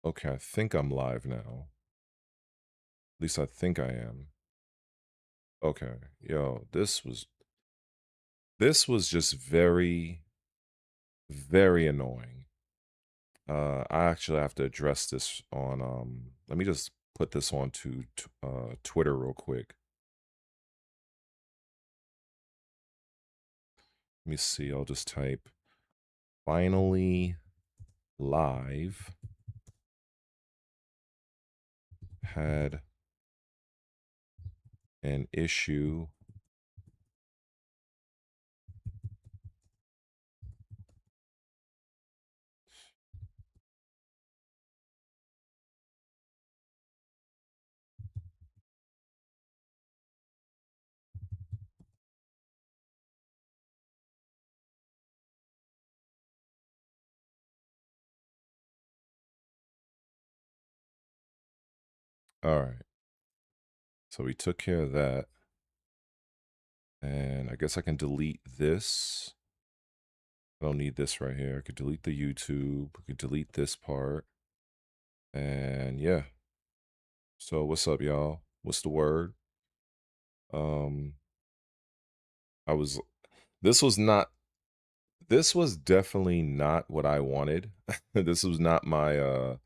Okay, I think I'm live now. At least I think I am. Okay. Yo, this was just very, very annoying. I actually have to address this on let me just put this on to Twitter real quick. Let me see, I'll just type finally live had an issue all right. So we took care of that. And I guess I can delete this. I don't need this right here. I could delete the YouTube. I could delete this part. And yeah. So what's up, y'all? What's the word? Um I was this was not this was definitely not what I wanted. This was not my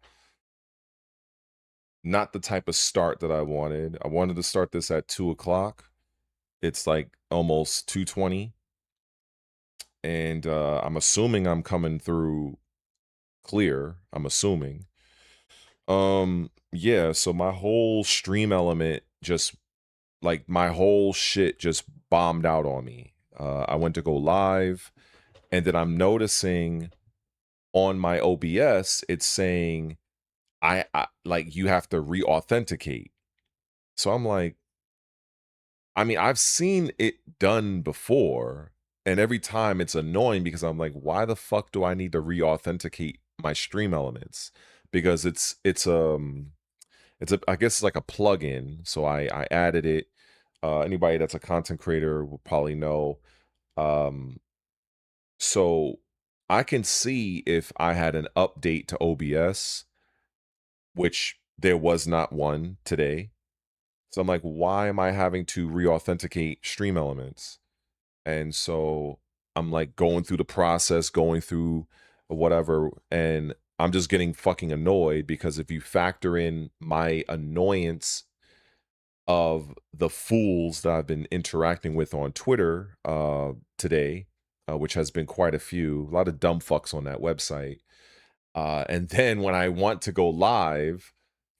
not the type of start that I wanted. I wanted to start this at 2 o'clock. It's like almost 2:20. And I'm assuming I'm coming through clear. I'm assuming. Yeah, so my whole stream element just like my whole shit just bombed out on me. I went to go live, and then I'm noticing on my OBS it's saying I like you have to re-authenticate. So I'm like, I mean, I've seen it done before, and every time it's annoying because I'm like, why the fuck do I need to re-authenticate my stream elements? Because it's a I guess it's like a plugin. So I added it. Anybody that's a content creator will probably know. Um, so I can see if I had an update to OBS, which there was not one today. So I'm like, why am I having to re-authenticate stream elements? And so I'm like going through the process, going through whatever, and I'm just getting fucking annoyed because if you factor in my annoyance of the fools that I've been interacting with on Twitter today, which has been quite a few, a lot of dumb fucks on that website. And then when I want to go live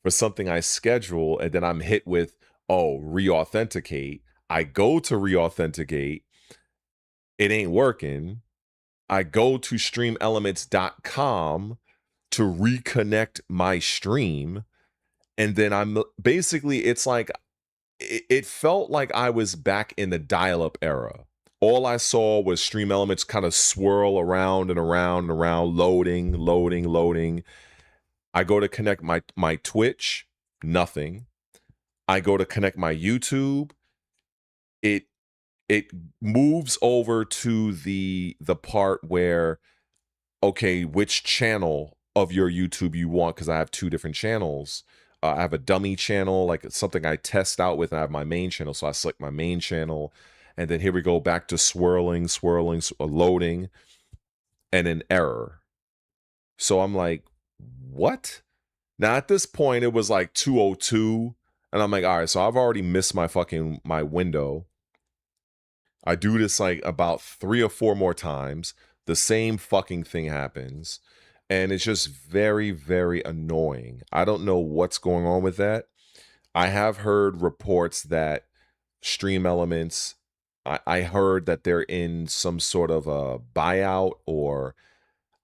for something I schedule, and then I'm hit with, oh, re-authenticate. I go to re-authenticate, it ain't working. I go to streamelements.com to reconnect my stream. And then I'm basically, it's like, it felt like I was back in the dial-up era. All I saw was stream elements kind of swirl around and around and around, loading. I go to connect my Twitch, nothing. I go to connect my YouTube, it it moves over to the part where, okay, which channel of your YouTube you want, because I have two different channels. I have a dummy channel, like it's something I test out with, and I have my main channel. So I select my main channel, and then here we go back to swirling, loading, and an error. So I'm like, what? Now at this point, it was like 2:02, and I'm like, all right, so I've already missed my window. I do this like about 3 or 4 more times. The same fucking thing happens. And it's just very, very annoying. I don't know what's going on with that. I have heard reports that Stream Elements, I heard that they're in some sort of a buyout, or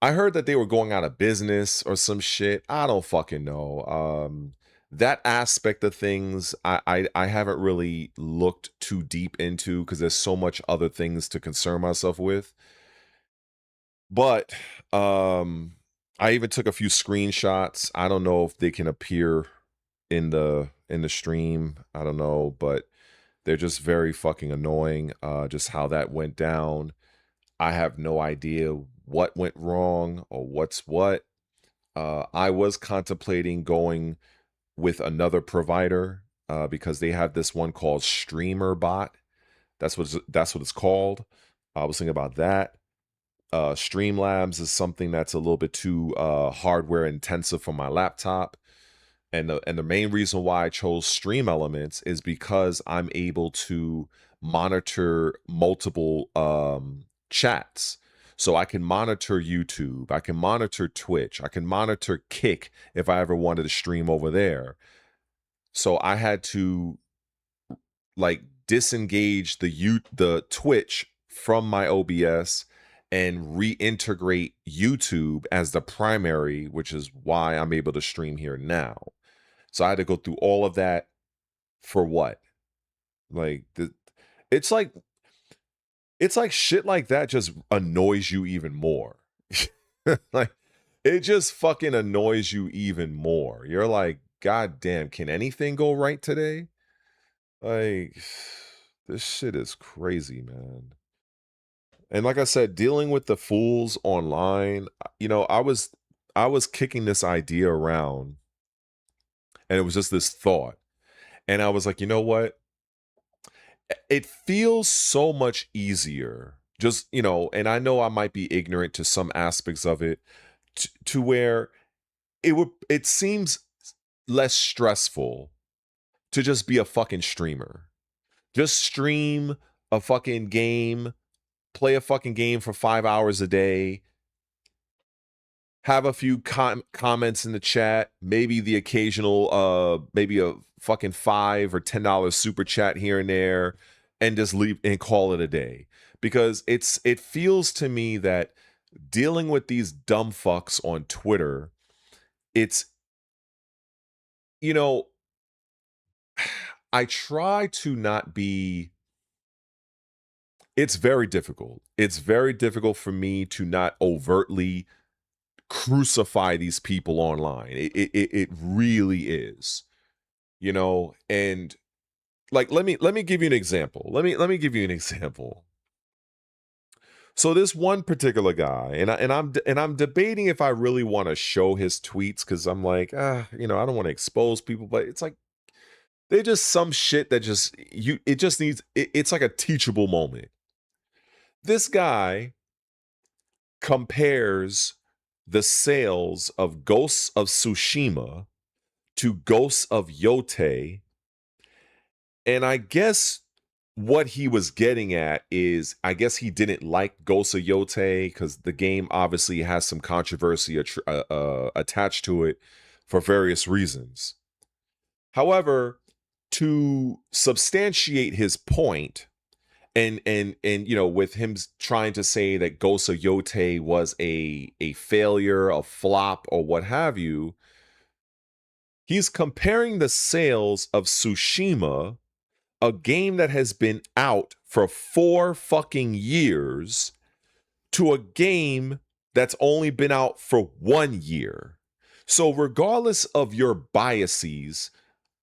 I heard that they were going out of business or some shit. I don't fucking know. That aspect of things, I haven't really looked too deep into because there's so much other things to concern myself with. But I even took a few screenshots. I don't know if they can appear in the stream. I don't know, but they're just very fucking annoying. Just how that went down. I have no idea what went wrong or what's what. I was contemplating going with another provider because they have this one called StreamerBot. That's what it's called. I was thinking about that. Streamlabs is something that's a little bit too hardware intensive for my laptop. And the main reason why I chose Stream Elements is because I'm able to monitor multiple chats. So I can monitor YouTube, I can monitor Twitch, I can monitor Kick if I ever wanted to stream over there. So I had to like disengage the Twitch from my OBS and reintegrate YouTube as the primary, which is why I'm able to stream here now. So I had to go through all of that for what? Like it's like it's like shit like that just annoys you even more. Like it just fucking annoys you even more. You're like, God damn, can anything go right today? Like this shit is crazy, man. And like I said, dealing with the fools online, I was kicking this idea around and it was just this thought. And I was like, you know what? It feels so much easier. Just, and I know I might be ignorant to some aspects of it to where it seems less stressful to just be a fucking streamer. Just stream a fucking game, play a fucking game for 5 hours a day, have a few comments in the chat, maybe the occasional maybe a fucking $5 or $10 super chat here and there, and just leave and call it a day. Because it feels to me that dealing with these dumb fucks on Twitter, it's I try to not be. It's very difficult. It's very difficult for me to not overtly crucify these people online. It really is, and like let me give you an example. Let me give you an example. So this one particular guy, and I'm debating if I really want to show his tweets because I'm like, I don't want to expose people, but it's like they're just some shit that it just needs it's like a teachable moment. This guy compares the sales of Ghosts of Tsushima to Ghosts of Yote. And I guess what he was getting at is, I guess he didn't like Ghosts of Yote because the game obviously has some controversy attached to it for various reasons. However, to substantiate his point, and with him trying to say that Ghost of Yote was a failure, a flop, or what have you, he's comparing the sales of Tsushima, a game that has been out for 4 fucking years, to a game that's only been out for 1 year. So regardless of your biases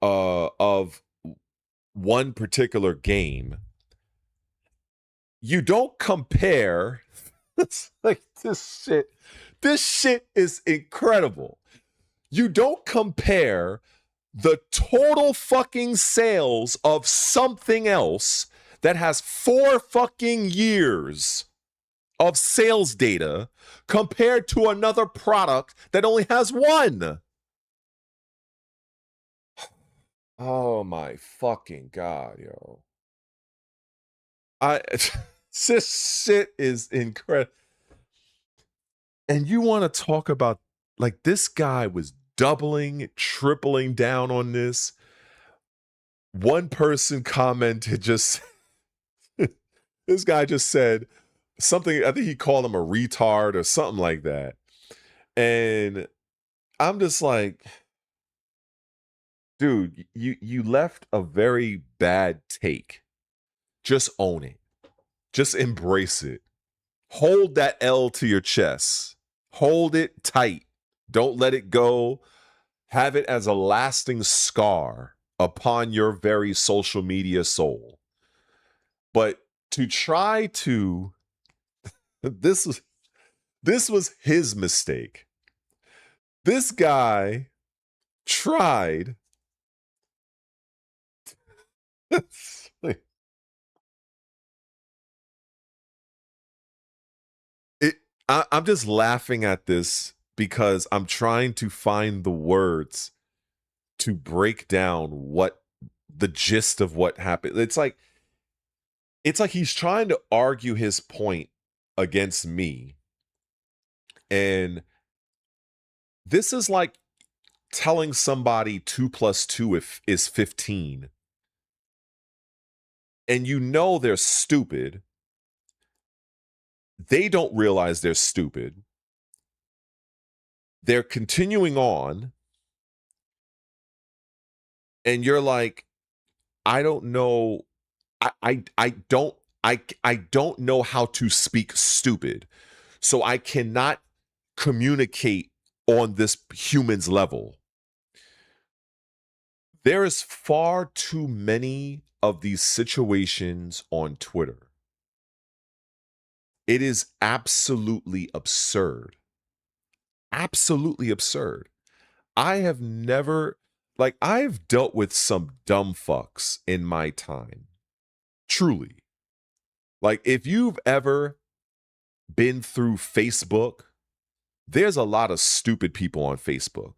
of one particular game, you don't compare. It's like this shit is incredible. You don't compare the total fucking sales of something else that has 4 fucking years of sales data compared to another product that only has 1. Oh my fucking God, yo. This shit is incredible. And you want to talk about, like, this guy was doubling, tripling down on this. One person commented this guy just said something, I think he called him a retard or something like that. And I'm just like, dude, you left a very bad take. Just own it. Just embrace it. Hold that L to your chest. Hold it tight. Don't let it go. Have it as a lasting scar upon your very social media soul. But to try to this was his mistake. This guy tried it. I'm just laughing at this because I'm trying to find the words to break down what the gist of what happened. It's like he's trying to argue his point against me. And this is like telling somebody 2 + 2 is 15. And you know they're stupid. They don't realize they're stupid. They're continuing on. And you're like, I don't know. I don't know how to speak stupid. So I cannot communicate on this human's level. There is far too many of these situations on Twitter. It is absolutely absurd. Absolutely absurd. I have never, like, I've dealt with some dumb fucks in my time. Truly. Like, if you've ever been through Facebook, there's a lot of stupid people on Facebook.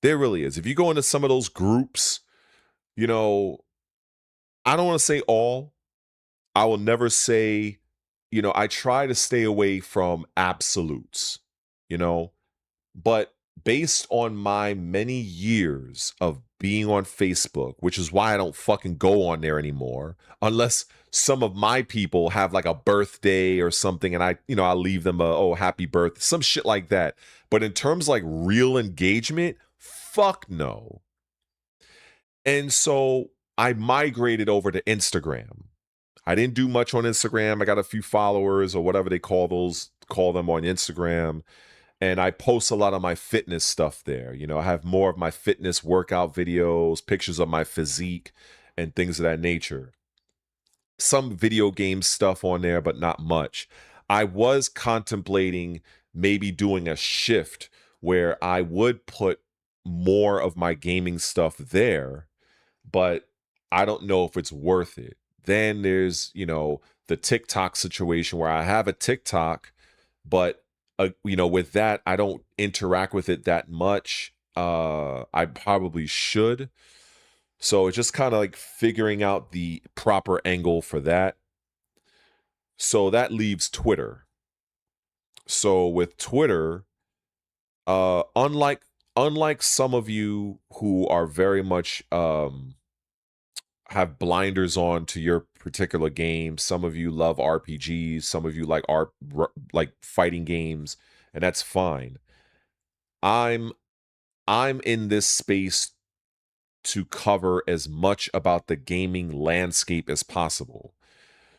There really is. If you go into some of those groups, you know, I don't want to say all. I will never say, I try to stay away from absolutes, but based on my many years of being on Facebook, which is why I don't fucking go on there anymore, unless some of my people have like a birthday or something and I leave them happy birthday, some shit like that. But in terms of like real engagement, fuck no. And so I migrated over to Instagram. I didn't do much on Instagram. I got a few followers or whatever they call them on Instagram. And I post a lot of my fitness stuff there. I have more of my fitness workout videos, pictures of my physique, and things of that nature. Some video game stuff on there, but not much. I was contemplating maybe doing a shift where I would put more of my gaming stuff there, but I don't know if it's worth it. Then there's, the TikTok situation where I have a TikTok, but with that, I don't interact with it that much. I probably should. So it's just kind of like figuring out the proper angle for that. So that leaves Twitter. So with Twitter, unlike some of you who are very much have blinders on to your particular game, some of you love RPGs, some of you like fighting games, and that's fine. I'm in this space to cover as much about the gaming landscape as possible.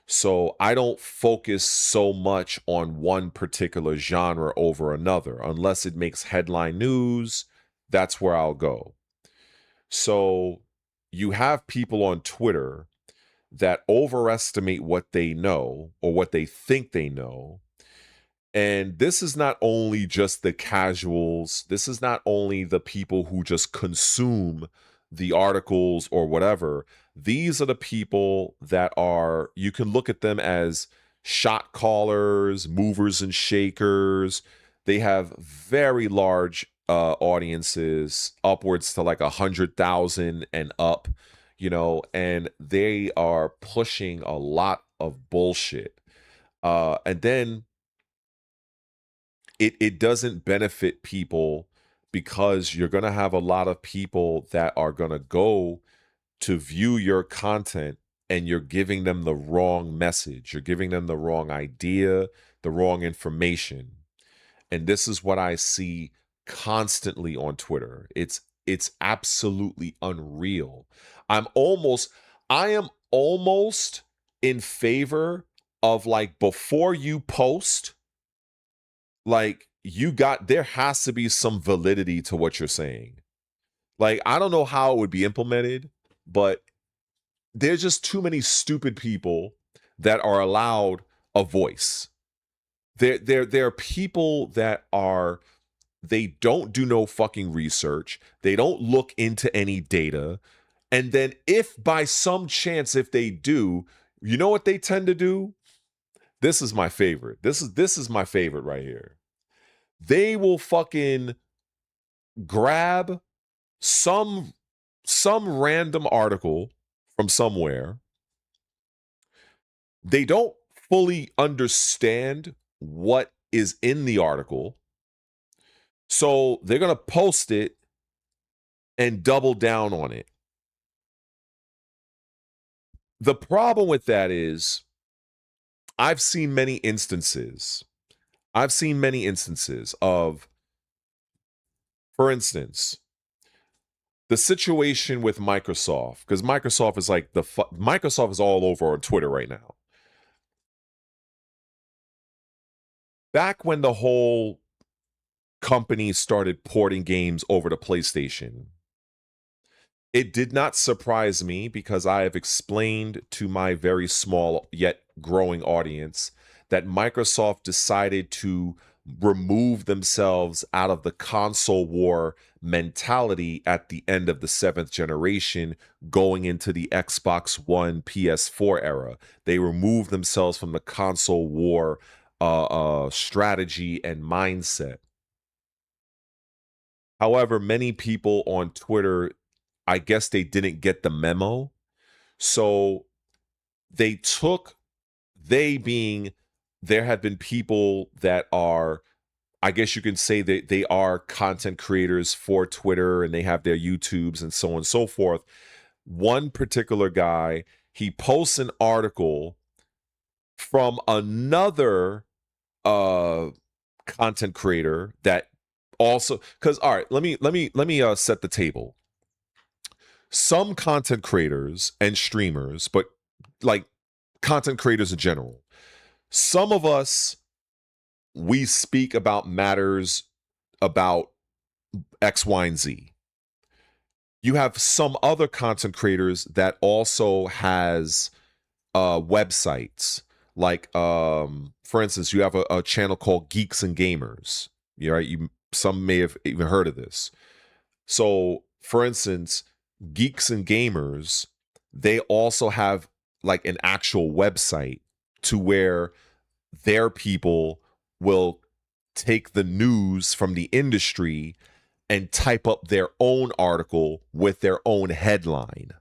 So I don't focus so much on one particular genre over another. Unless it makes headline news, that's where I'll go. So you have people on Twitter that overestimate what they know or what they think they know. And this is not only just the casuals, this is not only the people who just consume the articles or whatever. These are the people that you can look at them as shot callers, movers and shakers. They have very large audiences, upwards to like 100,000 and up, and they are pushing a lot of bullshit. And then it doesn't benefit people because you're going to have a lot of people that are going to go to view your content and you're giving them the wrong message. You're giving them the wrong idea, the wrong information. And this is what I see constantly on Twitter. It's absolutely unreal. I am almost in favor of, like, before you post, like, there has to be some validity to what you're saying. Like, I don't know how it would be implemented, but there's just too many stupid people that are allowed a voice. There are people that are they don't do no fucking research. They don't look into any data. And then if by some chance, if they do, you know what they tend to do? This is my favorite. This is my favorite right here. They will fucking grab some random article from somewhere. They don't fully understand what is in the article. So they're going to post it and double down on it. The problem with that is I've seen many instances of, for instance, the situation with Microsoft, because Microsoft is like Microsoft is all over on Twitter right now. Back when the whole company started porting games over to PlayStation, it did not surprise me because I have explained to my very small yet growing audience that Microsoft decided to remove themselves out of the console war mentality at the end of the 7th generation, going into the Xbox One, PS4 era. They removed themselves from the console war strategy and mindset. However, many people on Twitter, I guess they didn't get the memo. So there have been people that are, I guess you can say that they are content creators for Twitter and they have their YouTubes and so on and so forth. One particular guy, he posts an article from another content creator that also, because all right, let me set the table. Some content creators and streamers, but like content creators in general, some of us, we speak about matters about X, Y, and Z. You have some other content creators that also has websites. Like, for instance, you have a channel called Geeks and Gamers. Some may have even heard of this. So, for instance, Geeks and Gamers, they also have like an actual website to where their people will take the news from the industry and type up their own article with their own headline.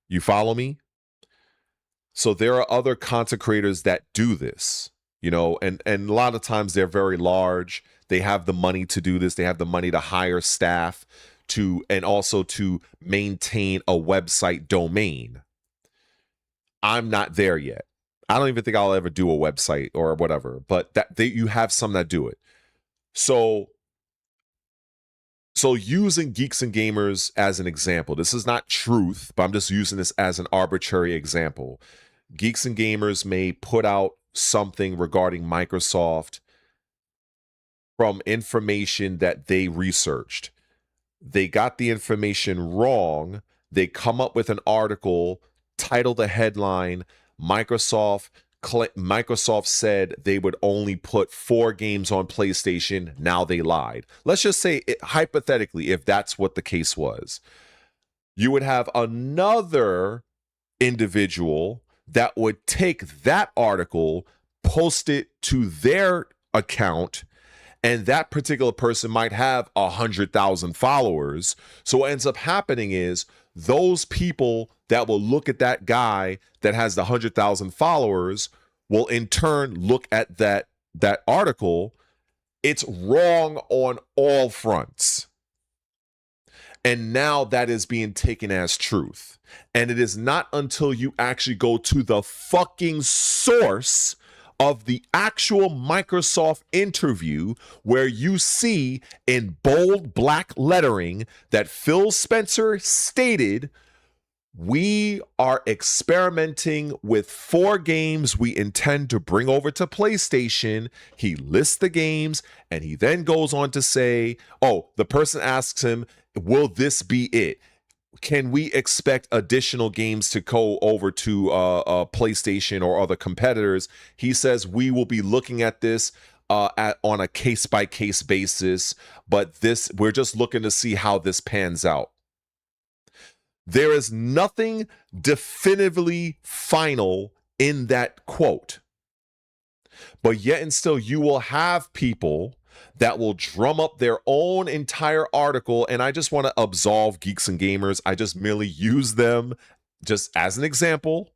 You follow me? So there are other content creators that do this, and a lot of times they're very large. They have the money to do this. They have the money to hire staff and also to maintain a website domain. I'm not there yet. I don't even think I'll ever do a website or whatever, but you have some that do it. So using Geeks and Gamers as an example, this is not truth, but I'm just using this as an arbitrary example. Geeks and Gamers may put out something regarding Microsoft from information that they researched. They got the information wrong. They come up with an article, title the headline, Microsoft said they would only put 4 games on PlayStation. Now they lied. Let's just say, hypothetically, if that's what the case was, you would have another individual that would take that article, post it to their account, and that particular person might have 100,000 followers. So what ends up happening is those people that will look at that guy that has the 100,000 followers will in turn look at that article. It's wrong on all fronts. And now that is being taken as truth. And it is not until you actually go to the fucking source of the actual Microsoft interview where you see in bold black lettering that Phil Spencer stated, "We are experimenting with 4 games we intend to bring over to PlayStation." He lists the games and he then goes on to say, the person asks him, "Will this be it? Can we expect additional games to go over to PlayStation or other competitors?" He says, "We will be looking at this. on a case-by-case basis, but we're just looking to see how this pans out. There is nothing definitively final in that quote. But yet and still, you will have people that will drum up their own entire article. And I just want to absolve geeks and gamers. I just merely use them just as an example.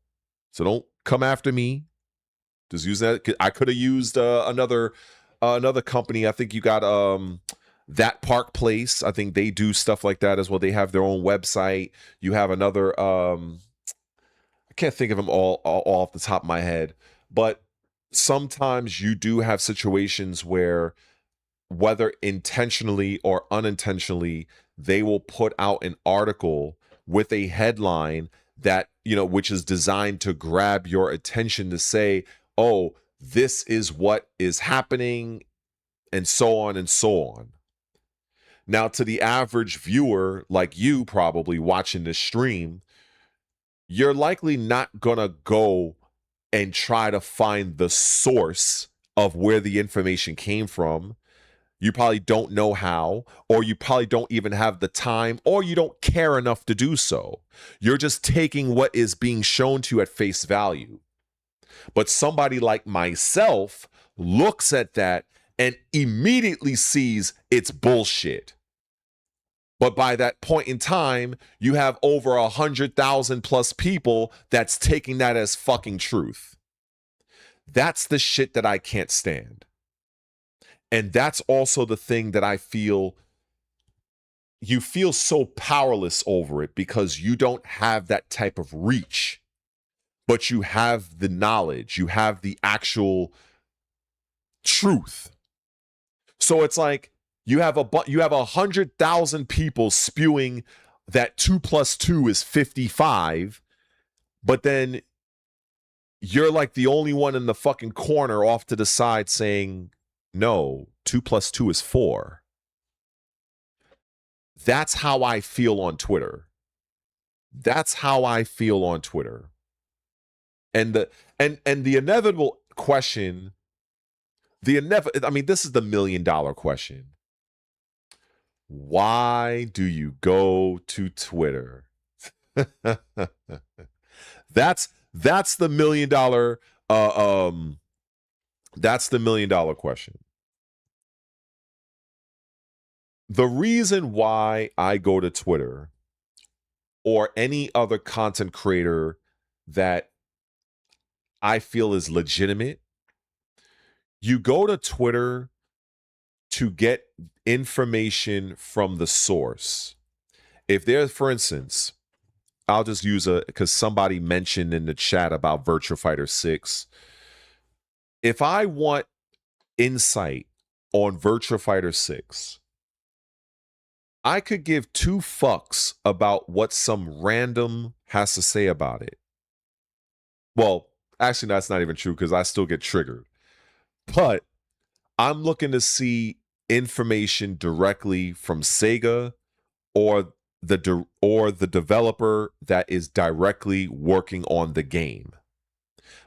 So don't come after me. Just use that. I could have used another company. I think you got That Park Place. I think they do stuff like that as well. They have their own website. You have another. I can't think of them all off the top of my head, but sometimes you do have situations where, whether intentionally or unintentionally, they will put out an article with a headline that, which is designed to grab your attention to say, oh, this is what is happening, and so on and so on. Now, to the average viewer, like you probably watching this stream, you're likely not gonna go and try to find the source of where the information came from. You probably don't know how, or you probably don't even have the time, or you don't care enough to do so. You're just taking what is being shown to you at face value. But somebody like myself looks at that and immediately sees it's bullshit. But by that point in time, you have over 100,000 plus people that's taking that as fucking truth. That's the shit that I can't stand. And that's also the thing that I feel, you feel so powerless over it because you don't have that type of reach, but you have the knowledge, you have the actual truth. So it's like you have 100,000 people spewing that 2 + 2 is 55, but then you're like the only one in the fucking corner off to the side saying, no, 2 + 2 is 4. That's how I feel on Twitter. That's how I feel on Twitter. And the inevitable question, this is the $1 million question. Why do you go to Twitter? That's the $1 million that's the $1 million question. The reason why I go to Twitter, or any other content creator that I feel is legitimate, you go to Twitter to get information from the source. If there's, for instance, I'll just use because somebody mentioned in the chat about Virtua Fighter 6. If I want insight on Virtua Fighter 6, I could give 2 fucks about what some random has to say about it. Well, actually, that's not even true because I still get triggered. But I'm looking to see information directly from Sega or the developer that is directly working on the game.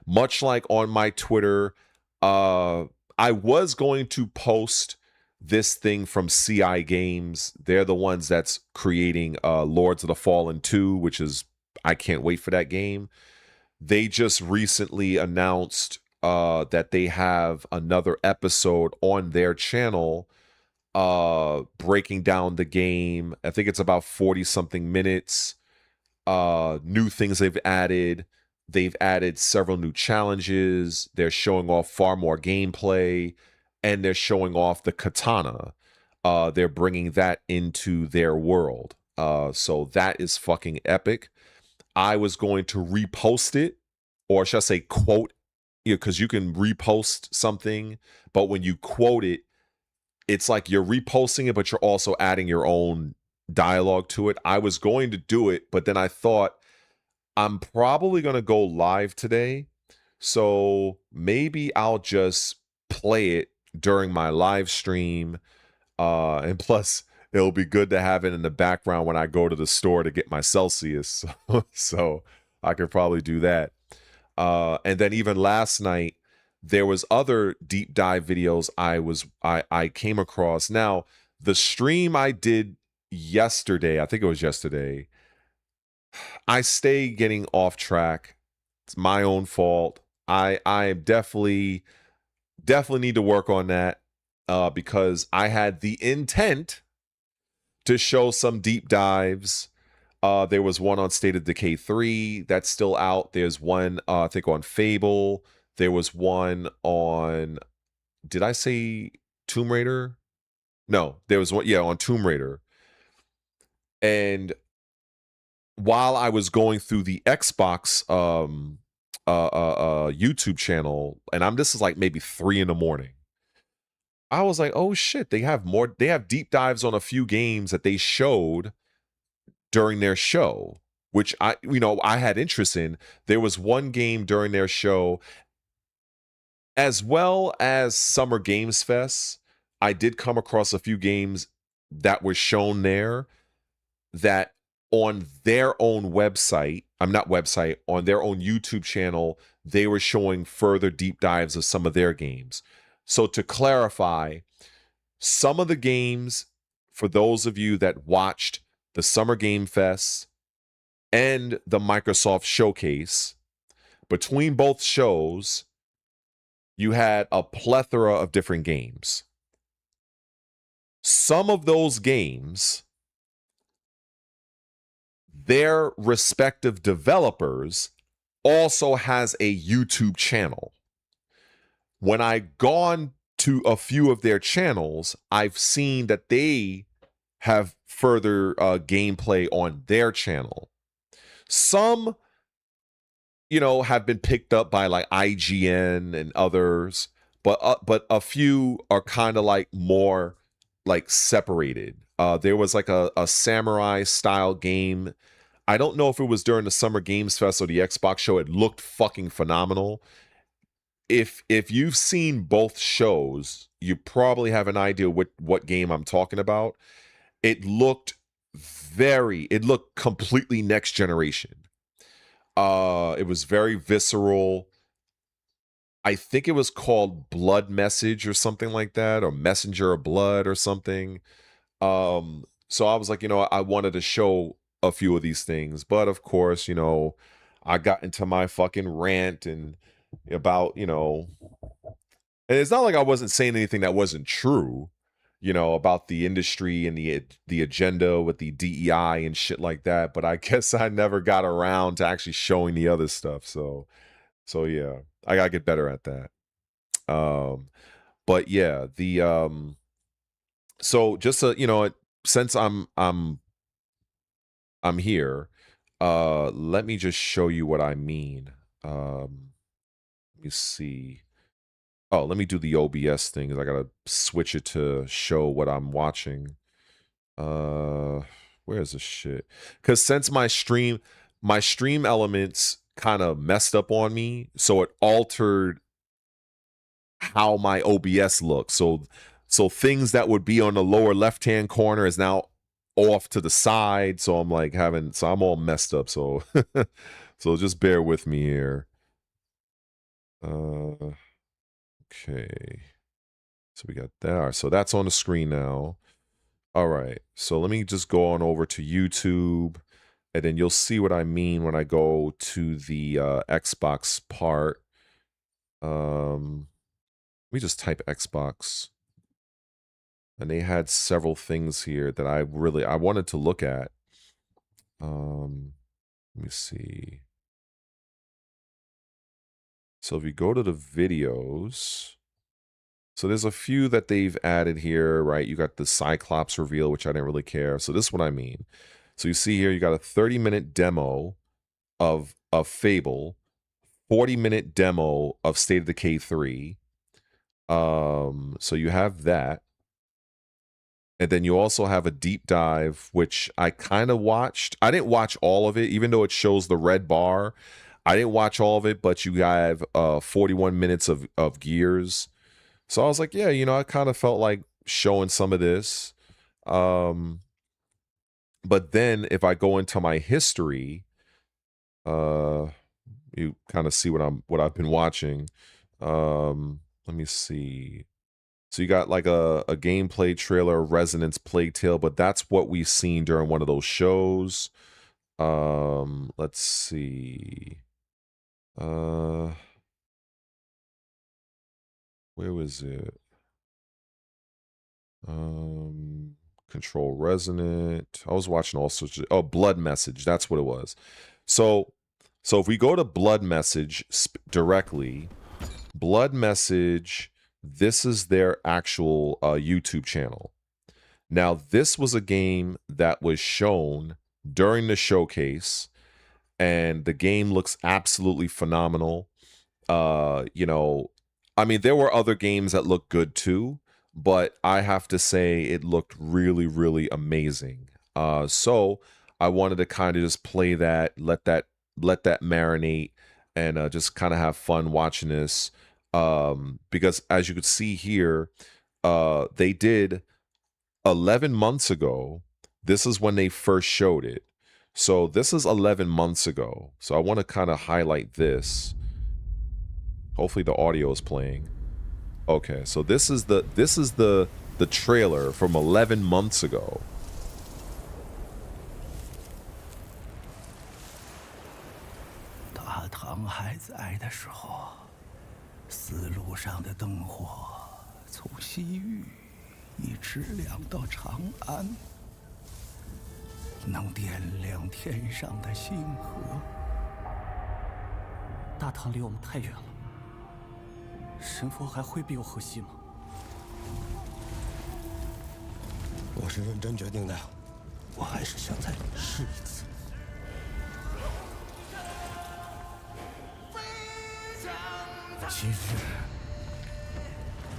Much like on my Twitter, I was going to post this thing from CI Games. They're the ones that's creating Lords of the Fallen 2, which is, I can't wait for that game. They just recently announced that they have another episode on their channel breaking down the game. I think it's about 40-something minutes. New things they've added. They've added several new challenges. They're showing off far more gameplay, and they're showing off the katana. They're bringing that into their world. So that is fucking epic. I was going to repost it, or should I say quote, because you can repost something, but when you quote it, it's like you're reposting it, but you're also adding your own dialogue to it. I was going to do it, but then I thought, I'm probably going to go live today, so maybe I'll just play it during my live stream, and plus it'll be good to have it in the background when I go to the store to get my Celsius. So I could probably do that. And then even last night, there was other deep dive videos I came across. Now, the stream I did yesterday, I think it was yesterday, I stay getting off track. It's my own fault. I definitely need to work on that because I had the intent to show some deep dives. There was one on State of Decay 3 that's still out. There's one, I think, on Fable. There was one on, did I say Tomb Raider? No, there was one, yeah, on Tomb Raider. And while I was going through the Xbox YouTube channel, and this is like maybe 3 in the morning. I was like, oh shit, they have deep dives on a few games that they showed during their show, which I had interest in. There was one game during their show, as well as Summer Games Fest. I did come across a few games that were shown there that on their own website, on their own YouTube channel, they were showing further deep dives of some of their games. So to clarify, some of the games, for those of you that watched the Summer Game Fest and the Microsoft Showcase, between both shows, you had a plethora of different games. Some of those games, their respective developers also has a YouTube channel. When I've gone to a few of their channels, I've seen that they have further gameplay on their channel. Some, have been picked up by like IGN and others, but a few are kind of like more like separated. There was like a samurai style game. I don't know if it was during the Summer Games Fest or the Xbox show. It looked fucking phenomenal. If you've seen both shows, you probably have an idea what game I'm talking about. It looked completely next generation. It was very visceral. I think it was called Blood Message or something like that, or Messenger of Blood or something. So I was like, I wanted to show a few of these things, but of course, I got into my fucking rant and about, and it's not like I wasn't saying anything that wasn't true, about the industry and the agenda with the DEI and shit like that, but I guess I never got around to actually showing the other stuff. So yeah, I gotta get better at that. But yeah, so just since I'm here, let me just show you what I mean. Let me see. Oh, let me do the OBS thing because I gotta switch it to show what I'm watching. Where's the shit? Because since my stream elements kind of messed up on me, so it altered how my OBS looks. So things that would be on the lower left-hand corner is now off to the side. So I'm like I'm all messed up. So so just bear with me here. Okay. So we got that. All right, so that's on the screen now. All right. So let me just go on over to YouTube, and then you'll see what I mean when I go to the Xbox part. Let me just type Xbox. And they had several things here that I wanted to look at. Let me see. So if you go to the videos, so there's a few that they've added here, right? You got the Cyclops reveal, which I didn't really care. So this is what I mean. So you see here, you got a 30-minute demo of Fable, 40-minute demo of State of Decay 3. So you have that. And then you also have a deep dive, which I kind of watched. I didn't watch all of it, even though it shows the red bar. I didn't watch all of it, but you have 41 minutes of Gears. So I was like, yeah, I kind of felt like showing some of this. But then if I go into my history, you kind of see what I've been watching. Let me see. So you got like a gameplay trailer, Resonance Plague Tale, but that's what we've seen during one of those shows. Let's see. Where was it? Control Resonant. I was watching all sorts of, oh, Blood Message. That's what it was. So if we go to Blood Message directly, Blood Message, this is their actual YouTube channel. Now, this was a game that was shown during the showcase, and the game looks absolutely phenomenal. You know, I mean, there were other games that looked good too, but I have to say it looked really, really amazing. So I wanted to kind of just play that, let that marinate, and just kind of have fun watching this. Because as you could see here, they did 11 months ago. This is when they first showed it. So this is 11 months ago. So I want to kind of highlight this. Hopefully the audio is playing. Okay, so this is the trailer from 11 months ago. 大唐还在的时候，丝路上的灯火从西域一直亮到长安，能点亮天上的星河。大唐离我们太远了。 神佛还会庇佑河西吗？我是认真决定的，我还是想再试一次。今日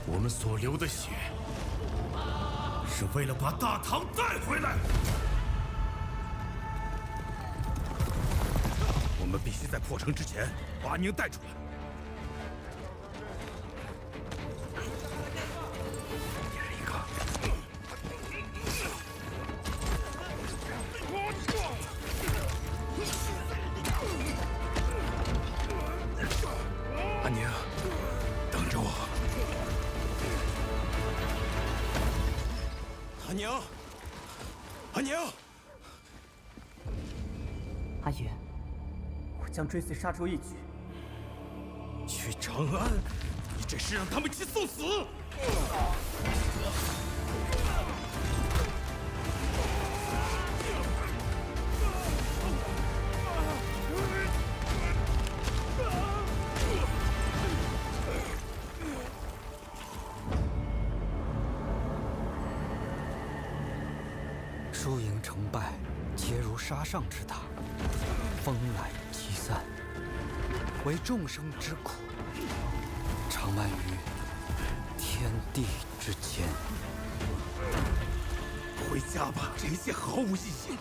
我们所流的血，是为了把大唐带回来。我们必须在破城之前把安宁带出来。 安宁，等着我。安宁，安宁，阿爷，我将追随沙洲一举。去长安，你这是让他们去送死！输赢成败，皆如沙上之塔，风来即散，为众生之苦，长漫于天地之间。回家吧，这一切毫无意义。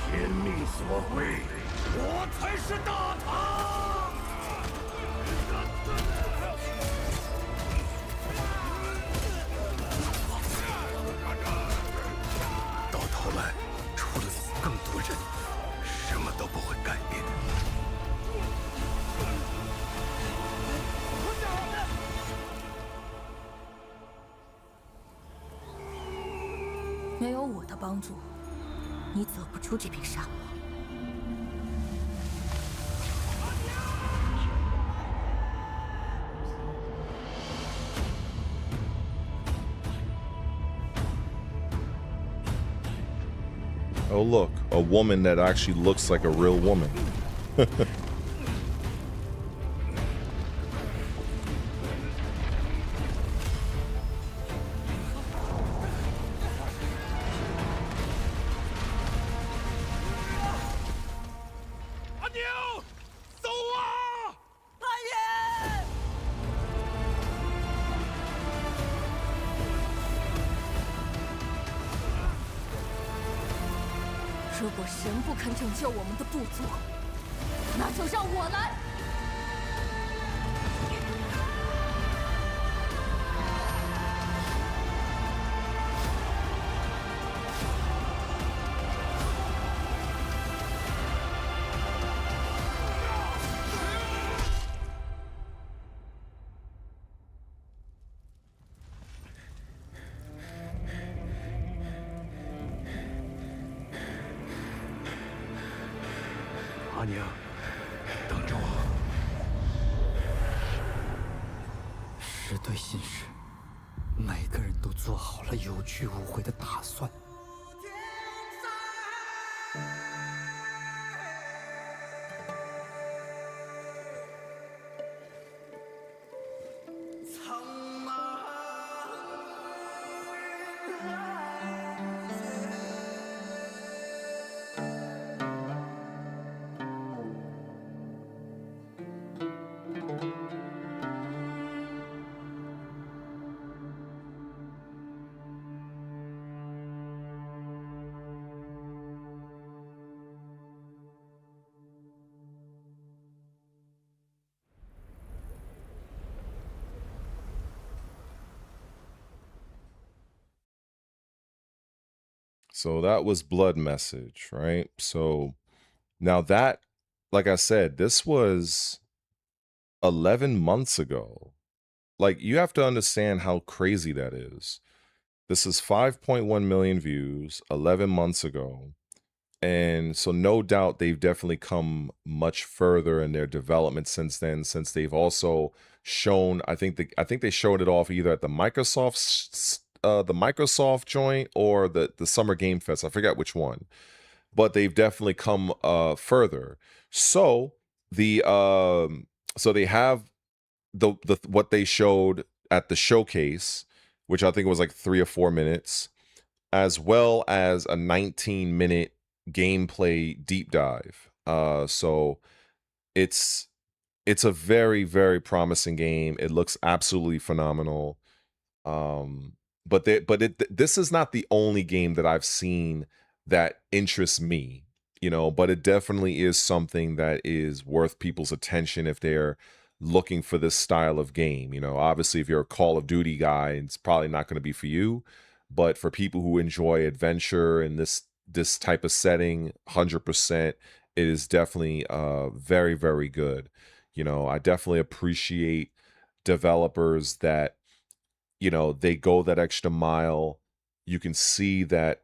天命所归，我才是大唐。 到头来，除了死更多人，什么都不会改变。没有我的帮助，你走不出这片沙漠。 Oh, look, a woman that actually looks like a real woman.如果神不肯拯救我们的部族，那就让我来。阿娘，等着我。是对信使，每个人都做好了有去无回的打算。So that was Blood Message, right? So now that, like I said, this was 11 months ago. Like, you have to understand how crazy that is. This is 5.1 million views 11 months ago. And so no doubt they've definitely come much further in their development since then, since they've also shown, I think they showed it off either at the Microsoft joint or the Summer Game Fest. I forget which one. But they've definitely come further. So they have the what they showed at the showcase, which I think was like 3 or 4 minutes, as well as a 19-minute gameplay deep dive. So it's a very, very promising game. It looks absolutely phenomenal. This is not the only game that I've seen that interests me, but it definitely is something that is worth people's attention if they're looking for this style of game. Obviously if you're a Call of Duty guy, it's probably not going to be for you, but for people who enjoy adventure and this type of setting, 100%, it is definitely very, very good. I definitely appreciate developers that they go that extra mile. You can see that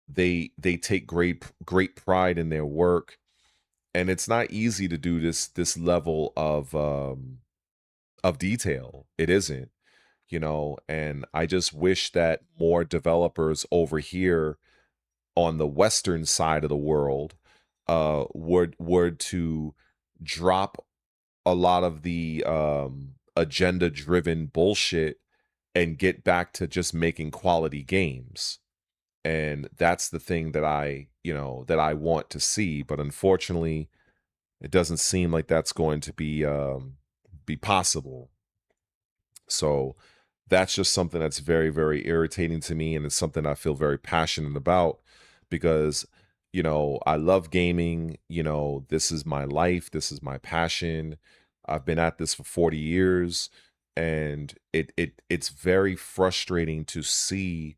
they take great pride in their work, and it's not easy to do this level of detail. It isn't, and I just wish that more developers over here on the Western side of the world were to drop a lot of the agenda-driven bullshit and get back to just making quality games. And that's the thing that I want to see. But unfortunately, it doesn't seem like that's going to be possible. So that's just something that's very, very irritating to me. And it's something I feel very passionate about because, I love gaming. This is my life. This is my passion. I've been at this for 40 years. And it's very frustrating to see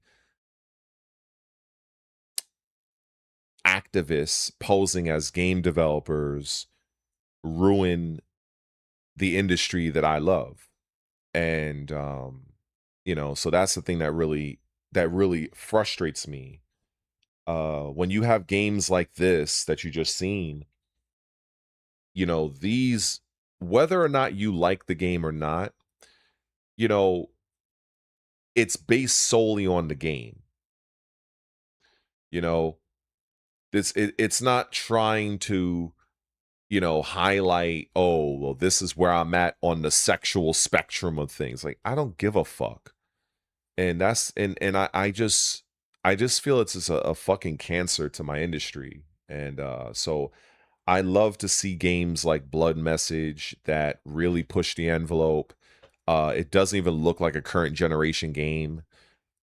activists posing as game developers ruin the industry that I love. And so that's the thing that really frustrates me. When you have games like this that you just seen, these, whether or not you like the game or not, it's based solely on the game. It's not trying to, highlight, oh, well, this is where I'm at on the sexual spectrum of things. Like, I don't give a fuck. And I just feel it's just a fucking cancer to my industry. And so I love to see games like Blood Message that really push the envelope. It doesn't even look like a current generation game.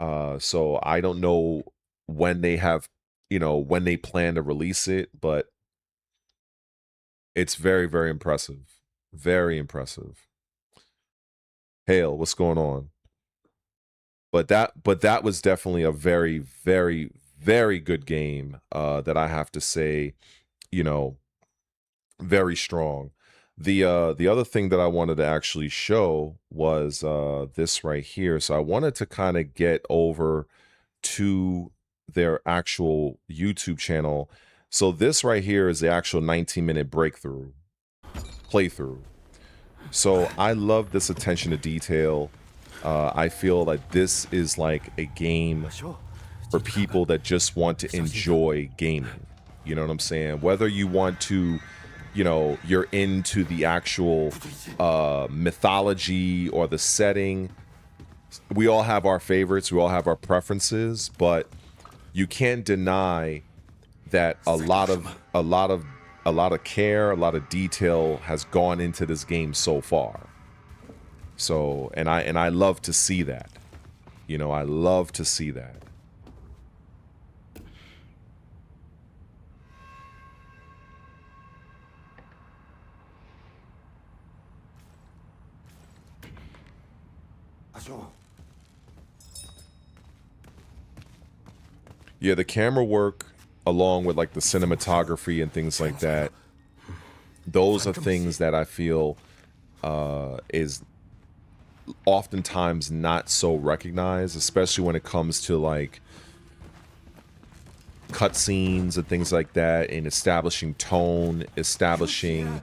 So I don't know when they have, when they plan to release it, but it's very, very impressive. Very impressive. Hale, what's going on? But that was definitely a very, very, very good game that I have to say, very strong. The other thing that I wanted to actually show was this right here. So I wanted to kind of get over to their actual YouTube channel. So this right here is the actual 19-minute playthrough. So I love this attention to detail. I feel like this is like a game for people that just want to enjoy gaming. You know what I'm saying? Whether you want to, you know, you're into the actual mythology or the setting. We all have our favorites. We all have our preferences, but you can't deny that a lot of care, a lot of detail has gone into this game so far. So, and I love to see that. You know, I love to see that. Yeah, the camera work, along with like the cinematography and things like that, those are things that I feel is oftentimes not so recognized, especially when it comes to like cutscenes and things like that, and establishing tone, establishing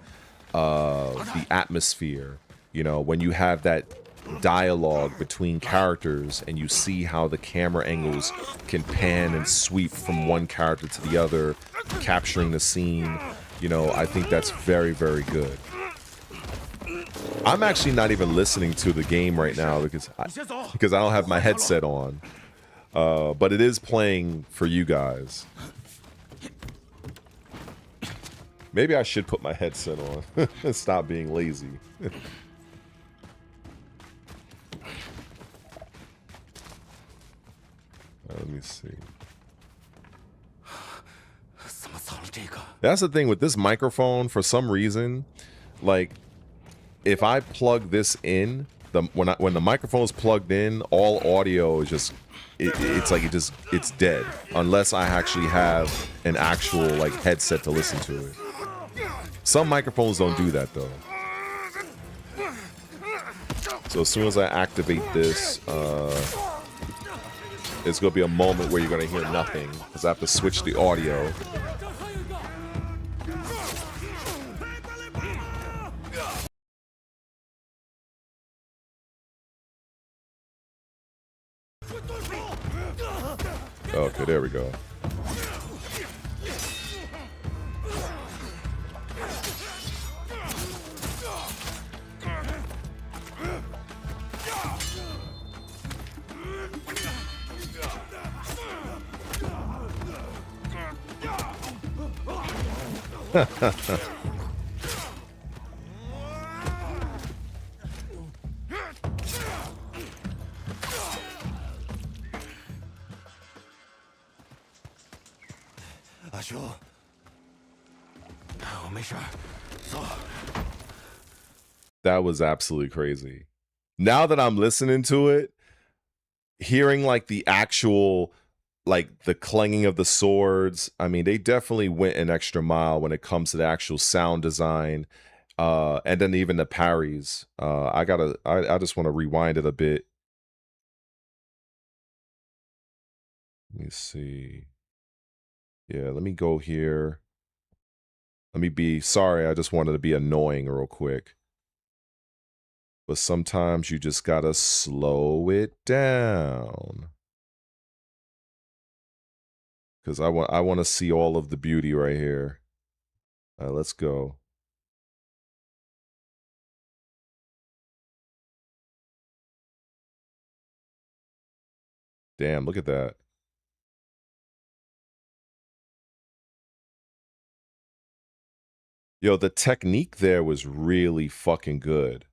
the atmosphere. You know, when you have that dialogue between characters and you see how the camera angles can pan and sweep from one character to the other, capturing the scene, you know, I think that's very, very good. I'm actually not even listening to the game right now because I don't have my headset on, but it is playing for you guys. Maybe I should put my headset on and stop being lazy. Let me see. That's the thing with this microphone. For some reason, like if I plug this in, when the microphone is plugged in, all audio is just it's dead unless I actually have an actual like headset to listen to it. Some microphones don't do that though. So as soon as I activate this, it's gonna be a moment where you're gonna hear nothing because I have to switch the audio. Okay, there we go. That was absolutely crazy. Now that I'm listening to it, hearing like the actual, like the clanging of the swords, I mean, they definitely went an extra mile when it comes to the actual sound design, and then even the parries. I just want to rewind it a bit. Let me see. Yeah, let me go here. Let me be, sorry, I just wanted to be annoying real quick. But sometimes you just gotta slow it down. Because I want to see all of the beauty right here. Let's go. Damn, look at that. Yo, the technique there was really fucking good.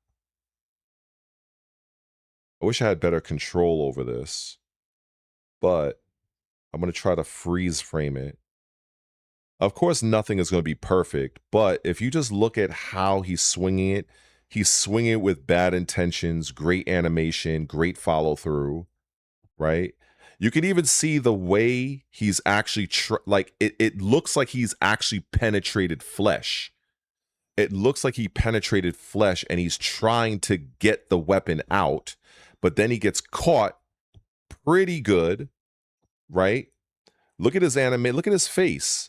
I wish I had better control over this, but I'm going to try to freeze frame it. Of course, nothing is going to be perfect, but if you just look at how he's swinging it with bad intentions, great animation, great follow through, right? You can even see the way he's actually, like, it looks like he's actually penetrated flesh. It looks like he penetrated flesh and he's trying to get the weapon out, but then he gets caught pretty good, right? Look at his anime, look at his face.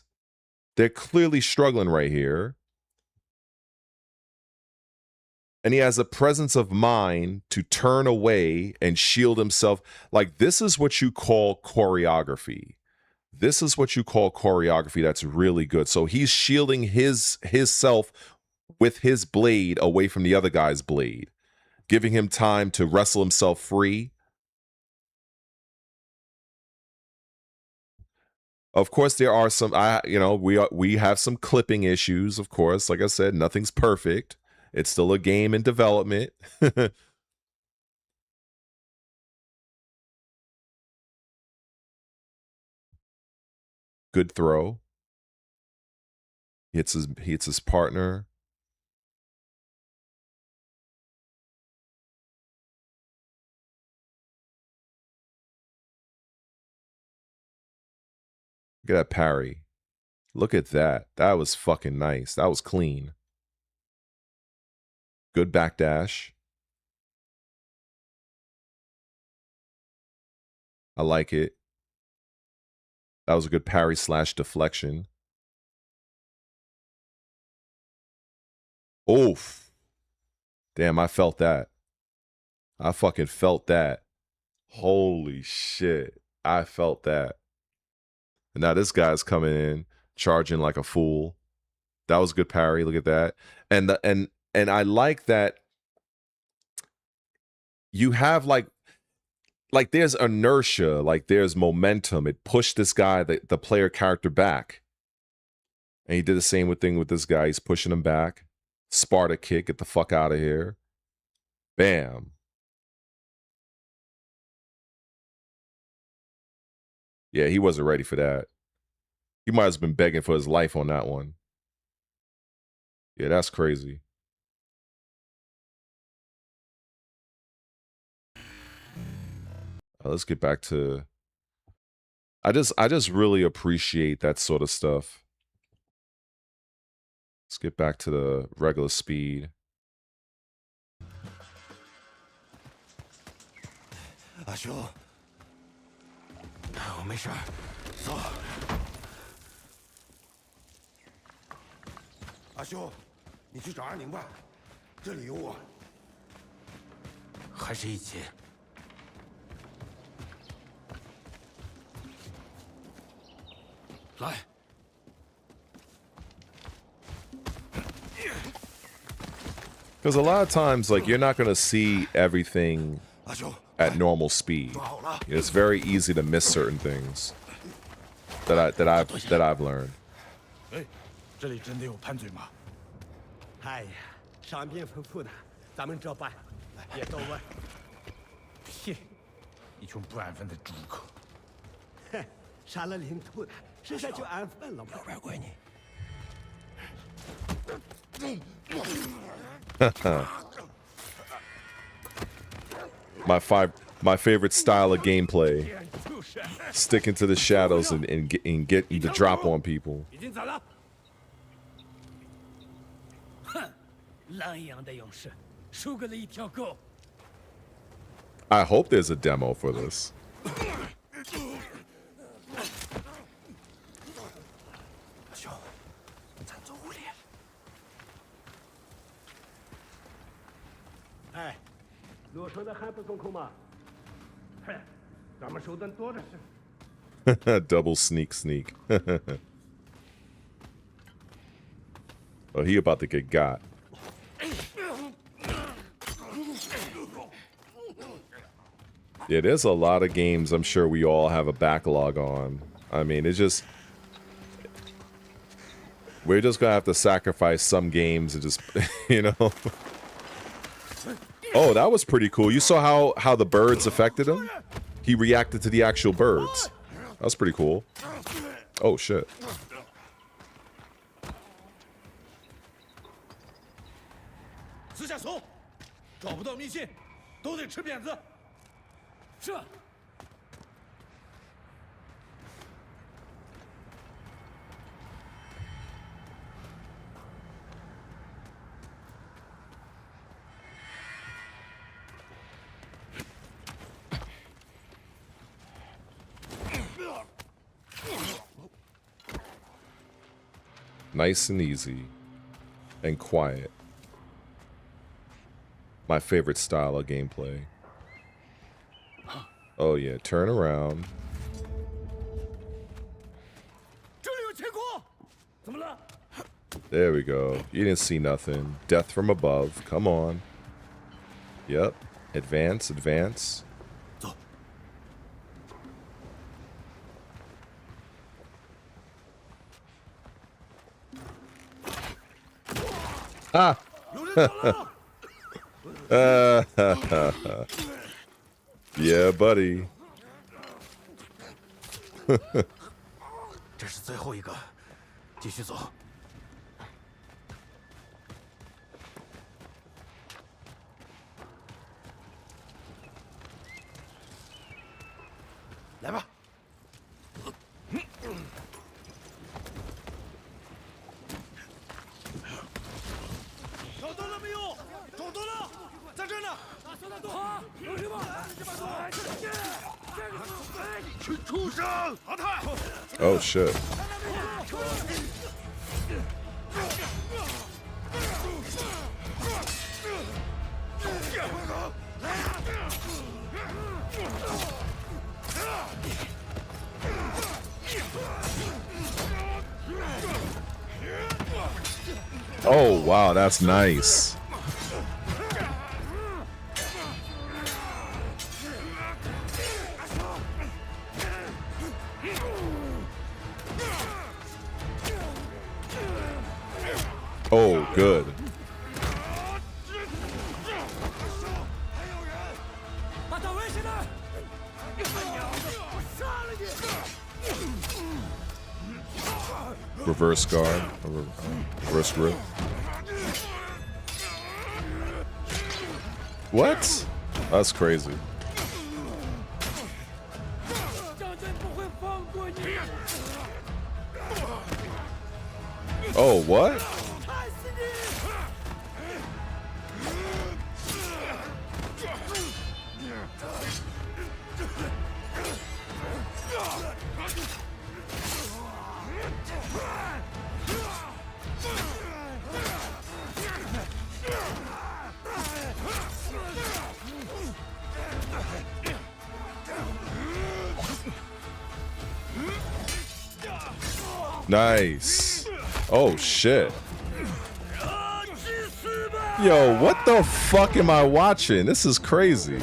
They're clearly struggling right here. And he has a presence of mind to turn away and shield himself. Like, this is what you call choreography. This is what you call choreography that's really good. So he's shielding his self with his blade away from the other guy's blade, giving him time to wrestle himself free. Of course, there are some, we have some clipping issues, of course. Like I said, nothing's perfect. It's still a game in development. Good throw. Hits his partner. Look at that parry. Look at that. That was fucking nice. That was clean. Good backdash. I like it. That was a good parry / deflection. Oof. Damn, I felt that. I fucking felt that. Holy shit. I felt that. And now this guy's coming in, charging like a fool. That was a good parry. Look at that. And I like that you have like there's inertia, like there's momentum. It pushed this guy, the player character, back. And he did the same thing with this guy. He's pushing him back. Sparta kick, get the fuck out of here. Bam. Yeah, he wasn't ready for that. He might have been begging for his life on that one. Yeah, that's crazy. Let's get back to... I just really appreciate that sort of stuff. Let's get back to the regular speed. 阿兄，我没事儿，走。阿兄，你去找208，这里有我。还是一起。来。 Because a lot of times, like, you're not going to see everything at normal speed. It's very easy to miss certain things that I've learned. 这里真的有叛贼吗？哎呀，上面吩咐的，咱们照办，别多问。屁！一群不安分的猪口。哼，杀了领土的，这下就安分了吗？老边闺女。 my favorite style of gameplay, sticking to the shadows and getting the drop on people. I hope there's a demo for this. 哎，路上的还不松口吗？嘿，咱们手段多的是。 Double sneak. Oh, he about to get got. Yeah, there's a lot of games I'm sure we all have a backlog on. I mean, it's just... We're just gonna have to sacrifice some games and just, you know... Oh, that was pretty cool. You saw how the birds affected him? He reacted to the actual birds. That was pretty cool. Oh, shit. 私下搜，找不到密信，都得吃鞭子。是。Nice and easy. And quiet. My favorite style of gameplay. Oh yeah, turn around. There we go. You didn't see nothing. Death from above. Come on. Yep. Advance, advance. Ah! Yeah, buddy. 这是最后一个，继续走。来吧。找到了没有？找到了，在这呢。好，有什么？去畜生！淘汰。 Oh shit. Oh wow, that's nice. Oh, good. Reverse guard, reverse grip. What? That's crazy. Oh, what? Nice. Oh shit. Yo, what the fuck am I watching? This is crazy.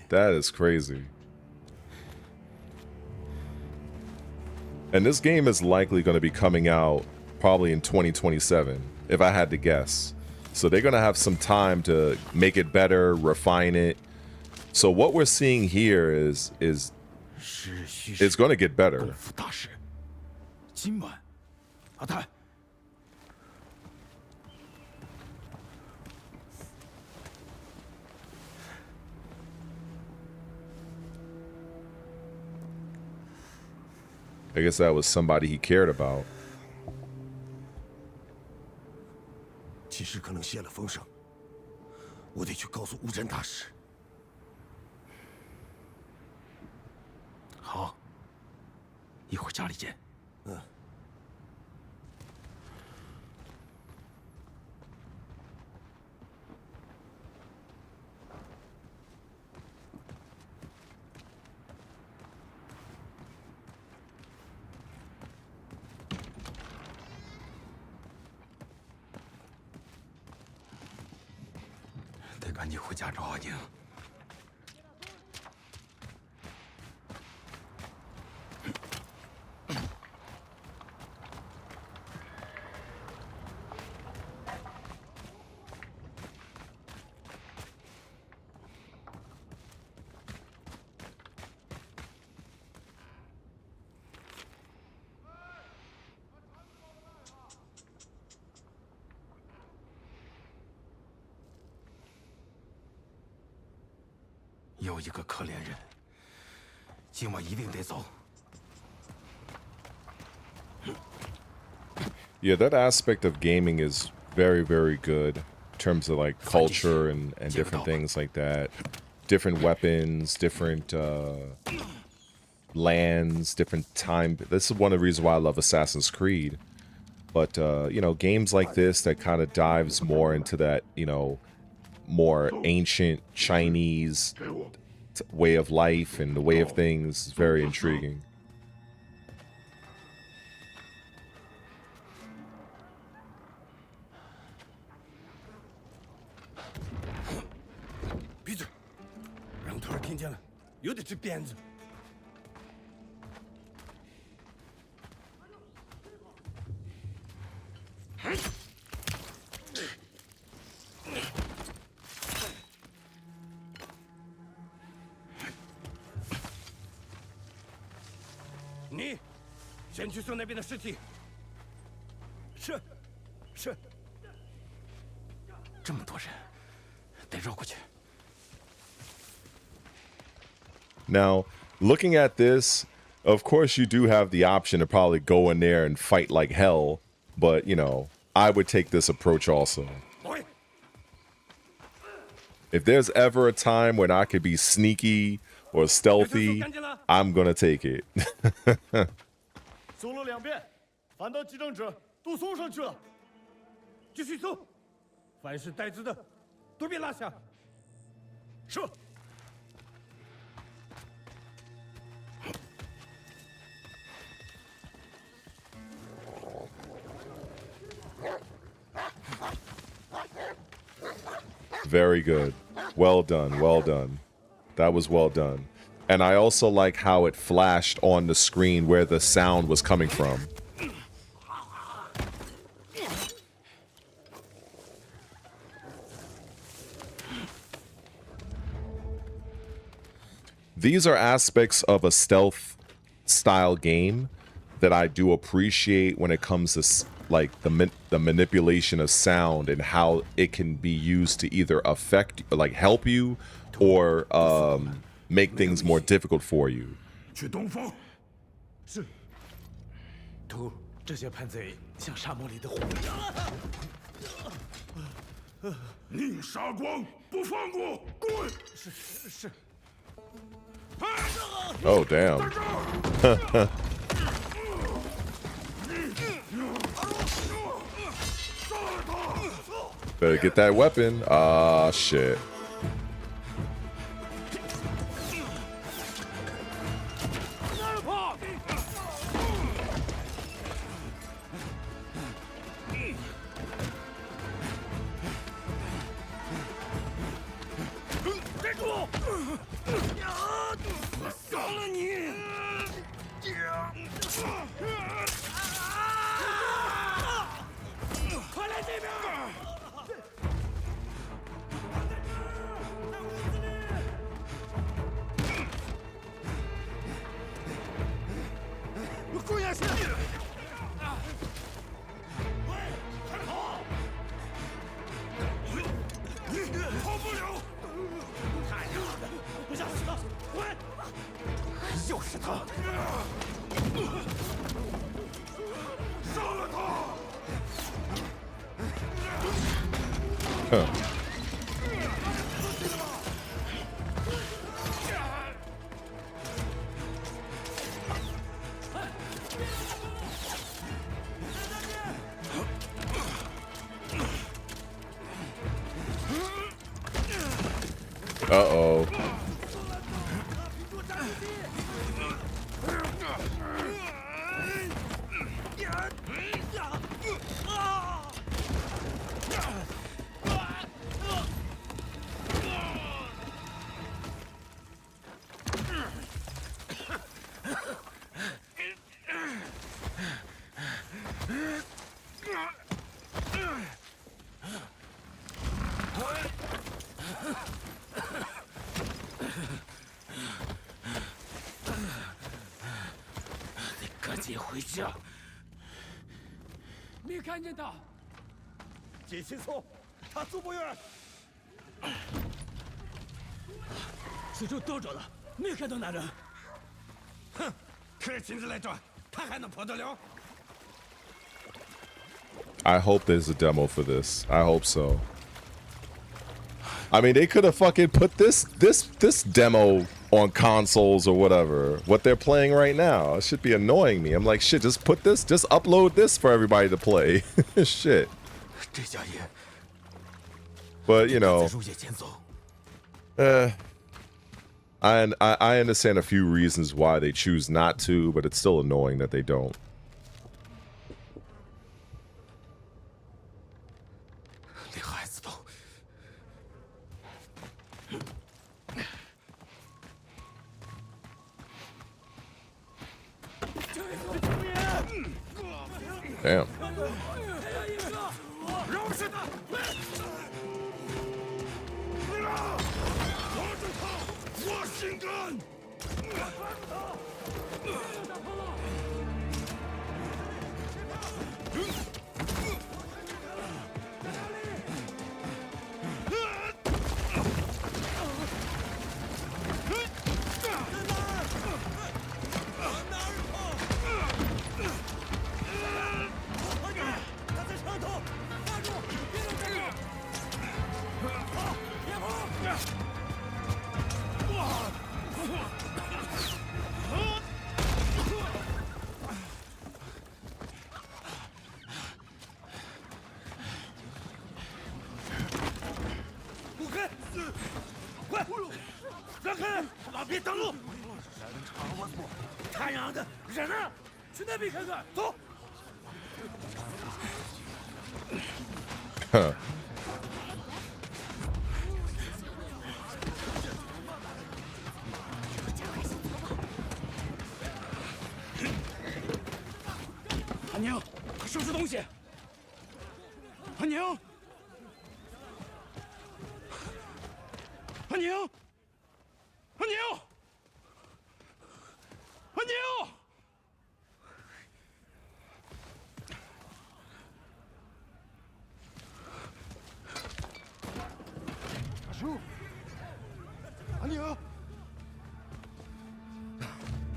That is crazy. And this game is likely going to be coming out probably in 2027, if I had to guess. So they're going to have some time to make it better, refine it. So what we're seeing here is it's going to get better. I guess that was somebody he cared about. 其实可能泄了风声，我得去告诉乌镇大使。好，一会儿家里见。嗯。得赶紧回家找阿宁。有一个可怜人，今晚一定得走。 Yeah, that aspect of gaming is very, very good in terms of like culture and different things like that. Different weapons, different lands, different time. This is one of the reasons why I love Assassin's Creed. But, you know, games like this that kind of dives more into that, you know, more ancient Chinese way of life and the way of things is very intriguing. 闭嘴！让徒儿听见了，又得吃鞭子。你，先去送那边的尸体。是，是。这么多人，得绕过去。 Now, looking at this, of course you do have the option to probably go in there and fight like hell, but, you know, I would take this approach also. If there's ever a time when I could be sneaky or stealthy, I'm gonna take it. 搜了2遍，反倒激动者都送上去了。继续搜，凡是带子的，都别落下。是。 Very good. Well done. Well done. That was well done. And I also like how it flashed on the screen where the sound was coming from. These are aspects of a stealth style game that I do appreciate when it comes to like the manipulation of sound and how it can be used to either affect, like help you, or make things more difficult for you. 去东方。是。图，这些叛贼像沙漠里的火一样。宁杀光，不放过！滚！是。 Oh damn. Better get that weapon. Ah, shit. Uh-oh. Xiao， 没看见他。继续搜，他走不远。四周都着了，没看到那人。哼，看亲自来抓，他还能跑得了？I hope there's a demo for this. I hope so. I mean, they could have fucking put this demo on consoles or whatever. What they're playing right now. It should be annoying me. I'm like, shit, just put this, just upload this for everybody to play. Shit. But, you know, I understand a few reasons why they choose not to, but it's still annoying that they don't. Damn. Huh.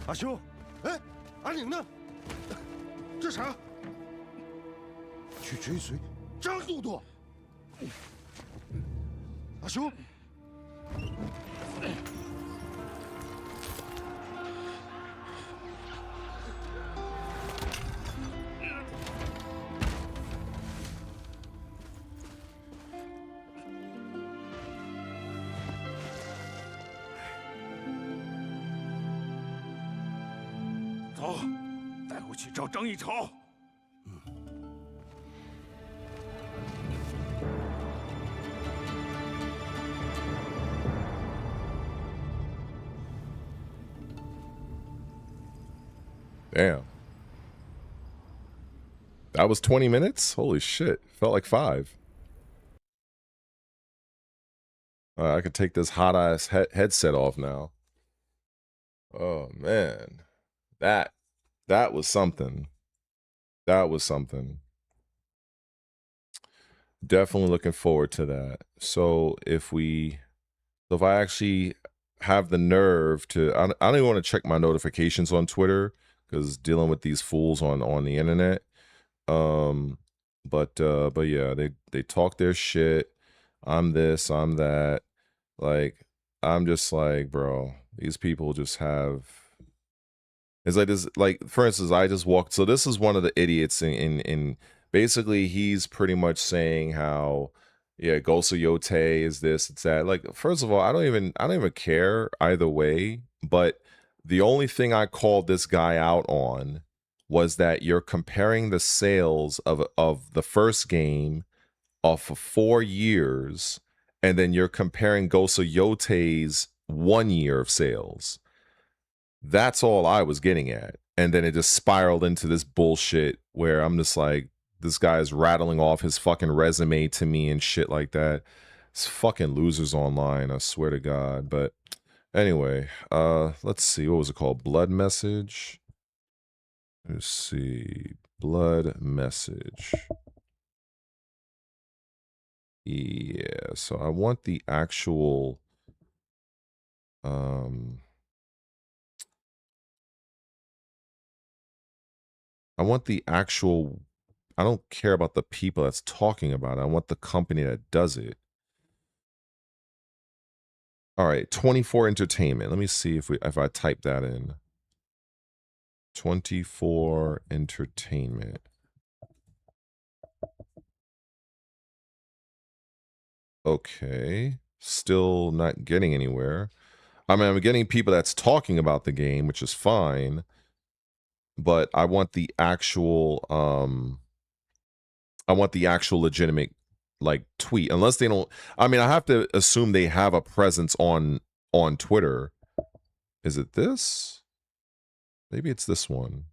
阿兄，哎，阿玲呢？这啥？去追随张都督。阿兄，走，带我去找张一潮。Damn. That was 20 minutes? Holy shit. Felt like 5. I could take this hot ass headset off now. Oh man. That was something. That was something. Definitely looking forward to that. So if I actually have the nerve to, I don't even want to check my notifications on Twitter because dealing with these fools on the internet. But yeah, they talk their shit. I'm this, I'm that. Like, I'm just like, bro, these people just have. It's like this, like, for instance, I just walked. So this is one of the idiots in basically he's pretty much saying how, yeah, Gosu Yote is this, it's that. Like, first of all, I don't even care either way. But the only thing I called this guy out on was that you're comparing the sales of the first game off of 4 years, and then you're comparing Gosu Yote's 1 year of sales. That's all I was getting at. And then it just spiraled into this bullshit where I'm just like, this guy's rattling off his fucking resume to me and shit like that. It's fucking losers online, I swear to God. But anyway, let's see. What was it called? Blood Message? Let's see. Blood Message. Yeah, so I want the actual I want the actual, I don't care about the people that's talking about it. I want the company that does it. All right, 24 Entertainment. Let me see if I type that in. 24 Entertainment. Okay. Still not getting anywhere. I mean, I'm getting people that's talking about the game, which is fine. But I want the actual legitimate like tweet. Unless they don't, I mean, I have to assume they have a presence on Twitter. Is it this? Maybe it's this one.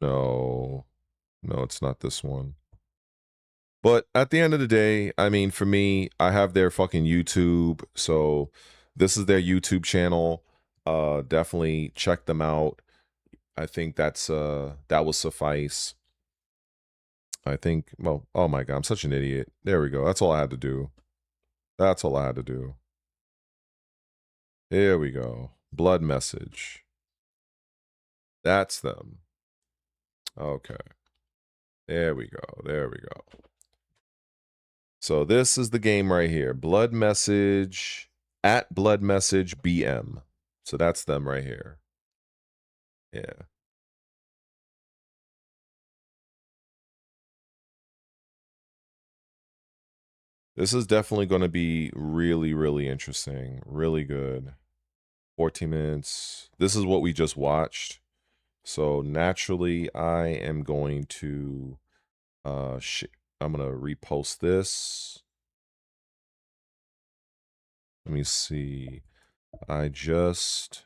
No, it's not this one. But at the end of the day, I mean, for me, I have their fucking YouTube. So this is their YouTube channel. Definitely check them out. I think that will suffice. I think, well, oh my God, I'm such an idiot. There we go. That's all I had to do. That's all I had to do. Here we go. Blood Message. That's them. Okay. There we go. There we go. So this is the game right here. Blood Message at Blood Message BM. So that's them right here. Yeah. This is definitely going to be really, really interesting. Really good. 14 minutes. This is what we just watched. So naturally, I am going to I'm going to repost this. Let me see. I just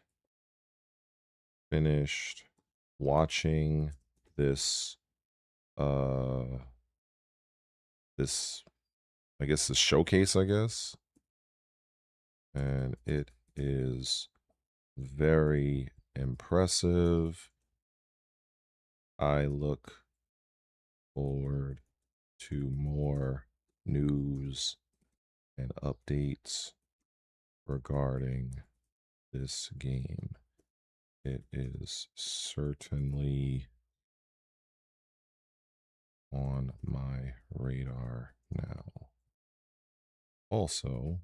finished watching this I guess the showcase, I guess. And it is very impressive. I look forward to more news and updates regarding this game. It is certainly on my radar now. Also,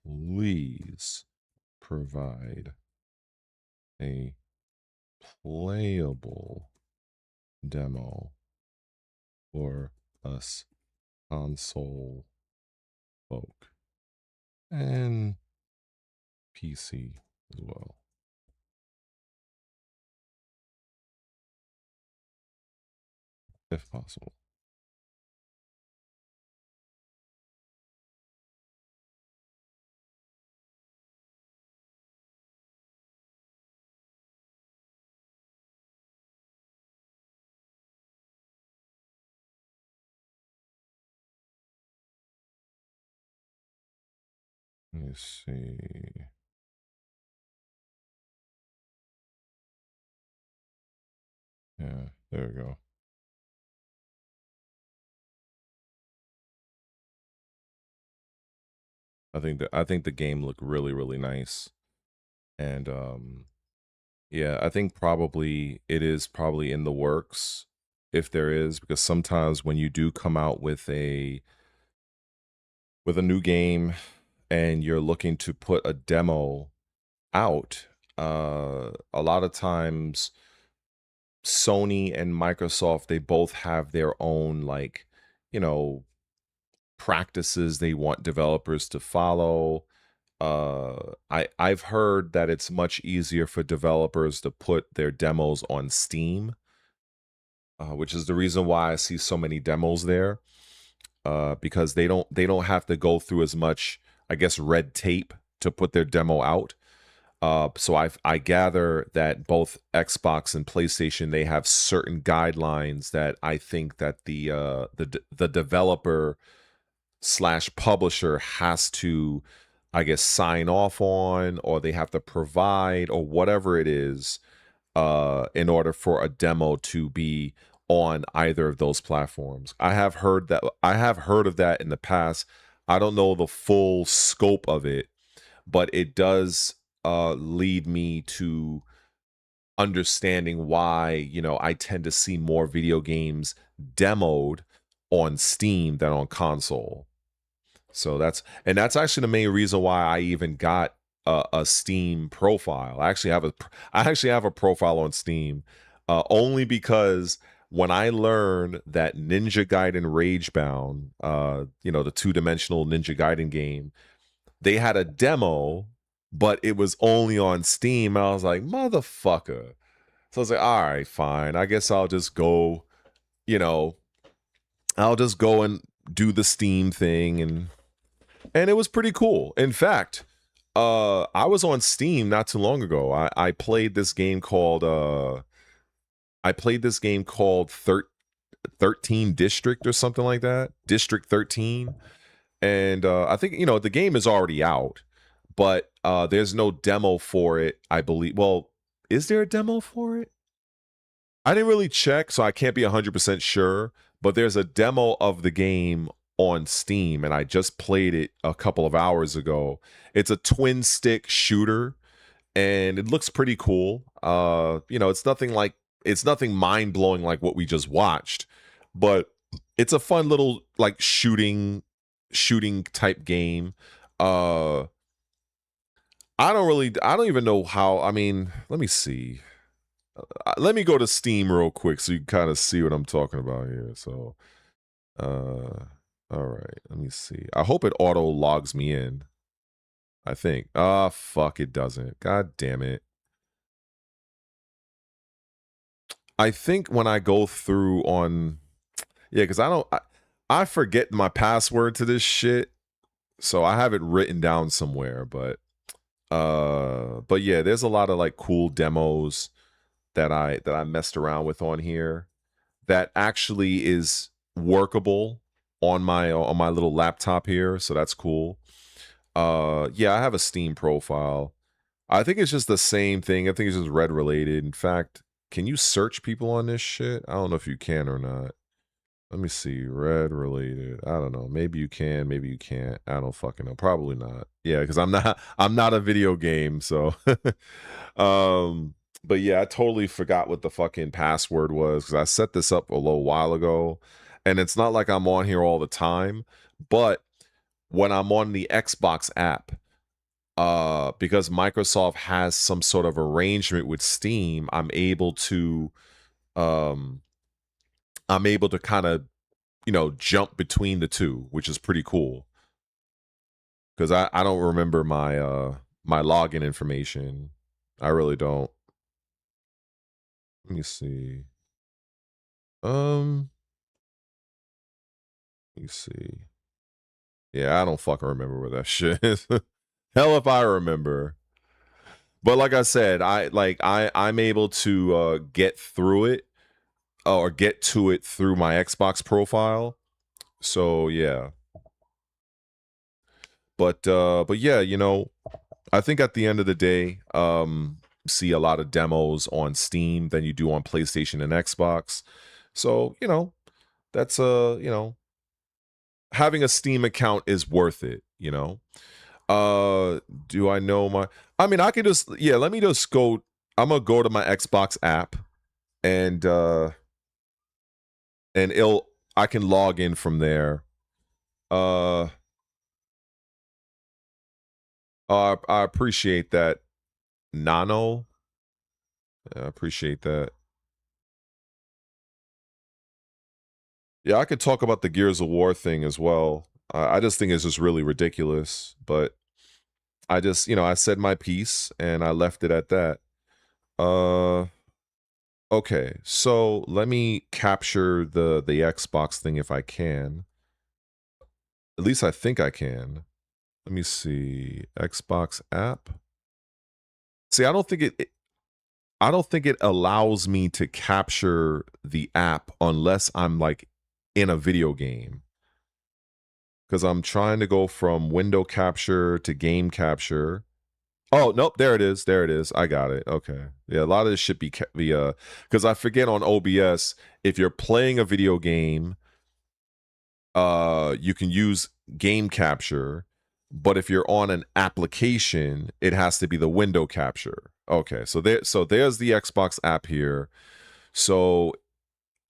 please provide a playable demo for us console folk and PC as well. If possible. Let me see. Yeah, there we go. I think the game looked really, really nice. And yeah, I think probably it is probably in the works, if there is, because sometimes when you do come out with a new game and you're looking to put a demo out, a lot of times Sony and Microsoft, they both have their own, like, you know, practices they want developers to follow. I've heard that it's much easier for developers to put their demos on Steam, which is the reason why I see so many demos there, because they don't have to go through as much, I guess, red tape to put their demo out. So I gather that both Xbox and PlayStation, they have certain guidelines that I think that the developer / publisher has to, I guess, sign off on, or they have to provide, or whatever it is, in order for a demo to be on either of those platforms. I have heard of that in the past. I don't know the full scope of it, but it does lead me to understanding why, you know, I tend to see more video games demoed on Steam than on console. So that's actually the main reason why I even got a Steam profile. I actually have a profile on Steam, only because when I learned that Ninja Gaiden Ragebound, you know, the 2-dimensional Ninja Gaiden game, they had a demo, but it was only on Steam. I was like, motherfucker. So I was like, all right, fine. I guess I'll just go, you know, I'll just go and do the Steam thing, and it was pretty cool. In fact, I was on Steam not too long ago. I played this game called 13 District or something like that. District 13. And I think, you know, the game is already out, but there's no demo for it, I believe. Well, is there a demo for it? I didn't really check, so I can't be 100% sure, but there's a demo of the game on Steam, and I just played it a couple of hours ago. It's a twin stick shooter, and it looks pretty cool. You know, it's nothing mind-blowing like what we just watched, but it's a fun little like shooting type game. I don't even know how. I mean, let me see. Let me go to Steam real quick so you can kind of see what I'm talking about here. So, all right, let me see. I hope it auto logs me in. I think. Ah, fuck, it doesn't. God damn it. I think when I go through on, yeah, because I forget my password to this shit, so I have it written down somewhere. But yeah, there's a lot of like cool demos that I messed around with on here that actually is workable on my little laptop here, so that's cool. Yeah, I have a Steam profile. I think it's just the same thing. I think it's just Red related. In fact, can you search people on this shit? I don't know if you can or not. Let me see. Red related. I don't know. Maybe you can, maybe you can't. I don't fucking know. Probably not. Yeah, because I'm not a video game, so but yeah, I totally forgot what the fucking password was because I set this up a little while ago, and it's not like I'm on here all the time, but when I'm on the Xbox app, because Microsoft has some sort of arrangement with Steam, I'm able to kind of, you know, jump between the two, which is pretty cool. Because I don't remember my my login information. I really don't. Let me see. Let me see. Yeah, I don't fucking remember where that shit is. Hell if I remember. But like I said, I'm able to get through it or get to it through my Xbox profile. So yeah. But yeah, you know, I think at the end of the day, see a lot of demos on Steam than you do on PlayStation and Xbox. So, you know, that's you know, having a Steam account is worth it, you know. Do I know my I mean, I can just let me just go. I'm gonna go to my Xbox app and I can log in from there. I appreciate that, Nano. I appreciate that. Yeah, I could talk about the Gears of War thing as well. I just think it's just really ridiculous, but I just, you know, I said my piece and I left it at that. Okay, so let me capture the Xbox thing if I can. At least I think I can. Let me see. Xbox app. See, I don't think it allows me to capture the app unless I'm like in a video game. Because I'm trying to go from window capture to game capture. Oh, nope, there it is. There it is. I got it. Okay. Yeah, a lot of this should be via, because I forget on OBS, if you're playing a video game, you can use game capture, but if you're on an application, it has to be the window capture. Okay, so there's the Xbox app here. So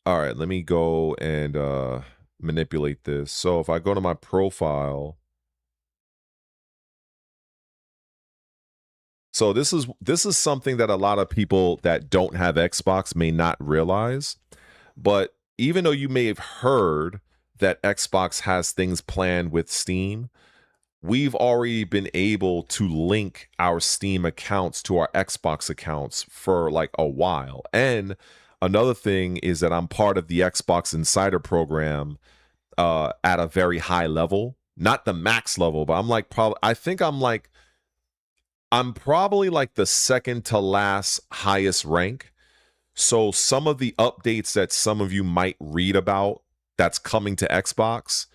all right, let me go and manipulate this. So if I go to my profile, so this is something that a lot of people that don't have Xbox may not realize. But even though you may have heard that Xbox has things planned with Steam, we've already been able to link our Steam accounts to our Xbox accounts for like a while. And another thing is that I'm part of the Xbox Insider program at a very high level, not the max level, but I'm like I'm probably like the second to last highest rank. So some of the updates that some of you might read about that's coming to Xbox,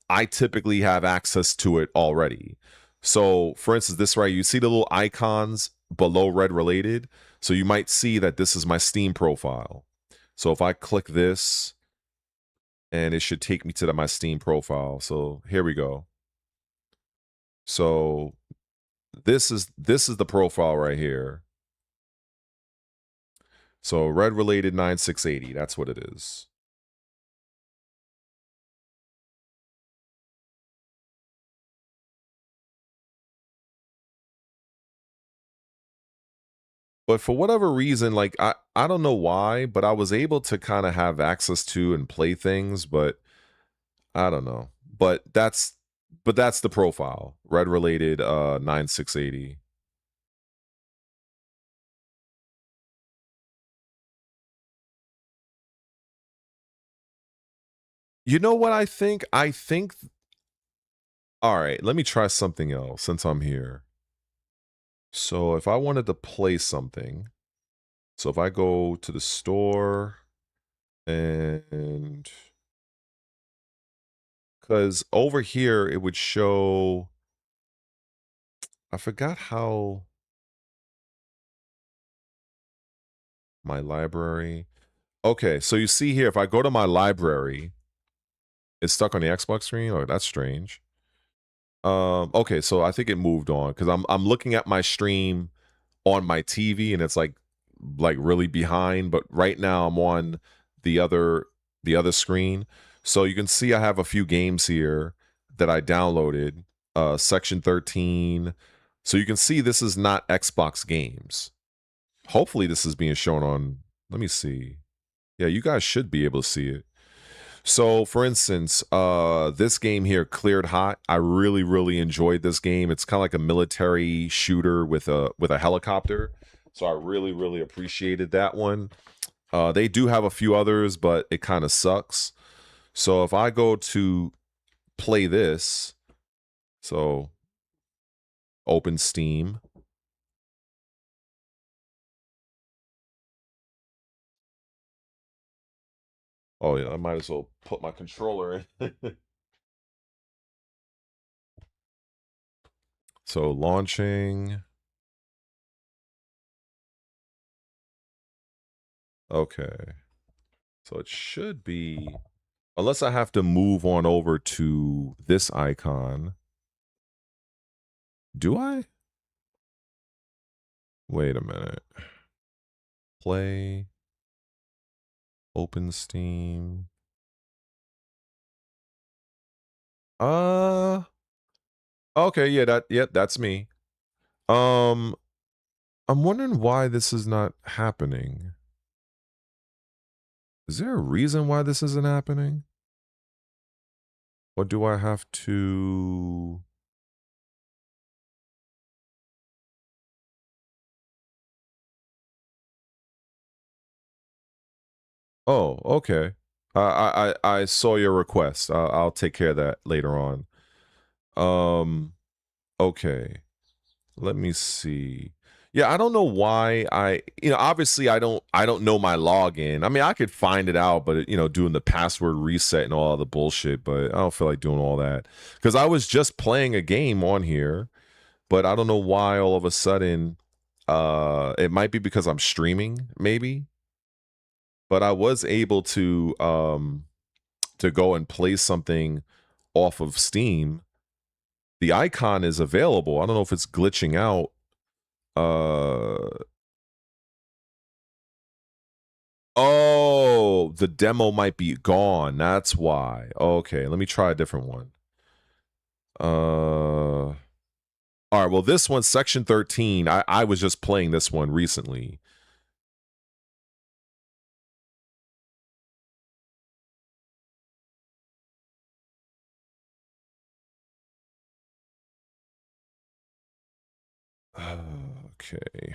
I typically have access to it already. So for instance, this right, you see the little icons below Red Re1ated. So you might see that this is my Steam profile. So if I click this, and it should take me to my Steam profile. So here we go. So this is the profile right here. So Red Re1ated 9680, that's what it is. But for whatever reason, like I don't know why, but I was able to kind of have access to and play things, but I don't know. But that's the profile. Red Re1ated 9680. You know what I think? All right, let me try something else since I'm here. So if I wanted to play something, so if I go to the store and because over here it would show, I forgot how my library. Okay, so you see here, if I go to my library, it's stuck on the Xbox screen. Oh, that's strange. Okay, so I think it moved on because I'm looking at my stream on my TV and it's like really behind, but right now I'm on the other screen. So you can see I have a few games here that I downloaded, Section 13. So you can see this is not Xbox games. Hopefully this is being shown on, let me see. Yeah, you guys should be able to see it. So, for instance, this game here, Cleared Hot, I really enjoyed this game. It's kind of like a military shooter with a helicopter. So I really appreciated that one. They do have a few others, but it kind of sucks. So if I go to play this, so open Steam. Oh yeah, I might as well put my controller in. So launching. Okay. So it should be, unless I have to move on over to this icon. Do I? Wait a minute. Play. Open Steam. Okay, yeah, that's me. I'm wondering why this is not happening. Is there a reason why this isn't happening? Or do I have to... Oh, okay. I saw your request. I'll take care of that later on. Okay. Let me see. Yeah, I don't know why obviously I don't know my login. I mean, I could find it out, but doing the password reset and all the bullshit, but I don't feel like doing all that. Because I was just playing a game on here. but I don't know why all of a sudden, it might be because I'm streaming, maybe, but I was able to go and play something off of Steam. The icon is available. I don't know if it's glitching out. Oh, the demo might be gone. That's why. Okay, let me try a different one. All right, well, this one, Section 13, I was just playing this one recently. Okay.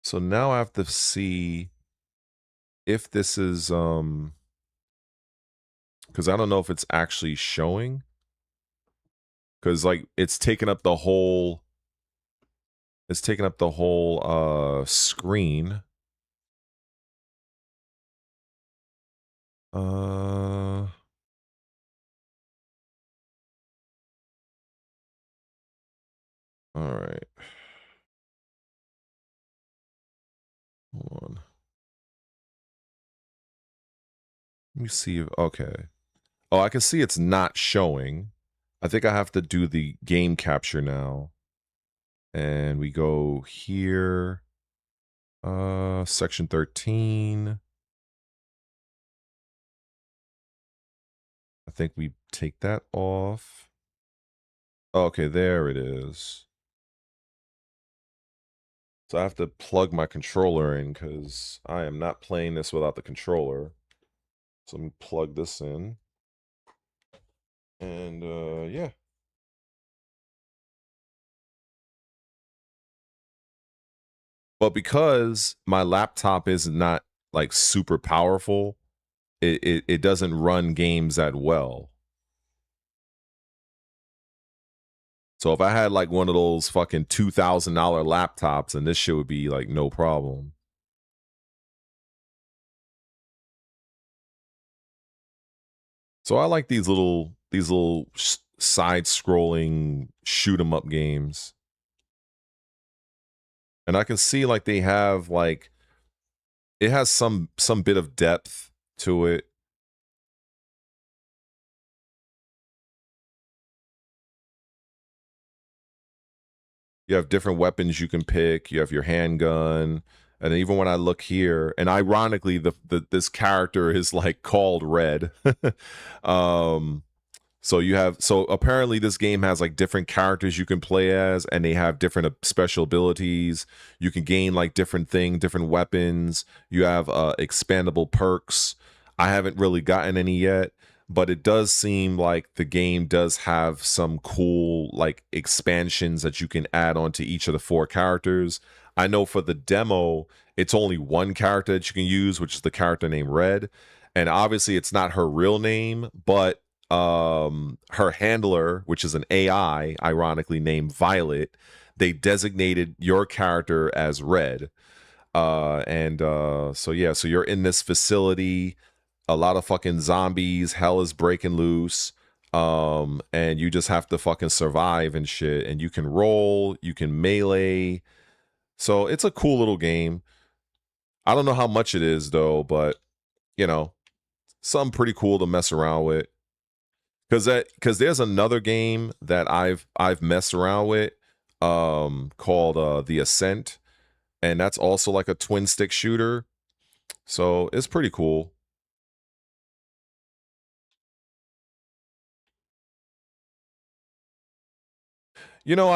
So now I have to see if this is because I don't know if it's actually showing, because like it's taking up the whole screen. All right. Hold on. Let me see if, okay. Oh, I can see it's not showing. I think I have to do the game capture now. And we go here. Section 13. I think we take that off. Okay, there it is. So I have to plug my controller in because I am not playing this without the controller. So let me plug this in. And yeah. But because my laptop is not like super powerful, it doesn't run games that well. So if I had like one of those fucking $2,000 laptops, and this shit would be like no problem. So I like these little side-scrolling shoot 'em up games. And I can see like they have like it has some bit of depth to it. You have different weapons you can pick. You have your handgun. And even when I look here, and ironically, this character is like called Red. So apparently this game has like different characters you can play as, and they have different special abilities. You can gain like different weapons. You have expandable perks. I haven't really gotten any yet, but it does seem like the game does have some cool like expansions that you can add onto each of the 4 characters. I know for the demo, it's only one character that you can use, which is the character named Red. And obviously it's not her real name, but her handler, which is an AI, ironically named Violet, they designated your character as Red. So yeah, so you're in this facility, a lot of fucking zombies, hell is breaking loose, and you just have to fucking survive and shit, and you can roll, you can melee. So it's a cool little game. I don't know how much it is though, but you know, something pretty cool to mess around with. Because there's another game that I've messed around with called The Ascent, and that's also like a twin stick shooter. So it's pretty cool. You know,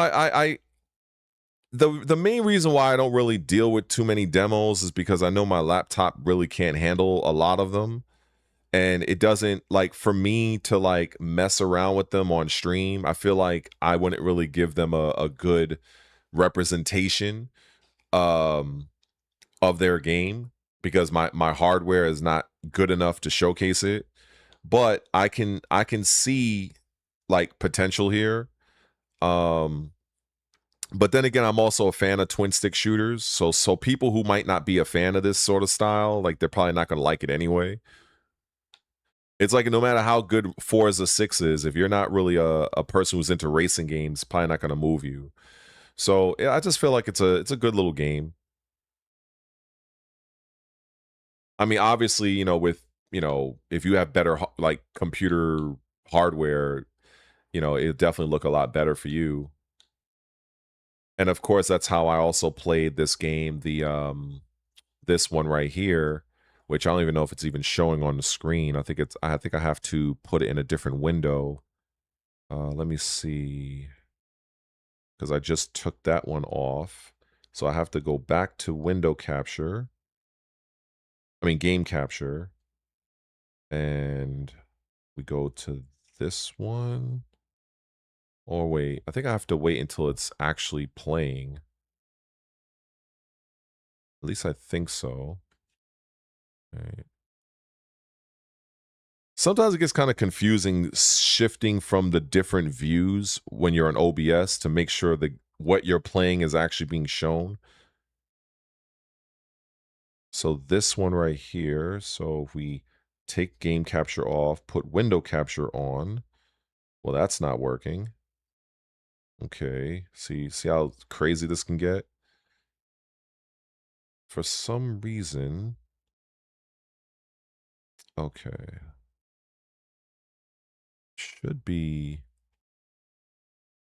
the main reason why I don't really deal with too many demos is because I know my laptop really can't handle a lot of them. And it doesn't, like, for me to like mess around with them on stream, I feel like I wouldn't really give them a good representation of their game, because my hardware is not good enough to showcase it. But I can see like potential here. But then again, I'm also a fan of twin stick shooters, so people who might not be a fan of this sort of style, like, they're probably not going to like it anyway. It's like no matter how good Forza 6 is, if you're not really a person who's into racing games, probably not going to move you. So yeah, I just feel like it's a good little game. I mean, obviously, you know, with, you know, if you have better like computer hardware, you know, it'll definitely look a lot better for you. And of course, that's how I also played this game, this one right here, which I don't even know if it's even showing on the screen. I think I have to put it in a different window. Let me see, because I just took that one off. So I have to go back to window capture. I mean, game capture. And we go to this one. Or wait, I think I have to wait until it's actually playing. At least I think so. All right. Sometimes it gets kind of confusing shifting from the different views when you're on OBS to make sure that what you're playing is actually being shown. So this one right here. So if we take game capture off, put window capture on. Well, that's not working. Okay. See how crazy this can get? For some reason. Okay. Should be.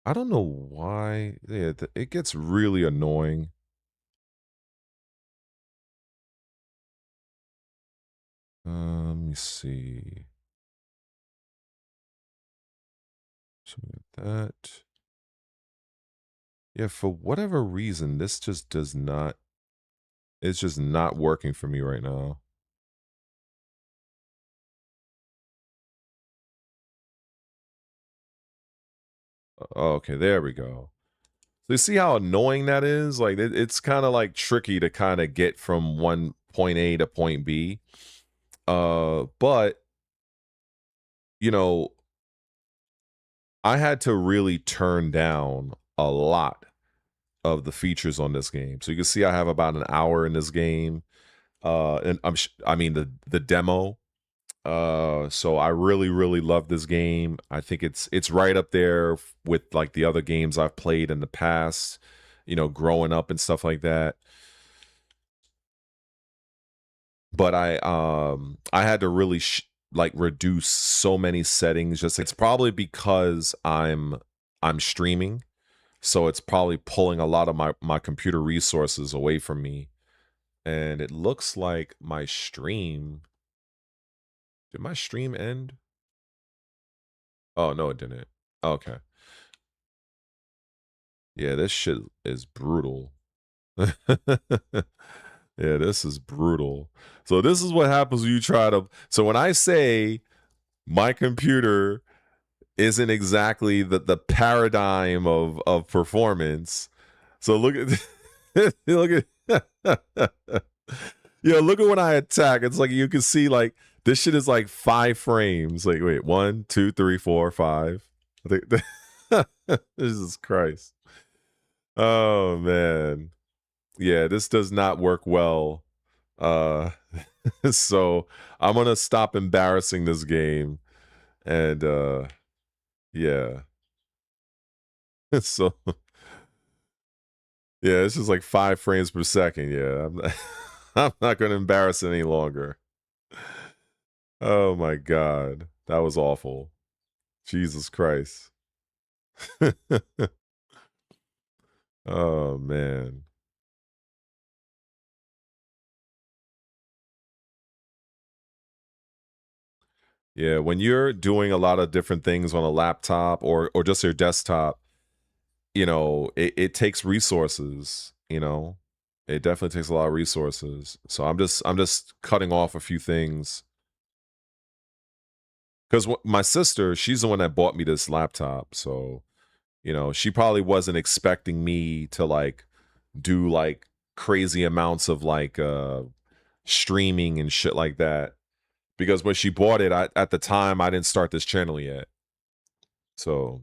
I don't know why. Yeah, it gets really annoying. Let me see. So we got that. Yeah, for whatever reason, this just does not. It's just not working for me right now. Oh, okay, there we go. So you see how annoying that is? Like it's kind of like tricky to kind of get from one point A to point B. But you know, I had to really turn down a lot of the features on this game. So you can see I have about an hour in this game. And I mean the demo. So I really love this game. I think it's right up there with like the other games I've played in the past, you know, growing up and stuff like that. But I had to really like reduce so many settings. Just it's probably because I'm streaming, so it's probably pulling a lot of my computer resources away from me. And it looks like my stream. Did my stream end? Oh, no, it didn't. Okay. Yeah, this shit is brutal. Yeah, this is brutal. So this is what happens when you try to... So when I say my computer isn't exactly the paradigm of performance, so look at... look at... Yeah, look at when I attack. It's like you can see like this shit is like 5 frames. Like wait, 1, 2, 3, 4, 5. I think Jesus Christ. Oh man. Yeah, this does not work well. So I'm gonna stop embarrassing this game. And yeah. So yeah, it's just like 5 frames per second. Yeah, I'm not gonna embarrass it any longer. Oh my god, that was awful. Jesus Christ. Oh man. Yeah, when you're doing a lot of different things on a laptop or just your desktop, you know, it takes resources, you know. It definitely takes a lot of resources. So I'm just cutting off a few things. Because my sister, she's the one that bought me this laptop. So, you know, she probably wasn't expecting me to like do like crazy amounts of like streaming and shit like that. Because when she bought it, at the time, I didn't start this channel yet. So,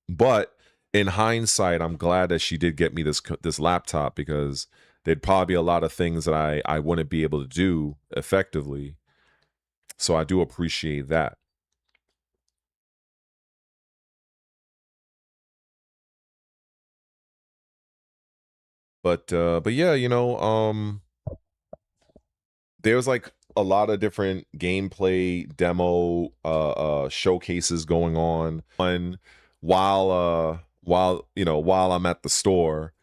but in hindsight, I'm glad that she did get me this laptop because there'd probably be a lot of things that I wouldn't be able to do effectively. So I do appreciate that. But yeah, you know, there's like a lot of different gameplay demo showcases going on while you know, while I'm at the store.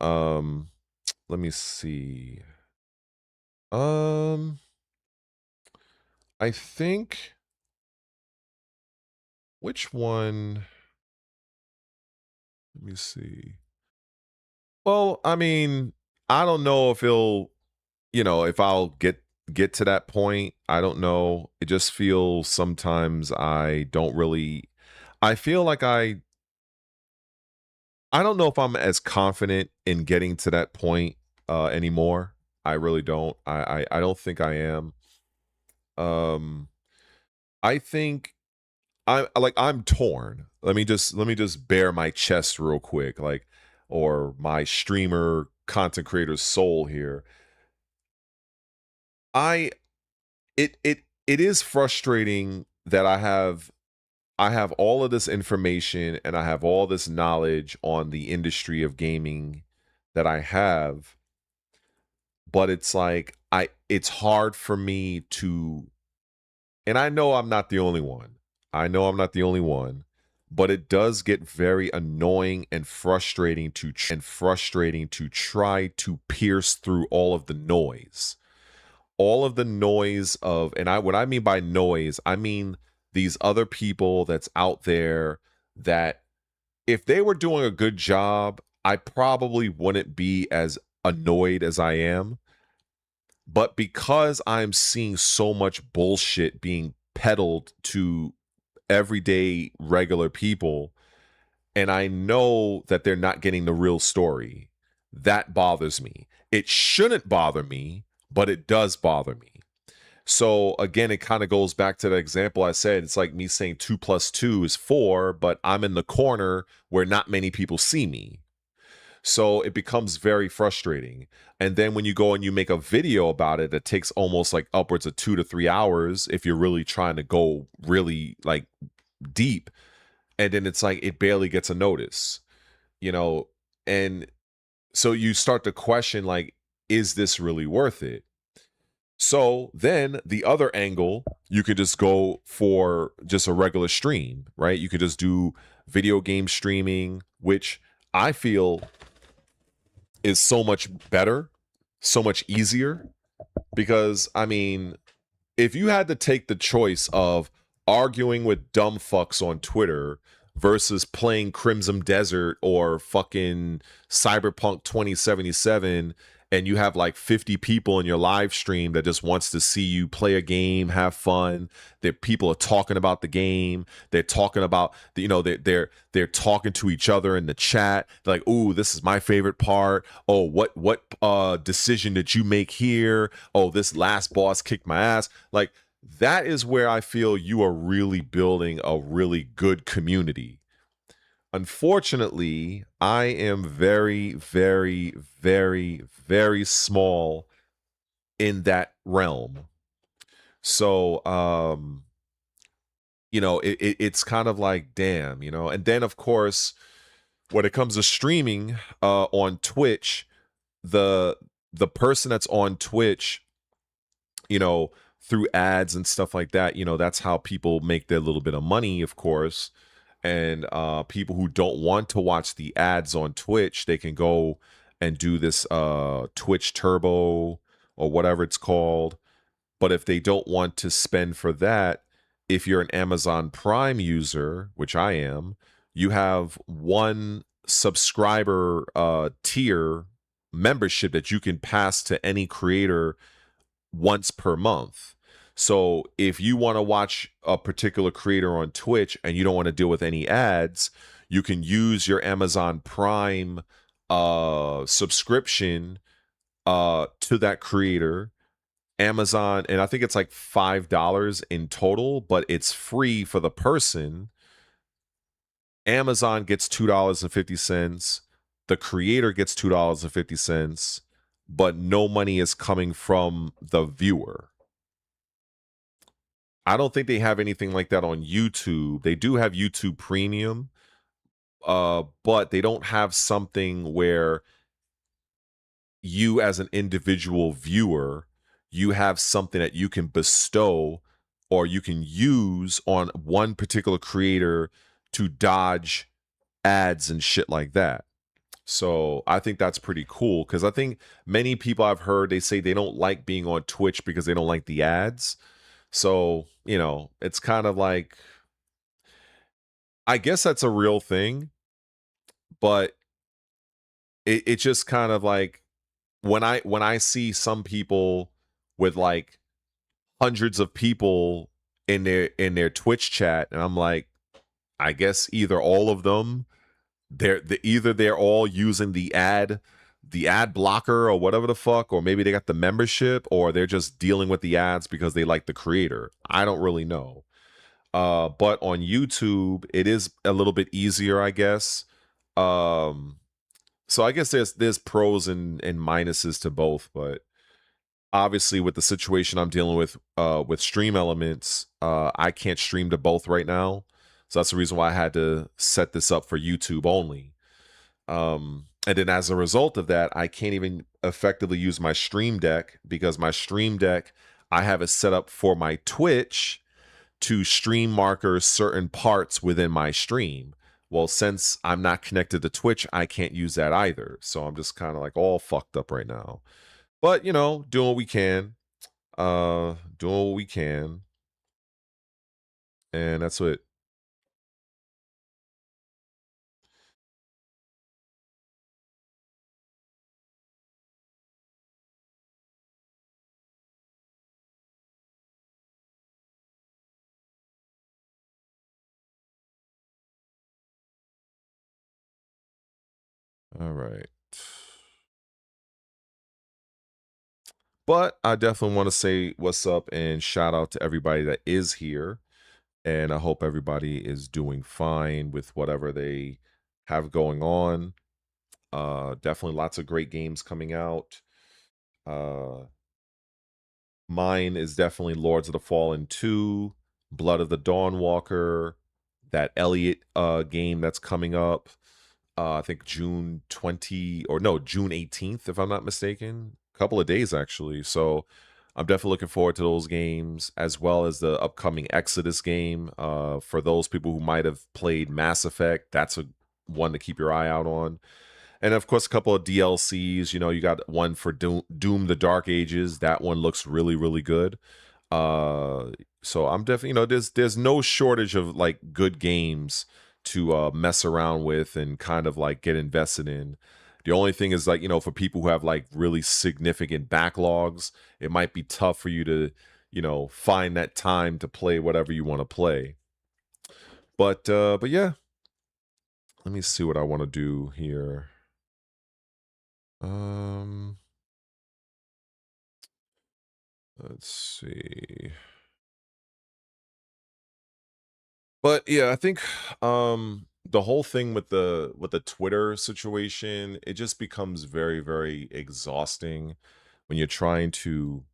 Let me see. I think, which one? Let me see. Well, I mean, I don't know if it'll, you know, if I'll get to that point. I don't know. It just feels sometimes I don't really, I feel like I don't know if I'm as confident in getting to that point anymore. I really don't. I don't think I am. I think I'm torn. Let me just bare my chest real quick, like, or my streamer content creator's soul here. I it is frustrating that I have all of this information and I have all this knowledge on the industry of gaming that I have, but it's like it's hard for me to, and I know I'm not the only one. I know I'm not the only one, but it does get very annoying and frustrating to try to pierce through all of the noise. All of the noise of, and what I mean by noise, I mean these other people that's out there that if they were doing a good job, I probably wouldn't be as annoyed as I am. But because I'm seeing so much bullshit being peddled to everyday regular people, and I know that they're not getting the real story, that bothers me. It shouldn't bother me, but it does bother me. So again, it kind of goes back to the example I said. It's like me saying 2 + 2 is 4, but I'm in the corner where not many people see me. So it becomes very frustrating. And then when you go and you make a video about it, it takes almost like upwards of 2 to 3 hours if you're really trying to go really like deep. And then it's like it barely gets a notice, you know? And so you start to question, like, is this really worth it? So then the other angle, you could just go for just a regular stream, right? You could just do video game streaming, which I feel is so much better, so much easier. Because, I mean, if you had to take the choice of arguing with dumb fucks on Twitter versus playing Crimson Desert or fucking Cyberpunk 2077, and you have like 50 people in your live stream that just wants to see you play a game, have fun, that people are talking about the game, they're talking about, you know, they're talking to each other in the chat, they're like, ooh, this is my favorite part, oh, what decision did you make here, oh, this last boss kicked my ass, like, that is where I feel you are really building a really good community. Unfortunately, I am very, very, very, very small in that realm. So, you know, it's kind of like, damn, you know. And then, of course, when it comes to streaming on Twitch, the person that's on Twitch, you know, through ads and stuff like that, you know, that's how people make their little bit of money, of course. And people who don't want to watch the ads on Twitch, they can go and do this Twitch Turbo or whatever it's called. But if they don't want to spend for that, if you're an Amazon Prime user, which I am, you have one subscriber tier membership that you can pass to any creator once per month. So if you want to watch a particular creator on Twitch and you don't want to deal with any ads, you can use your Amazon Prime subscription to that creator. Amazon, and I think it's like $5 in total, but it's free for the person. Amazon gets $2.50. The creator gets $2.50, but no money is coming from the viewer. I don't think they have anything like that on YouTube. They do have YouTube Premium, but they don't have something where you as an individual viewer, you have something that you can bestow or you can use on one particular creator to dodge ads and shit like that. So I think that's pretty cool because I think many people I've heard, they say they don't like being on Twitch because they don't like the ads. So, you know, it's kind of like, I guess that's a real thing, but it's just kind of like when I see some people with like hundreds of people in their Twitch chat, and I'm like, I guess either all of them, either they're all using the ad blocker or whatever the fuck, or maybe they got the membership, or they're just dealing with the ads because they like the creator. I don't really know. But on YouTube, it is a little bit easier, I guess. So I guess there's pros and minuses to both, but obviously with the situation I'm dealing with Stream Elements, I can't stream to both right now. So that's the reason why I had to set this up for YouTube only. And then as a result of that, I can't even effectively use my Stream Deck because my Stream Deck, I have it set up for my Twitch to stream marker certain parts within my stream. Well, since I'm not connected to Twitch, I can't use that either. So I'm just kind of like all fucked up right now. But, you know, doing what we can. Doing what we can. And that's it. All right. But I definitely want to say what's up and shout out to everybody that is here. And I hope everybody is doing fine with whatever they have going on. Definitely lots of great games coming out. Mine is definitely Lords of the Fallen 2, Blood of the Dawnwalker, that Elliot game that's coming up. I think June 18th, if I'm not mistaken. A couple of days actually. So I'm definitely looking forward to those games, as well as the upcoming Exodus game. For those people who might have played Mass Effect, that's a one to keep your eye out on. And of course, a couple of DLCs. You know, you got one for Doom the Dark Ages. That one looks really, really good. So I'm definitely, you know, there's no shortage of like good games to mess around with and kind of like get invested in. The only thing is like, you know, for people who have like really significant backlogs, it might be tough for you to, you know, find that time to play whatever you want to play. But yeah. Let me see what I want to do here. Let's see. But yeah, I think the whole thing with the Twitter situation, it just becomes very, very exhausting when you're trying to,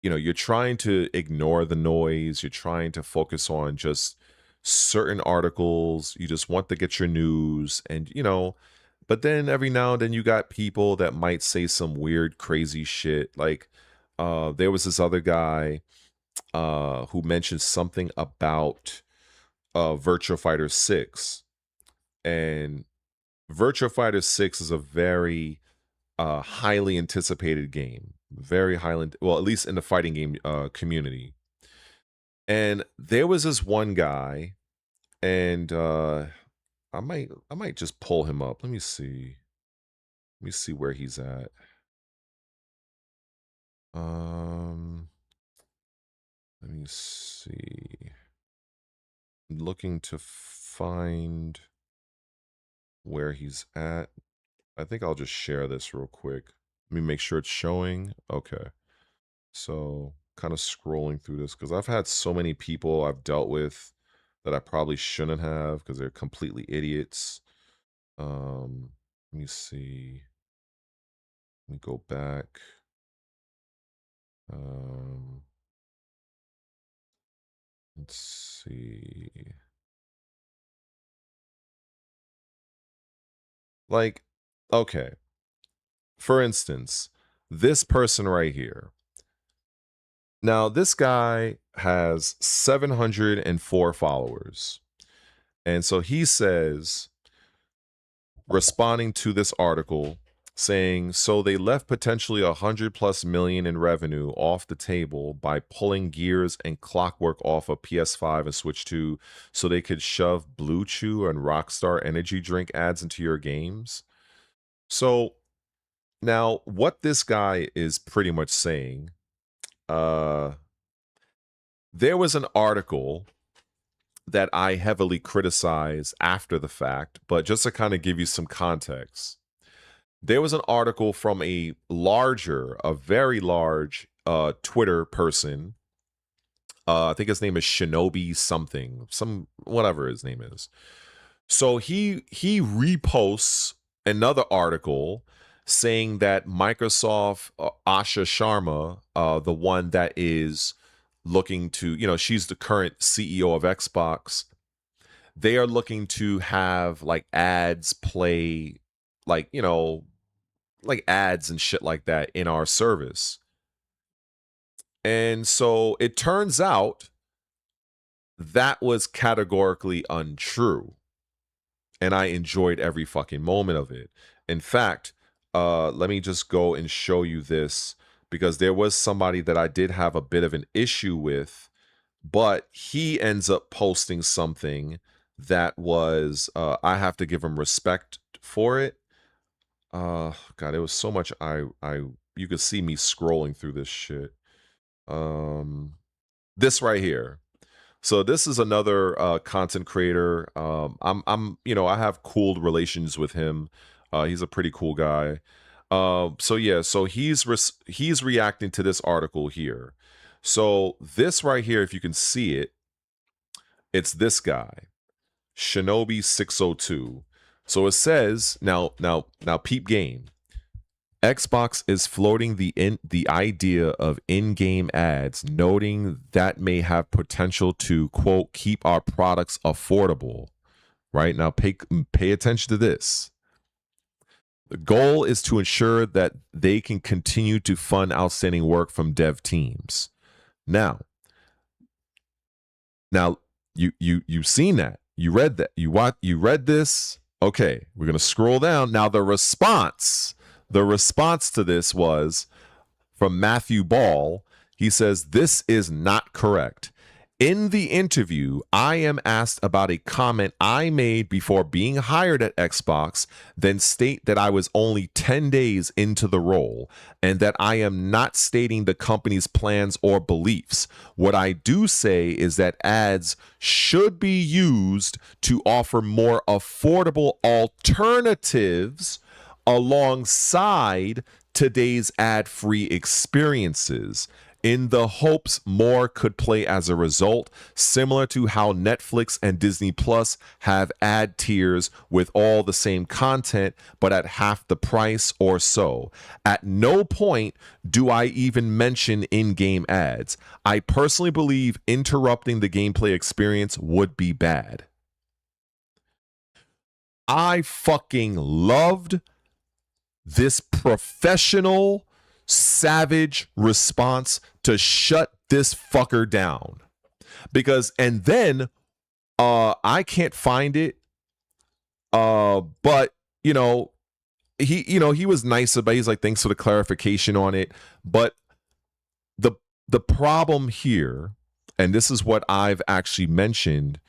you know, you're trying to ignore the noise, you're trying to focus on just certain articles, you just want to get your news and, you know, but then every now and then you got people that might say some weird crazy shit. Like there was this other guy who mentioned something about Virtua Fighter 6. And Virtua Fighter 6 is a very highly anticipated game. Very highly, well, at least in the fighting game community. And there was this one guy, and I might just pull him up. Let me see. Let me see where he's at. Let me see. I'm looking to find where he's at. I think I'll just share this real quick. Let me make sure it's showing. Okay. So kind of scrolling through this because I've had so many people I've dealt with that I probably shouldn't have because they're completely idiots. Let me see. Let me go back. Let's see. Like, okay. For instance, this person right here. Now, this guy has 704 followers. And so he says, responding to this article, saying, so they left potentially 100+ million in revenue off the table by pulling Gears and Clockwork off of PS5 and Switch 2 so they could shove Blue Chew and Rockstar energy drink ads into your games. So now what this guy is pretty much saying, there was an article that I heavily criticize after the fact, but just to kind of give you some context, there was an article from a very large Twitter person. I think his name is Shinobi something, whatever his name is. So he reposts another article saying that Microsoft, Asha Sharma, the one that is looking to, she's the current CEO of Xbox. They are looking to have like ads play, like, like ads and shit like that in our service. And so it turns out that was categorically untrue. And I enjoyed every fucking moment of it. In fact, let me just go and show you this, because there was somebody that I did have a bit of an issue with, but he ends up posting something that was, I have to give him respect for it. God, it was so much. You could see me scrolling through this shit. This right here. So this is another content creator. I have cool relations with him. He's a pretty cool guy. So yeah, so he's reacting to this article here. So this right here, if you can see it, it's this guy, Shinobi 602. So it says, now peep game. Xbox is floating the idea of in-game ads, noting that may have potential to, quote, keep our products affordable. Right? Now pay attention to this. The goal is to ensure that they can continue to fund outstanding work from dev teams. Now you've seen that. You read that. You read this. Okay, we're going to scroll down. Now the response to this was from Matthew Ball. He says, this is not correct. In the interview, I am asked about a comment I made before being hired at Xbox, then state that I was only 10 days into the role and that I am not stating the company's plans or beliefs. What I do say is that ads should be used to offer more affordable alternatives alongside today's ad-free experiences, in the hopes more could play as a result, similar to how Netflix and Disney Plus have ad tiers with all the same content, but at half the price or so. At no point do I even mention in-game ads. I personally believe interrupting the gameplay experience would be bad. I fucking loved this professional, savage response to shut this fucker down, because, and then I can't find it, but he was nice about it. He's like, thanks for the clarification on it. But the problem here, and this is what I've actually mentioned,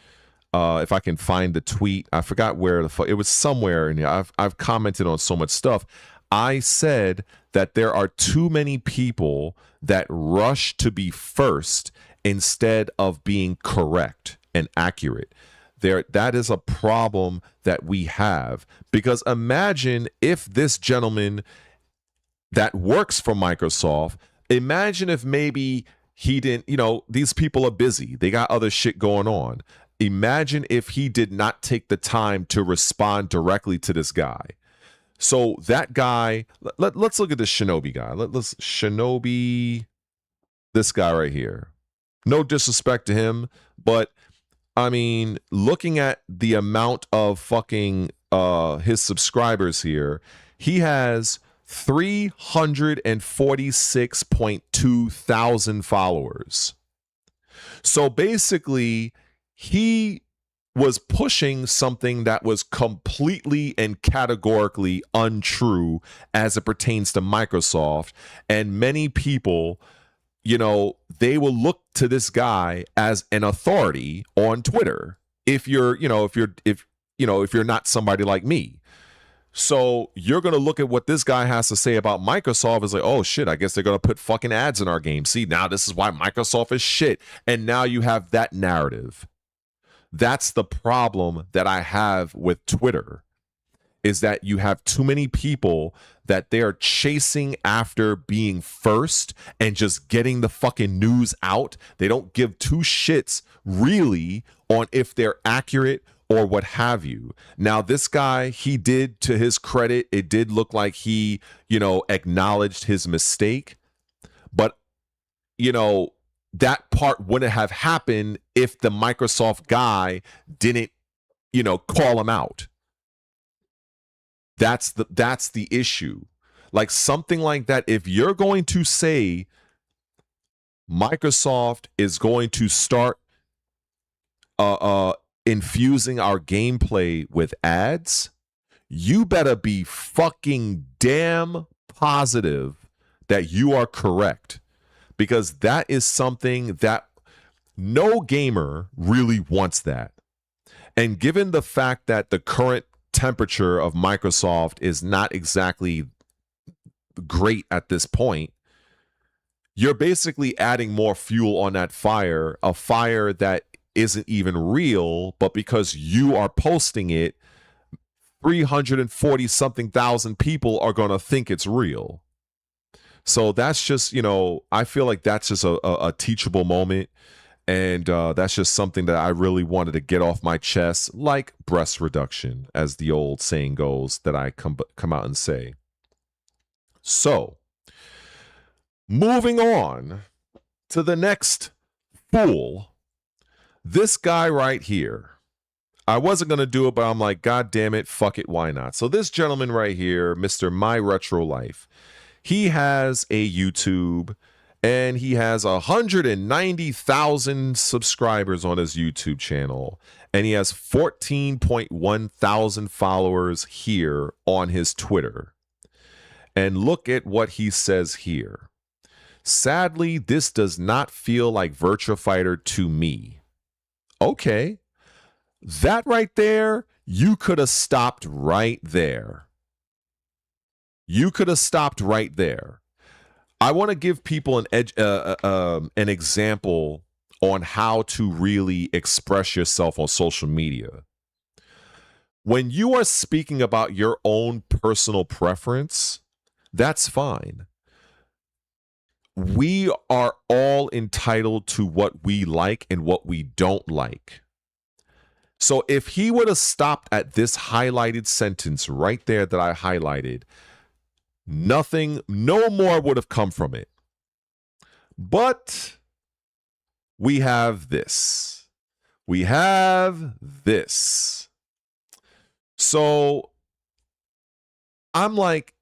if I can find the tweet, I forgot where it was, somewhere in here. I've commented on so much stuff. I said that there are too many people that rush to be first instead of being correct and accurate. That is a problem that we have, because imagine if this gentleman that works for Microsoft, imagine if maybe he didn't, these people are busy. They got other shit going on. Imagine if he did not take the time to respond directly to this guy. So that guy, let's look at this Shinobi guy. Let's Shinobi, this guy right here. No disrespect to him, but I mean, looking at the amount of fucking his subscribers here, he has 346.2 thousand followers. So basically, he was pushing something that was completely and categorically untrue as it pertains to Microsoft, and many people, you know, they will look to this guy as an authority on Twitter. If you're not somebody like me. So you're going to look at what this guy has to say about Microsoft as like, oh shit, I guess they're going to put fucking ads in our game. See, now this is why Microsoft is shit. And now you have that narrative. That's the problem that I have with Twitter, is that you have too many people that they are chasing after being first and just getting the fucking news out. They don't give two shits really on if they're accurate or what have you. Now, this guy, he did, to his credit, it did look like he, you know, acknowledged his mistake. But, you know, that part wouldn't have happened if the Microsoft guy didn't, you know, call him out. That's the issue. Like something like that, if you're going to say Microsoft is going to start infusing our gameplay with ads, you better be fucking damn positive that you are correct, because that is something that no gamer really wants that. And given the fact that the current temperature of Microsoft is not exactly great at this point, you're basically adding more fuel on that fire, a fire that isn't even real, but because you are posting it, 340 something thousand people are going to think it's real. So that's just, you know, I feel like that's just a teachable moment. And that's just something that I really wanted to get off my chest, like breast reduction, as the old saying goes, that I come out and say. So, moving on to the next fool, this guy right here. I wasn't going to do it, but I'm like, God damn it, fuck it, why not? So this gentleman right here, Mr. My Retro Life, he has a YouTube, and he has 190,000 subscribers on his YouTube channel. And he has 14.1 thousand followers here on his Twitter. And look at what he says here. Sadly, this does not feel like Virtua Fighter to me. Okay. That right there, you could have stopped right there. You could have stopped right there. I want to give people an example on how to really express yourself on social media. When you are speaking about your own personal preference, that's fine. We are all entitled to what we like and what we don't like. So if he would have stopped at this highlighted sentence right there that I highlighted, nothing, no more would have come from it. But we have this. We have this. So I'm like,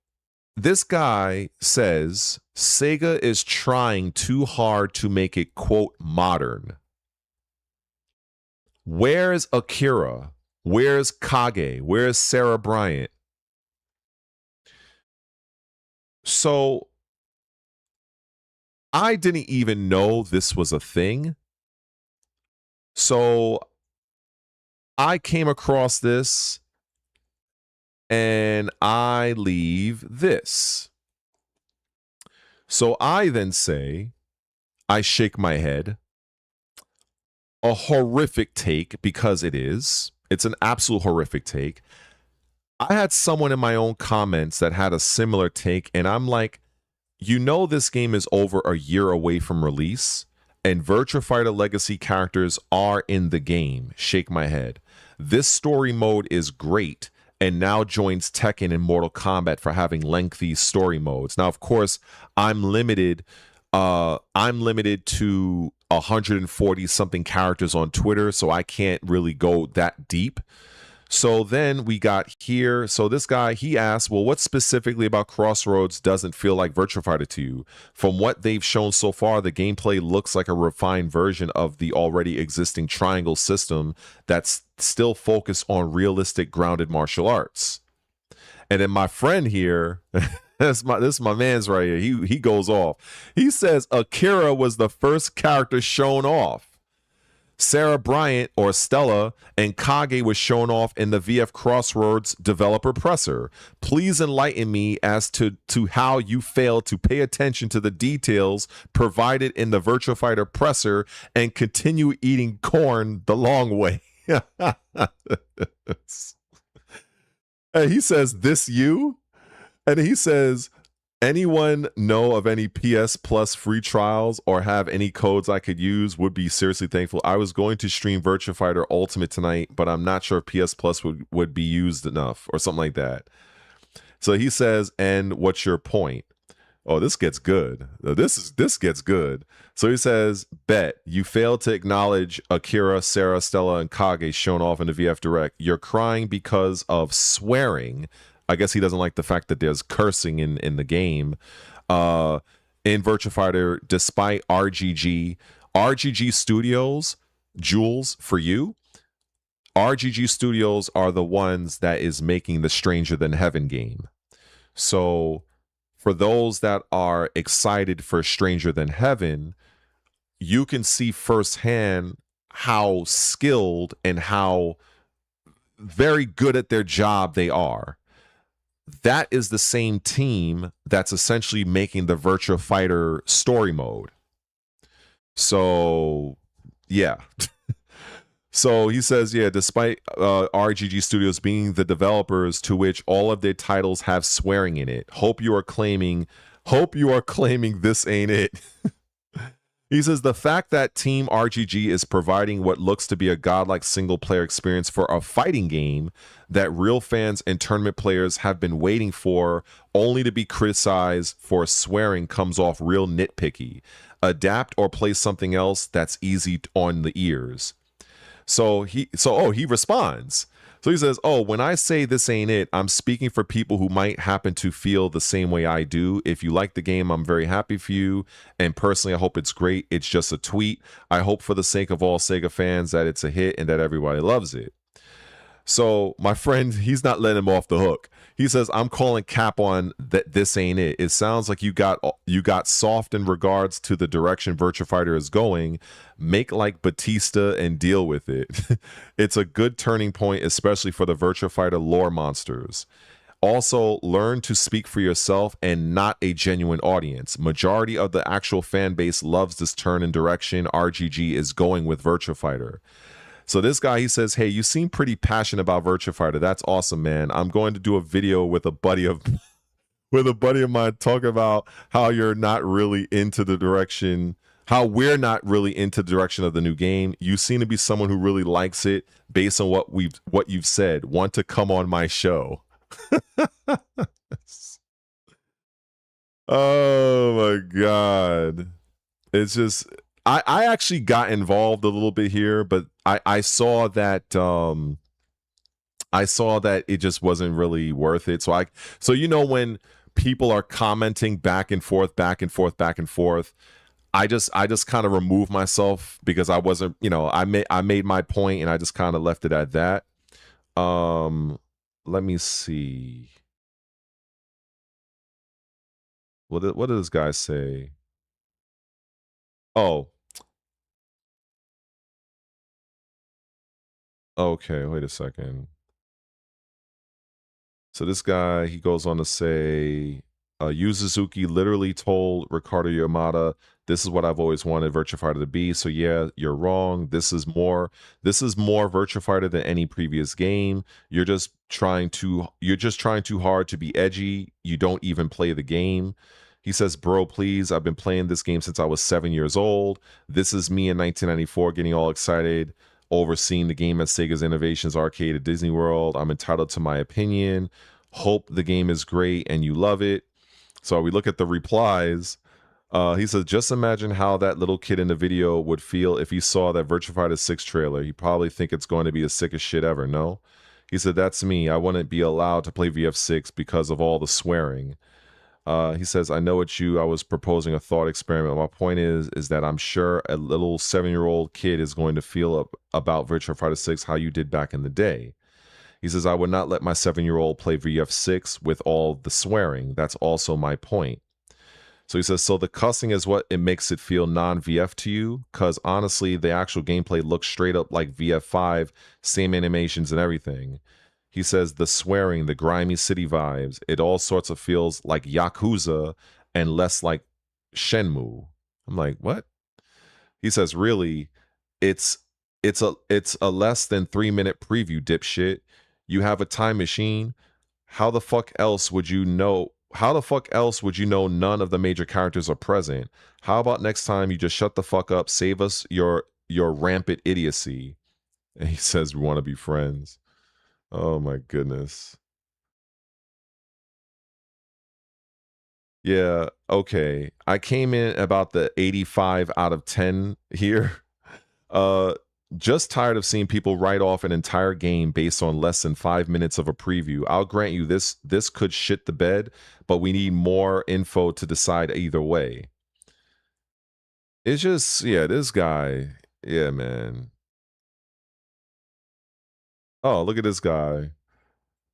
this guy says Sega is trying too hard to make it, quote, modern. Where's Akira? Where's Kage? Where's Sarah Bryant? So I didn't even know this was a thing. So I came across this and I leave this. So I then say, I shake my head. A horrific take, because it is. It's an absolute horrific take. I had someone in my own comments that had a similar take, and I'm like, you know this game is over a year away from release, and Virtua Fighter Legacy characters are in the game. Shake my head. This story mode is great, and now joins Tekken and Mortal Kombat for having lengthy story modes. Now, of course, I'm limited to 140 something characters on Twitter, so I can't really go that deep. So then we got here. So this guy, he asked, well, what specifically about Crossroads doesn't feel like Virtua Fighter to you? From what they've shown so far, the gameplay looks like a refined version of the already existing triangle system that's still focused on realistic, grounded martial arts. And then my friend here, this is my man's right here. He goes off. He says Akira was the first character shown off. Sarah Bryant, or Stella, and Kage was shown off in the VF Crossroads developer presser. Please enlighten me as to how you failed to pay attention to the details provided in the Virtua Fighter presser and continue eating corn the long way. And he says, this you? And he says, anyone know of any PS Plus free trials or have any codes I could use? Would be seriously thankful. I was going to stream Virtua Fighter Ultimate tonight, but I'm not sure if PS Plus would be used enough or something like that. So he says, and what's your point? Oh, this gets good. This gets good. So he says, bet you failed to acknowledge Akira, Sarah, Stella, and Kage shown off in the VF Direct. You're crying because of swearing. I guess he doesn't like the fact that there's cursing in the game. In Virtua Fighter, despite RGG Studios, Jules, for you, RGG Studios are the ones that is making the Stranger Than Heaven game. So for those that are excited for Stranger Than Heaven, you can see firsthand how skilled and how very good at their job they are. That is the same team that's essentially making the Virtua Fighter story mode. So, yeah. So he says, yeah, despite RGG Studios being the developers to which all of their titles have swearing in it, hope you are claiming this ain't it. He says the fact that Team RGG is providing what looks to be a godlike single-player experience for a fighting game that real fans and tournament players have been waiting for, only to be criticized for swearing, comes off real nitpicky. Adapt or play something else that's easy on the ears. So he responds. So he says, oh, when I say this ain't it, I'm speaking for people who might happen to feel the same way I do. If you like the game, I'm very happy for you. And personally, I hope it's great. It's just a tweet. I hope for the sake of all Sega fans that it's a hit and that everybody loves it. So my friend, he's not letting him off the hook. He says, I'm calling cap on that this ain't it. It sounds like you got soft in regards to the direction Virtua Fighter is going. Make like Batista and deal with it. It's a good turning point, especially for the Virtua Fighter lore monsters. Also, learn to speak for yourself and not a genuine audience. Majority of the actual fan base loves this turn in direction RGG is going with Virtua Fighter. So this guy, he says, hey, you seem pretty passionate about Virtua Fighter. That's awesome, man. I'm going to do a video with a buddy of mine talking about how you're not really into the direction, how we're not really into the direction of the new game. You seem to be someone who really likes it based on what you've said. Want to come on my show. Oh my God. It's just I actually got involved a little bit here, but I saw that it just wasn't really worth it. So you know, when people are commenting back and forth, I just kind of removed myself because I wasn't, you know, I made my point and I just kind of left it at that. Let me see. What did this guy say? Oh. Okay, wait a second. So this guy, he goes on to say, Yu Suzuki literally told Ricardo Yamada, this is what I've always wanted Virtua Fighter to be. So yeah, you're wrong. This is more Virtua Fighter than any previous game. You're just trying too hard to be edgy. You don't even play the game. He says, bro, please, I've been playing this game since I was 7 years old. This is me in 1994 getting all excited, overseeing the game at Sega's Innovations Arcade at Disney World. I'm entitled to my opinion. Hope the game is great and you love it. So we look at the replies. He says, just imagine how that little kid in the video would feel if he saw that Virtua Fighter 6 trailer. He'd probably think it's going to be the sickest shit ever, no? He said, that's me. I wouldn't be allowed to play VF6 because of all the swearing. He says, I know it's you. I was proposing a thought experiment. My point is that I'm sure a little 7-year-old kid is going to feel about Virtua Fighter 6 how you did back in the day. He says, I would not let my 7-year-old play VF6 with all the swearing. That's also my point. So he says, so the cussing is what it makes it feel non-VF to you? Because honestly, the actual gameplay looks straight up like VF5, same animations and everything. He says, the swearing, the grimy city vibes, it all sorts of feels like Yakuza and less like Shenmue. I'm like, what? He says, really, it's a less than 3-minute preview, dipshit. You have a time machine. How the fuck else would you know? How the fuck else would you know none of the major characters are present? How about next time you just shut the fuck up, save us your rampant idiocy? And he says, we want to be friends. Oh my goodness. Yeah, okay. I came in about the 85 out of 10 here. Just tired of seeing people write off an entire game based on less than 5 minutes of a preview. I'll grant you this could shit the bed, but we need more info to decide either way. It's just, yeah, this guy, yeah, man. Oh, look at this guy.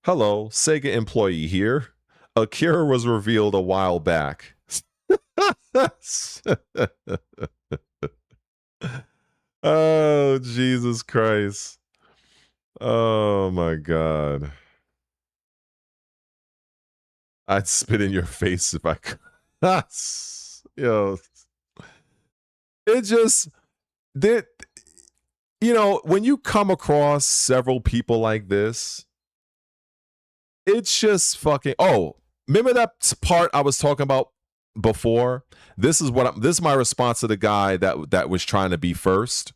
Hello, Sega employee here. Akira was revealed a while back. Oh, Jesus Christ. Oh, my God. I'd spit in your face if I could. Yo. It just... You know, when you come across several people like this, it's just fucking... Oh, remember that part I was talking about before? This is my response to the guy that was trying to be first.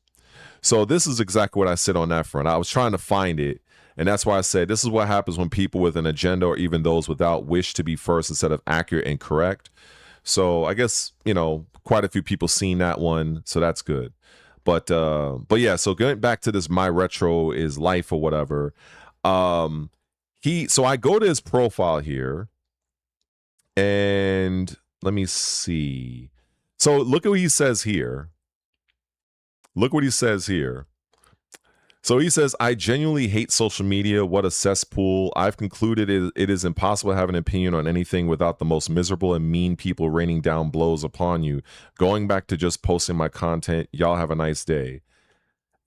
So this is exactly what I said on that front. I was trying to find it, and that's why I said this is what happens when people with an agenda or even those without wish to be first instead of accurate and correct. So I guess, you know, quite a few people seen that one, so that's good. But yeah, so going back to this My Retro is Life or whatever. So I go to his profile here, and let me see. So look at what he says here. Look what he says here. So he says, I genuinely hate social media. What a cesspool. I've concluded it is impossible to have an opinion on anything without the most miserable and mean people raining down blows upon you. Going back to just posting my content, y'all have a nice day.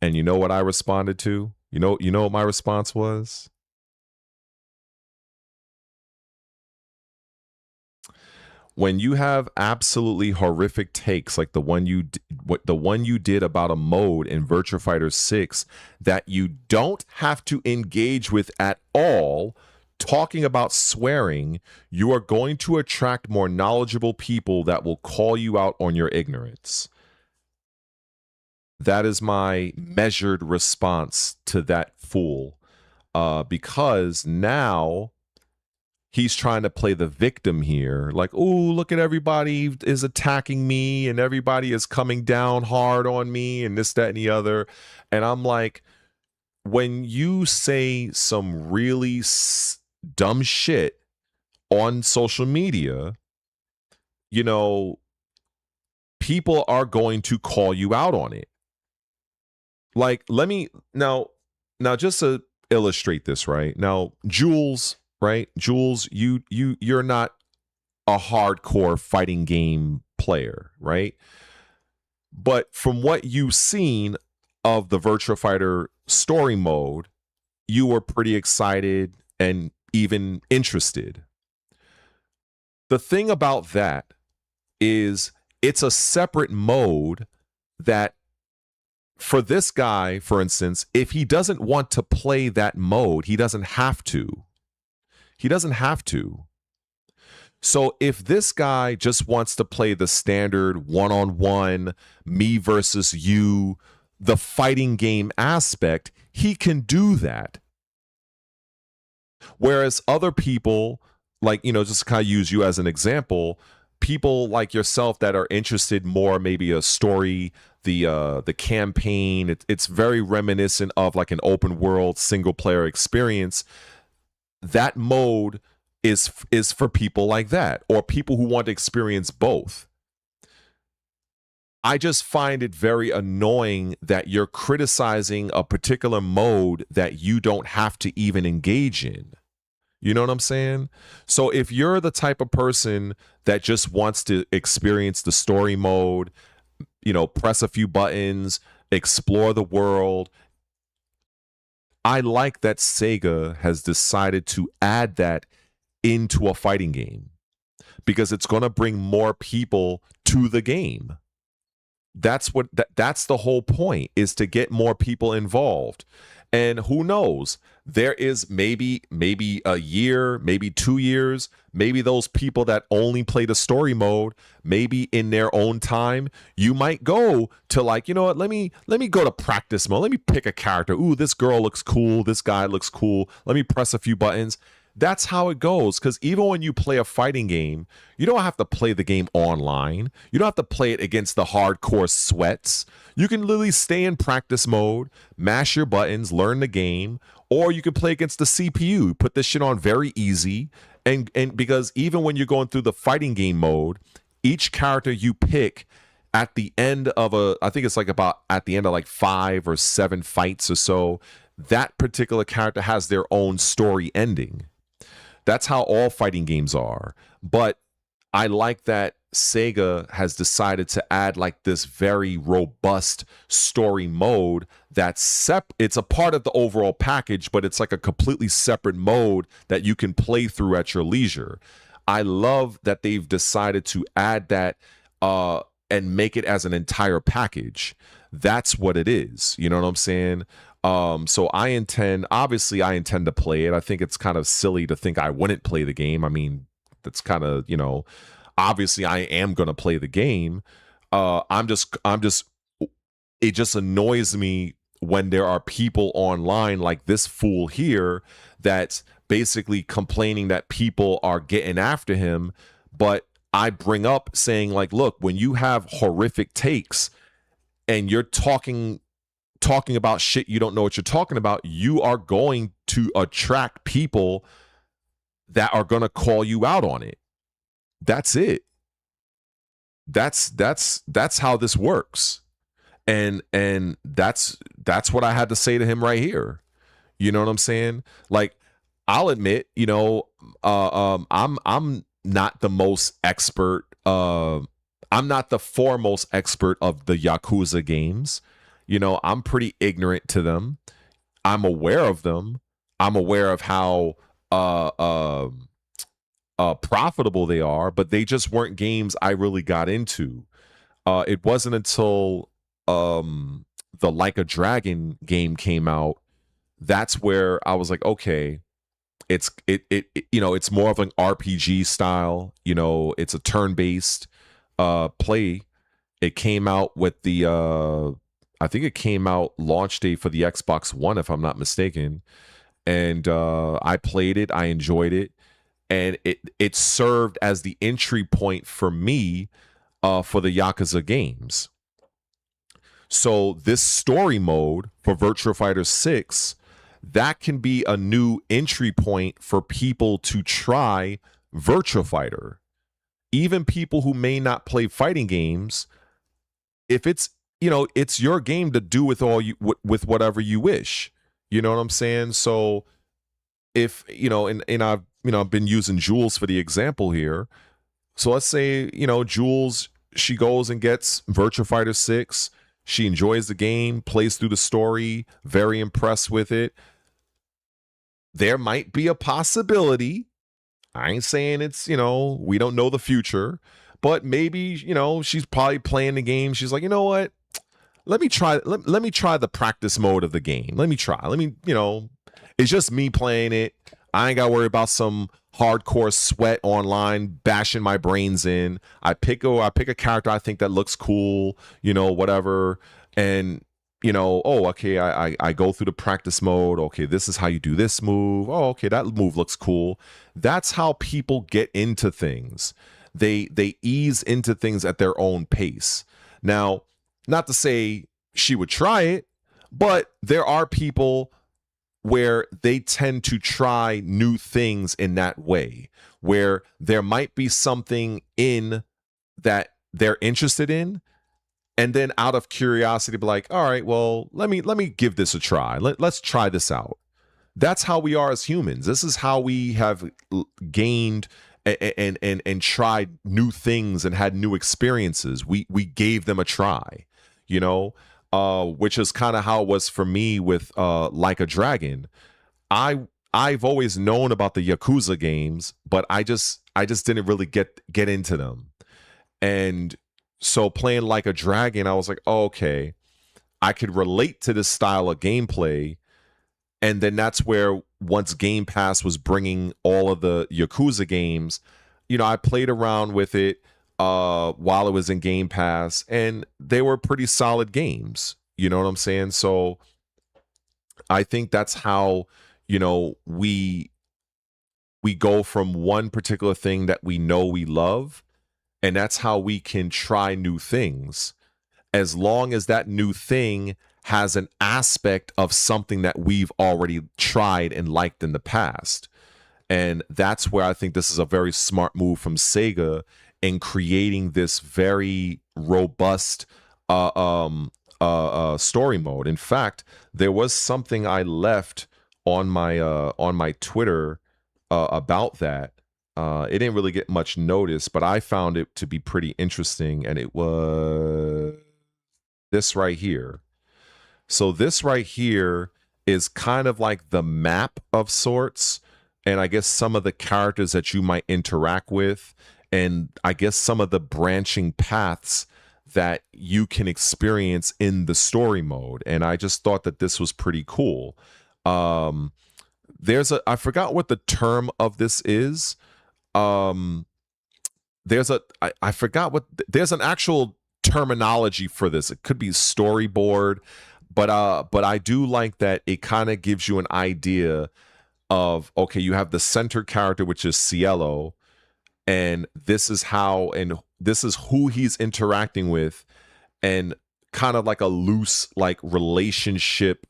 And you know what I responded to? You know what my response was? When you have absolutely horrific takes like the one you did about a mode in Virtua Fighter 6 that you don't have to engage with at all, talking about swearing, you are going to attract more knowledgeable people that will call you out on your ignorance. That is my measured response to that fool, because now he's trying to play the victim here. Like, oh, look at everybody is attacking me and everybody is coming down hard on me and this, that, and the other. And I'm like, when you say some really dumb shit on social media, you know, people are going to call you out on it. Like, let me now just to illustrate this, right? Now, Jules, right? Jules, you're not a hardcore fighting game player, right? But from what you've seen of the Virtua Fighter story mode, you were pretty excited and even interested. The thing about that is it's a separate mode that, for this guy, for instance, if he doesn't want to play that mode, he doesn't have to. He doesn't have to. So if this guy just wants to play the standard one-on-one, me versus you, the fighting game aspect, he can do that. Whereas other people, like, you know, just kind of use you as an example, people like yourself that are interested more, maybe a story, the campaign, it's very reminiscent of like an open world single player experience. That mode is for people like that, or people who want to experience both. I just find it very annoying that you're criticizing a particular mode that you don't have to even engage in. You know what I'm saying? So if you're the type of person that just wants to experience the story mode, you know, press a few buttons, explore the world, I like that Sega has decided to add that into a fighting game, because it's going to bring more people to the game. That's the whole point, is to get more people involved. And who knows, there is maybe a year, maybe 2 years, maybe those people that only play the story mode, maybe in their own time, you might go to like, you know what, let me go to practice mode. Let me pick a character. Ooh, this girl looks cool. This guy looks cool. Let me press a few buttons. That's how it goes, because even when you play a fighting game, you don't have to play the game online. You don't have to play it against the hardcore sweats. You can literally stay in practice mode, mash your buttons, learn the game, or you can play against the CPU. Put this shit on very easy, and because even when you're going through the fighting game mode, each character you pick at the end of I think it's like about at the end of like 5 or 7 fights or so, that particular character has their own story ending. That's how all fighting games are. But I like that Sega has decided to add like this very robust story mode that's it's a part of the overall package, but it's like a completely separate mode that you can play through at your leisure. I love that they've decided to add that and make it as an entire package. That's what it is. You know what I'm saying? So I intend to play it. I think it's kind of silly to think I wouldn't play the game. I mean, that's kind of, you know, obviously I am going to play the game. It just annoys me when there are people online like this fool here that's basically complaining that people are getting after him. But I bring up saying like, look, when you have horrific takes and you're talking about shit you don't know what you're talking about, you are going to attract people that are going to call you out on it. That's it. That's how this works. And that's what I had to say to him right here. You know what I'm saying? Like, I'll admit, you know, I'm not the most expert. I'm not the foremost expert of the Yakuza games. You know, I'm pretty ignorant to them. I'm aware of them. I'm aware of how profitable they are, but they just weren't games I really got into. It wasn't until the Like a Dragon game came out, that's where I was like, okay, it's you know, it's more of an RPG style. You know, it's a turn-based play. It came out with the I think it came out launch day for the Xbox One, if I'm not mistaken. And I played it. I enjoyed it. And it served as the entry point for me for the Yakuza games. So this story mode for Virtua Fighter 6, that can be a new entry point for people to try Virtua Fighter. Even people who may not play fighting games, if it's, you know, it's your game to do with with whatever you wish. You know what I'm saying? So if, you know, and I've, you know, I've been using Jules for the example here. So let's say, you know, Jules, she goes and gets Virtua Fighter 6. She enjoys the game, plays through the story, very impressed with it. There might be a possibility. I ain't saying it's, you know, we don't know the future, but maybe, you know, she's probably playing the game. She's like, you know what? Let me try the practice mode of the game. Let me, you know, it's just me playing it. I ain't got to worry about some hardcore sweat online bashing my brains in. I pick a character I think that looks cool, you know, whatever. And, you know, oh, okay, I go through the practice mode. Okay, this is how you do this move. Oh, okay, that move looks cool. That's how people get into things. they ease into things at their own pace. Now, not to say she would try it, but there are people where they tend to try new things in that way, where there might be something in that they're interested in, and then out of curiosity be like, all right, well, let me give this a try. Let's try this out. That's how we are as humans. This is how we have gained and tried new things and had new experiences. We gave them a try, you know, which is kind of how it was for me with Like a Dragon. I've always known about the Yakuza games, but I just didn't really get into them. And so playing Like a Dragon, I was like, oh, okay, I could relate to this style of gameplay. And then that's where, once Game Pass was bringing all of the Yakuza games, you know, I played around with it while it was in Game Pass, and they were pretty solid games. You know what I'm saying? So I think that's how, you know, we go from one particular thing that we know we love, and that's how we can try new things, as long as that new thing has an aspect of something that we've already tried and liked in the past. And that's where I think this is a very smart move from Sega in creating this very robust story mode. In fact, there was something I left on my Twitter about that. It didn't really get much notice, but I found it to be pretty interesting, and it was this right here. So this right here is kind of like the map of sorts, and I guess some of the characters that you might interact with, and I guess some of the branching paths that you can experience in the story mode. And I just thought that this was pretty cool. I forgot what the term of this is. I forgot there's an actual terminology for this. It could be storyboard. But I do like that it kind of gives you an idea of, okay, you have the center character, which is Cielo, and this is how, and this is who he's interacting with, and kind of like a loose like relationship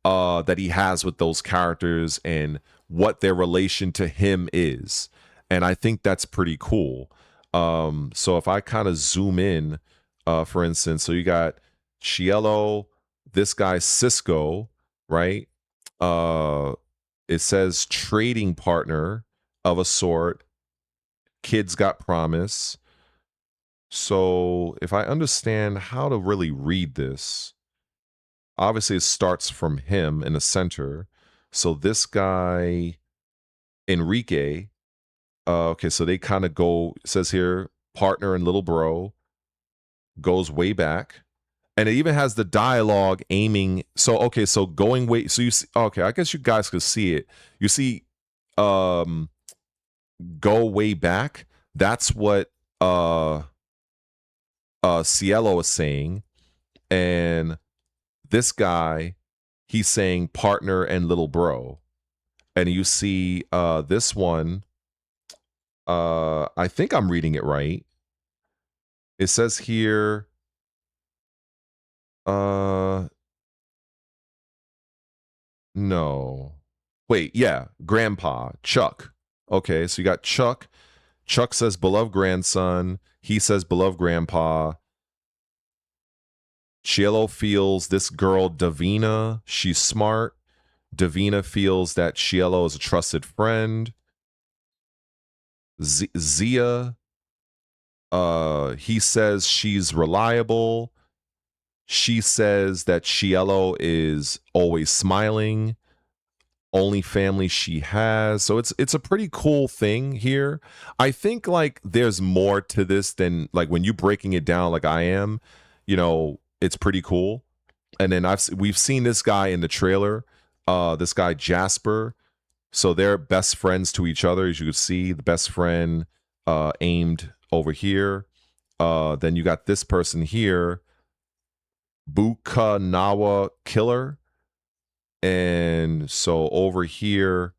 that he has with those characters and what their relation to him is. And I think that's pretty cool. So if I kind of zoom in, for instance, so you got Cielo, this guy Cisco, right? It says trading partner of a sort. Kids got promise. So if I understand how to really read this, obviously it starts from him in the center. So this guy, Enrique, okay, so they kind of go, it says here, partner and little bro, goes way back. And it even has the dialogue aiming. So, okay, so going way, so you see, okay, I guess you guys could see it. You see, go way back. That's what Cielo is saying. And this guy, he's saying partner and little bro. And you see this one, I think I'm reading it right. It says here, no. Wait, yeah, grandpa, Chuck. Okay, so you got Chuck. Chuck says beloved grandson. He says beloved grandpa. Cielo feels this girl, Davina, she's smart. Davina feels that Cielo is a trusted friend. Zia, he says she's reliable. She says that Cielo is always smiling, only family she has. So it's a pretty cool thing here. I think like there's more to this than like when you breaking it down like I am, you know, it's pretty cool. And then we've seen this guy in the trailer, this guy Jasper. So they're best friends to each other, as you can see. The best friend aimed over here. Then you got this person here, Bukanawa Killer. And so over here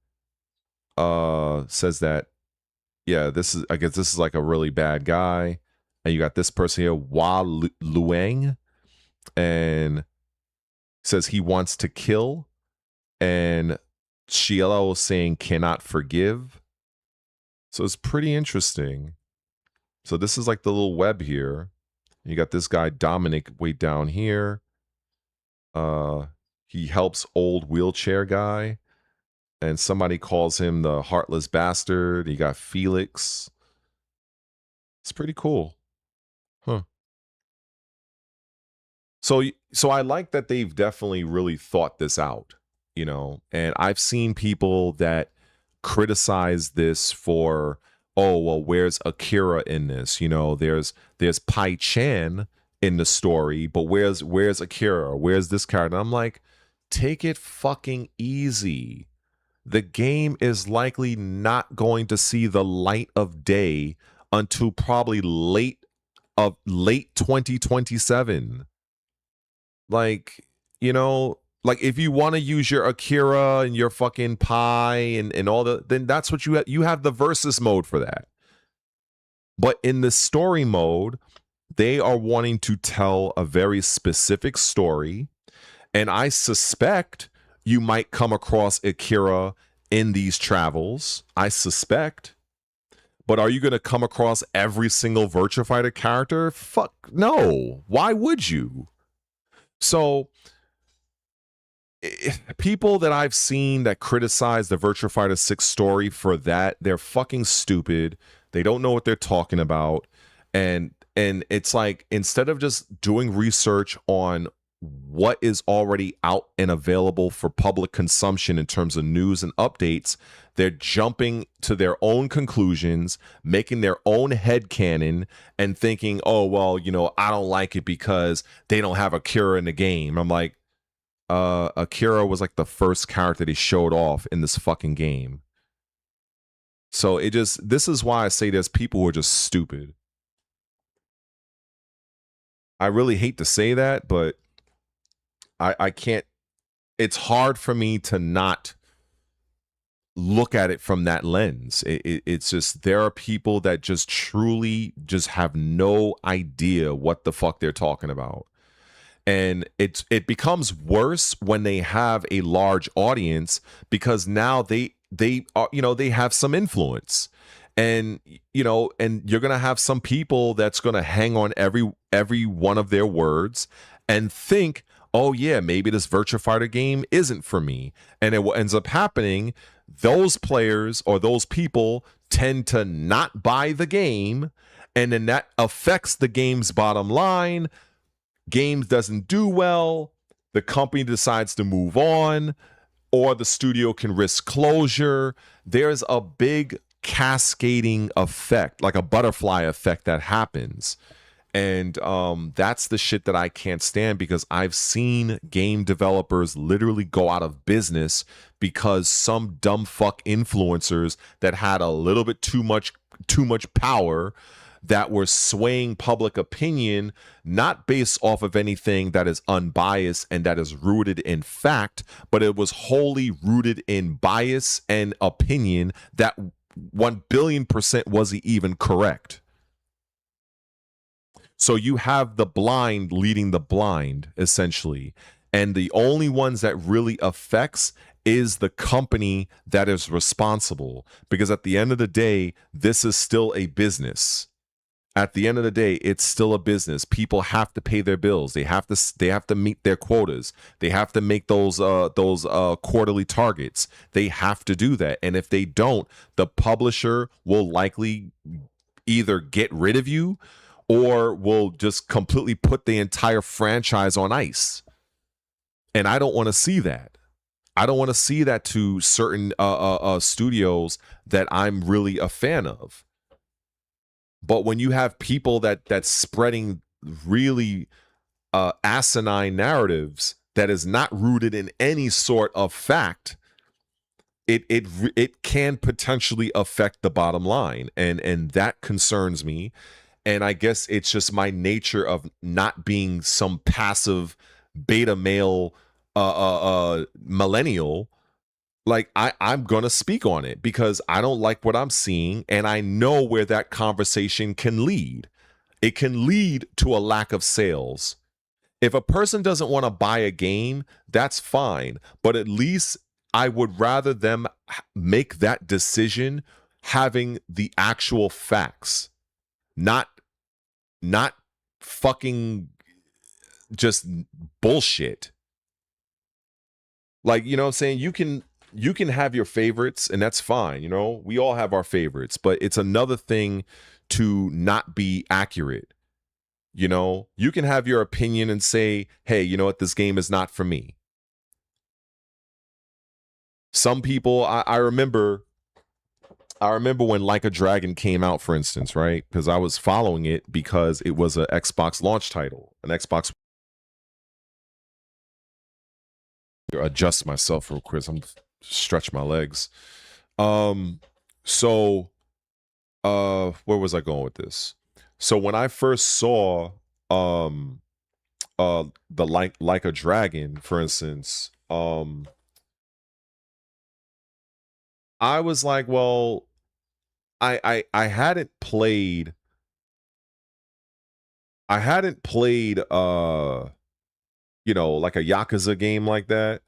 says that yeah, this is, I guess this is like a really bad guy. And you got this person here, Luang, and says he wants to kill. And Cielo is saying cannot forgive. So it's pretty interesting. So this is like the little web here. You got this guy, Dominic, way down here. He helps old wheelchair guy. And somebody calls him the heartless bastard. You got Felix. It's pretty cool. Huh. So I like that they've definitely really thought this out, you know, and I've seen people that criticize this for, oh, well, where's Akira in this? You know, there's Pai Chan in the story, but where's Akira? Where's this character? I'm like, take it fucking easy. The game is likely not going to see the light of day until probably late 2027. Like, you know, like if you want to use your Akira and your fucking Pi and all the, then that's what you have the versus mode for that. But in the story mode, they are wanting to tell a very specific story, and I suspect you might come across Akira in these travels. I suspect. But are you going to come across every single Virtua Fighter character? Fuck no. Why would you? So people that I've seen that criticize the Virtua Fighter 6 story for that, they're fucking stupid. They don't know what they're talking about. And it's like, instead of just doing research on what is already out and available for public consumption in terms of news and updates, they're jumping to their own conclusions, making their own headcanon, and thinking, oh, well, you know, I don't like it because they don't have Akira in the game. I'm like, Akira was like the first character they showed off in this fucking game. So this is why I say there's people who are just stupid. I really hate to say that, but I can't, it's hard for me to not look at it from that lens. It's just, there are people that just truly just have no idea what the fuck they're talking about. And it becomes worse when they have a large audience, because now they are, you know, they have some influence. And, you know, and you're going to have some people that's going to hang on every one of their words and think, oh yeah, maybe this Virtua Fighter game isn't for me. And what ends up happening, those players or those people tend to not buy the game, and then that affects the game's bottom line. Games doesn't do well, the company decides to move on, or the studio can risk closure. There's a big cascading effect, like a butterfly effect, that happens. And that's the shit that I can't stand, because I've seen game developers literally go out of business because some dumb fuck influencers that had a little bit too much power, that were swaying public opinion, not based off of anything that is unbiased and that is rooted in fact, but it was wholly rooted in bias and opinion that 1,000,000,000% wasn't even correct. So you have the blind leading the blind, essentially. And the only ones that really affects is the company that is responsible. Because at the end of the day, this is still a business. At the end of the day, it's still a business. People have to pay their bills. They have to meet their quotas. They have to make those quarterly targets. They have to do that. And if they don't, the publisher will likely either get rid of you, or will just completely put the entire franchise on ice. And I don't want to see that. I don't want to see that to certain studios that I'm really a fan of. But when you have people that's spreading really asinine narratives that is not rooted in any sort of fact, it can potentially affect the bottom line, and that concerns me. And I guess it's just my nature of not being some passive beta male millennial like I'm gonna speak on it because I don't like what I'm seeing, and I know where that conversation can lead. It can lead to a lack of sales. If a person doesn't want to buy a game, that's fine, but at least I would rather them make that decision having the actual facts, not fucking just bullshit. Like, you know what I'm saying? You can have your favorites, and that's fine. You know, we all have our favorites, but it's another thing to not be accurate. You know, you can have your opinion and say, hey, you know what, this game is not for me. Some people, I remember when Like a Dragon came out, for instance, right? Because I was following it because it was an Xbox launch title, an Xbox. Adjust myself real quick. I'm stretch my legs. So where was I going with this? So when I first saw the like a Dragon, for instance, I was like, well, I hadn't played you know, like a Yakuza game like that.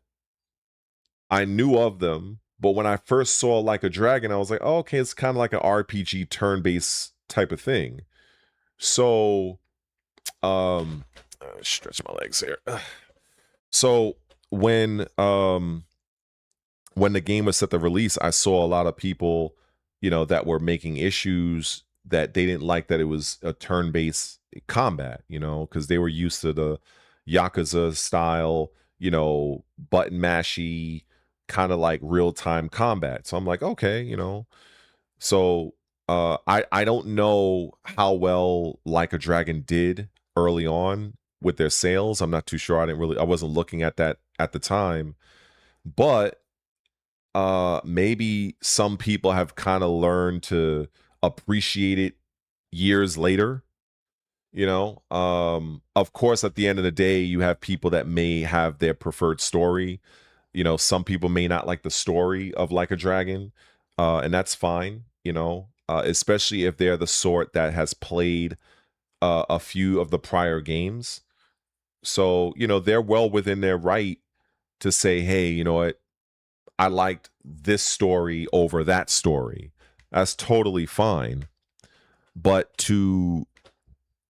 I knew of them, but when I first saw Like a Dragon, I was like, oh, okay, it's kind of like an RPG turn-based type of thing. So stretch my legs here. So when the game was set to release, I saw a lot of people, you know, that were making issues that they didn't like that it was a turn-based combat, you know, because they were used to the Yakuza style, you know, button mashy, kind of like real-time combat. So I'm like, okay, you know. So I don't know how well Like a Dragon did early on with their sales. I'm not too sure. I wasn't looking at that at the time. But maybe some people have kind of learned to appreciate it years later. You know, of course, at the end of the day, you have people that may have their preferred story. You know, some people may not like the story of Like a Dragon, and that's fine. You know, especially if they're the sort that has played a few of the prior games. So, you know, they're well within their right to say, hey, you know what, I liked this story over that story. That's totally fine. But to,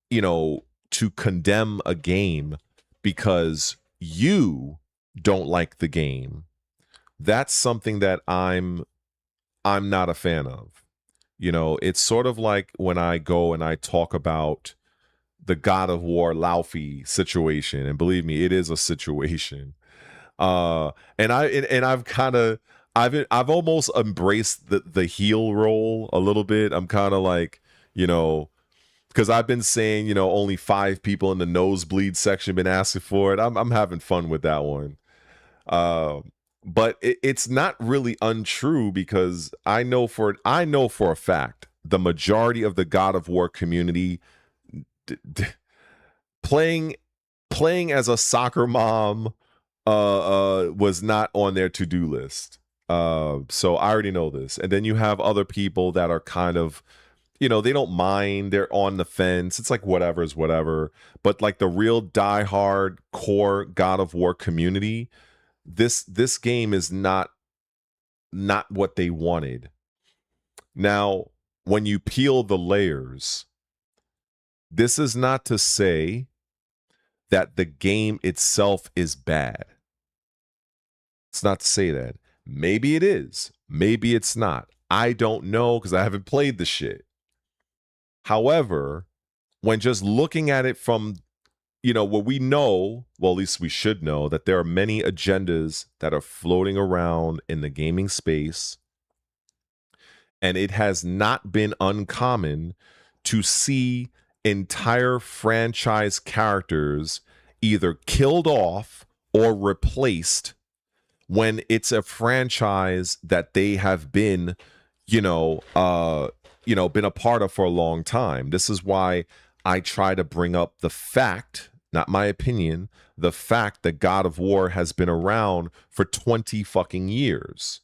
you know, to condemn a game because you don't like the game, that's something that I'm not a fan of. You know, it's sort of like when I go and I talk about the God of War Laufey situation, and believe me, it is a situation. And I've almost embraced the heel role a little bit. I'm kind of like, you know, because I've been saying, you know, only 5 people in the nosebleed section been asking for it. I'm having fun with that one. But it's not really untrue, because I know for a fact the majority of the God of War community playing as a soccer mom was not on their to-do list. So I already know this. And then you have other people that are kind of, you know, they don't mind, they're on the fence. It's like whatever is whatever. But like the real diehard core God of War community, this game is not what they wanted. Now, when you peel the layers, this is not to say that the game itself is bad. It's not to say that. Maybe it is. Maybe it's not. I don't know, because I haven't played the shit. However, when just looking at it from, you know, what we know, well, at least we should know, that there are many agendas that are floating around in the gaming space. And it has not been uncommon to see entire franchise characters either killed off or replaced when it's a franchise that they have been, been a part of for a long time. This is why I try to bring up the fact, not my opinion, the fact that God of War has been around for 20 fucking years.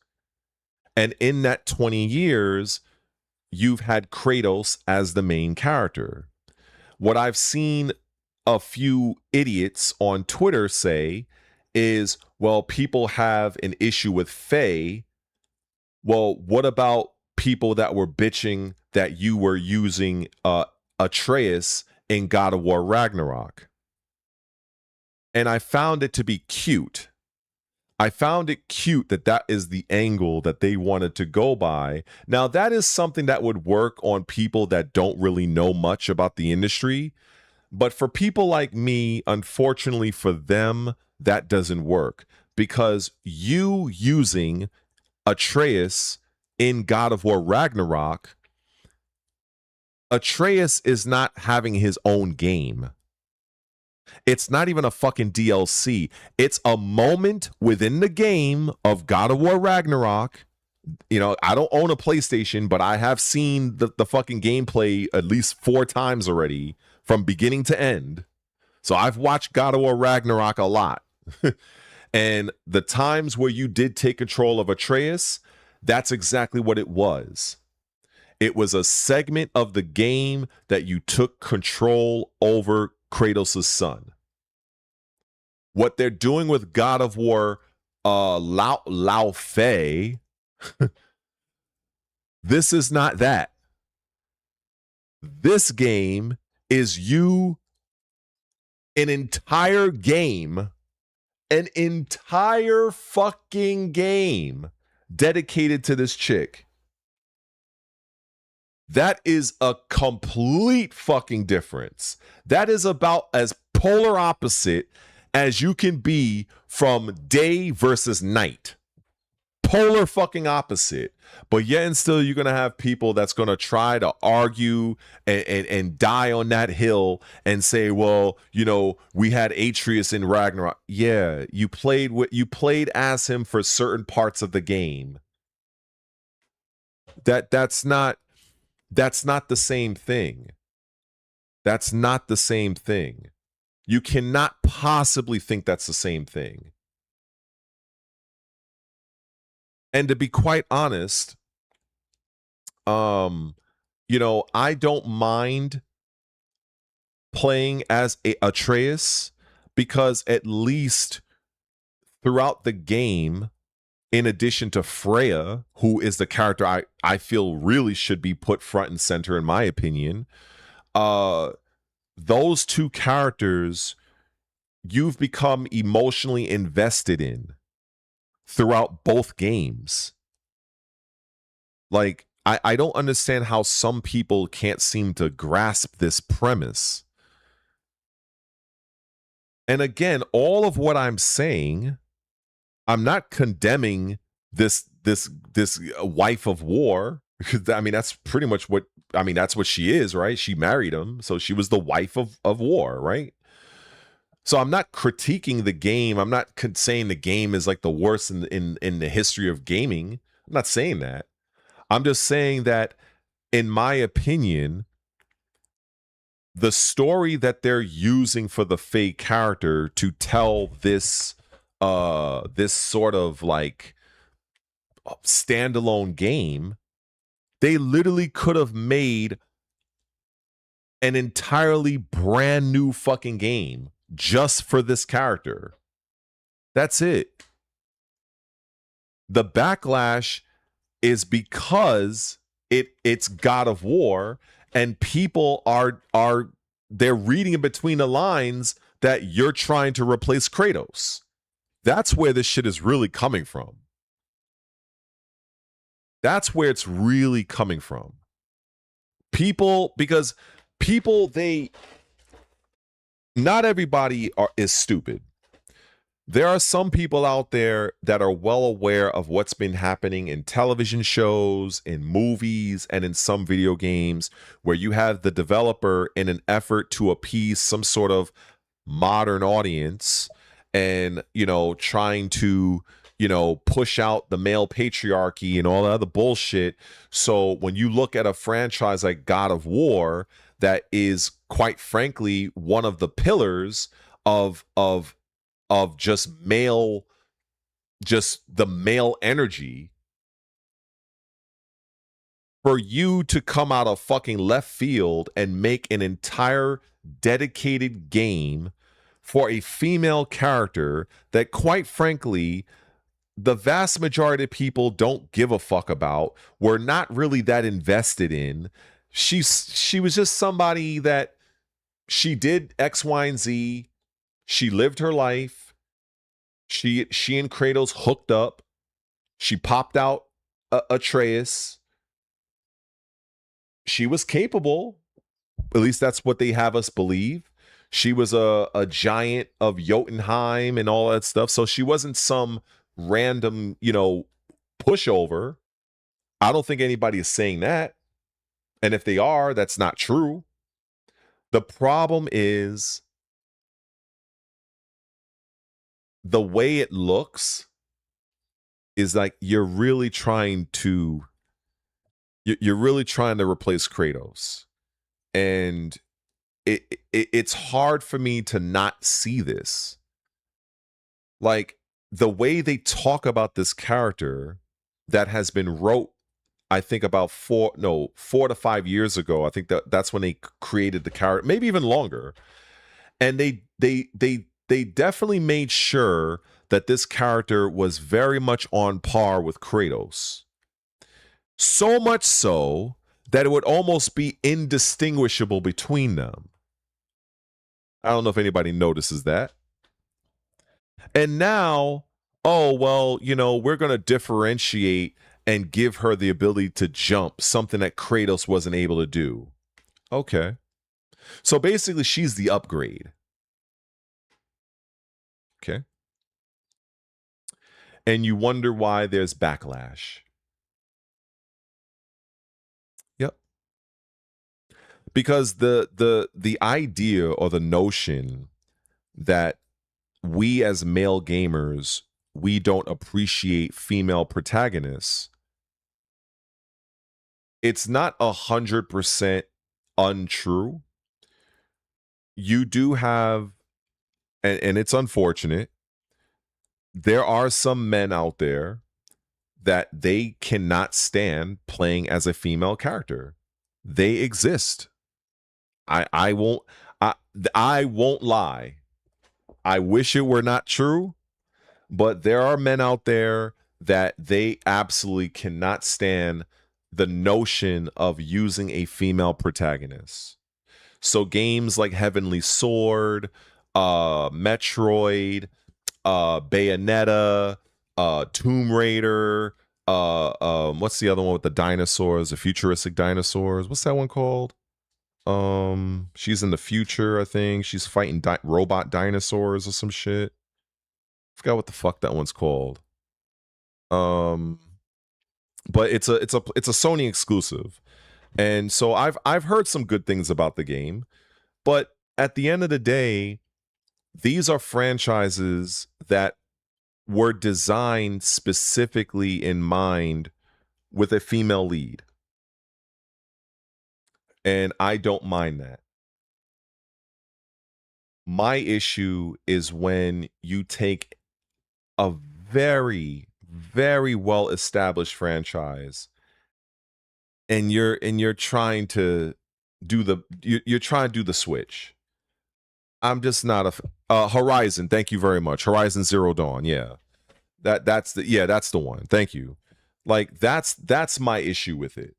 And in that 20 years, you've had Kratos as the main character. What I've seen a few idiots on Twitter say is, well, people have an issue with Faye. Well, what about people that were bitching that you were using Atreus in God of War Ragnarok? And I found it to be cute. I found it cute that that is the angle that they wanted to go by. Now, that is something that would work on people that don't really know much about the industry. But for people like me, unfortunately for them, that doesn't work. Because you using Atreus in God of War Ragnarok, Atreus is not having his own game. It's not even a fucking DLC. It's a moment within the game of God of War Ragnarok. You know, I don't own a PlayStation, but I have seen the fucking gameplay at least 4 times already from beginning to end. So I've watched God of War Ragnarok a lot. And the times where you did take control of Atreus, that's exactly what it was. It was a segment of the game that you took control over Kratos' son. What they're doing with God of War Lao Fei, this is not that. This game is you, an entire game, an entire fucking game dedicated to this chick. That is a complete fucking difference. That is about as polar opposite as you can be from day versus night. Polar fucking opposite. But yet and still you're going to have people that's going to try to argue and die on that hill and say, well, you know, we had Atreus in Ragnarok. Yeah, you played as him for certain parts of the game. That's not the same thing. That's not the same thing. You cannot possibly think that's the same thing. And to be quite honest, you know, I don't mind playing as Atreus because at least throughout the game, in addition to Freya, who is the character I feel really should be put front and center in my opinion, those two characters you've become emotionally invested in throughout both games. Like, I don't understand how some people can't seem to grasp this premise. And again, all of what I'm saying, I'm not condemning this wife of war, because I mean that's pretty much what that's what she is, right? She married him, so she was the wife of war, right? So I'm not critiquing the game. I'm not saying the game is like the worst in the history of gaming. I'm not saying that. I'm just saying that, in my opinion, the story that they're using for the Faye character to tell this sort of like standalone game, they literally could have made an entirely brand new fucking game just for this character. That's it. The backlash is because it's God of War, and people they're reading in between the lines that you're trying to replace Kratos. That's where this shit is really coming from. That's where it's really coming from. Because people, not everybody is stupid. There are some people out there that are well aware of what's been happening in television shows, in movies, and in some video games, where you have the developer, in an effort to appease some sort of modern audience and, you know, trying to, you know, push out the male patriarchy and all that other bullshit. So when you look at a franchise like God of War, that is quite frankly one of the pillars of just the male energy. For you to come out of fucking left field and make an entire dedicated game for a female character that, quite frankly, the vast majority of people don't give a fuck about, were not really that invested in. She was just somebody that she did X, Y, and Z. She lived her life. She and Kratos hooked up. She popped out Atreus. She was capable. At least that's what they have us believe. She was a giant of Jotunheim and all that stuff. So she wasn't some random, pushover. I don't think anybody is saying that. And if they are, that's not true. The problem is the way it looks is like you're really trying to replace Kratos. And it's hard for me to not see this. Like, the way they talk about this character that has been wrote, I think about 4 to 5 years ago. I think that's when they created the character, maybe even longer. And they definitely made sure that this character was very much on par with Kratos. So much so that it would almost be indistinguishable between them. I don't know if anybody notices that. And now, oh, well, we're going to differentiate and give her the ability to jump, something that Kratos wasn't able to do. Okay. So basically, she's the upgrade. Okay. And you wonder why there's backlash. Yep. Because the idea or the notion that we as male gamers, we don't appreciate female protagonists, it's not 100% untrue. You do have, and it's unfortunate, there are some men out there that they cannot stand playing as a female character. They exist. I won't lie. I wish it were not true, but there are men out there that they absolutely cannot stand the notion of using a female protagonist. So games like Heavenly Sword, Metroid, Bayonetta, Tomb Raider, what's the other one with the dinosaurs, the futuristic dinosaurs? What's that one called? She's in the future, I think. She's fighting robot dinosaurs or some shit. Forgot what the fuck that one's called. But it's a Sony exclusive. And so I've heard some good things about the game, but at the end of the day, these are franchises that were designed specifically in mind with a female lead. And I don't mind that. My issue is when you take a very, very well established franchise and you're trying to do the switch. I'm just not a Horizon. Thank you very much. Horizon Zero Dawn. Yeah. That's the one. Thank you. Like that's my issue with it,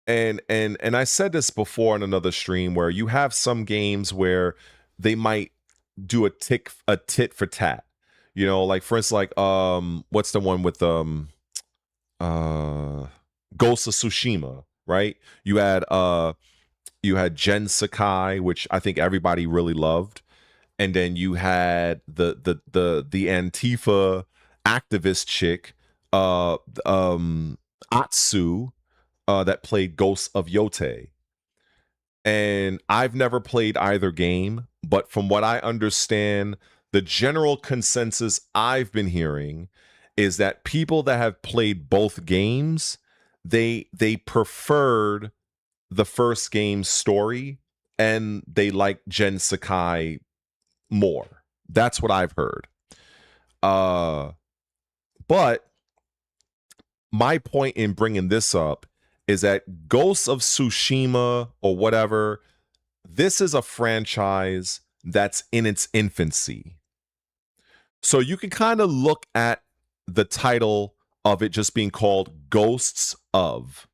And I said this before in another stream where you have some games where they might do a tit for tat. Like for instance, like what's the one with Ghost of Tsushima, right? You had Gen Sakai, which I think everybody really loved, and then you had the Antifa activist chick, Atsu, that played Ghosts of Yote. And I've never played either game, but from what I understand, the general consensus I've been hearing is that people that have played both games, they preferred the first game's story and they like Gen Sakai more. That's what I've heard. But my point in bringing this up is that Ghosts of Tsushima or whatever, this is a franchise that's in its infancy. So you can kind of look at the title of it just being called Ghosts of.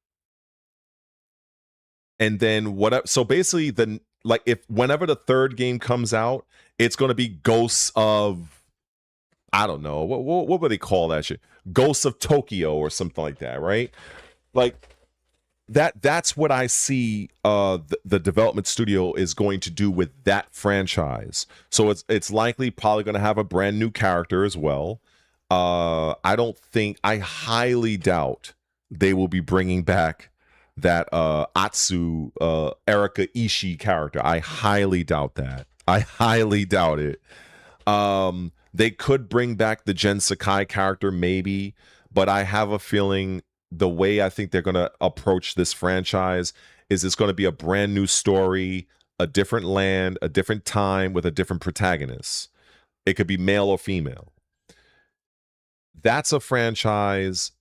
And then whatever. So basically, if whenever the third game comes out, it's going to be Ghosts of, I don't know, what would they call that shit? Ghosts of Tokyo or something like that, right? Like that's what I see the development studio is going to do with that franchise. So it's likely probably going to have a brand new character as well. I highly doubt they will be bringing back that Atsu Erika Ishii character. I highly doubt that. I highly doubt it. They could bring back the Gen Sakai character maybe, but I have a feeling the way I think they're going to approach this franchise is it's going to be a brand new story, a different land, a different time with a different protagonist. It could be male or female. That's a franchise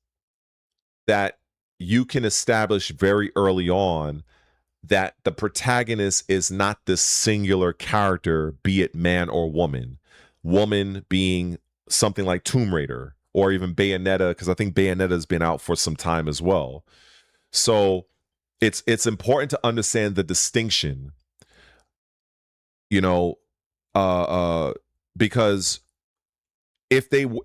that you can establish very early on that the protagonist is not this singular character, be it man or woman. Woman being something like Tomb Raider or even Bayonetta, because I think Bayonetta has been out for some time as well. So it's important to understand the distinction, you know, because if the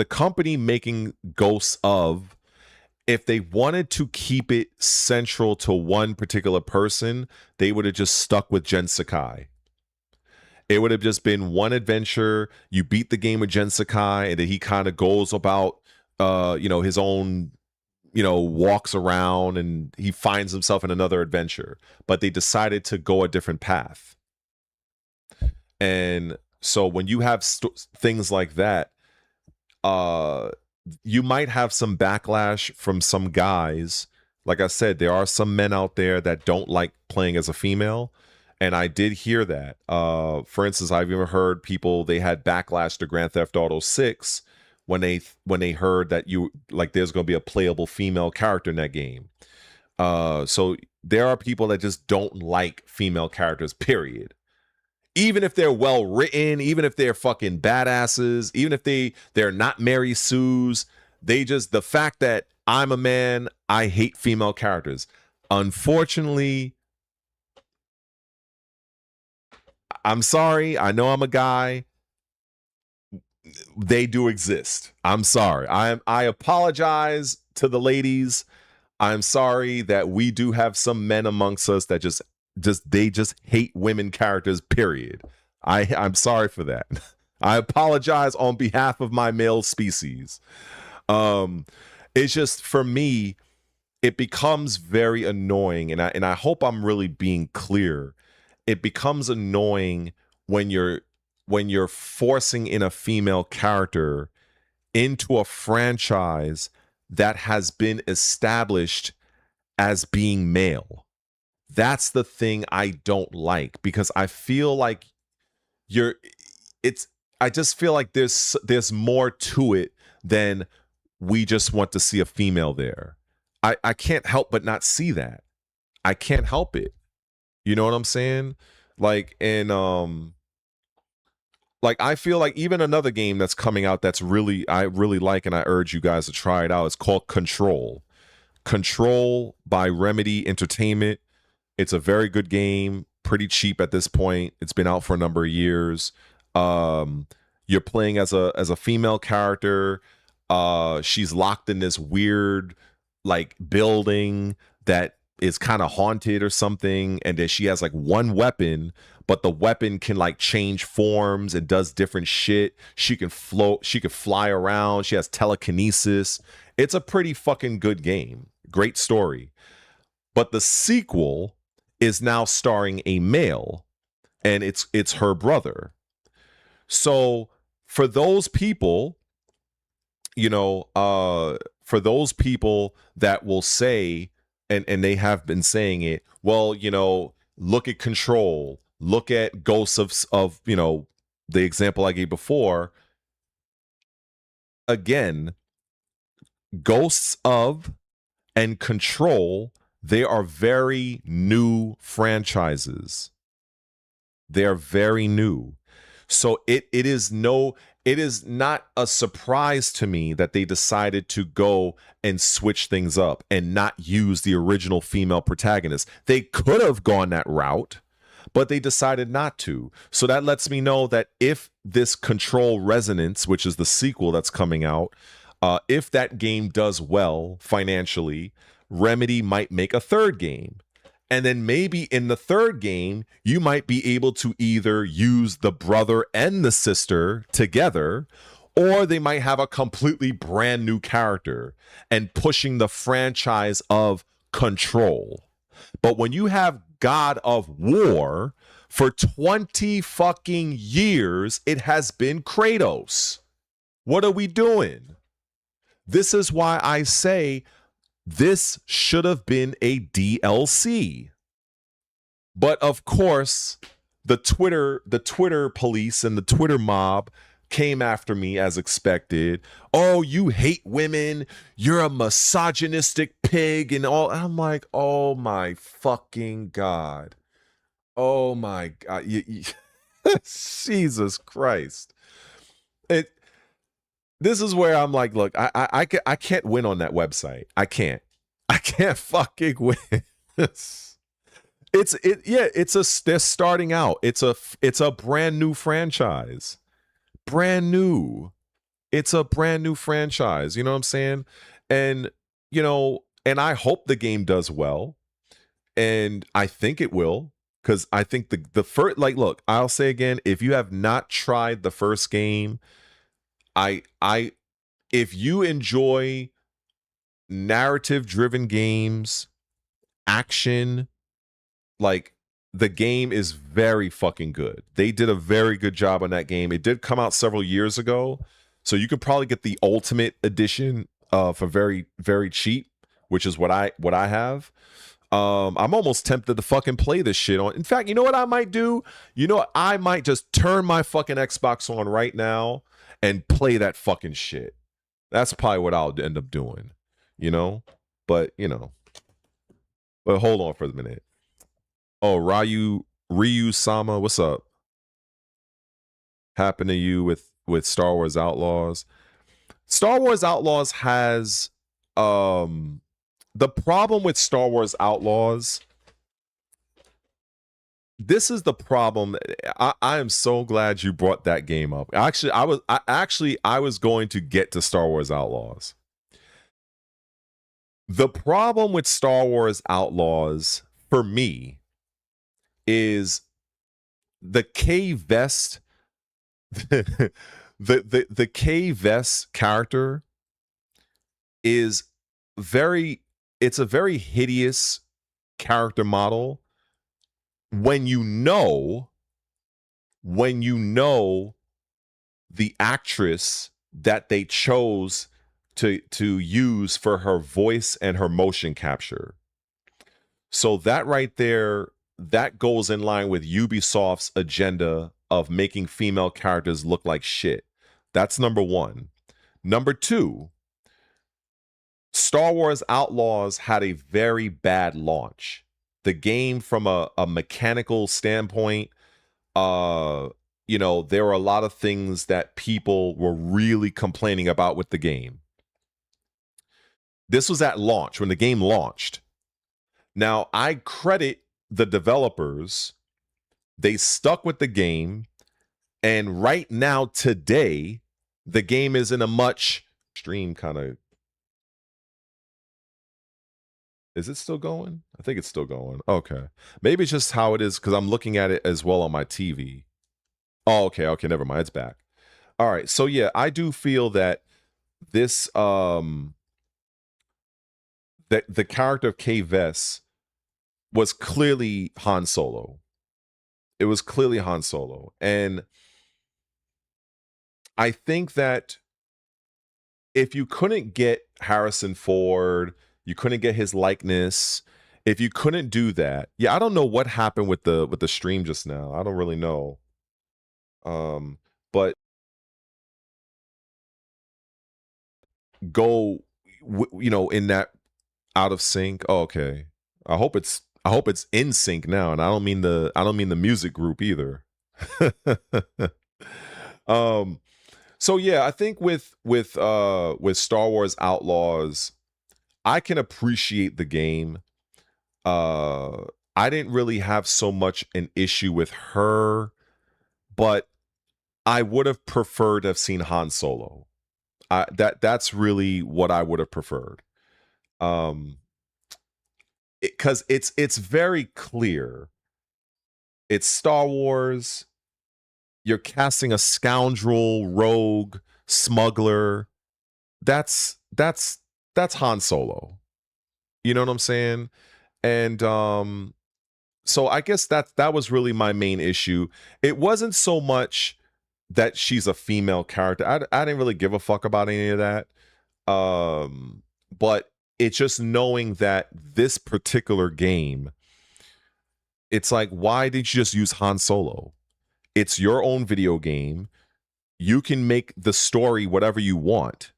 company making Ghosts of, if they wanted to keep it central to one particular person, they would have just stuck with Gen Sakai. It would have just been one adventure. You beat the game with Gen Sakai, and then he kind of goes about, his own, walks around, and he finds himself in another adventure. But they decided to go a different path. And so when you have things like that, you might have some backlash from some guys. Like I said, there are some men out there that don't like playing as a female. And I did hear that. For instance, I've even heard people, they had backlash to Grand Theft Auto 6 when they heard that there's going to be a playable female character in that game. So there are people that just don't like female characters, period. Even if they're well written, even if they're fucking badasses, even if they're not Mary Sue's, the fact that I'm a man, I hate female characters. Unfortunately, I'm sorry. I know I'm a guy. They do exist. I'm sorry. I apologize to the ladies. I'm sorry that we do have some men amongst us that just hate women characters, period. I'm sorry for that. I apologize on behalf of my male species. It's just, for me, it becomes very annoying, and I hope I'm really being clear. It becomes annoying when you're forcing in a female character into a franchise that has been established as being male. That's the thing I don't like, because I feel like I just feel like there's more to it than we just want to see a female there. I can't help but not see that. I can't help it. You know what I'm saying? Like, and I feel like even another game that's coming out I really like, and I urge you guys to try it out. It's called Control. Control by Remedy Entertainment. It's a very good game, pretty cheap at this point. It's been out for a number of years. You're playing as a female character. She's locked in this weird building that is kind of haunted or something, and then she has one weapon, but the weapon can change forms and does different shit. She can float, she can fly around, she has telekinesis. It's a pretty fucking good game. Great story. But the sequel is now starring a male, and it's her brother. So for those people, for those people that will say and they have been saying it, well, you know, look at Control, look at Ghosts of you know, the example I gave before. Again, Ghosts of and Control, they are very new franchises. They are very new. So it is not a surprise to me that they decided to go and switch things up and not use the original female protagonist. They could have gone that route, but they decided not to. So that lets me know that if this Control Resonance, which is the sequel that's coming out, if that game does well financially, Remedy might make a third game. And then maybe in the third game, you might be able to either use the brother and the sister together, or they might have a completely brand new character and pushing the franchise of Control. But when you have God of War, for 20 fucking years, it has been Kratos. What are we doing? This is why I say this should have been a DLC. But of course, the Twitter police and the Twitter mob came after me as expected. Oh, you hate women. You're a misogynistic pig and all. I'm like, oh my fucking God. Oh my God. Jesus Christ. This is where I'm like, look, I can't win on that website. I can't fucking win. They're starting out. It's a brand new franchise. Brand new. It's a brand new franchise. You know what I'm saying? And, you know, and I hope the game does well. And I think it will. Because I think the first, like, look, I'll say again, if you have not tried the first game, if you enjoy narrative-driven games, action, like, the game is very fucking good. They did a very good job on that game. It did come out several years ago, so you could probably get the Ultimate Edition for very, very cheap, which is what I have. I'm almost tempted to fucking play this shit on. In fact, you know what I might do? You know what? I might just turn my fucking Xbox on right now and play that fucking shit. That's probably what I'll end up doing, you know? But, you know. But hold on for a minute. Oh, Ryu-sama, what's up? Happened to you with Star Wars Outlaws? Star Wars Outlaws has the problem with Star Wars Outlaws. This is the problem. I am so glad you brought that game up. Actually, I was going to get to Star Wars Outlaws. The problem with Star Wars Outlaws for me is the K-Vest, the K-Vest character is it's a very hideous character model when you know the actress that they chose to use for her voice and her motion capture. So that right there, that goes in line with Ubisoft's agenda of making female characters look like shit. That's number one. Number two, Star Wars Outlaws had a very bad launch. The game, from a mechanical standpoint, you know, there were a lot of things that people were really complaining about with the game. This was at launch, when the game launched. Now, I credit the developers. They stuck with the game, and right now, today, the game is in a much stream kind of. Is it still going? I think it's still going. Okay. Maybe it's just how it is, because I'm looking at it as well on my TV. Oh, okay, never mind. It's back. All right. So yeah, I do feel that this that the character of K-Vest was clearly Han Solo. It was clearly Han Solo. And I think that if you couldn't get Harrison Ford, You couldn't get his likeness. If you couldn't do that, yeah, I don't know what happened with the stream just now. I don't really know. But go, you know, in that out of sync. Oh, okay. I hope it's in sync now, and I don't mean the music group either. So yeah, I think with Star Wars Outlaws, I can appreciate the game. I didn't really have so much an issue with her, but I would have preferred to have seen Han Solo. That's really what I would have preferred. Because it's very clear. It's Star Wars. You're casting a scoundrel, rogue, smuggler. That's Han Solo. You know what I'm saying? And so I guess that was really my main issue. It wasn't so much that she's a female character. I didn't really give a fuck about any of that. But it's just knowing that this particular game, it's like, why didn't you just use Han Solo? It's your own video game. You can make the story whatever you want.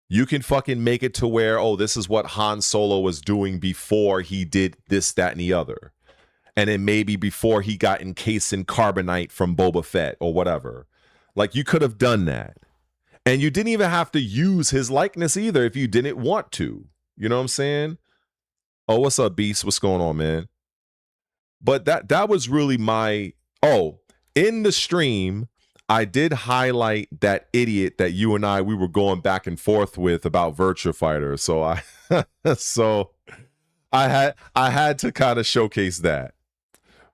You can fucking make it to where, oh, this is what Han Solo was doing before he did this, that, and the other. And then maybe before he got encased in carbonite from Boba Fett or whatever. Like, you could have done that. And you didn't even have to use his likeness either if you didn't want to. You know what I'm saying? Oh, what's up, Beast? What's going on, man? But that was really my... Oh, in the stream, I did highlight that idiot that you and we were going back and forth with about Virtua Fighter. So I had to kind of showcase that.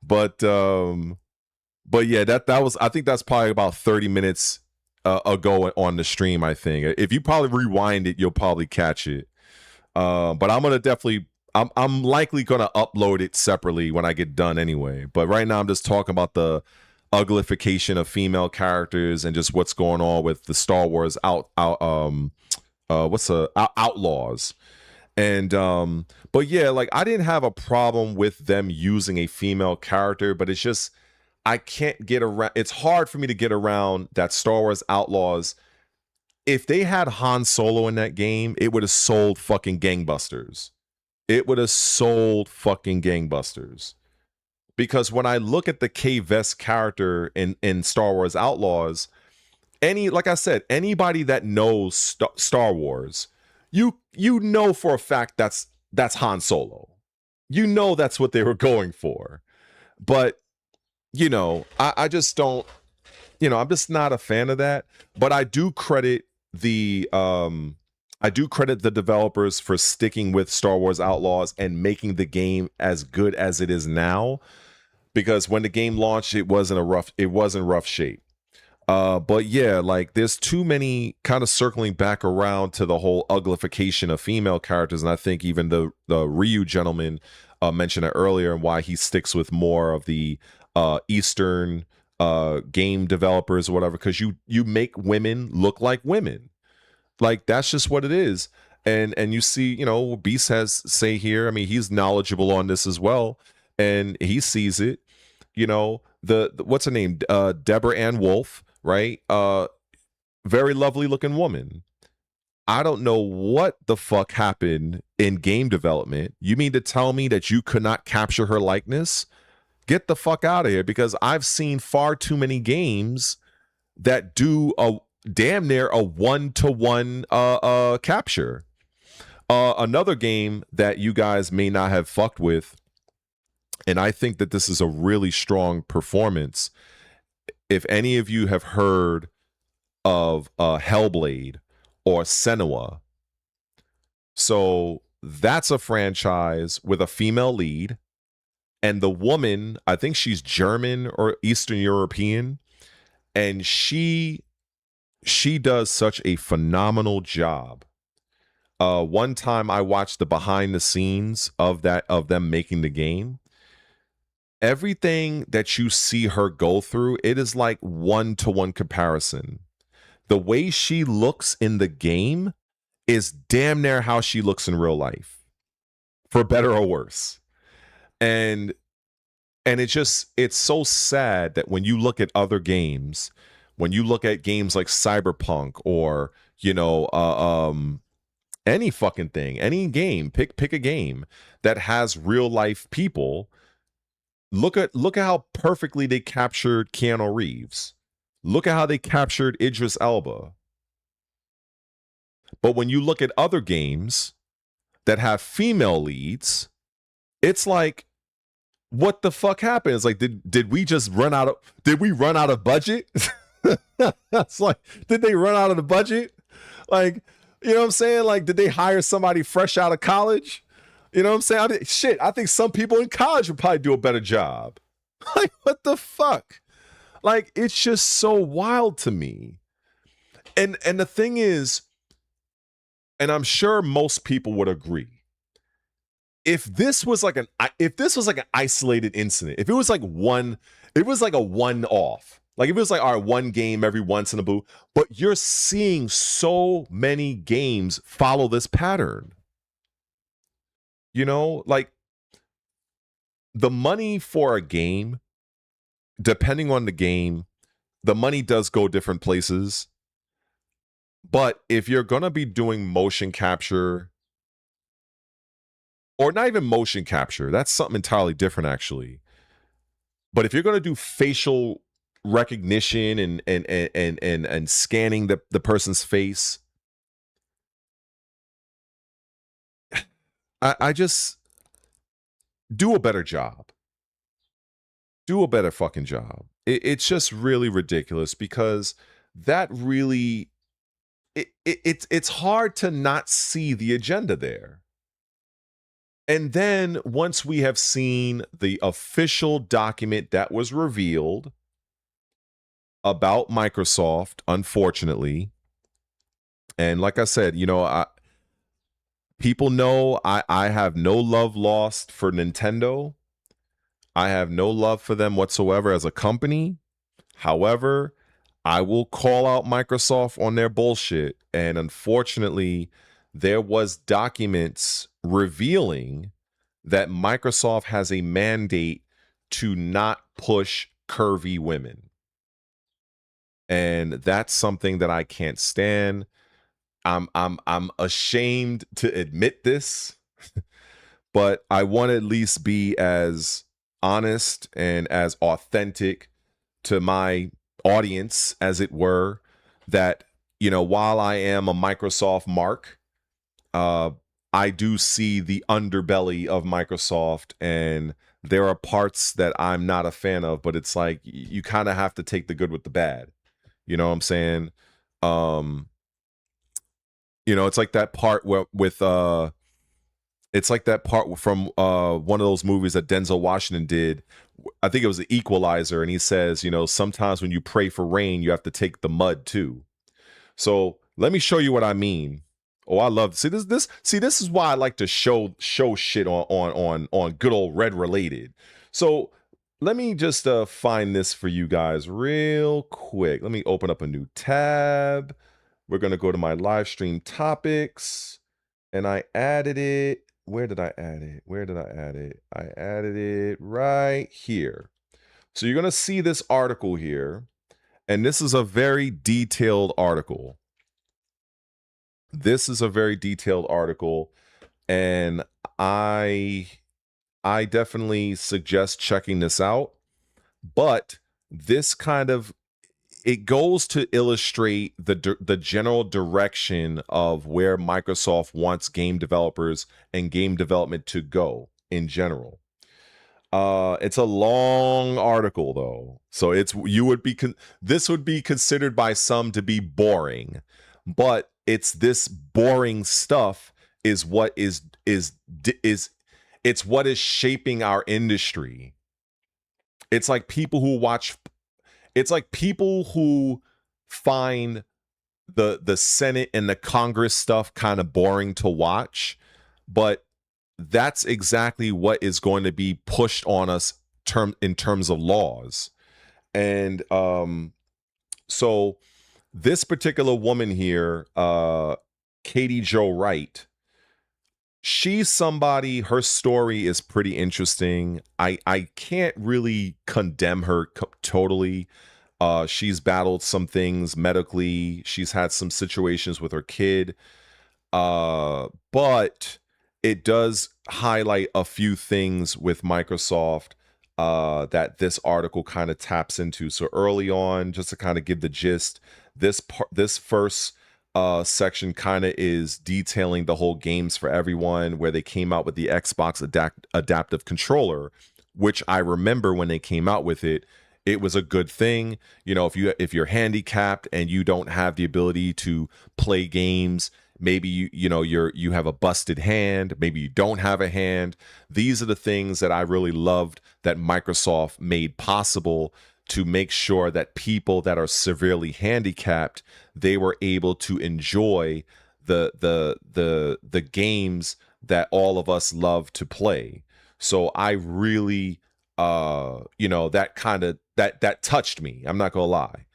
But yeah, that was, I think that's probably about 30 minutes ago on the stream, I think. If you probably rewind it, you'll probably catch it. But I'm gonna definitely, I'm likely gonna upload it separately when I get done anyway. But right now I'm just talking about the uglification of female characters and just what's going on with the Star Wars Outlaws. And but yeah, like, I didn't have a problem with them using a female character, but it's just, I can't get around, it's hard for me to get around that Star Wars Outlaws. If they had Han Solo in that game, it would have sold fucking gangbusters. It would have sold fucking gangbusters. Because when I look at the K-Vest character in Star Wars Outlaws, like I said, anybody that knows Star Wars, you know for a fact that's Han Solo. You know that's what they were going for. But, you know, I just don't, you know, I'm just not a fan of that. But I do credit the developers for sticking with Star Wars Outlaws and making the game as good as it is now. Because when the game launched, it wasn't rough shape. But yeah, like, there's too many, kind of circling back around to the whole uglification of female characters. And I think even the Ryu gentleman mentioned it earlier, and why he sticks with more of the Eastern game developers or whatever, because you make women look like women. Like, that's just what it is. And you see, you know, Beast has say here, I mean, he's knowledgeable on this as well, and he sees it. You know, the what's her name? Deborah Ann Wolf, right? Very lovely looking woman. I don't know what the fuck happened in game development. You mean to tell me that you could not capture her likeness? Get the fuck out of here, because I've seen far too many games that do a damn near a 1-to-1 capture. Another game that you guys may not have fucked with, and I think that this is a really strong performance. If any of you have heard of Hellblade or Senua, so that's a franchise with a female lead, and the woman, I think she's German or Eastern European, and she does such a phenomenal job. One time I watched the behind the scenes of them making the game. Everything that you see her go through, it is like 1-to-1 comparison. The way she looks in the game is damn near how she looks in real life, for better or worse. And it's so sad that when you look at other games, when you look at games like Cyberpunk or, you know, any fucking thing, any game, pick a game that has real life people. Look at how perfectly they captured Keanu Reeves. Look at how they captured Idris Elba. But when you look at other games that have female leads, it's like, what the fuck happened? It's like, did we run out of budget? It's like, did they run out of the budget? Like, you know what I'm saying? Like, did they hire somebody fresh out of college? You know what I'm saying? I think some people in college would probably do a better job. Like, what the fuck? Like, it's just so wild to me. And the thing is, and I'm sure most people would agree, if this was like an isolated incident, if it was like a one-off, like if it was like, all right, one game every once in a blue, but you're seeing so many games follow this pattern. You know, like the money for a game, depending on the game, the money does go different places. But if you're going to be doing motion capture, or not even motion capture, that's something entirely different, actually. But if you're going to do facial recognition and scanning the person's face, I just do a better job. Do a better fucking job. It's just really ridiculous because that really, it's hard to not see the agenda there. And then once we have seen the official document that was revealed about Microsoft, unfortunately, and like I said, you know, people know I have no love lost for Nintendo. I have no love for them whatsoever as a company. However, I will call out Microsoft on their bullshit. And unfortunately, there was documents revealing that Microsoft has a mandate to not push curvy women. And that's something that I can't stand. I'm ashamed to admit this, but I want to at least be as honest and as authentic to my audience, as it were, that, you know, while I am a Microsoft mark, I do see the underbelly of Microsoft, and there are parts that I'm not a fan of, but it's like you kind of have to take the good with the bad. You know what I'm saying? You know, it's like that part it's like that part from one of those movies that Denzel Washington did. I think it was The Equalizer, and he says, you know, sometimes when you pray for rain, you have to take the mud too. So let me show you what I mean. Oh, I love this is why I like to show shit on good old Red Related. So let me just find this for you guys real quick. Let me open up a new tab. We're going to go to my live stream topics, and I added it. Where did I add it? I added it right here. So you're going to see this article here, and this is a very detailed article. And I definitely suggest checking this out. But this kind of, it goes to illustrate the general direction of where Microsoft wants game developers and game development to go in general. It's a long article though, so this would be considered by some to be boring, but it's this boring stuff is what is it's what is shaping our industry. It's like people who find the Senate and the Congress stuff kind of boring to watch, but that's exactly what is going to be pushed on us in terms of laws. And so this particular woman here, Katie Jo Wright. She's somebody, her story is pretty interesting. I can't really condemn her totally. She's battled some things medically. She's had some situations with her kid. But it does highlight a few things with Microsoft that this article kind of taps into. So early on, just to kind of give the gist, this first section kind of is detailing the whole games for everyone, where they came out with the Xbox adaptive controller, which I remember when they came out with it. It was a good thing. You know, if you're handicapped and you don't have the ability to play games, maybe you have a busted hand, maybe you don't have a hand. These are the things that I really loved that Microsoft made possible to make sure that people that are severely handicapped, they were able to enjoy the games that all of us love to play. So I really that touched me. I'm not gonna lie.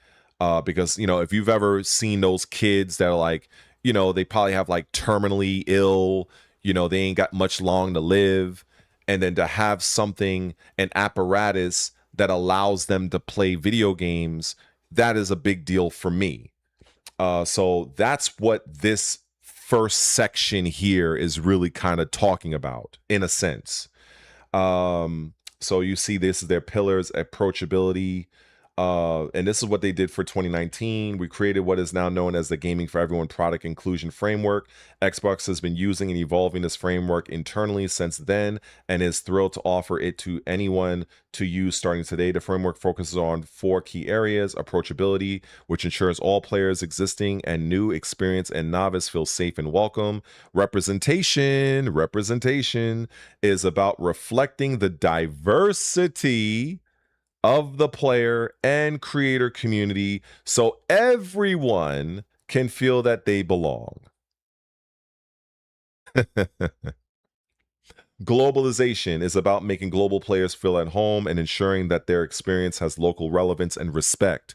Because if you've ever seen those kids that are like, they probably have like terminally ill, they ain't got much long to live, and then to have something, an apparatus that allows them to play video games, that is a big deal for me. So that's what this first section here is really kind of talking about, in a sense. So you see, this is their pillars: approachability. And this is what they did for 2019. We created what is now known as the Gaming for Everyone Product Inclusion Framework. Xbox has been using and evolving this framework internally since then and is thrilled to offer it to anyone to use starting today. The framework focuses on 4 key areas: approachability, which ensures all players, existing and new, experienced and novice, feel safe and welcome. Representation is about reflecting the diversity of the player and creator community so everyone can feel that they belong. Globalization is about making global players feel at home and ensuring that their experience has local relevance and respect.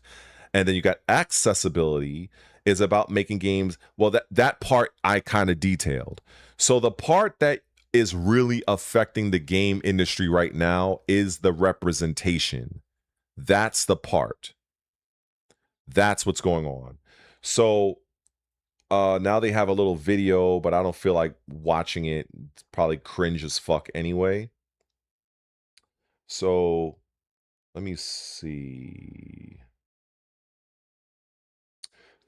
And then you got accessibility is about making games, well, that part I kind of detailed. So the part that is really affecting the game industry right now is the representation. That's the part. That's what's going on. So now they have a little video, but I don't feel like watching it. It's probably cringe as fuck anyway. So let me see.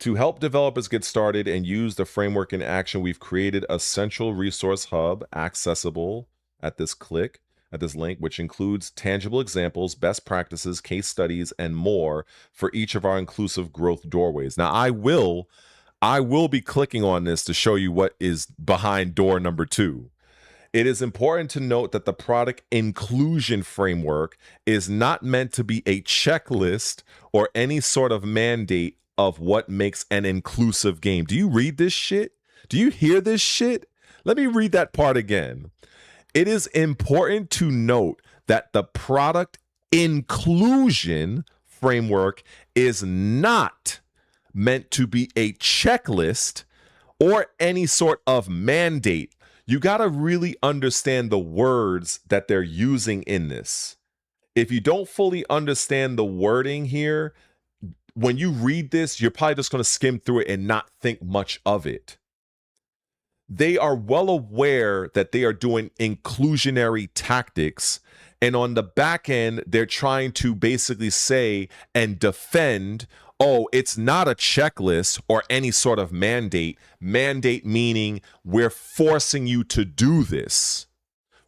To help developers get started and use the framework in action, we've created a central resource hub accessible at this link, which includes tangible examples, best practices, case studies, and more for each of our inclusive growth doorways. Now, I will be clicking on this to show you what is behind door number 2. It is important to note that the product inclusion framework is not meant to be a checklist or any sort of mandate of what makes an inclusive game. Do you read this shit? Do you hear this shit? Let me read that part again. It is important to note that the product inclusion framework is not meant to be a checklist or any sort of mandate. You got to really understand the words that they're using in this. If you don't fully understand the wording here, when you read this, you're probably just going to skim through it and not think much of it. They are well aware that they are doing inclusionary tactics, and on the back end, they're trying to basically say and defend, oh, it's not a checklist or any sort of mandate. Mandate meaning we're forcing you to do this.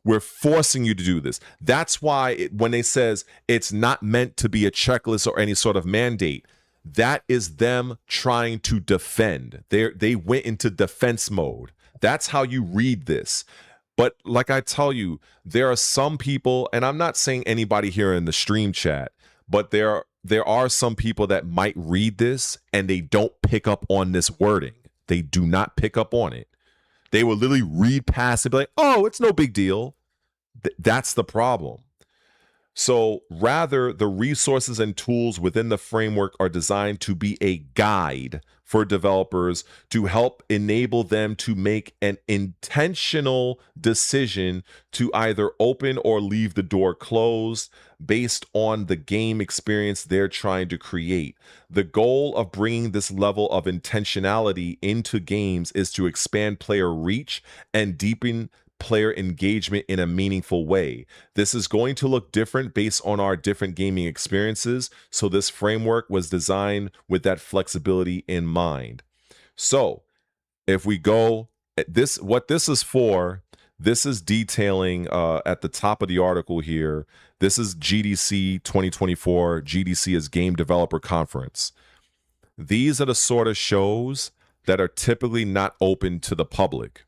We're forcing you to do this. That's why when they says it's not meant to be a checklist or any sort of mandate, that is them trying to defend. They went into defense mode. That's how you read this. But like I tell you, there are some people, and I'm not saying anybody here in the stream chat, but there are some people that might read this and they don't pick up on this wording. They do not pick up on it. They will literally read past it, be like, oh, it's no big deal. That's the problem. So rather, the resources and tools within the framework are designed to be a guide for developers to help enable them to make an intentional decision to either open or leave the door closed based on the game experience they're trying to create. The goal of bringing this level of intentionality into games is to expand player reach and deepen player engagement in a meaningful way. This is going to look different based on our different gaming experiences, so this framework was designed with that flexibility in mind. So if we go this, what this is for, this is detailing at the top of the article here. This is GDC 2024. GDC is Game Developer Conference. These are the sort of shows that are typically not open to the public.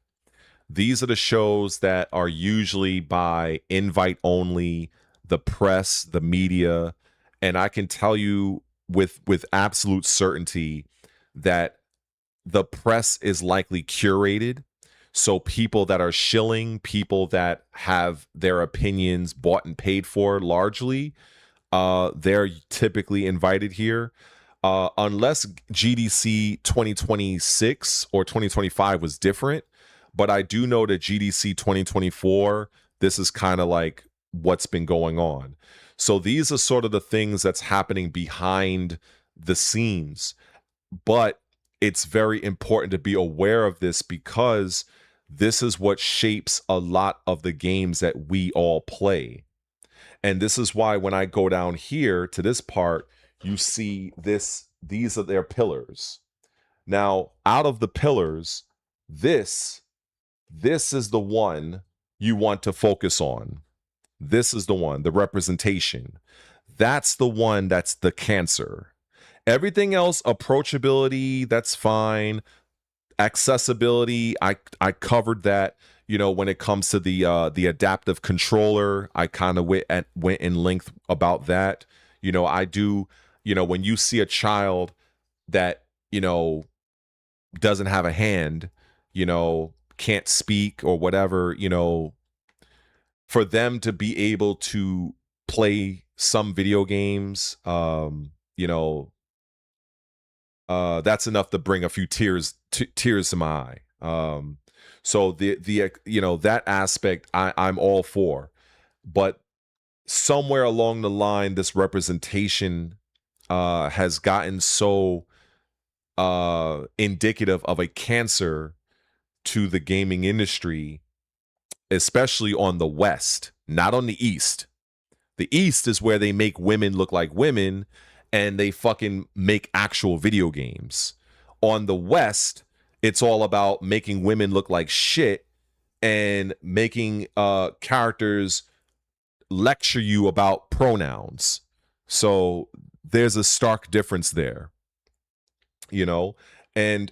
These are the shows that are usually by invite only, the press, the media, and I can tell you with absolute certainty that the press is likely curated. So people that are shilling, people that have their opinions bought and paid for largely, they're typically invited here. Unless GDC 2026 or 2025 was different. But I do know that GDC 2024, this is kind of like what's been going on. So these are sort of the things that's happening behind the scenes. But it's very important to be aware of this because this is what shapes a lot of the games that we all play. And this is why when I go down here to this part, you see this, these are their pillars. Now, out of the pillars, this is the one you want to focus on. This is the one, the representation. That's the one that's the cancer. Everything else, approachability, that's fine. Accessibility, I covered that. You know, when it comes to the adaptive controller, I kind of went in length about that. You know, I do, you know, when you see a child that, you know, doesn't have a hand, you know, can't speak or whatever, you know, for them to be able to play some video games, you know, that's enough to bring a few tears to my eye. So the you know, that aspect I'm all for, but somewhere along the line, this representation has gotten so indicative of a cancer to the gaming industry, especially on the West, not on the East. The East is where they make women look like women and they fucking make actual video games. On the West, it's all about making women look like shit and making characters lecture you about pronouns. So there's a stark difference there, you know? And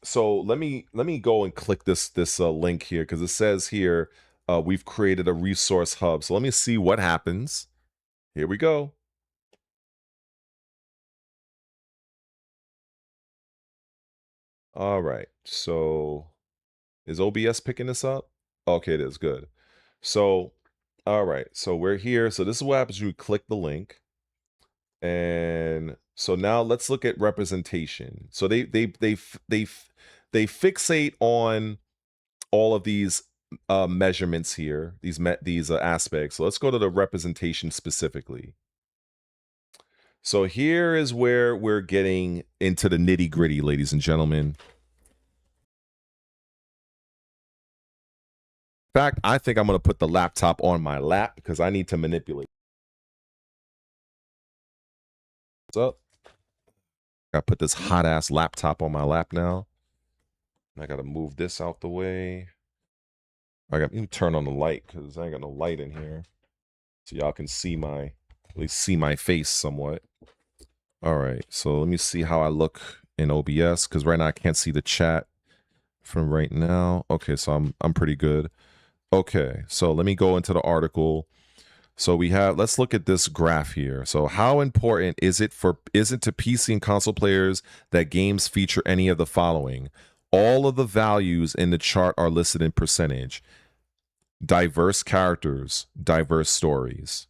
so let me go and click this link here because it says here we've created a resource hub. So let me see what happens. Here we go. All right. So is OBS picking this up? Okay, it is. Good. So all right. So we're here. So this is what happens when you click the link. And so now let's look at representation. So they fixate on all of these measurements here, these aspects. So let's go to the representation specifically. So here is where we're getting into the nitty gritty, ladies and gentlemen. In fact, I think I'm going to put the laptop on my lap because I need to manipulate. What's up? I put this hot ass laptop on my lap now. I got to move this out the way. Let me turn on the light because I ain't got no light in here. So y'all can see at least see my face somewhat. All right, so let me see how I look in OBS because right now I can't see the chat from right now. Okay, so I'm pretty good. Okay, so let me go into the article. So we have, let's look at this graph here. So how important is it to PC and console players that games feature any of the following? All of the values in the chart are listed in percentage. Diverse characters, diverse stories.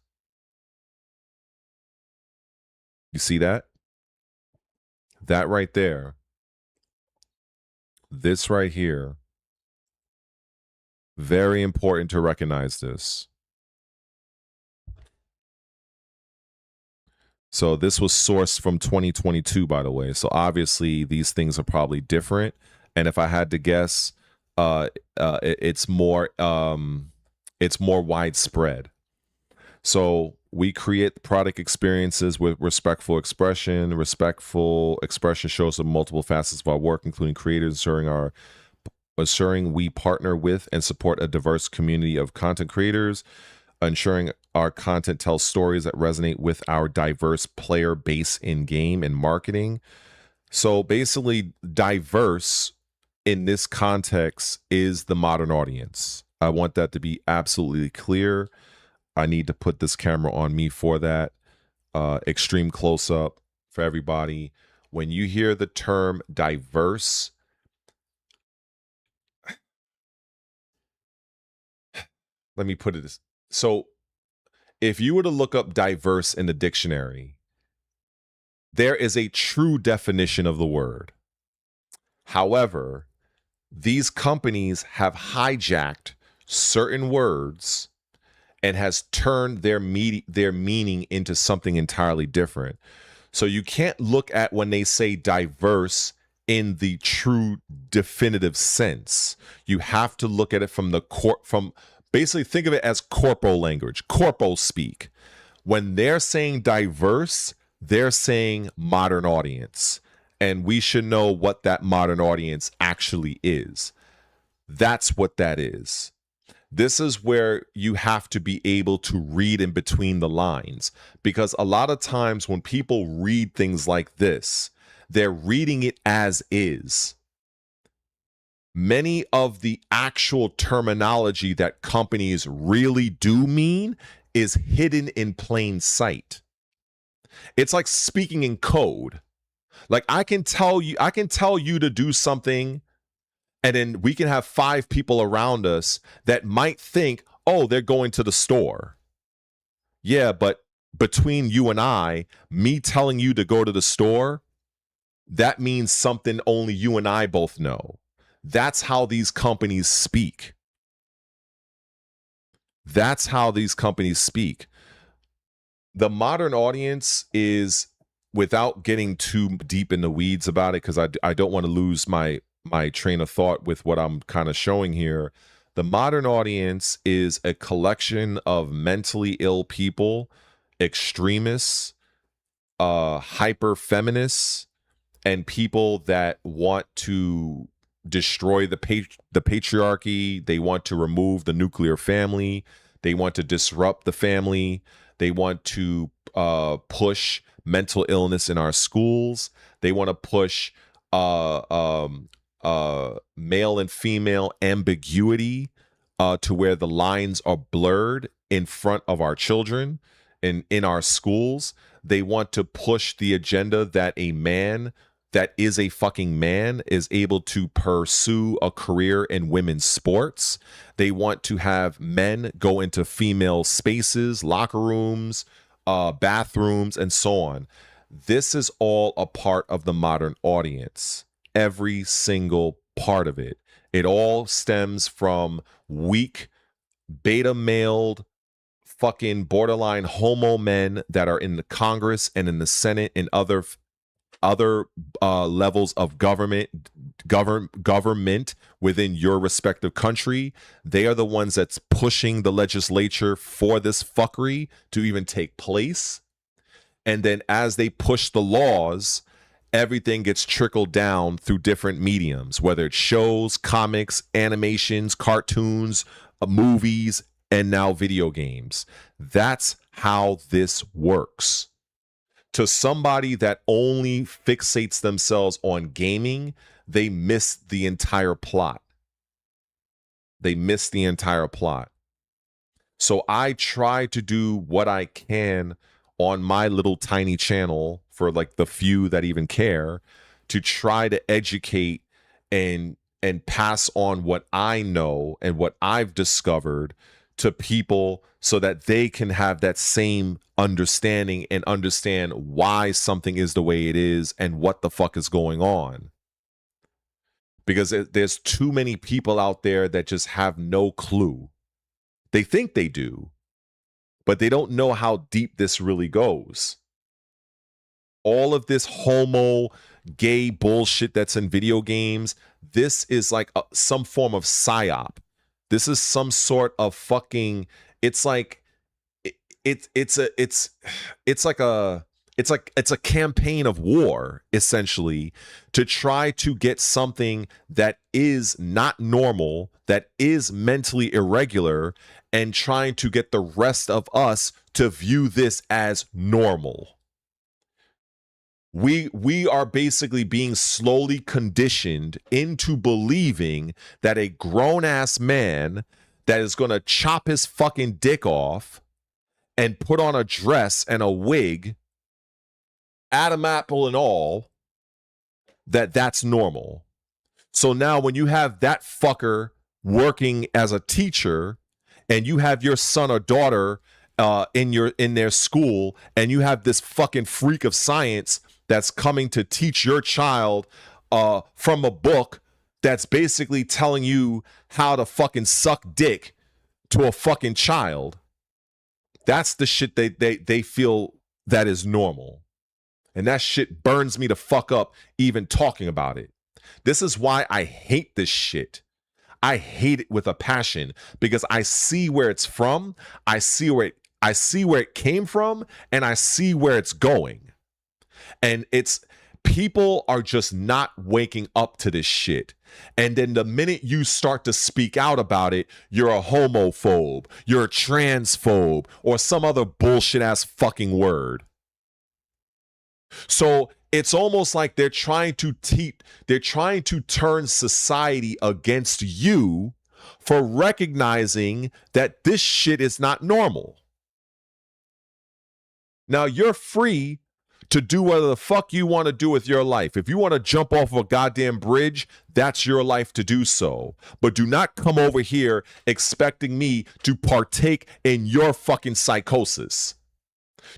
You see that? That right there. This right here. Very important to recognize this. So this was sourced from 2022, by the way. So obviously these things are probably different. And if I had to guess, it's more widespread. So we create product experiences with respectful expression. Respectful expression shows the multiple facets of our work, including creators, ensuring we partner with and support a diverse community of content creators, ensuring our content tells stories that resonate with our diverse player base in game and marketing. So basically, diverse in this context is the modern audience. I want that to be absolutely clear. I need to put this camera on me for that. Extreme close-up for everybody. When you hear the term diverse, let me put it this. So if you were to look up diverse in the dictionary, there is a true definition of the word. However, these companies have hijacked certain words and has turned their meaning into something entirely different. So you can't look at when they say diverse in the true definitive sense. You have to look at it from basically think of it as corpo language, corpo speak. When they're saying diverse, they're saying modern audience. And we should know what that modern audience actually is. That's what that is. This is where you have to be able to read in between the lines, because a lot of times when people read things like this, they're reading it as is. Many of the actual terminology that companies really do mean is hidden in plain sight. It's like speaking in code. Like I can tell you to do something, and then we can have 5 people around us that might think, oh, they're going to the store. Yeah, but between you and I, me telling you to go to the store, that means something only you and I both know. That's how these companies speak. That's how these companies speak. The modern audience is, without getting too deep in the weeds about it, because I don't want to lose my train of thought with what I'm kind of showing here. The modern audience is a collection of mentally ill people, extremists, hyper feminists, and people that want to destroy the patriarchy. They want to remove the nuclear family. They want to disrupt the family. They want to push mental illness in our schools. They want to push male and female ambiguity to where the lines are blurred in front of our children and in our schools. They want to push the agenda that a man that is a fucking man is able to pursue a career in women's sports. They want to have men go into female spaces, locker rooms, bathrooms, and so on. This is all a part of the modern audience. Every single part of it. It all stems from weak, beta-mailed, fucking borderline homo men that are in the Congress and in the Senate and other levels of government within your respective country. They are the ones that's pushing the legislature for this fuckery to even take place. And then as they push the laws, everything gets trickled down through different mediums, whether it's shows, comics, animations, cartoons, movies, and now video games. That's how this works. To somebody that only fixates themselves on gaming, they miss the entire plot. They miss the entire plot. So I try to do what I can on my little tiny channel, for like the few that even care, to try to educate and pass on what I know and what I've discovered to people so that they can have that same understanding and understand why something is the way it is and what the fuck is going on. Because there's too many people out there that just have no clue. They think they do, but they don't know how deep this really goes. All of this homo gay bullshit that's in video games, this is like some form of psyop. This is some sort of fucking, it's like it's a campaign of war, essentially, to try to get something that is not normal, that is mentally irregular, and trying to get the rest of us to view this as normal. We are basically being slowly conditioned into believing that a grown-ass man that is going to chop his fucking dick off and put on a dress and a wig, Adam Apple and all, that's normal. So now when you have that fucker working as a teacher and you have your son or daughter in their school and you have this fucking freak of science that's coming to teach your child from a book that's basically telling you how to fucking suck dick to a fucking child. That's the shit they feel that is normal. And that shit burns me to fuck up even talking about it. This is why I hate this shit. I hate it with a passion because I see where it's from, I see where it came from, and I see where it's going. And it's people are just not waking up to this shit. And then the minute you start to speak out about it, you're a homophobe, you're a transphobe, or some other bullshit ass fucking word. So it's almost like they're trying to turn society against you for recognizing that this shit is not normal. Now you're free to do whatever the fuck you want to do with your life. If you want to jump off of a goddamn bridge, that's your life to do so. But do not come over here expecting me to partake in your fucking psychosis.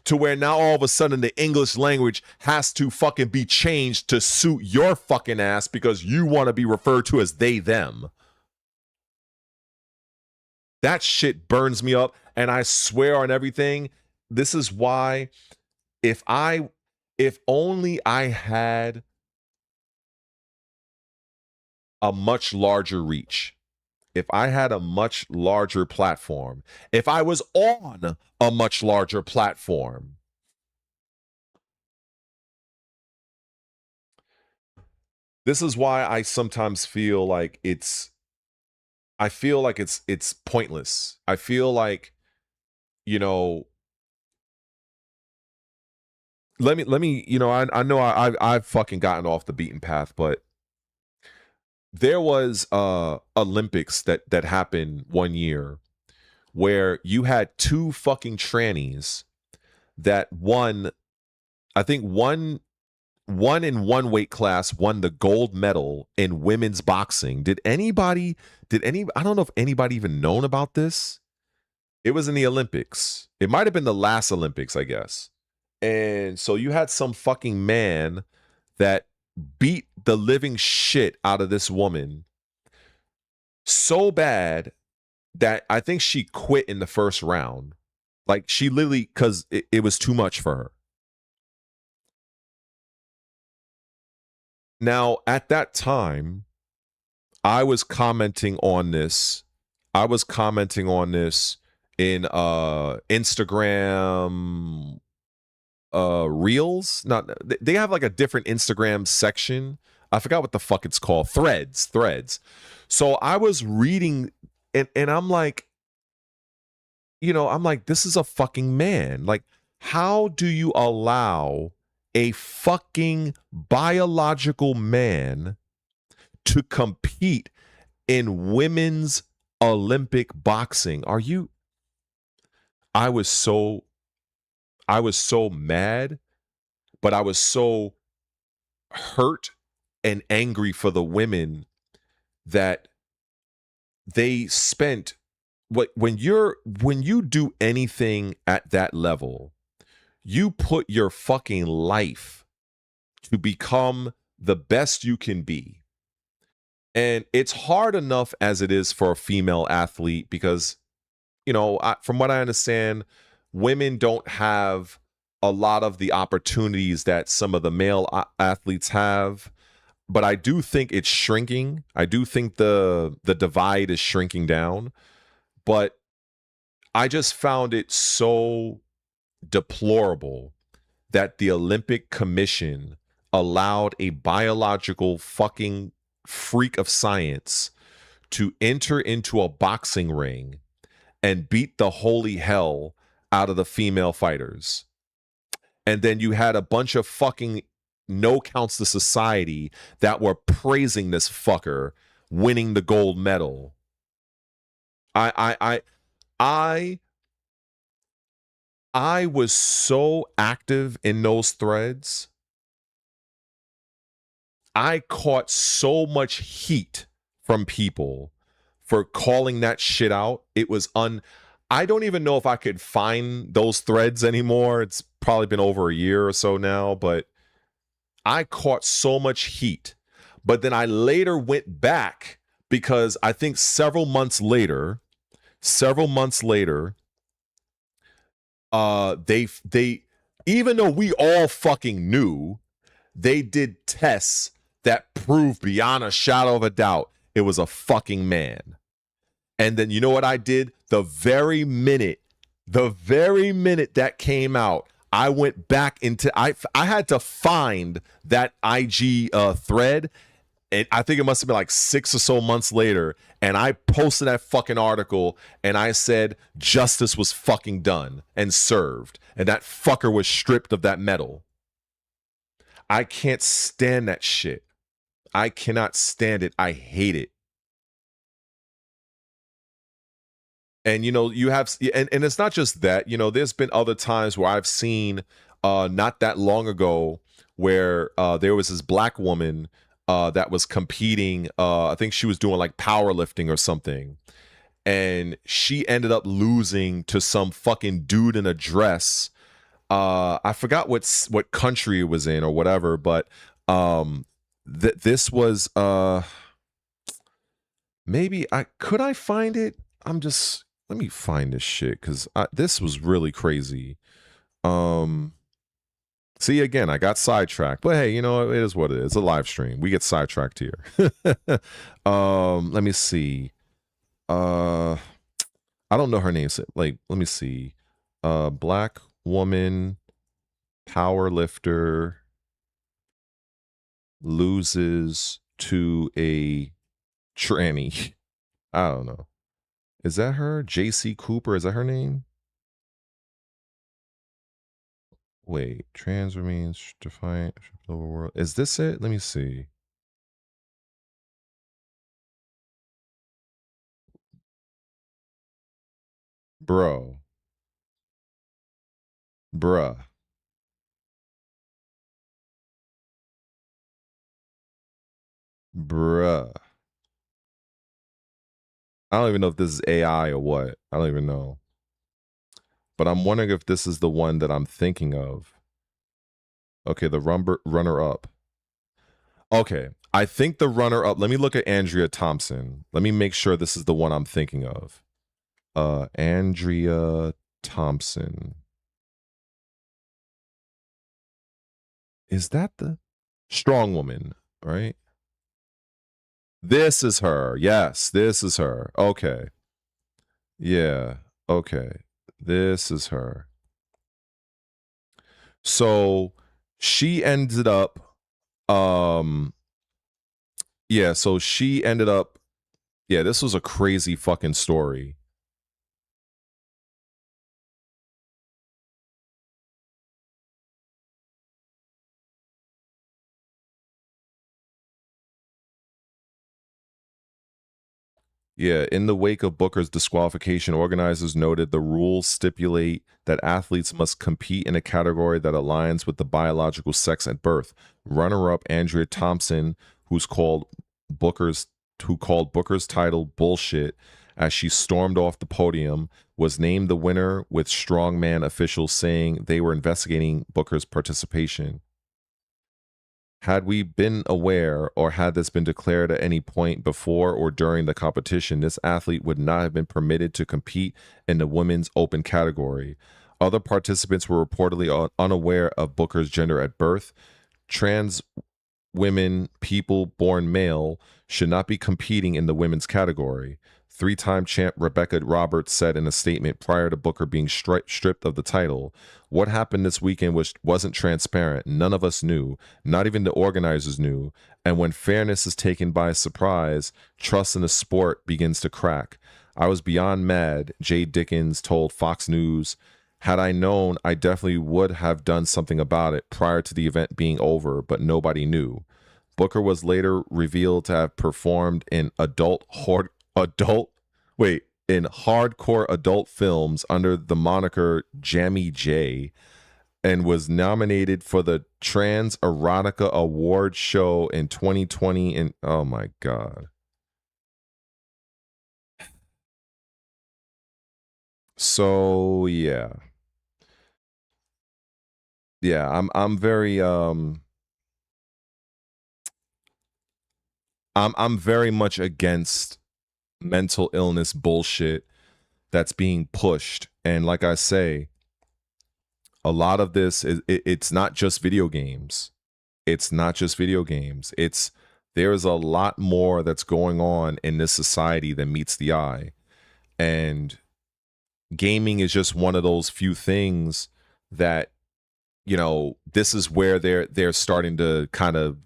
To where now all of a sudden the English language has to fucking be changed to suit your fucking ass because you want to be referred to as they, them. That shit burns me up, and I swear on everything, this is why if only I had a much larger reach, if I had a much larger platform, if I was on a much larger platform, this is why I sometimes feel like it's pointless. I feel like, you know, let me, you know, I know I've fucking gotten off the beaten path, but there was Olympics that happened one year where you had two fucking trannies that won, I think one in one weight class won the gold medal in women's boxing. I don't know if anybody even known about this. It was in the Olympics. It might have been the last Olympics, I guess. And so you had some fucking man that beat the living shit out of this woman so bad that I think she quit in the first round. Like she literally, because it was too much for her. Now, at that time, I was commenting on this. I was commenting on this in Instagram Reels. Not, they have like a different Instagram section. I forgot what the fuck it's called. Threads. So I was reading and I'm like, you know, I'm like, this is a fucking man. Like, how do you allow a fucking biological man to compete in women's Olympic boxing? Are you? I was so mad, but I was so hurt and angry for the women that they spent when you do anything at that level, you put your fucking life to become the best you can be. And it's hard enough as it is for a female athlete because, you know, from what I understand, women don't have a lot of the opportunities that some of the male athletes have. But I do think it's shrinking. I do think the divide is shrinking down. But I just found it so deplorable that the Olympic Commission allowed a biological fucking freak of science to enter into a boxing ring and beat the holy hell out of the female fighters. And then you had a bunch of fucking no counts to society that were praising this fucker winning the gold medal. I was so active in those threads. I caught so much heat from people for calling that shit out. It was I don't even know if I could find those threads anymore. It's probably been over a year or so now, but I caught so much heat. But then I later went back because I think several months later, they even though we all fucking knew, they did tests that proved beyond a shadow of a doubt it was a fucking man. And then you know what I did? The very minute that came out, I went back into I had to find that IG thread. And I think it must have been like 6 or so months later. And I posted that fucking article and I said justice was fucking done and served. And that fucker was stripped of that medal. I can't stand that shit. I cannot stand it. I hate it. And, you know, you have, and it's not just that, you know, there's been other times where I've seen not that long ago where there was this black woman that was competing. I think she was doing like powerlifting or something. And she ended up losing to some fucking dude in a dress. I forgot what country it was in or whatever, but this was maybe could I find it? Let me find this shit because this was really crazy. See, again, I got sidetracked, but hey, you know, it is what it is. It's a live stream. We get sidetracked here. Let me see. I don't know her name. Like, let me see. Black woman power lifter loses to a tranny. I don't know. Is that her? JC Cooper? Is that her name? Wait, trans remains defiant over world. Is this it? Let me see. Bruh. I don't even know if this is AI or what. I don't even know. But I'm wondering if this is the one that I'm thinking of. Okay, the runner-up. Okay, I think the runner-up. Let me look at Andrea Thompson. Let me make sure this is the one I'm thinking of. Andrea Thompson. Is that the strong woman, right? This is her. Yes, this is her. Okay. Yeah, okay. This is her. So she ended up yeah, so she ended up, yeah, this was a crazy fucking story. Yeah, in the wake of Booker's disqualification, organizers noted the rules stipulate that athletes must compete in a category that aligns with the biological sex at birth. Runner-up Andrea Thompson, who called Booker's title bullshit as she stormed off the podium, was named the winner, with strongman officials saying they were investigating Booker's participation. Had we been aware, or had this been declared at any point before or during the competition, this athlete would not have been permitted to compete in the women's open category. Other participants were reportedly unaware of Booker's gender at birth. Trans women, people born male, should not be competing in the women's category. Three-time champ Rebecca Roberts said in a statement prior to Booker being stripped of the title, "What happened this weekend wasn't transparent. None of us knew. Not even the organizers knew. And when fairness is taken by surprise, trust in the sport begins to crack. I was beyond mad," Jay Dickens told Fox News. "Had I known, I definitely would have done something about it prior to the event being over, but nobody knew." Booker was later revealed to have performed in hardcore adult films under the moniker Jammy J, and was nominated for the Trans Erotica Award show in 2020. And oh my God. So yeah. I'm very I'm very much against mental illness bullshit that's being pushed. And like I say, a lot of this it's not just video games. It's not just video games. There's a lot more that's going on in this society than meets the eye. And gaming is just one of those few things that, you know, this is where they're starting to kind of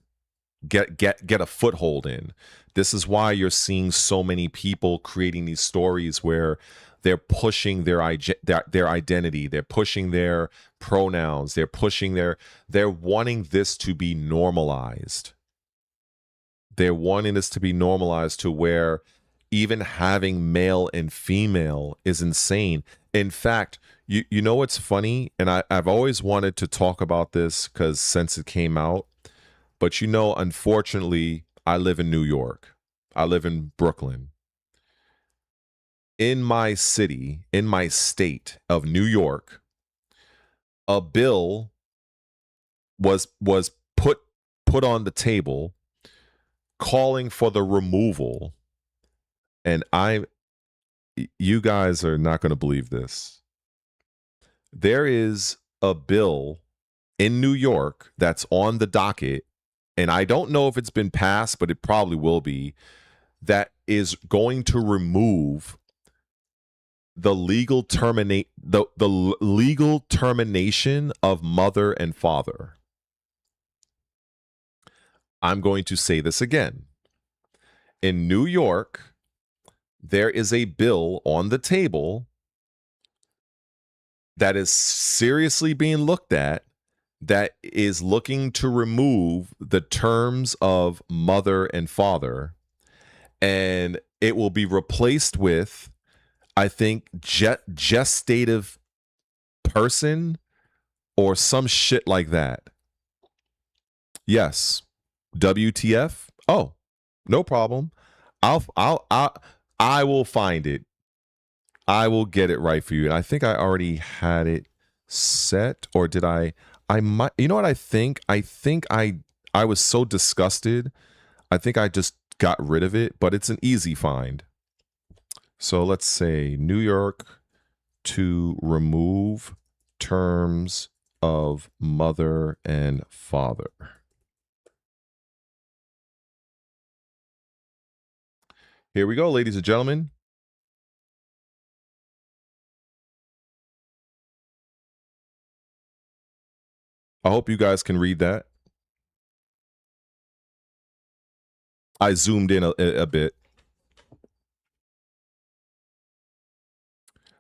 get a foothold in. This is why you're seeing so many people creating these stories where they're pushing their identity, they're pushing their pronouns, they're wanting this to be normalized. They're wanting this to be normalized to where even having male and female is insane. In fact, you know what's funny? And I've always wanted to talk about this because since it came out, but you know, unfortunately, I live in New York. I live in Brooklyn. In my city, in my state of New York, a bill was put on the table calling for the removal, and you guys are not going to believe this. There is a bill in New York that's on the docket, and I don't know if it's been passed, but it probably will be, that is going to remove the legal legal termination of mother and father. I'm going to say this again. In New York, there is a bill on the table that is seriously being looked at that is looking to remove the terms of mother and father, and it will be replaced with, I think, gestative person or some shit like that. Yes. WTF? Oh, no problem. I will find it. I will get it right for you. And I think I already had it set, or did I might, you know what I think? I think I was so disgusted. I think I just got rid of it, but it's an easy find. So let's say New York to remove terms of mother and father. Here we go, ladies and gentlemen. I hope you guys can read that. I zoomed in a bit.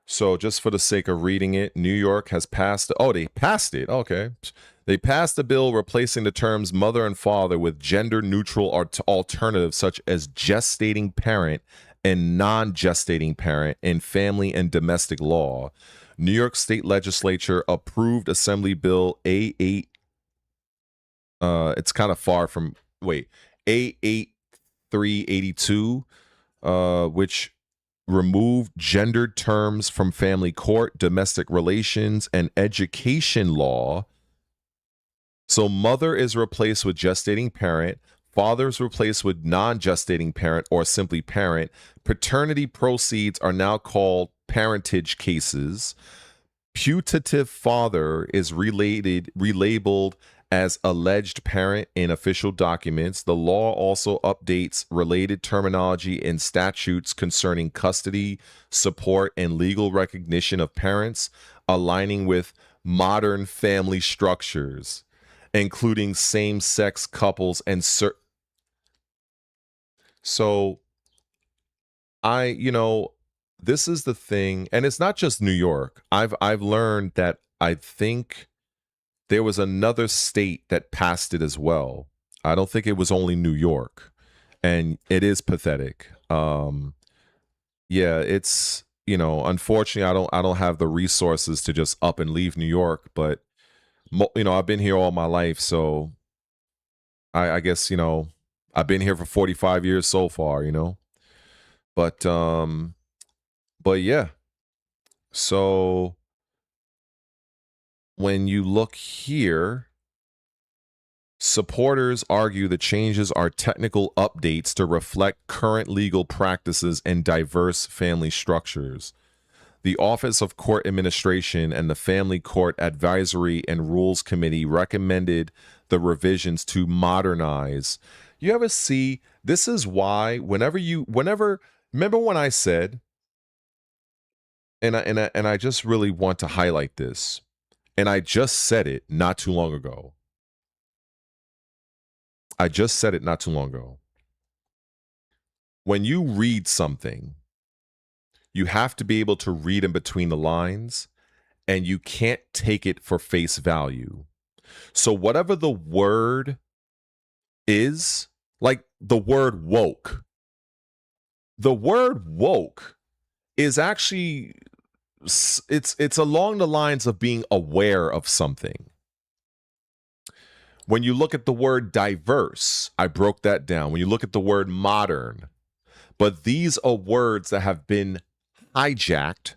So just for the sake of reading it, New York has passed. Oh, they passed it. Okay. They passed a bill replacing the terms mother and father with gender-neutral alternatives such as gestating parent and non-gestating parent in family and domestic law. New York State Legislature approved Assembly Bill A8. It's kind of far from, wait, A8382, which remove gendered terms from family court, domestic relations, and education law. So mother is replaced with gestating parent, father is replaced with non-gestating parent or simply parent. Paternity proceeds are now called parentage cases. Putative father is relabeled as alleged parent in official documents. The law also updates related terminology in statutes concerning custody, support, and legal recognition of parents, aligning with modern family structures, including same-sex couples and so this is the thing, and it's not just New York. I've learned that I think there was another state that passed it as well. I don't think it was only New York, and it is pathetic. Yeah, it's unfortunately I don't have the resources to just up and leave New York, but I've been here all my life, so I guess I've been here for 45 years so far, but yeah. So when you look here, supporters argue the changes are technical updates to reflect current legal practices and diverse family structures. The Office of Court Administration and the Family Court Advisory and Rules Committee recommended the revisions to modernize. You ever see, this is why whenever remember when I said, and I just really want to highlight this, and I just said it not too long ago. When you read something, you have to be able to read in between the lines, and you can't take it for face value. So whatever the word is, like the word woke is actually, it's along the lines of being aware of something. When you look at the word diverse, I broke that down. When you look at the word modern, but these are words that have been hijacked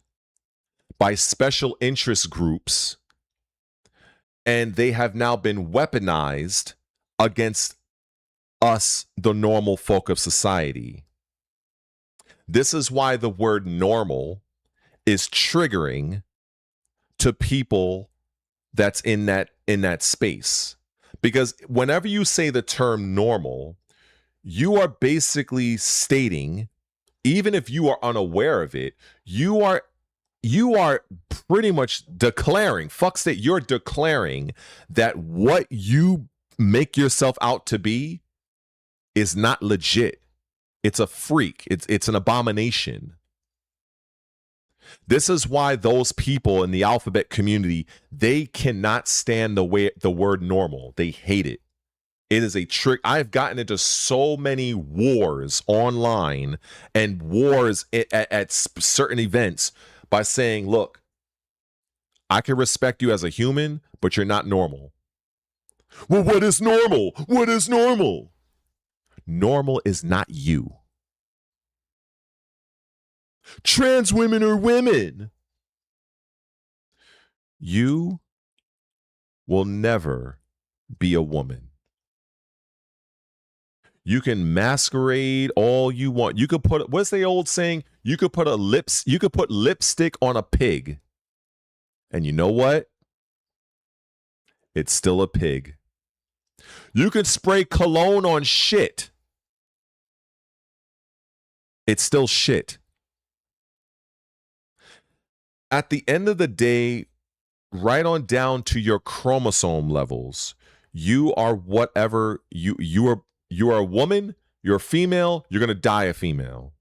by special interest groups, and they have now been weaponized against us, the normal folk of society. This is why the word normal is triggering to people that's in that space. Because whenever you say the term normal, you are basically stating, even if you are unaware of it, you are pretty much declaring, you're declaring that what you make yourself out to be is not legit. It's a freak. It's an abomination. This is why those people in the alphabet community, they cannot stand the word normal. They hate it. It is a trick. I've gotten into so many wars online and wars at certain events by saying, look, I can respect you as a human, but you're not normal. Well, what is normal? What is normal? Normal is not you. Trans women are women. You will never be a woman. You can masquerade all you want. You could put, what's the old saying? You could put lipstick on a pig. And you know what? It's still a pig. You can spray cologne on shit. It's still shit. At the end of the day, right on down to your chromosome levels, you are whatever you are a woman, you're a female, you're going to die a female.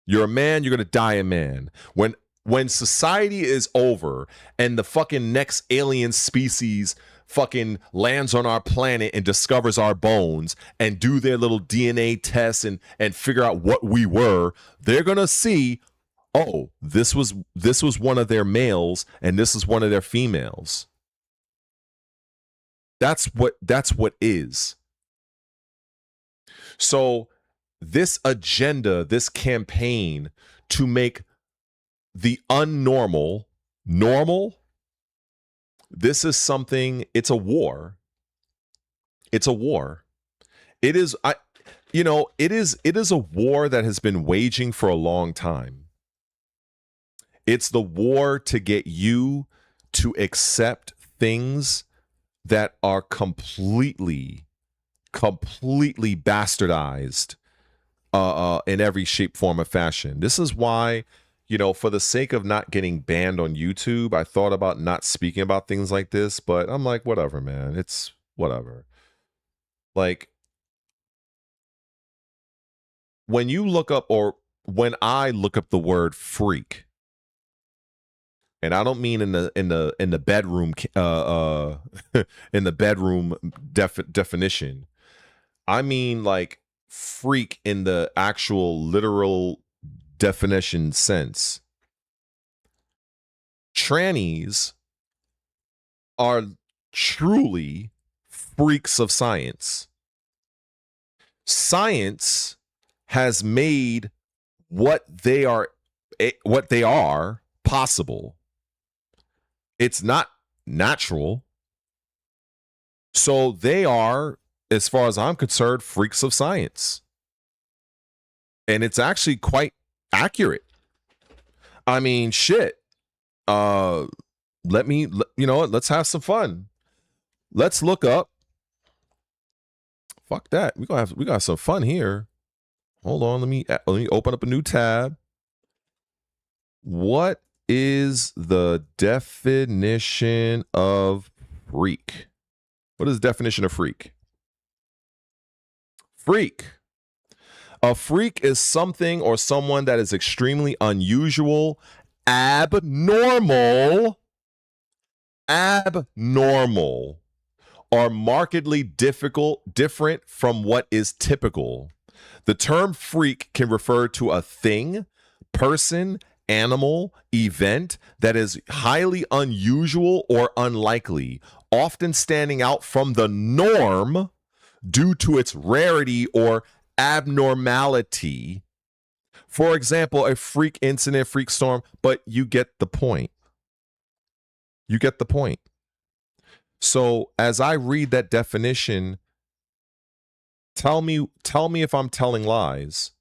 You're a man, you're going to die a man. When society is over and the fucking next alien species fucking lands on our planet and discovers our bones and do their little DNA tests and figure out what we were, they're going to see, oh, this was one of their males and this is one of their females. That's what is. So this agenda, this campaign to make the unnormal normal. This is something, it's a war. It's a war. It is, it is a war that has been waging for a long time. It's the war to get you to accept things that are completely bastardized in every shape, form, or fashion. This is why, for the sake of not getting banned on YouTube, I thought about not speaking about things like this, but I'm like, whatever, man. It's whatever. Like, when you look up, or when I look up the word freak, and I don't mean in the bedroom in the bedroom definition. I mean like freak in the actual literal definition sense. Trannies are truly freaks of science. Science has made what they are possible. It's not natural. So they are, as far as I'm concerned, freaks of science. And it's actually quite accurate. I mean, shit. Let's have some fun. Let's look up. Fuck that. We got some fun here. Hold on, let me open up a new tab. What is the definition of freak? What is the definition of freak? Freak. A freak is something or someone that is extremely unusual, abnormal, or markedly different from what is typical. The term freak can refer to a thing, person, animal, event that is highly unusual or unlikely, often standing out from the norm due to its rarity or abnormality. For example, a freak incident, freak storm, but you get the point. You get the point. So as I read that definition, tell me if I'm telling lies.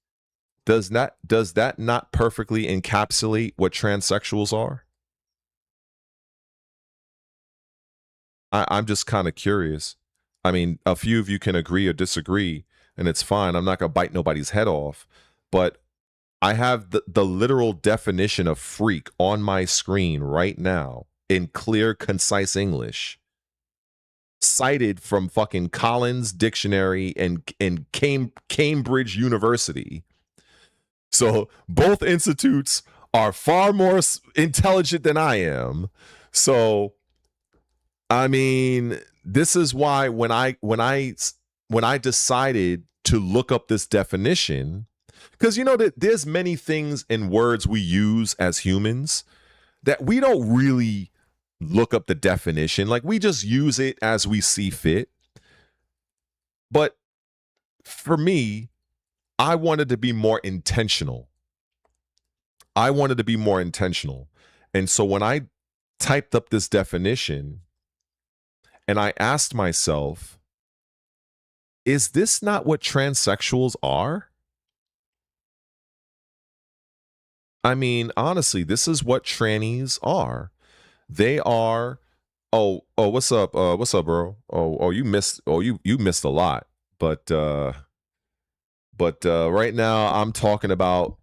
Does that not perfectly encapsulate what transsexuals are? I'm just kind of curious. I mean, a few of you can agree or disagree, and it's fine. I'm not going to bite nobody's head off. But I have the literal definition of freak on my screen right now in clear, concise English, cited from fucking Collins Dictionary and Cambridge University. So both institutes are far more intelligent than I am. So, I mean, this is why when I decided to look up this definition, because that there's many things in words we use as humans that we don't really look up the definition. Like, we just use it as we see fit. But for me, I wanted to be more intentional. And so when I typed up this definition and I asked myself, is this not what transsexuals are? I mean, honestly, this is what trannies are. They are, what's up? What's up, bro? You missed a lot. But right now I'm talking about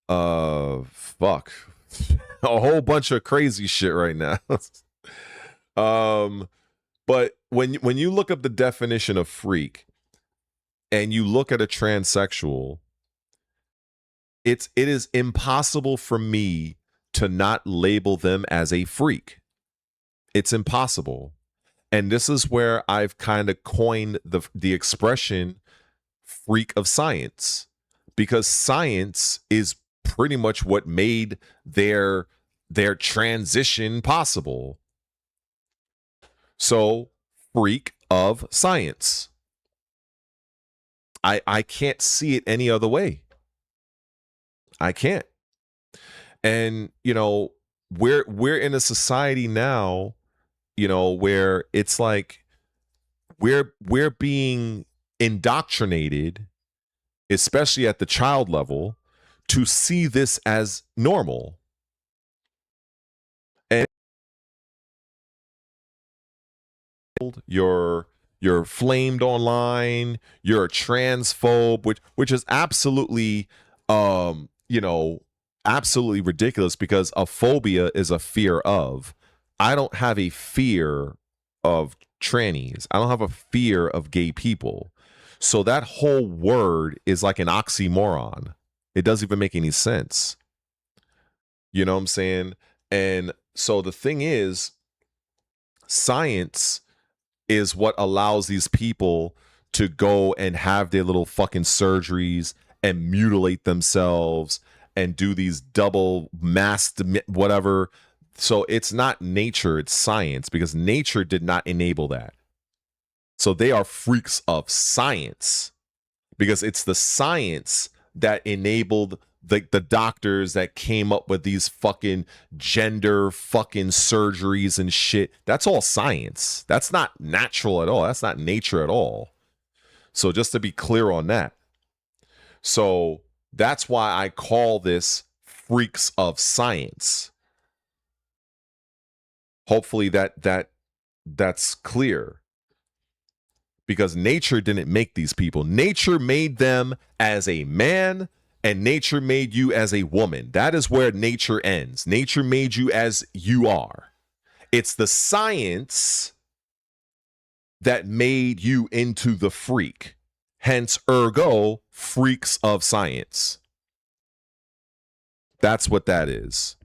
fuck. A whole bunch of crazy shit right now. But when you look up the definition of freak and you look at a transsexual, it is impossible for me to not label them as a freak. It's impossible. And this is where I've kind of coined the expression freak of science, because science is pretty much what made their transition possible. So, freak of science. I can't see it any other way. I can't. And we're in a society now, where it's like we're being indoctrinated, especially at the child level, to see this as normal. And you're flamed online, you're a transphobe, which is absolutely absolutely ridiculous, because a phobia is a fear of. I don't have a fear of trannies. I don't have a fear of gay people. So that whole word is like an oxymoron. It doesn't even make any sense. You know what I'm saying? And so the thing is, science is what allows these people to go and have their little fucking surgeries and mutilate themselves and do these double masked whatever. So it's not nature, it's science, because nature did not enable that. So they are freaks of science, because it's the science that enabled the doctors that came up with these fucking gender fucking surgeries and shit. That's all science. That's not natural at all. That's not nature at all. So just to be clear on that. So that's why I call this freaks of science. Hopefully that's clear. Because nature didn't make these people. Nature made them as a man, and nature made you as a woman. That is where nature ends. Nature made you as you are. It's the science that made you into the freak. Hence, ergo, freaks of science. That's what that is.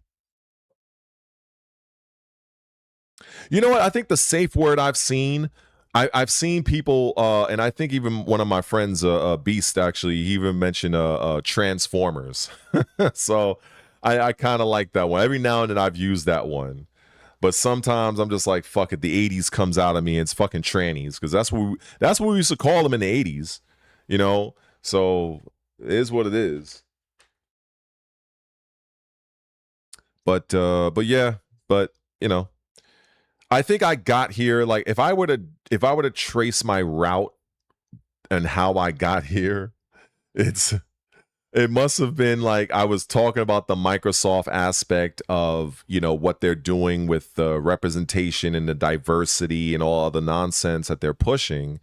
You know what? I think the safe word I've seen people, and I think even one of my friends, Beast, actually, he even mentioned Transformers. So I kind of like that one. Every now and then I've used that one. But sometimes I'm just like, fuck it, the 80s comes out of me, and it's fucking trannies, because that's what we used to call them in the 80s, So it is what it is. But yeah, I think I got here, like, if I were to trace my route and how I got here, it must have been like I was talking about the Microsoft aspect of, what they're doing with the representation and the diversity and all the nonsense that they're pushing.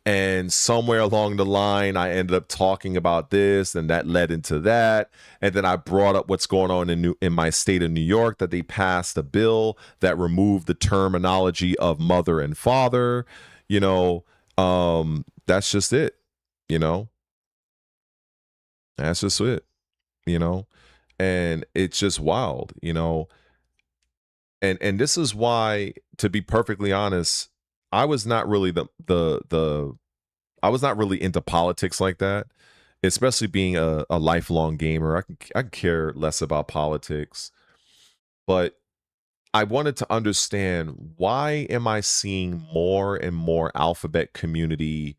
And somewhere along the line, I ended up talking about this, and that led into that. And then I brought up what's going on in my state of New York, that they passed a bill that removed the terminology of mother and father. That's just it. That's just it. And it's just wild. And this is why, to be perfectly honest, I was not really I was not really into politics like that, especially being a lifelong gamer. I care less about politics, but I wanted to understand, why am I seeing more and more alphabet community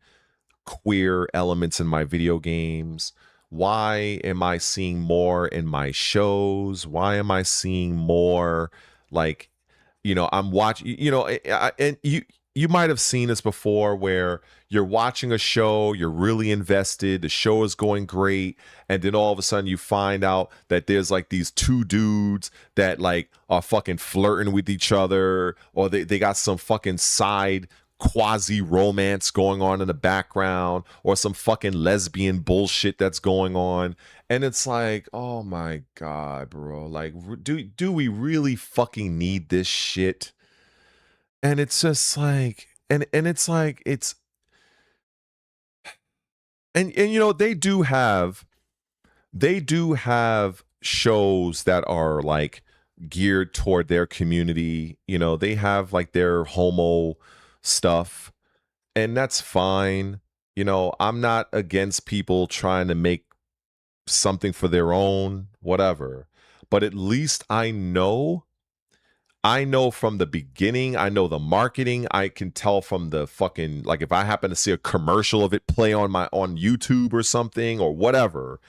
queer elements in my video games? Why am I seeing more in my shows? Why am I seeing more, like, I'm watching, and you might have seen this before, where you're watching a show, you're really invested, the show is going great, and then all of a sudden you find out that there's like these two dudes that like are fucking flirting with each other, or they got some fucking side quasi romance going on in the background, or some fucking lesbian bullshit that's going on. And it's like, oh my God, bro, like, do we really fucking need this shit? And it's just like, and it's like, and they do have shows that are like geared toward their community. They have like their homo stuff, and that's fine. I'm not against people trying to make something for their own, whatever. But at least I know from the beginning, I know the marketing. I can tell from the fucking, like, if I happen to see a commercial of it play on YouTube or something or whatever,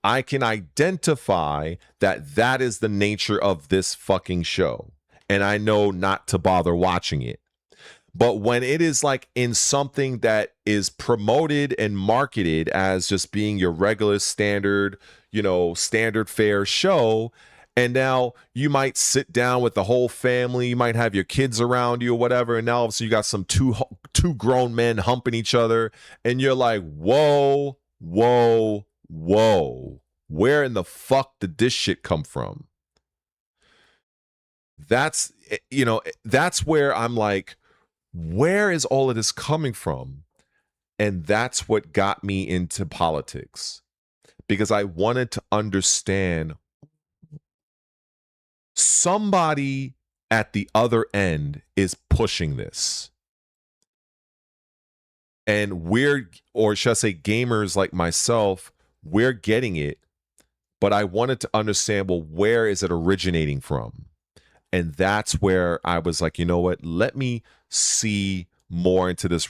I can identify that that is the nature of this fucking show. And I know not to bother watching it. But when it is like in something that is promoted and marketed as just being your regular standard, you know, standard fare show, and now you might sit down with the whole family, you might have your kids around you or whatever, and now all of a sudden you got some two grown men humping each other, and you're like, whoa, whoa, whoa, where in the fuck did this shit come from? That's, you know, that's where I'm like, where is all of this coming from? And that's what got me into politics, because I wanted to understand somebody at the other end is pushing this. And we're, or should I say gamers like myself, we're getting it, but I wanted to understand, well, where is it originating from? And that's where I was like, you know what? Let me see more into this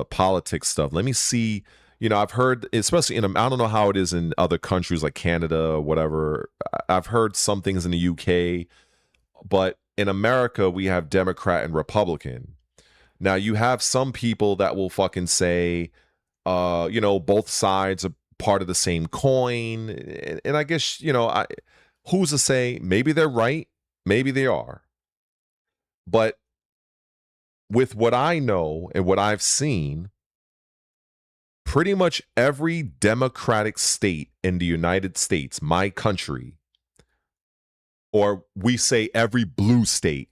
politics stuff. Let me see, you know, I've heard, especially in, I don't know how it is in other countries like Canada or whatever. I've heard some things in the UK, but in America, we have Democrat and Republican. Now, you have some people that will fucking say, you know, both sides are part of the same coin. And I guess, you know, who's to say? Maybe they're right. Maybe they are. But with what I know and what I've seen, pretty much every democratic state in the United States, my country, or we say every blue state,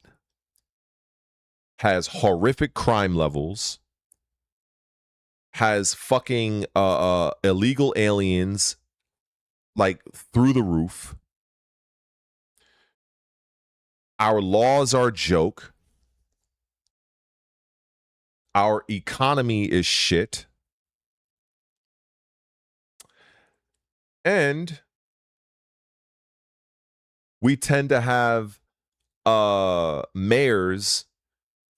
has horrific crime levels, has fucking illegal aliens like through the roof. Our laws are a joke. Our economy is shit. And we tend to have mayors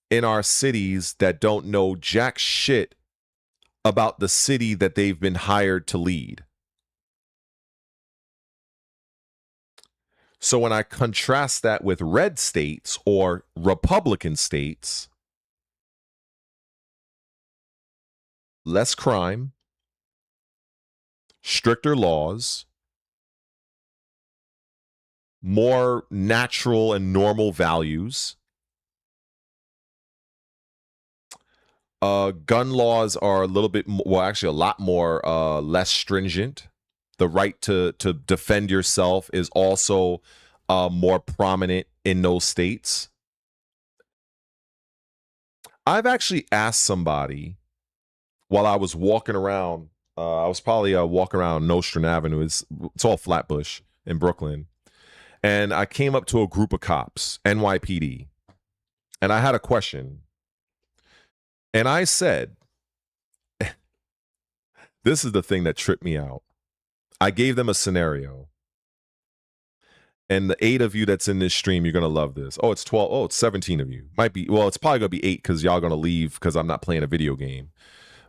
in our cities that don't know jack shit about the city that they've been hired to lead. So when I contrast that with red states or Republican states, less crime, stricter laws, more natural and normal values. Gun laws are a little bit more, well, actually a lot more less stringent. The right to defend yourself is also more prominent in those states. I've actually asked somebody while I was walking around, I was probably walking around Nostrand Avenue. It's all Flatbush in Brooklyn. And I came up to a group of cops, NYPD, and I had a question. And I said, this is the thing that tripped me out. I gave them a scenario. And the 8 of you that's in this stream, you're going to love this. Oh, it's 12. Oh, it's 17 of you. Might be, well, it's probably going to be 8 because y'all going to leave because I'm not playing a video game.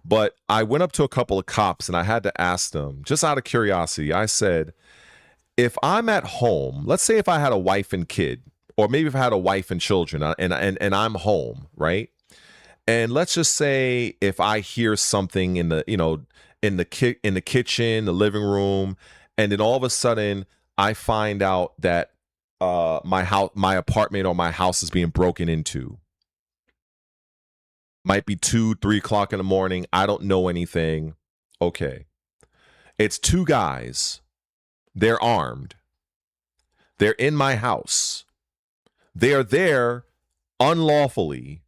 But I went up to a couple of cops and I had to ask them, just out of curiosity, I said, if I'm at home, let's say if I had a wife and kid, or maybe if I had a wife and children and I'm home, right? And let's just say if I hear something in the, you know, in the kitchen, the living room, and then all of a sudden I find out that my apartment or my house is being broken into. Might be 2, 3 o'clock in the morning. I don't know anything. Okay. It's 2 guys. They're armed. They're in my house. They are there unlawfully.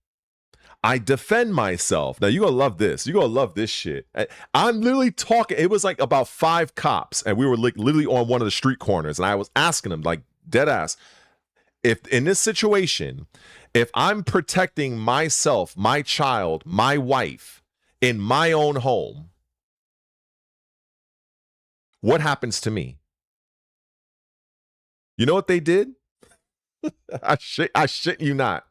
I defend myself. Now, you're going to love this. You're going to love this shit. I'm literally talking. It was like about 5 cops, and we were like literally on one of the street corners, and I was asking them, like, dead ass, if in this situation, if I'm protecting myself, my child, my wife in my own home, what happens to me? You know what they did? I shit you not.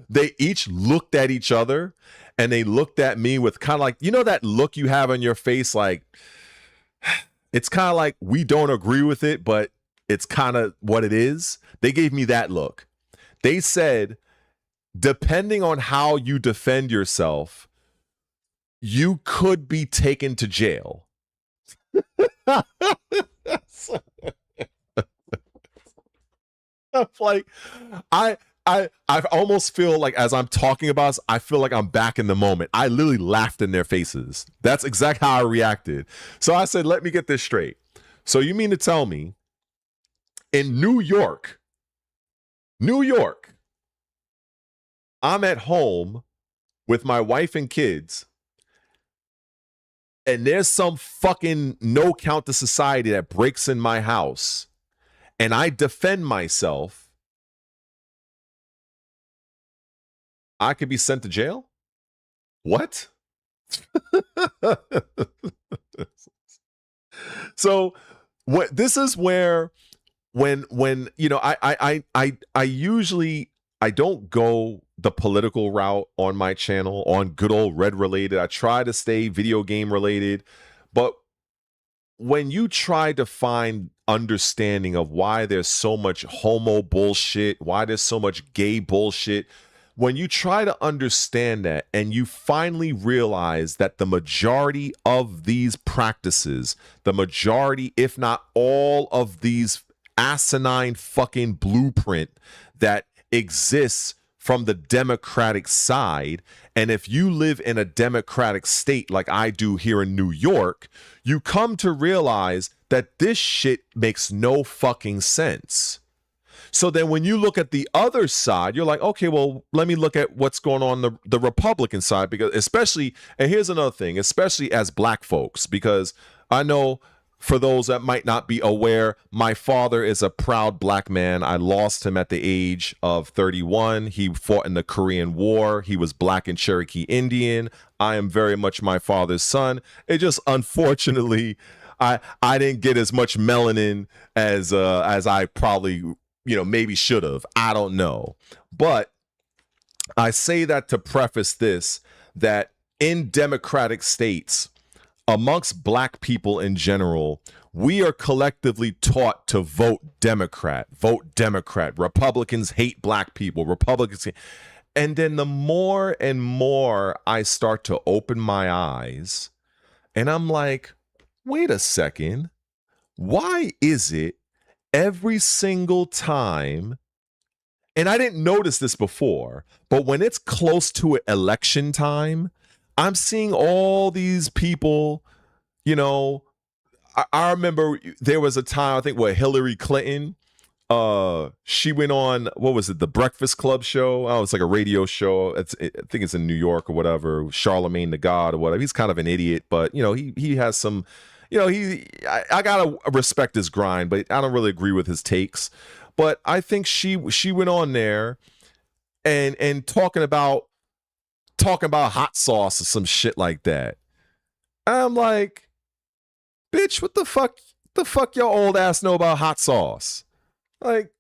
They each looked at each other and they looked at me with kind of like, you know, that look you have on your face, like, it's kind of like we don't agree with it, but it's kind of what it is. They gave me that look. They said, depending on how you defend yourself, you could be taken to jail. I'm like, I almost feel like as I'm talking about this, I feel like I'm back in the moment. I literally laughed in their faces. That's exactly how I reacted. So I said, let me get this straight. So you mean to tell me in New York, I'm at home with my wife and kids, and there's some fucking no count to society that breaks in my house, and I defend myself, I could be sent to jail? What? So what this is where when you know I usually I don't go the political route on my channel on good old Red Related. I try to stay video game related, but when you try to find understanding of why there's so much homo bullshit, why there's so much gay bullshit, when you try to understand that and you finally realize that the majority of these practices, the majority, if not all of these asinine fucking blueprint that exists from the Democratic side, and if you live in a Democratic state like I do here in New York, you come to realize that this shit makes no fucking sense. So then when you look at the other side, you're like, okay, well, let me look at what's going on the Republican side, because especially, and here's another thing, especially as black folks, because I know for those that might not be aware, my father is a proud black man. I lost him at the age of 31. He fought in the Korean War. He was black and Cherokee Indian. I am very much my father's son. It just, unfortunately, I didn't get as much melanin as I probably, maybe should have. I don't know. But I say that to preface this, that in democratic states, amongst black people in general, we are collectively taught to vote Democrat. Republicans hate black people. And then the more and more I start to open my eyes, and I'm like, wait a second. Why is it every single time, and I didn't notice this before, but when it's close to election time, I'm seeing all these people, I remember there was a time, I think, where Hillary Clinton, she went on, what was it, the Breakfast Club show? Oh, it's like a radio show. I think it's in New York or whatever, Charlemagne the God or whatever. He's kind of an idiot, but, he has some, I gotta respect his grind, but I don't really agree with his takes. But I think she went on there and talking about hot sauce or some shit like that. I'm like, bitch, what the fuck your old ass know about hot sauce? Like,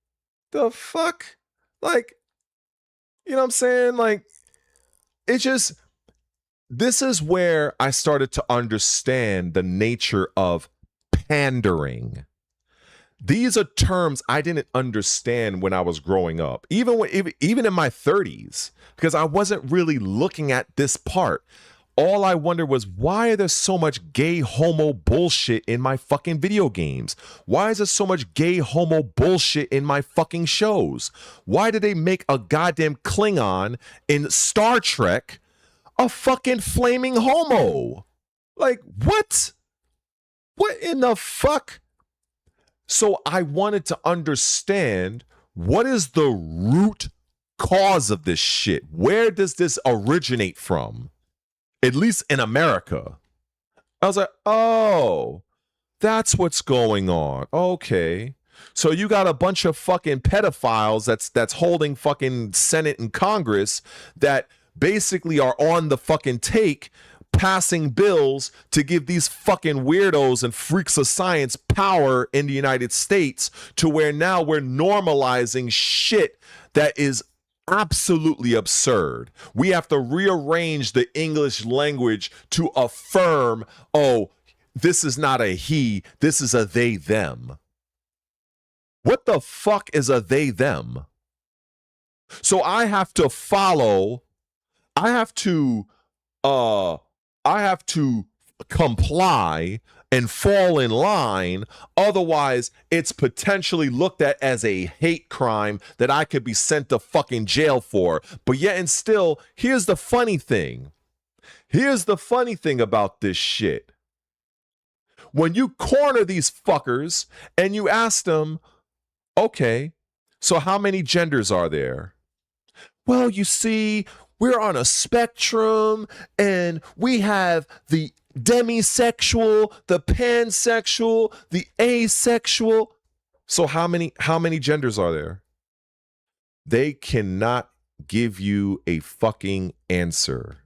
the fuck? Like, you know what I'm saying? Like, it just, this is where I started to understand the nature of pandering. These are terms I didn't understand when I was growing up, even in my 30s, because I wasn't really looking at this part. All I wondered was, why are there so much gay homo bullshit in my fucking video games? Why is there so much gay homo bullshit in my fucking shows? Why did they make a goddamn Klingon in Star Trek a fucking flaming homo? Like, what? What in the fuck? So I wanted to understand, what is the root cause of this shit? Where does this originate from? At least in America. I was like, oh, that's what's going on. Okay. So you got a bunch of fucking pedophiles that's holding fucking Senate and Congress that basically are on the fucking take, passing bills to give these fucking weirdos and freaks of science power in the United States, to where now we're normalizing shit that is absolutely absurd. We have to rearrange the English language to affirm, oh, this is not a he, this is a they, them. What the fuck is a they, them? So I have to follow, I have to comply and fall in line. Otherwise, it's potentially looked at as a hate crime that I could be sent to fucking jail for. But yet and still, here's the funny thing. Here's the funny thing about this shit. When you corner these fuckers and you ask them, okay, so how many genders are there? Well, you see, we're on a spectrum and we have the demisexual, the pansexual, the asexual. So how many genders are there? They cannot give you a fucking answer.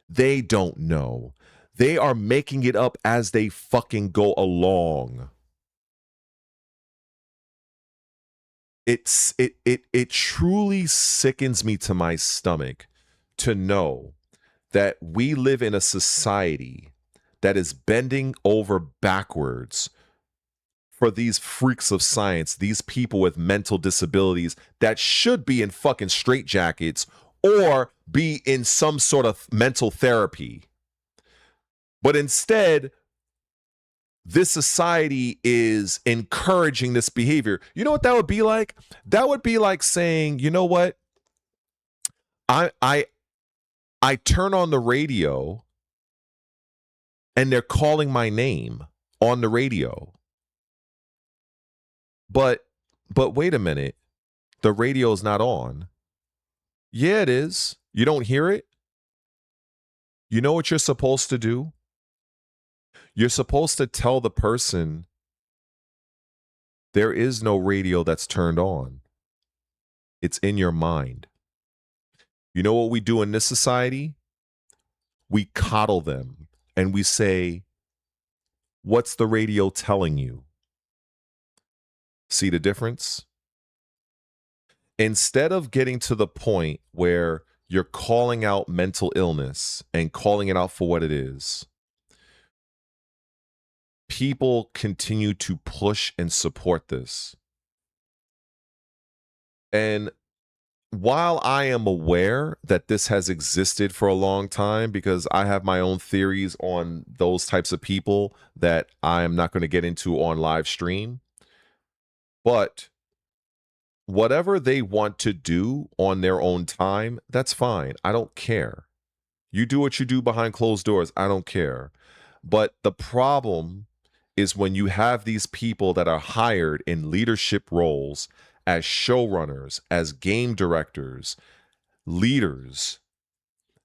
They don't know. They are making it up as they fucking go along. It truly sickens me to my stomach to know that we live in a society that is bending over backwards for these freaks of science, these people with mental disabilities that should be in fucking straitjackets or be in some sort of mental therapy. But instead, this society is encouraging this behavior. You know what that would be like? That would be like saying, you know what? I turn on the radio and they're calling my name on the radio. But wait a minute. The radio is not on. Yeah, it is. You don't hear it? You know what you're supposed to do? You're supposed to tell the person there is no radio that's turned on. It's in your mind. You know what we do in this society? We coddle them and we say, what's the radio telling you? See the difference? Instead of getting to the point where you're calling out mental illness and calling it out for what it is, people continue to push and support this. And while I am aware that this has existed for a long time, because I have my own theories on those types of people that I am not going to get into on live stream, but whatever they want to do on their own time, that's fine. I don't care. You do what you do behind closed doors. I don't care. But the problem is when you have these people that are hired in leadership roles as showrunners, as game directors, leaders,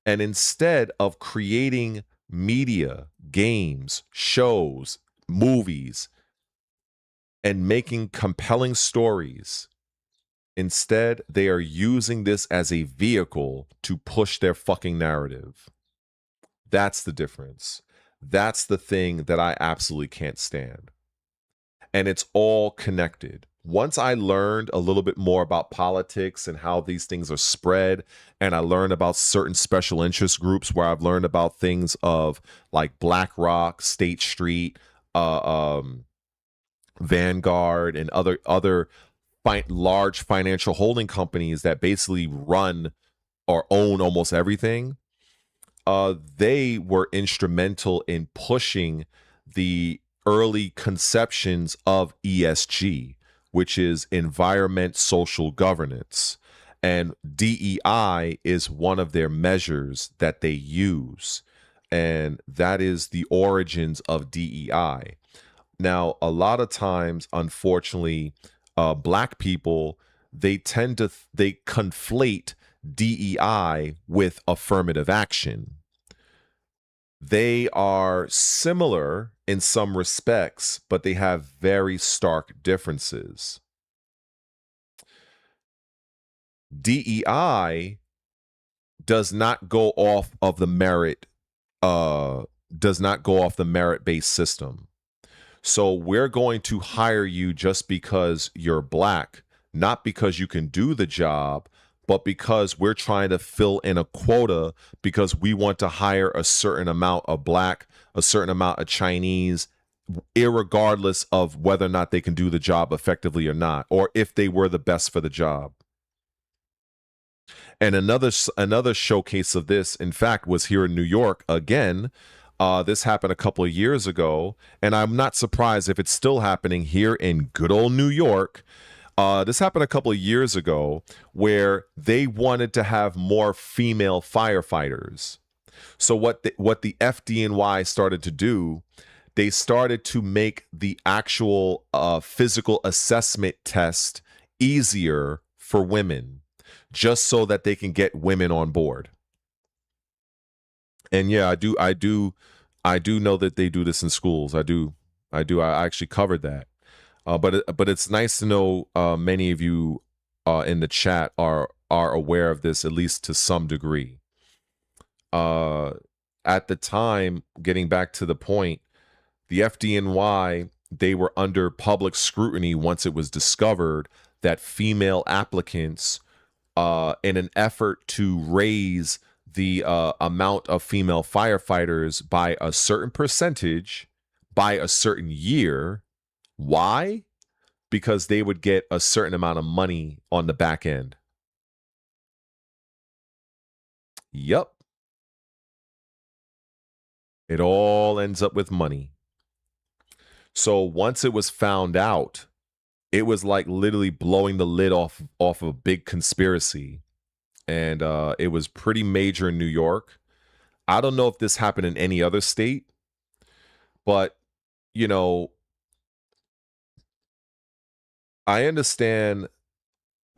and instead of creating media, games, shows, movies, and making compelling stories, instead they are using this as a vehicle to push their fucking narrative. That's the difference. That's the thing that I absolutely can't stand. And it's all connected. Once I learned a little bit more about politics and how these things are spread, and I learned about certain special interest groups where I've learned about things of like BlackRock, State Street, Vanguard, and other large financial holding companies that basically run or own almost everything. They were instrumental in pushing the early conceptions of ESG, which is environment, social governance. And DEI is one of their measures that they use. And that is the origins of DEI. Now, a lot of times, unfortunately, Black people, they conflate DEI with affirmative action. They are similar in some respects, but they have very stark differences. DEI does not go off of the merit-based system. So we're going to hire you just because you're Black, not because you can do the job, but because we're trying to fill in a quota because we want to hire a certain amount of black, a certain amount of Chinese, irregardless of whether or not they can do the job effectively or not, or if they were the best for the job. And another showcase of this, in fact, was here in New York again. This happened a couple of years ago, and I'm not surprised if it's still happening here in good old New York. This happened a couple of years ago where they wanted to have more female firefighters. So what the FDNY started to do, they started to make the actual physical assessment test easier for women, just so that they can get women on board. And yeah, I do know that they do this in schools. I actually covered that. But it's nice to know many of you in the chat are aware of this, at least to some degree. At the time, getting back to the point, the FDNY, they were under public scrutiny once it was discovered that female applicants, in an effort to raise the amount of female firefighters by a certain percentage, by a certain year. Why? Because they would get a certain amount of money on the back end. Yup. It all ends up with money. So once it was found out, it was like literally blowing the lid off of a big conspiracy. And it was pretty major in New York. I don't know if this happened in any other state, but, you know, I understand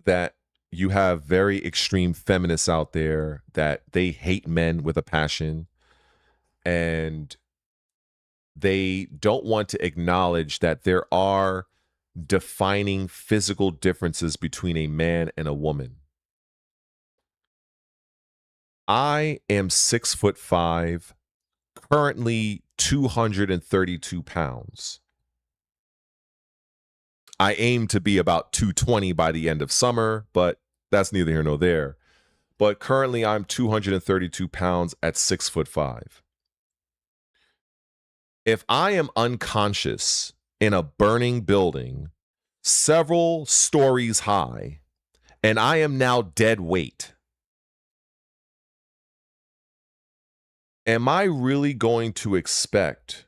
that you have very extreme feminists out there that they hate men with a passion, and they don't want to acknowledge that there are defining physical differences between a man and a woman. I am 6'5", currently 232 pounds. I aim to be about 220 by the end of summer, but that's neither here nor there. But currently I'm 232 pounds at 6'5". If I am unconscious in a burning building, several stories high, and I am now dead weight, am I really going to expect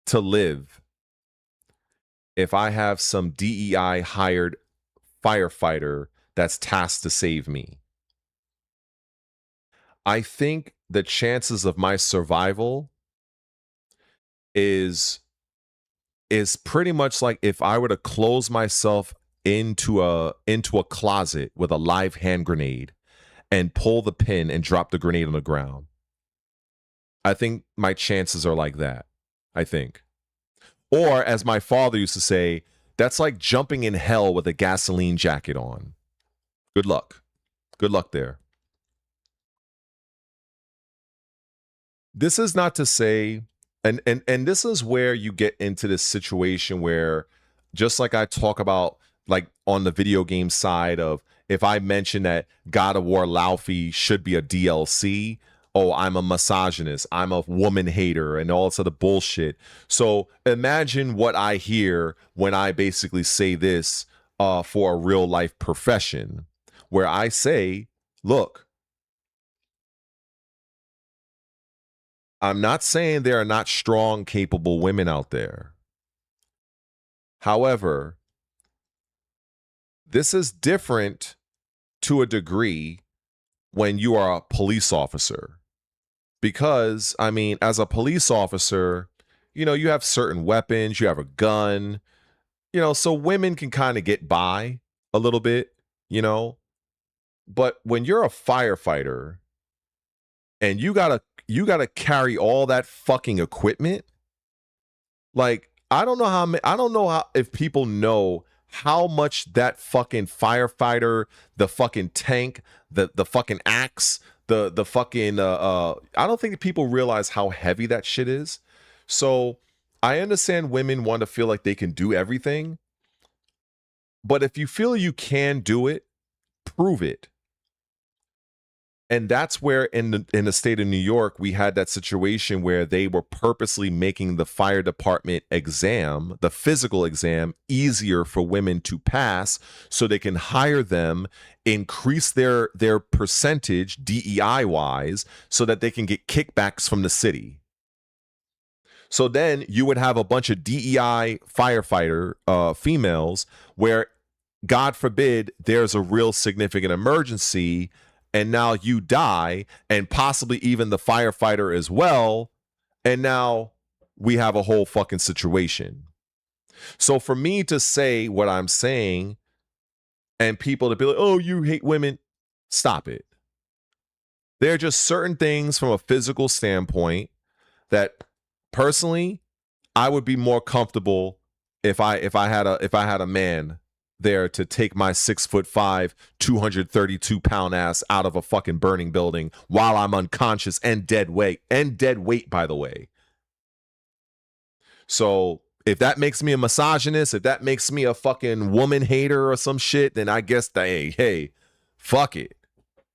to live if I have some DEI hired firefighter that's tasked to save me? I think the chances of my survival is pretty much like if I were to close myself into a closet with a live hand grenade and pull the pin and drop the grenade on the ground. I think my chances are like that. I think. Or as my father used to say, that's like jumping in hell with a gasoline jacket on. Good luck. Good luck there. This is not to say, and this is where you get into this situation where, just like I talk about, like on the video game side of, if I mention that God of War Laufey should be a DLC, oh, I'm a misogynist, I'm a woman hater, and all this other bullshit. So imagine what I hear when I basically say this for a real life profession, where I say, look, I'm not saying there are not strong, capable women out there. However, this is different to a degree when you are a police officer. Because, I mean, as a police officer, you know, you have certain weapons, you have a gun, you know, so women can kind of get by a little bit, you know. But when you're a firefighter and you gotta carry all that fucking equipment, like, I don't know how if people know how much that fucking firefighter, the fucking tank, the fucking axe, the fucking I don't think people realize how heavy that shit is. So I understand women want to feel like they can do everything, But if you feel you can do it, prove it. And that's where in the state of New York, we had that situation where they were purposely making the fire department exam, the physical exam, easier for women to pass so they can hire them, increase their percentage DEI wise so that they can get kickbacks from the city. So then you would have a bunch of DEI firefighter females where, God forbid, there's a real significant emergency and now you die and possibly even the firefighter as well. And now we have a whole fucking situation. So for me to say what I'm saying and people to be like, oh, you hate women, stop it. There are just certain things from a physical standpoint that personally I would be more comfortable if I had a man there to take my 6'5", 232-pound ass out of a fucking burning building while I'm unconscious and dead weight, by the way. So if that makes me a misogynist, if that makes me a fucking woman hater or some shit, then I guess that, hey, fuck it.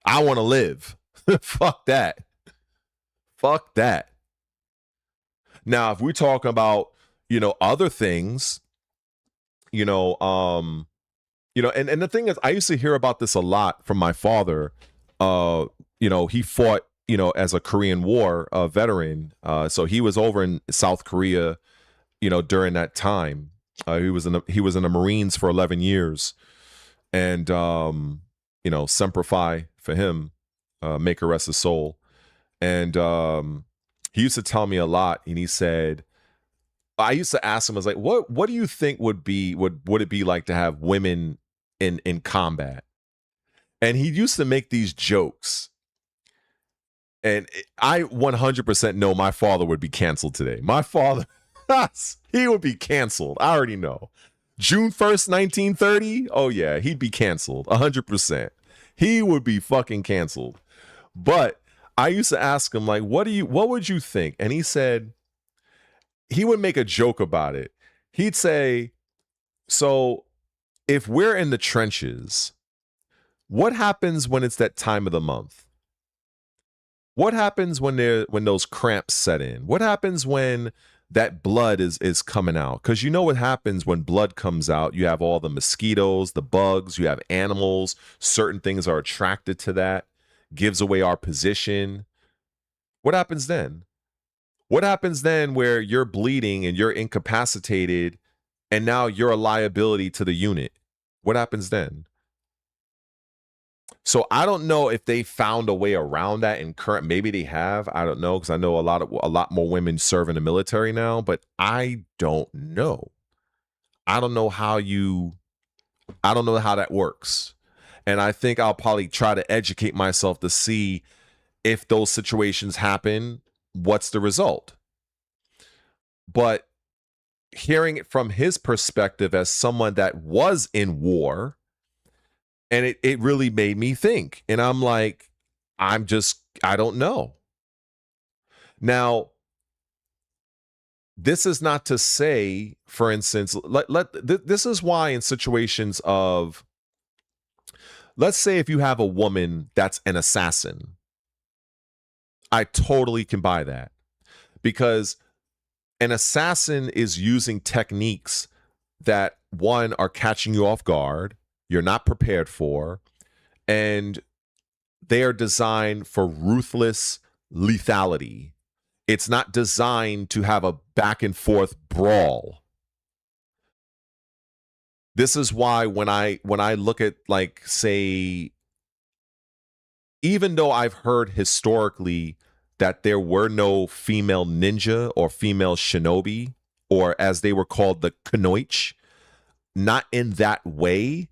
I want to live. Fuck that. Fuck that. Now, if we're talking about, other things, and the thing is, I used to hear about this a lot from my father. He fought, as a Korean War veteran. So he was over in South Korea, during that time. He was in the Marines for 11 years. And, Semper Fi for him, make her rest his soul. And he used to tell me a lot. And he said, I used to ask him, I was like, what do you think would it be like to have women in combat? And he used to make these jokes. And I 100% know my father would be canceled today. My father, he would be canceled. I already know. June 1st, 1930. Oh yeah, he'd be canceled 100%. He would be fucking canceled. But I used to ask him, like, what would you think? And he said, he would make a joke about it. He'd say, so if we're in the trenches, what happens when it's that time of the month? What happens when those cramps set in? What happens when that blood is coming out? Because you know what happens when blood comes out. You have all the mosquitoes, the bugs, you have animals. Certain things are attracted to that. Gives away our position. What happens then? What happens then where you're bleeding and you're incapacitated and now you're a liability to the unit? What happens then? So I don't know if they found a way around that in current, maybe they have, I don't know, because I know a lot more women serve in the military now, but I don't know. I don't know how that works. And I think I'll probably try to educate myself to see if those situations happen, what's the result? But hearing it from his perspective as someone that was in war, and it really made me think. And I'm like, I don't know. Now, this is not to say, for instance, this is why in situations of, let's say if you have a woman that's an assassin, I totally can buy that. Because an assassin is using techniques that, one, are catching you off guard, you're not prepared for, and they are designed for ruthless lethality. It's not designed to have a back and forth brawl. This is why when I look at, like, say, even though I've heard historically that there were no female ninja or female shinobi, or as they were called, the kunoichi, not in that way.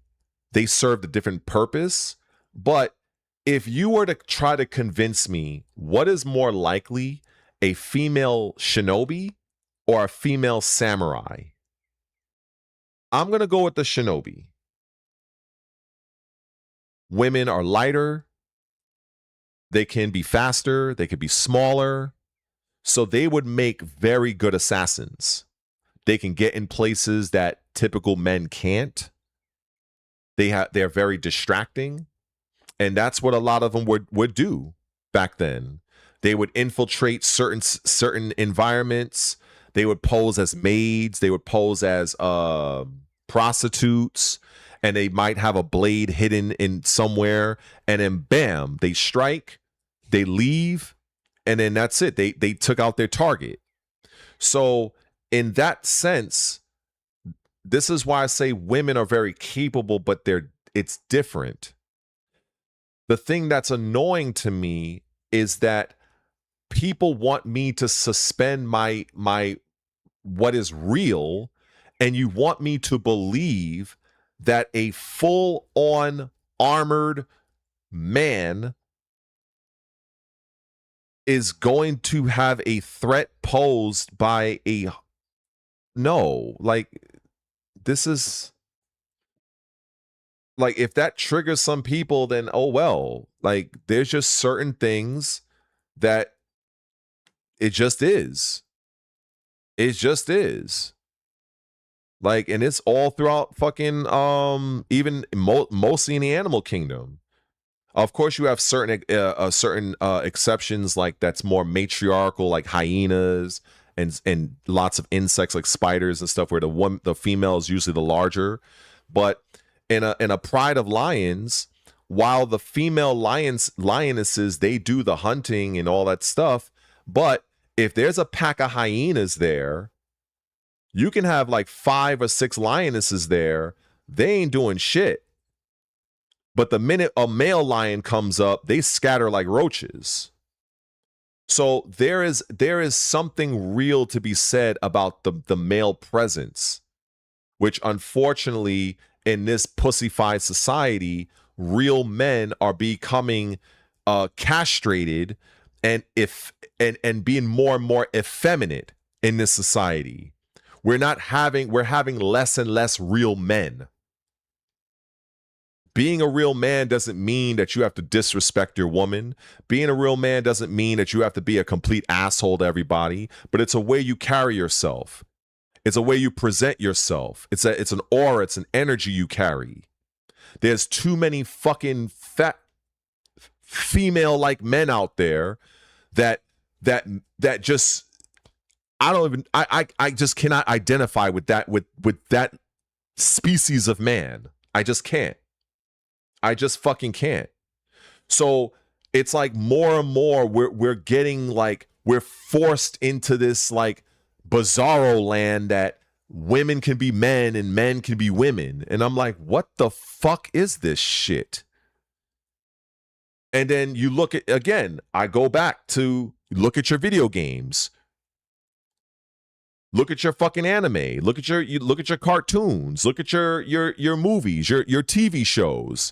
They served a different purpose. But if you were to try to convince me what is more likely, a female shinobi or a female samurai, I'm going to go with the shinobi. Women are lighter. They can be faster. They could be smaller. So they would make very good assassins. They can get in places that typical men can't. they're very distracting, and that's what a lot of them would do back then. They would infiltrate certain environments. They would pose as maids. They would pose as prostitutes, and they might have a blade hidden in somewhere. And then, bam, they strike, they leave, and then that's it. They took out their target. So, in that sense, this is why I say women are very capable, but it's different. The thing that's annoying to me is that people want me to suspend my what is real, and you want me to believe that a full-on armored man is going to have a threat posed by no, like, this is like, if that triggers some people, then oh well. Like, there's just certain things that it just is. It just is. Like, and it's all throughout fucking even mostly in the animal kingdom. Of course, you have certain exceptions, like that's more matriarchal, like hyenas and lots of insects like spiders and stuff, where the female is usually the larger. But in a pride of lions, while the female lionesses, they do the hunting and all that stuff, but if there's a pack of hyenas there, you can have like 5 or 6 lionesses there. They ain't doing shit. But the minute a male lion comes up, they scatter like roaches. So there is something real to be said about the male presence, which unfortunately in this pussified society, real men are becoming castrated and being more and more effeminate in this society. We're having less and less real men. Being a real man doesn't mean that you have to disrespect your woman. Being a real man doesn't mean that you have to be a complete asshole to everybody, but it's a way you carry yourself. It's a way you present yourself. It's an aura, it's an energy you carry. There's too many fucking fat female-like men out there that just I just cannot identify with that species of man. I just can't. I just fucking can't. So it's like more and more we're getting like, we're forced into this like bizarro land that women can be men and men can be women. And I'm like, what the fuck is this shit? And then you look at, again, I go back to look at your video games. Look at your fucking anime. Look at your cartoons. Look at your movies, your TV shows.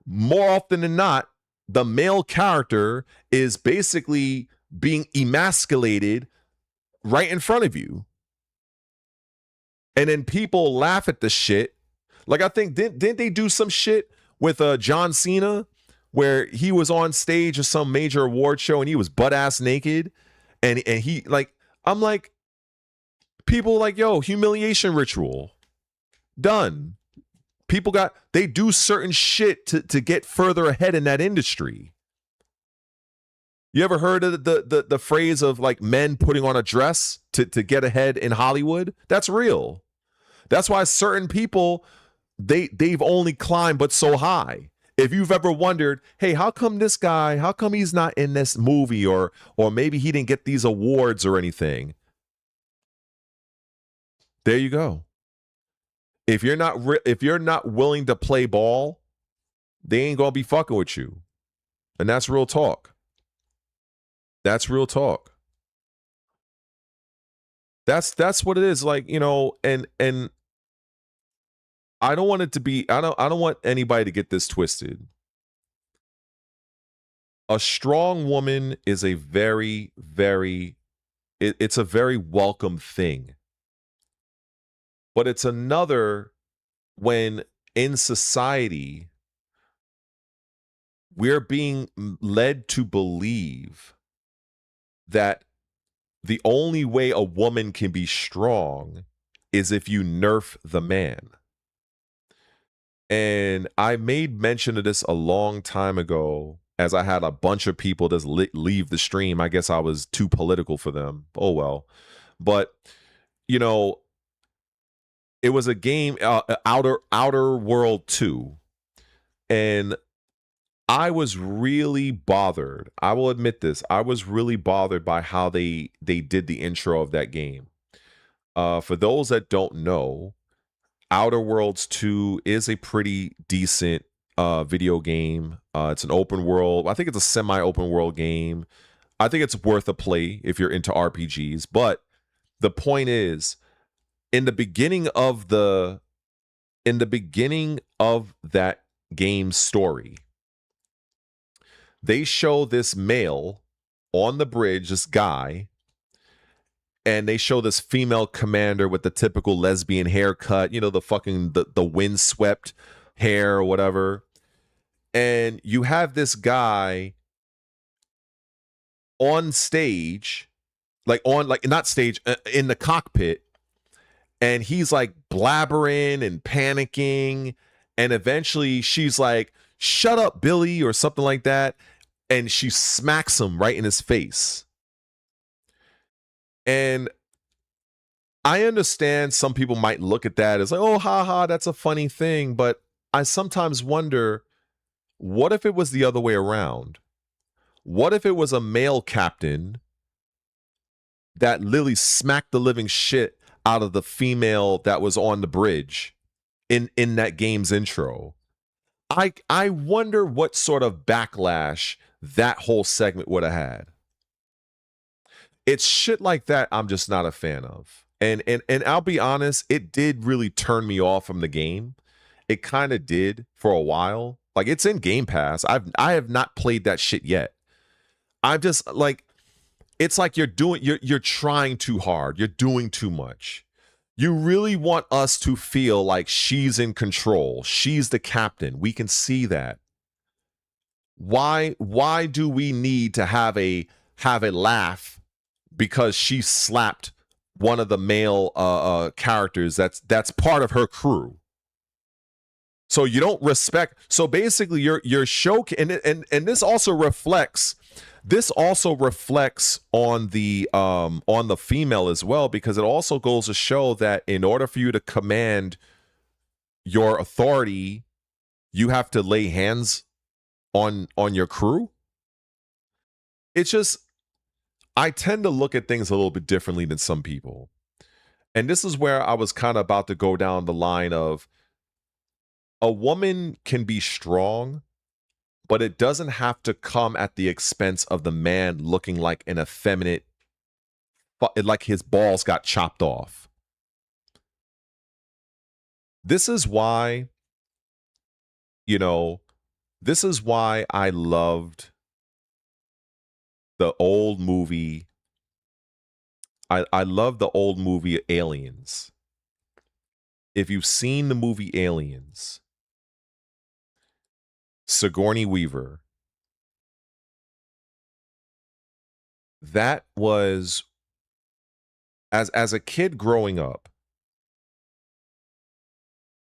More often than not, the male character is basically being emasculated right in front of you. And then people laugh at the shit. Like, I think, didn't they do some shit with John Cena where he was on stage at some major award show and he was butt-ass naked? And he, like, I'm like, people like, yo, humiliation ritual. Done. People they do certain shit to get further ahead in that industry. You ever heard of the phrase of like men putting on a dress to get ahead in Hollywood? That's real. That's why certain people, they've only climbed but so high. If you've ever wondered, hey, how come he's not in this movie, or maybe he didn't get these awards or anything? There you go. If you're not willing to play ball, they ain't gonna be fucking with you, and that's real talk. That's real talk. That's what it is. Like, you know, and I don't want it to be. I don't want anybody to get this twisted. A strong woman is a very, very. It's a very welcome thing. But it's another when in society we're being led to believe that the only way a woman can be strong is if you nerf the man. And I made mention of this a long time ago, as I had a bunch of people just leave the stream. I guess I was too political for them. Oh well. But you know, it was a game, Outer World 2, and I was really bothered. I will admit this. I was really bothered by how they did the intro of that game. For those that don't know, Outer Worlds 2 is a pretty decent video game. It's an open world. I think it's a semi-open world game. I think it's worth a play if you're into RPGs. But the point is, in the beginning of that game's story, they show this male on the bridge, this guy, and they show this female commander with the typical lesbian haircut, you know, the windswept hair or whatever. And you have this guy on stage, not stage, in the cockpit, and he's like blabbering and panicking, and eventually she's like, "Shut up, Billy," or something like that, and she smacks him right in his face. And I understand some people might look at that as like, "Oh, haha, that's a funny thing," but I sometimes wonder, what if it was the other way around? What if it was a male captain that literally smacked the living shit out of the female that was on the bridge in that game's intro? I wonder what sort of backlash that whole segment would have had. It's shit like that I'm just not a fan of. And I'll be honest, it did really turn me off from the game. It kind of did for a while. Like, it's in Game Pass. I have not played that shit yet. I'm just like, it's like you're trying too hard. You're doing too much. You really want us to feel like she's in control. She's the captain. We can see that. Why do we need to have a laugh because she slapped one of the male characters that's part of her crew? So you don't respect. So basically, you're show, and this also reflects. This also reflects on the female as well, because it also goes to show that in order for you to command your authority, you have to lay hands on your crew. It's just, I tend to look at things a little bit differently than some people. And this is where I was kind of about to go down the line of, a woman can be strong, but it doesn't have to come at the expense of the man looking like an effeminate, like his balls got chopped off. This is why, this is why I loved the old movie. I love the old movie Aliens. If you've seen the movie Aliens, Sigourney Weaver, that was, as a kid growing up,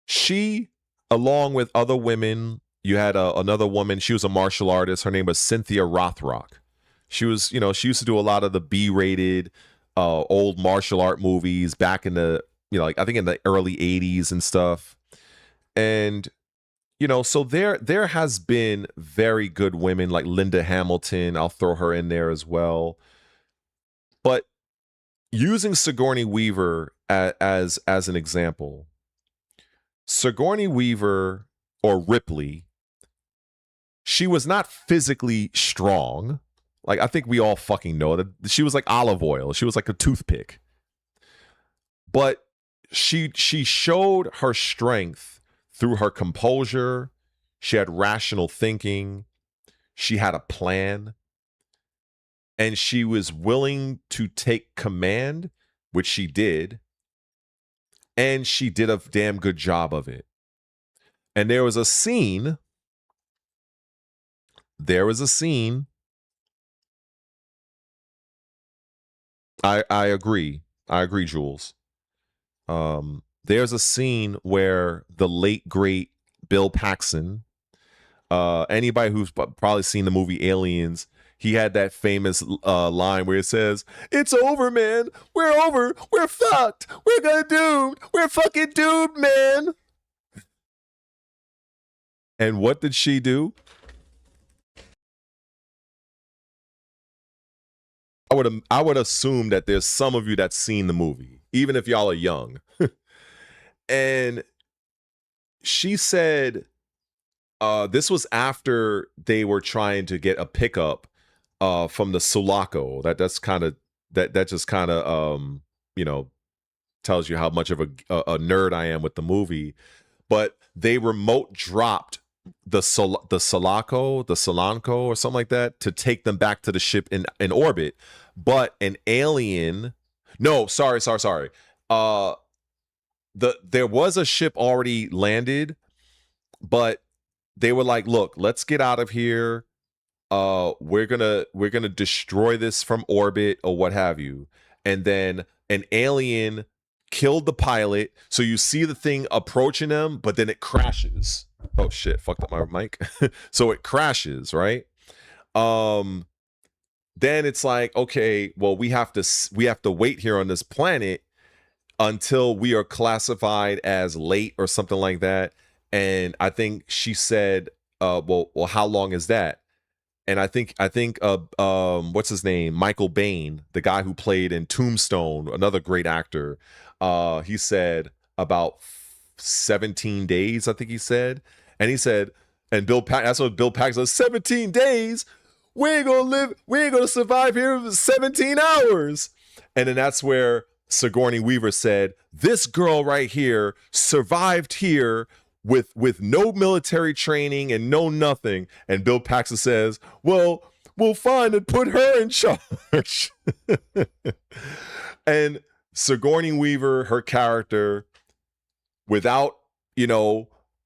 she, along with other women, you had another woman, she was a martial artist, her name was Cynthia Rothrock. She was, she used to do a lot of the B-rated old martial art movies back in the, I think in the early 80s and stuff. And so there has been very good women like Linda Hamilton. I'll throw her in there as well. But using Sigourney Weaver as an example, Sigourney Weaver, or Ripley, she was not physically strong. Like, I think we all fucking know that she was like olive oil. She was like a toothpick. But she showed her strength through her composure. She had rational thinking. She had a plan. And she was willing to take command, which she did. And she did a damn good job of it. And there was a scene. I agree. I agree, Jules. There's a scene where the late great Bill Paxton. Anybody who's probably seen the movie Aliens, he had that famous line where it says, "It's over, man. We're over. We're fucked. We're gonna doomed. We're fucking doomed, man." And what did she do? I would assume that there's some of you that's seen the movie, even if y'all are young. And she said, this was after they were trying to get a pickup from the Sulaco. That's kind of that just kind of you know, tells you how much of a nerd I am with the movie. But they remote dropped the Solanco or something like that to take them back to the ship in orbit. But an alien, no, sorry. There was a ship already landed, but they were like, look, let's get out of here. We're gonna destroy this from orbit or what have you. And then an alien killed the pilot. So you see the thing approaching them, but then it crashes. Oh shit, fucked up my mic. So it crashes, right? Then it's like, okay, well, we have to wait here on this planet until we are classified as late or something like that. And I think she said, well, how long is that? And I think what's his name? Michael Biehn, the guy who played in Tombstone, another great actor. He said about 17 days, I think he said. And he said, and that's what Bill Paxton said, 17 days? We ain't gonna survive here for 17 hours. And then that's where Sigourney Weaver said, this girl right here survived here with no military training and no nothing. And Bill Paxton says, well, we'll find and put her in charge. And Sigourney Weaver, her character, without,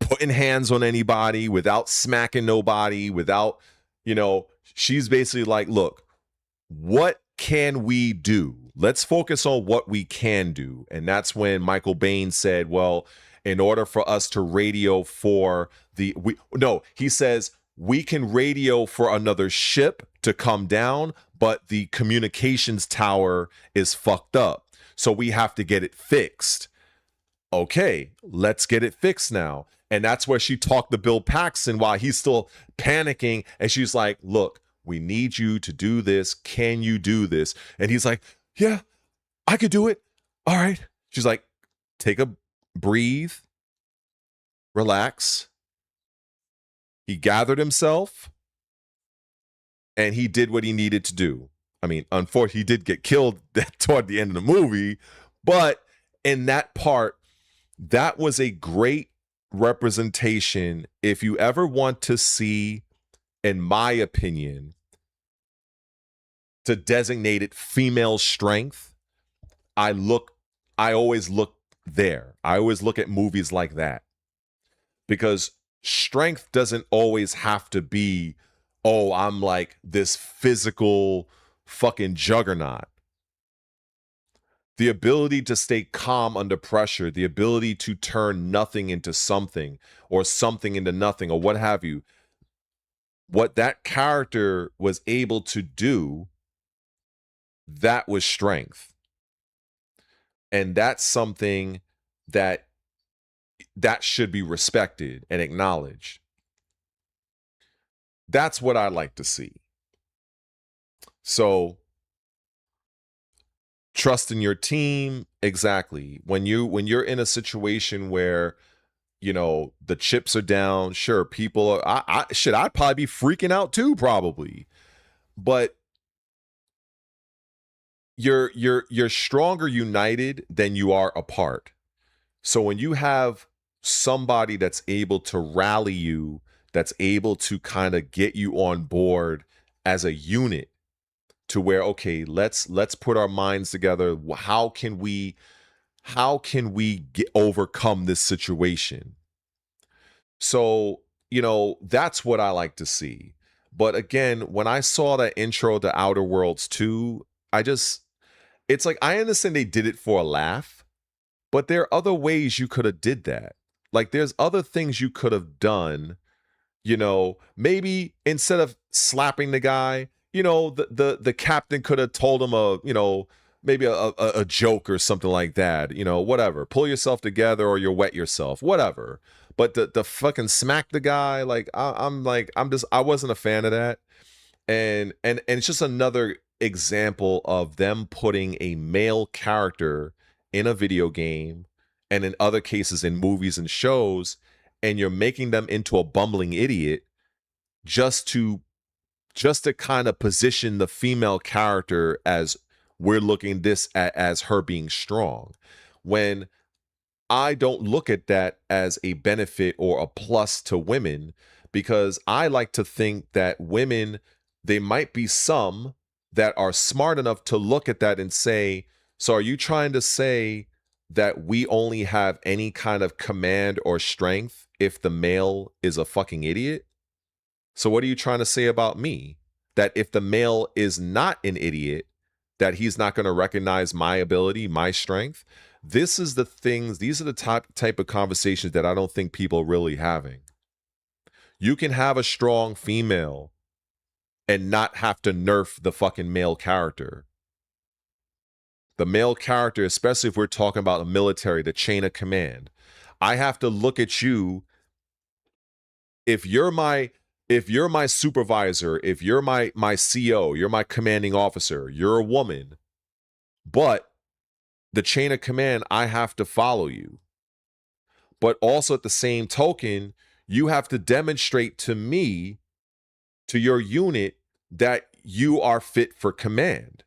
putting hands on anybody, without smacking nobody, without, she's basically like, look, what can we do? Let's focus on what we can do. And that's when Michael Biehn said, well, in order for us to radio for he says we can radio for another ship to come down, but the communications tower is fucked up. So we have to get it fixed. Okay, let's get it fixed now. And that's where she talked to Bill Paxton while he's still panicking. And she's like, look, we need you to do this. Can you do this? And he's like, yeah, I could do it. All right. She's like, breathe, relax. He gathered himself and he did what he needed to do. I mean, unfortunately, he did get killed toward the end of the movie, but in that part, that was a great representation. If you ever want to see, in my opinion, to designate it female strength, I always look there. I always look at movies like that, because strength doesn't always have to be, oh, I'm like this physical fucking juggernaut. The ability to stay calm under pressure, the ability to turn nothing into something or something into nothing or what have you, what that character was able to do, that was strength. And that's something that should be respected and acknowledged. That's what I like to see. So, trust in your team, exactly. When you're in a situation where, the chips are down, sure, people are, I'd probably be freaking out too, probably. But you're stronger united than you are apart. So when you have somebody that's able to rally you, that's able to kind of get you on board as a unit, to where, okay, let's put our minds together. How can we overcome this situation? So, that's what I like to see. But again, when I saw that intro to Outer Worlds 2, it's like, I understand they did it for a laugh, but there are other ways you could have did that. Like, there's other things you could have done. You know, maybe instead of slapping the guy, you know, the captain could have told him maybe a joke or something like that. You know, whatever. Pull yourself together or you'll wet yourself. Whatever. But the fucking smack the guy, like I wasn't a fan of that. And it's just another example of them putting a male character in a video game, and in other cases in movies and shows, and you're making them into a bumbling idiot just to kind of position the female character as we're looking as her being strong, when I don't look at that as a benefit or a plus to women, because I like to think that women, they might be some that are smart enough to look at that and say, so are you trying to say that we only have any kind of command or strength if the male is a fucking idiot? So what are you trying to say about me? That if the male is not an idiot, that he's not going to recognize my ability, my strength? These are the type of conversations that I don't think people are really having. You can have a strong female and not have to nerf the fucking male character. The male character, especially if we're talking about the military, the chain of command. I have to look at you. If you're my supervisor, if you're my CO, you're my commanding officer, you're a woman, but the chain of command, I have to follow you. But also at the same token, you have to demonstrate to me, to your unit, that you are fit for command.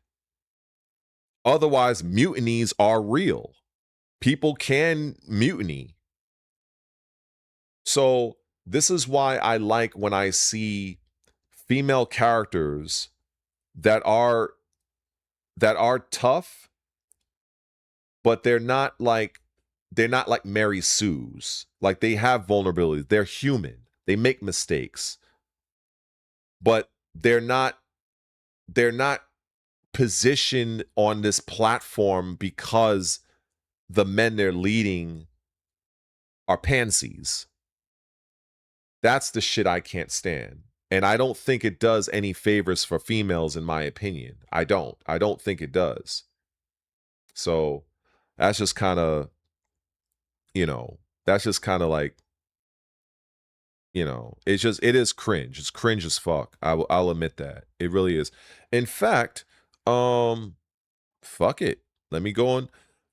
Otherwise, mutinies are real. People can mutiny. So this is why I like when I see female characters that are tough, but they're not like Mary Sue's. Like, they have vulnerabilities. They're human. They make mistakes. But they're not positioned on this platform because the men they're leading are pansies. That's the shit I can't stand. And I don't think it does any favors for females, in my opinion. I don't think it does. So that's just kind of, like, it is cringe. It's cringe as fuck. I'll admit that. It really is. In fact, fuck it. Let me go on.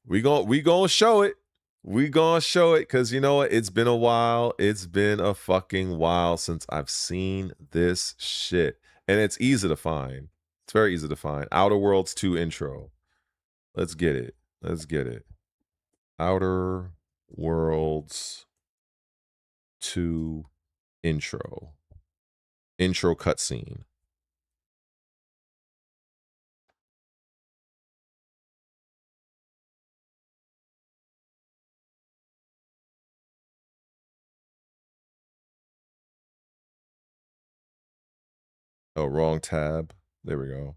We gonna show it. We gonna show it, because you know what? It's been a while. It's been a fucking while since I've seen this shit. And it's easy to find. It's very easy to find. Outer Worlds 2 intro. Let's get it. Outer Worlds 2 intro. Intro cutscene. Oh, wrong tab. There we go.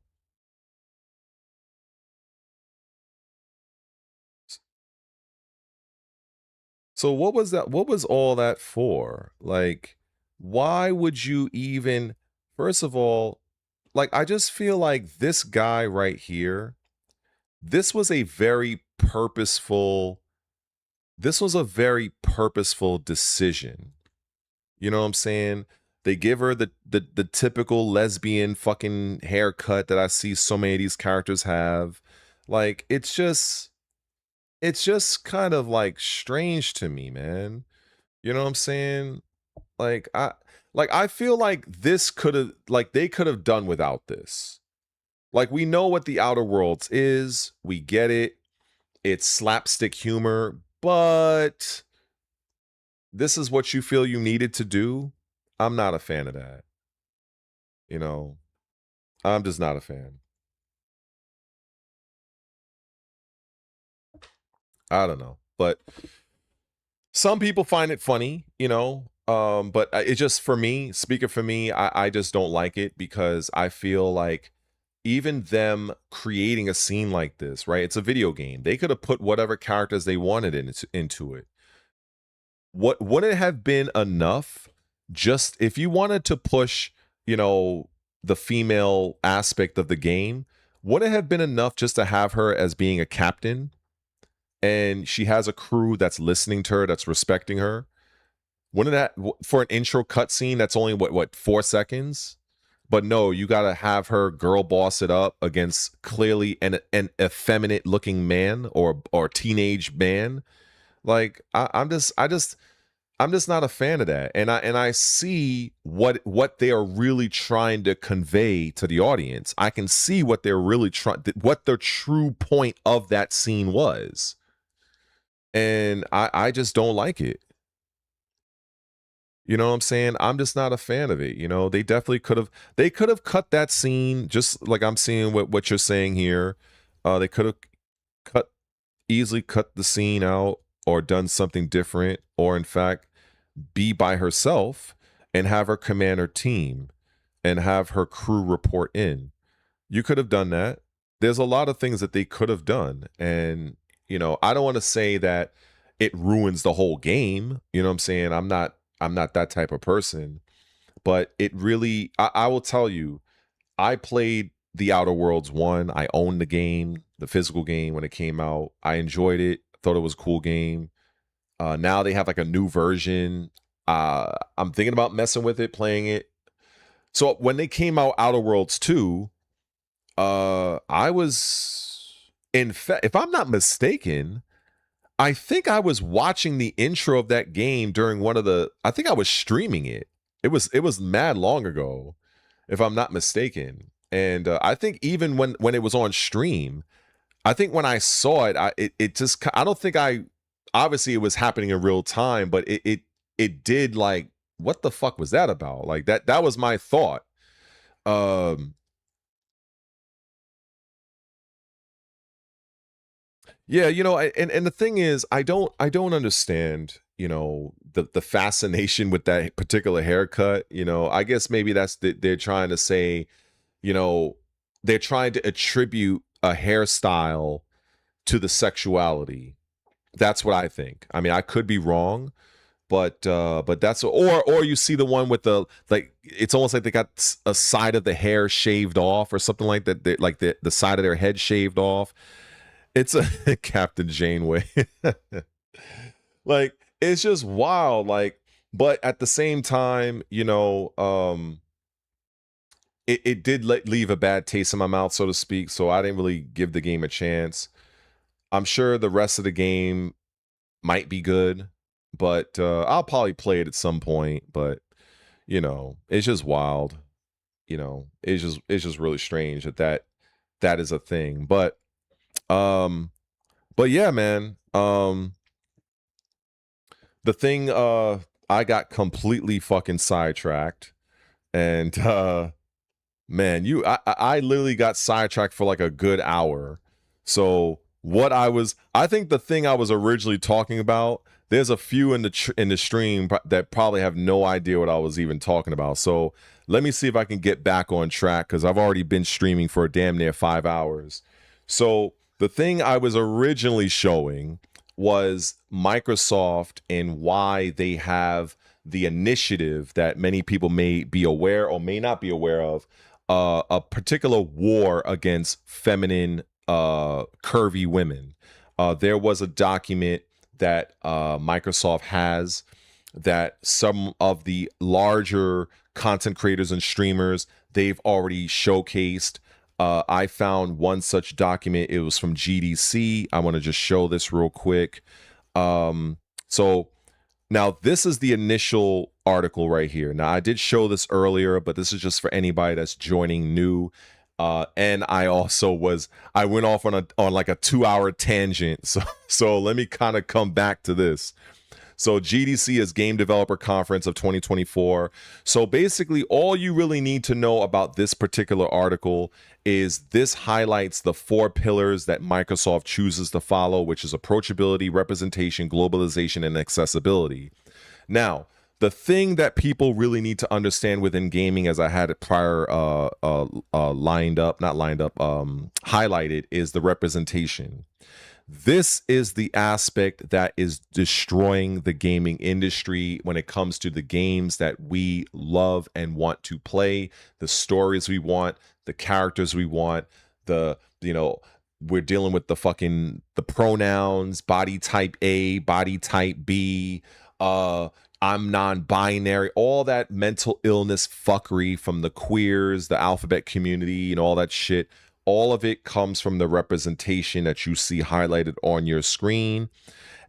So what was that? What was all that for? Like, why would you even, first of all, like, I just feel like this guy right here, this was a very purposeful decision. You know what I'm saying? They give her the typical lesbian fucking haircut that I see so many of these characters have. Like, it's just kind of like strange to me, man. You know what I'm saying? Like, I feel like this could have, like, they could have done without this. Like, we know what the Outer Worlds is. We get it. It's slapstick humor, but this is what you feel you needed to do. I'm not a fan of that. I'm just not a fan. I don't know, but some people find it funny, but it just, for me, speaking for me, I just don't like it, because I feel like even them creating a scene like this, right? It's a video game. They could have put whatever characters they wanted into it. what wouldn't it have been enough just if you wanted to push, you know, the female aspect of the game, wouldn't it have been enough just to have her as being a captain and she has a crew that's listening to her, that's respecting her? Wouldn't that, for an intro cutscene that's only what 4 seconds? But no, you gotta have her girl boss it up against clearly an effeminate looking man or teenage man. Like I'm just not a fan of that, and I see what they are really trying to convey to the audience. I can see what they're really what the true point of that scene was, and I just don't like it. You know what I'm saying? I'm just not a fan of it. You know, they definitely could have cut that scene, just like I'm seeing what you're saying here. They could have easily cut the scene out or done something different, or in fact be by herself and have her command her team and have her crew report in. You could have done that. There's a lot of things that they could have done, and you know, I don't want to say that it ruins the whole game. You know what I'm saying? I'm not that type of person, but it really, I will tell you, I played The Outer Worlds 1. I owned the game, the physical game, when it came out. I enjoyed it. Thought it was a cool game. Now they have like a new version. I'm thinking about messing with it, playing it. So when they came out, Outer Worlds 2, I was, in fact, if I'm not mistaken, I think I was watching the intro of that game during one of the, I think I was streaming it. It was mad long ago, if I'm not mistaken. And I think even when it was on stream, I think when I saw it, it just, I don't think obviously it was happening in real time, but it did, like, what the fuck was that about? Like that was my thought. Yeah, you know, and the thing is, I don't understand, you know, the fascination with that particular haircut. You know, I guess maybe that's they're trying to say, you know, they're trying to attribute a hairstyle to the sexuality. That's what I think. I mean, I could be wrong, but that's, or you see the one with the, like, it's almost like they got a side of the hair shaved off or something like that. Like the side of their head shaved off. It's a Captain Janeway. Like, it's just wild. Like, but at the same time, you know, it did leave a bad taste in my mouth, so to speak. So I didn't really give the game a chance. I'm sure the rest of the game might be good, but I'll probably play it at some point. But you know, it's just wild. You know, it's just really strange that is a thing. But yeah, man. The thing, I got completely fucking sidetracked, and man, I literally got sidetracked for like a good hour. So I think the thing I was originally talking about, there's a few in the stream that probably have no idea what I was even talking about. So let me see if I can get back on track, because I've already been streaming for damn near 5 hours. So the thing I was originally showing was Microsoft and why they have the initiative that many people may be aware or may not be aware of, a particular war against feminine, curvy women. There was a document that Microsoft has that some of the larger content creators and streamers, they've already showcased. I found one such document. It was from GDC. I want to just show this real quick. So now this is the initial article right here. Now I did show this earlier, but this is just for anybody that's joining new. And I went off on like a 2-hour tangent. So let me kind of come back to this. So GDC is Game Developer Conference of 2024. So basically all you really need to know about this particular article is this highlights the 4 pillars that Microsoft chooses to follow, which is approachability, representation, globalization, and accessibility. Now, the thing that people really need to understand within gaming, as I had it prior highlighted, is the representation. This is the aspect that is destroying the gaming industry when it comes to the games that we love and want to play, the stories we want, the characters we want, we're dealing with the pronouns, body type A, body type B, I'm non-binary, all that mental illness fuckery from the queers, the alphabet community, and all that shit. All of it comes from the representation that you see highlighted on your screen.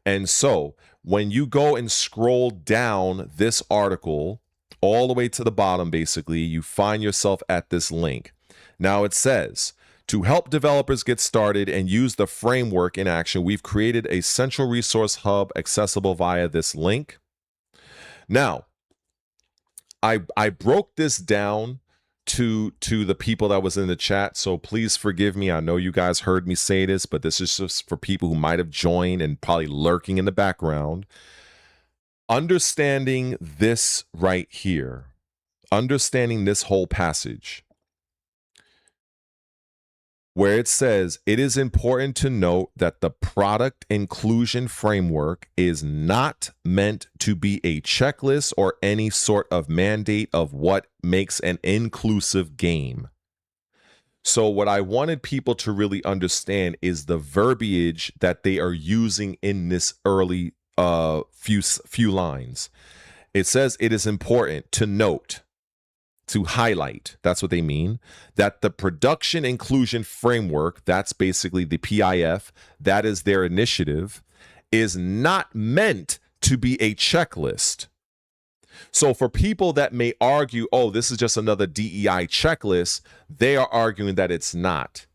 And so when you go and scroll down this article all the way to the bottom, basically, you find yourself at this link. Now it says, to help developers get started and use the framework in action, we've created a central resource hub accessible via this link. Now, I broke this down to the people that was in the chat, so please forgive me. I know you guys heard me say this, but this is just for people who might have joined and probably lurking in the background. Understanding this right here, understanding this whole passage, where it says, it is important to note that the product inclusion framework is not meant to be a checklist or any sort of mandate of what makes an inclusive game. So what I wanted people to really understand is the verbiage that they are using in this early few lines. It says it is important to note, to highlight, that's what they mean, that the production inclusion framework, that's basically the PIF, that is their initiative, is not meant to be a checklist. So for people that may argue, oh, this is just another DEI checklist, they are arguing that it's not.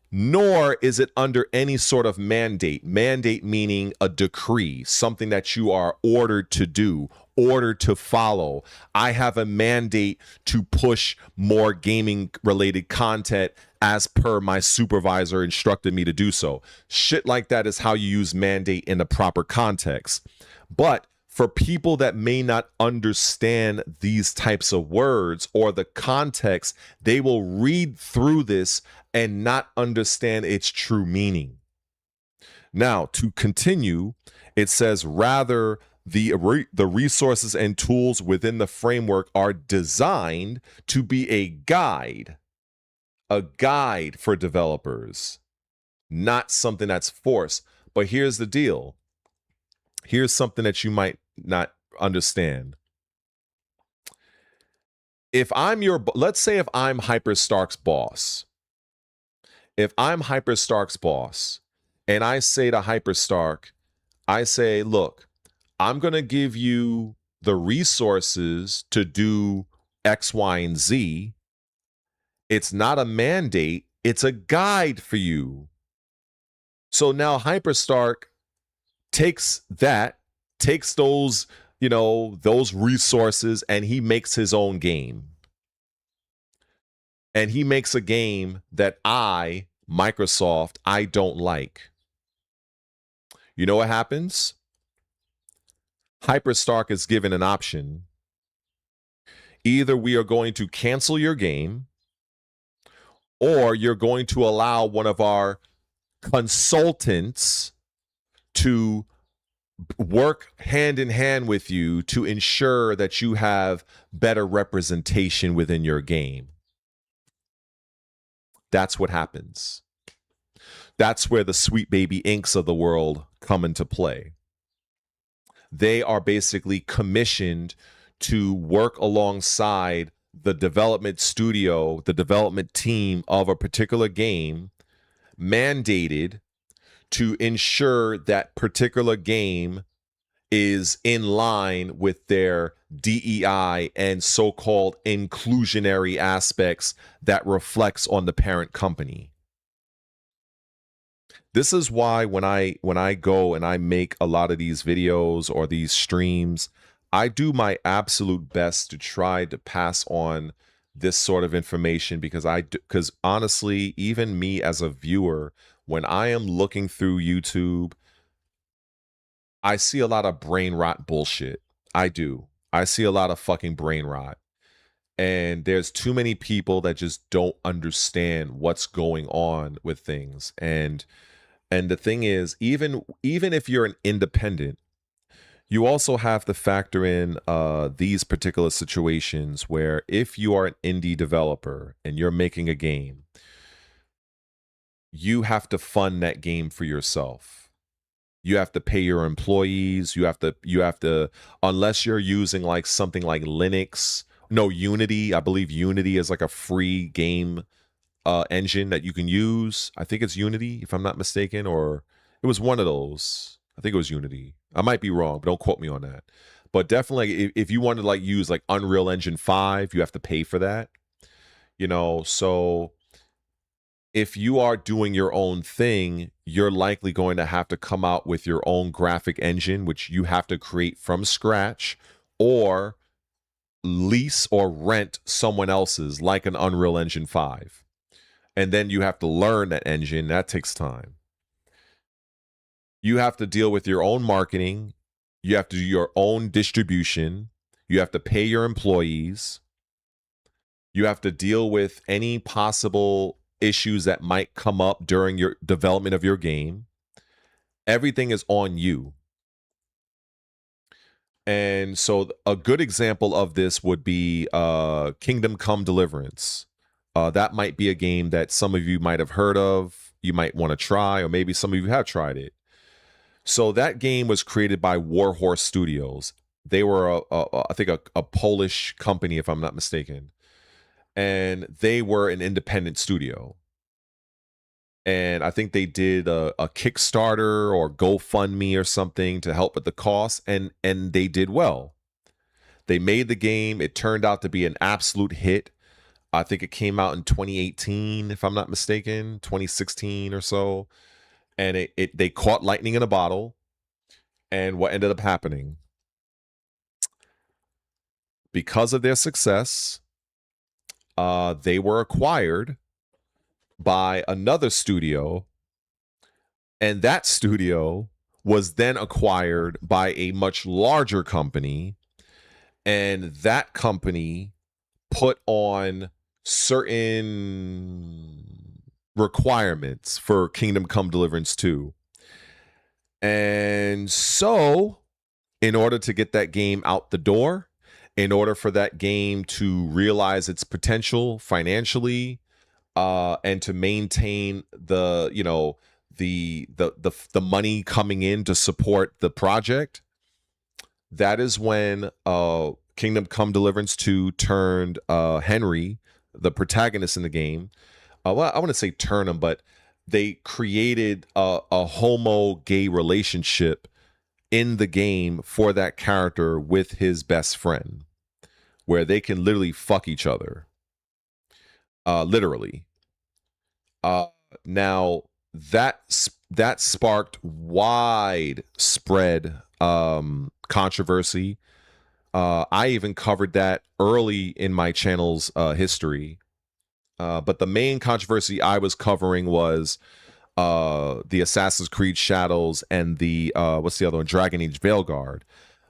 Nor is it under any sort of mandate. Mandate meaning a decree, something that you are ordered to do, ordered to follow. I have a mandate to push more gaming related content as per my supervisor instructed me to do so. Shit like that is how you use mandate in the proper context. But for people that may not understand these types of words or the context, they will read through this and not understand its true meaning. Now, to continue, it says, rather, the resources and tools within the framework are designed to be a guide for developers, not something that's forced. But here's the deal. Here's something that you might not understand. If I'm let's say if I'm Hyperstark's boss. If I'm Hyperstark's boss and I say to Hyperstark, I say, look, I'm going to give you the resources to do X, Y, and Z. It's not a mandate. It's a guide for you. So now Hyperstark takes those, those resources, and he makes his own game. And he makes a game that Microsoft, I don't like. You know what happens? Hyperstark is given an option. Either we are going to cancel your game, or you're going to allow one of our consultants to work hand in hand with you to ensure that you have better representation within your game. That's what happens. That's where the Sweet Baby Inks of the world come into play. They are basically commissioned to work alongside the development studio, the development team of a particular game, mandated to ensure that particular game is in line with their DEI and so-called inclusionary aspects that reflects on the parent company. This is why when I go and I make a lot of these videos or these streams, I do my absolute best to try to pass on this sort of information, because honestly, even me as a viewer, when I am looking through YouTube, I see a lot of brain rot bullshit. I do. I see a lot of fucking brain rot. And there's too many people that just don't understand what's going on with things. And And the thing is, even if you're an independent, you also have to factor in these particular situations where if you are an indie developer and you're making a game, you have to fund that game for yourself. You have to pay your employees. You have to, unless you're using like something like Linux, no, Unity. I believe Unity is like a free game engine that you can use. I think it's Unity, if I'm not mistaken, or it was one of those. I think it was Unity. I might be wrong, but don't quote me on that. But definitely, if you want to like use like Unreal Engine 5, you have to pay for that. You know, so if you are doing your own thing, you're likely going to have to come out with your own graphic engine, which you have to create from scratch, or lease or rent someone else's, like an Unreal Engine 5. And then you have to learn that engine. That takes time. You have to deal with your own marketing. You have to do your own distribution. You have to pay your employees. You have to deal with any possible issues that might come up during your development of your game. Everything is on you. And so a good example of this would be Kingdom Come Deliverance. That might be a game that some of you might have heard of, you might want to try, or maybe some of you have tried it. So that game was created by Warhorse Studios. They were, I think, a Polish company, if I'm not mistaken. And they were an independent studio. And I think they did a Kickstarter or GoFundMe or something to help with the cost, and they did well. They made the game. It turned out to be an absolute hit. I think it came out in 2018, if I'm not mistaken, 2016 or so. And they caught lightning in a bottle. And what ended up happening? Because of their success, they were acquired by another studio, and that studio was then acquired by a much larger company, and that company put on certain requirements for Kingdom Come Deliverance 2. And so, in order to get that game out the door, in order for that game to realize its potential financially, and to maintain the, you know, the money coming in to support the project, that is when Kingdom Come Deliverance 2 turned Henry, the protagonist in the game. Well, I want to say turn him, but they created a homo-gay relationship in the game for that character with his best friend, where they can literally fuck each other. Literally. Now that sparked widespread controversy. I even covered that early in my channel's history. But the main controversy I was covering was the Assassin's Creed Shadows and the what's the other one? Dragon Age Veilguard.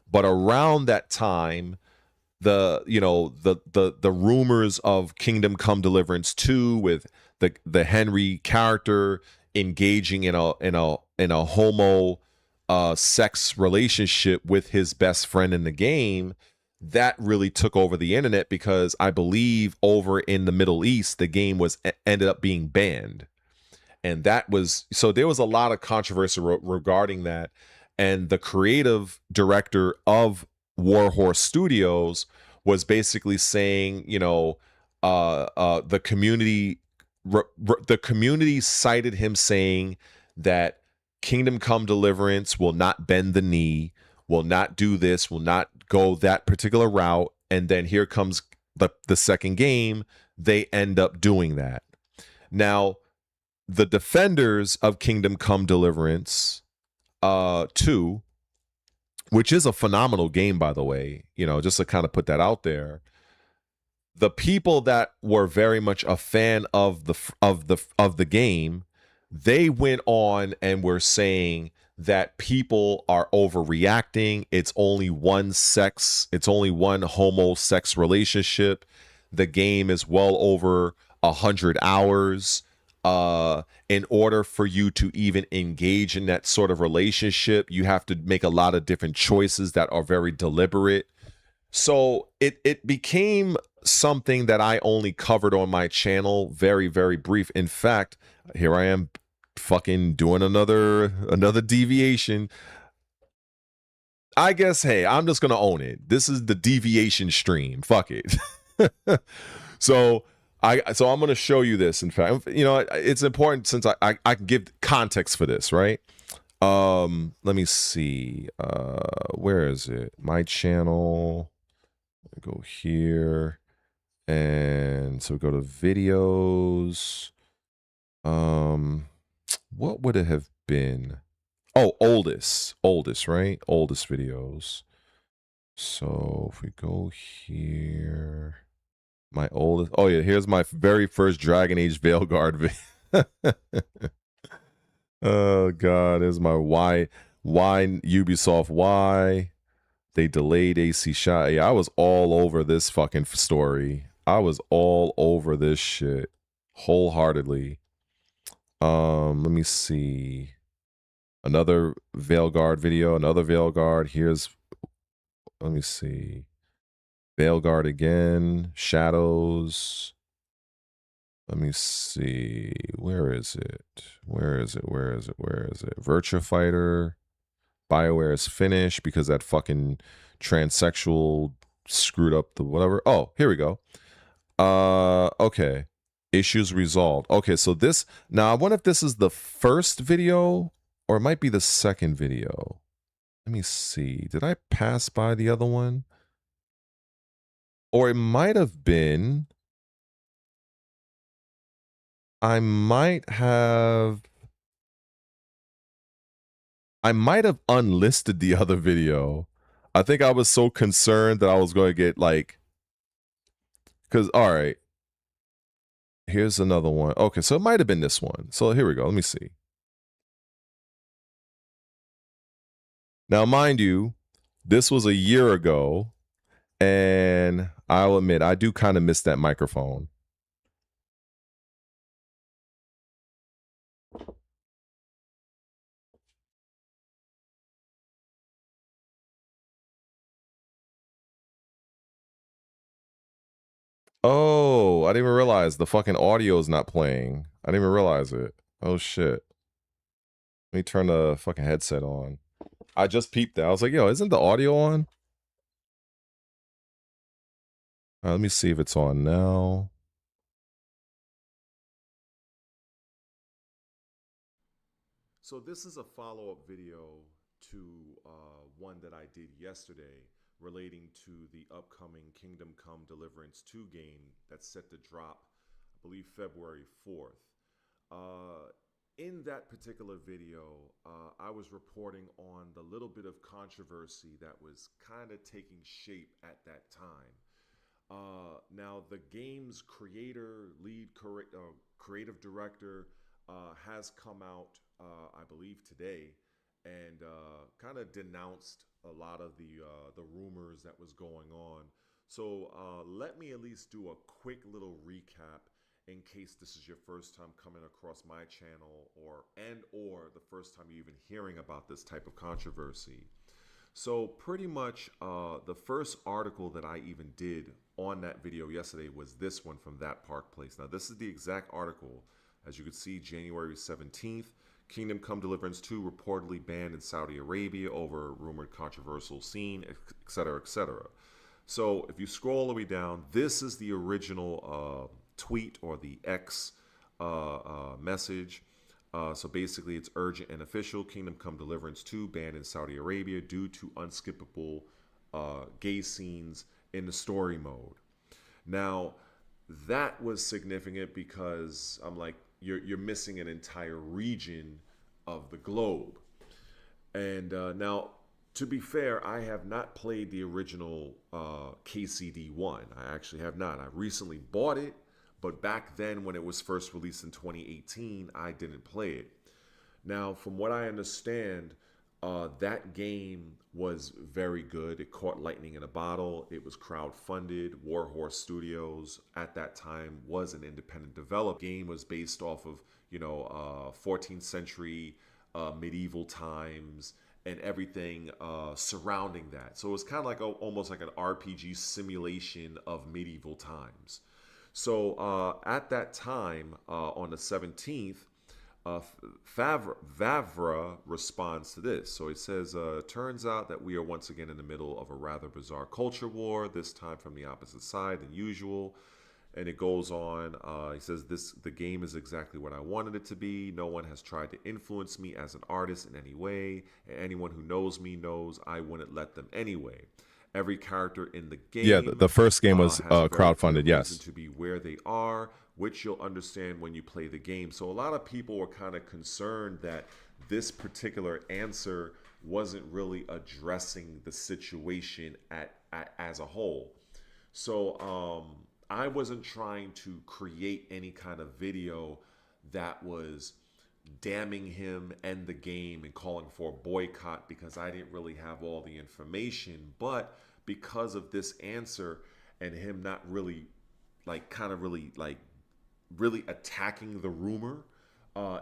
But around that time, the rumors of Kingdom Come Deliverance 2 with the Henry character engaging in a homo sex relationship with his best friend in the game, that really took over the internet, because I believe over in the Middle East the game ended up being banned. And that was, so there was a lot of controversy regarding that. And the creative director of Warhorse Studios was basically saying, you know, the community cited him saying that Kingdom Come Deliverance will not bend the knee, will not do this, will not go that particular route. And then here comes the second game, they end up doing that. Now, the defenders of Kingdom Come Deliverance 2, which is a phenomenal game, by the way, you know, just to kind of put that out there, the people that were very much a fan of the game, they went on and were saying that people are overreacting. It's only one sex. It's only one homo sex relationship. The game is well over 100 hours. in order for you to even engage in that sort of relationship, you have to make a lot of different choices that are very deliberate. So it became something that I only covered on my channel, very, very brief. In fact, here I am fucking doing another deviation. I guess, hey, I'm just gonna own it. This is the deviation stream. Fuck it. So I'm gonna show you this. In fact, you know, it's important since I can give context for this, right? Let me see. Where is it? My channel. Go here, and so go to videos. What would it have been? Oh, oldest, right? Oldest videos. So if we go here, my oldest. Oh yeah, here's my very first Dragon Age Veilguard video. Oh god, here's my why Ubisoft why they delayed AC shot. Yeah, I was all over this fucking story. I was all over this shit wholeheartedly. Let me see. Another Veilguard video, another Veilguard. Here's, let me see. Veilguard again, Shadows. Let me see. Where is it? Where is it? Virtua Fighter. BioWare is finished because that fucking transsexual screwed up the whatever. Oh, here we go. Okay. Issues resolved. Okay, so this, now I wonder if this is the first video or it might be the second video. Let me see. Did I pass by the other one? Or it might have been, I might have unlisted the other video. I think I was so concerned that I was going to get like, because, all right, here's another one. Okay, so it might have been this one. So here we go. Let me see. Now, mind you, this was a year ago, and I'll admit, I do kind of miss that microphone. Oh, I didn't even realize the fucking audio is not playing. I didn't even realize it. Oh, shit. Let me turn the fucking headset on. I just peeped that. I was like, yo, isn't the audio on? All right, let me see if it's on now. So this is a follow-up video to one that I did yesterday relating to the upcoming Kingdom Come Deliverance 2 game that's set to drop, I believe, February 4th. In that particular video, I was reporting on the little bit of controversy that was kind of taking shape at that time. Now, the game's creator, creative director, has come out, I believe, today, and kind of denounced a lot of the rumors that was going on. So let me at least do a quick little recap in case this is your first time coming across my channel, or the first time you're even hearing about this type of controversy. So pretty much the first article that I even did on that video yesterday was this one from That Park Place. Now this is the exact article. As you can see, January 17th, Kingdom Come Deliverance 2 reportedly banned in Saudi Arabia over rumored controversial scene, etc., etc. So if you scroll all the way down, this is the original tweet or the X message. So basically, it's urgent and official. Kingdom Come Deliverance 2 banned in Saudi Arabia due to unskippable gay scenes in the story mode. Now, that was significant because I'm like, you're missing an entire region of the globe. And now, to be fair, I have not played the original KCD1. I actually have not. I recently bought it, but back then when it was first released in 2018, I didn't play it. Now, from what I understand, That game was very good. It caught lightning in a bottle. It was crowdfunded. Warhorse Studios at that time was an independent developer. The game was based off of 14th century medieval times and everything surrounding that. So it was kind of like almost like an RPG simulation of medieval times. So at that time, on the 17th, Vavra responds to this. So it says, turns out that we are once again in the middle of a rather bizarre culture war, this time from the opposite side than usual. And it goes on. He says, the game is exactly what I wanted it to be. No one has tried to influence me as an artist in any way. And anyone who knows me knows I wouldn't let them anyway. Every character in the game. Yeah, the first game was crowdfunded, yes. To be where they are, which you'll understand when you play the game. So a lot of people were kind of concerned that this particular answer wasn't really addressing the situation as a whole. So I wasn't trying to create any kind of video that was damning him and the game and calling for a boycott, because I didn't really have all the information. But because of this answer and him not really really attacking the rumor,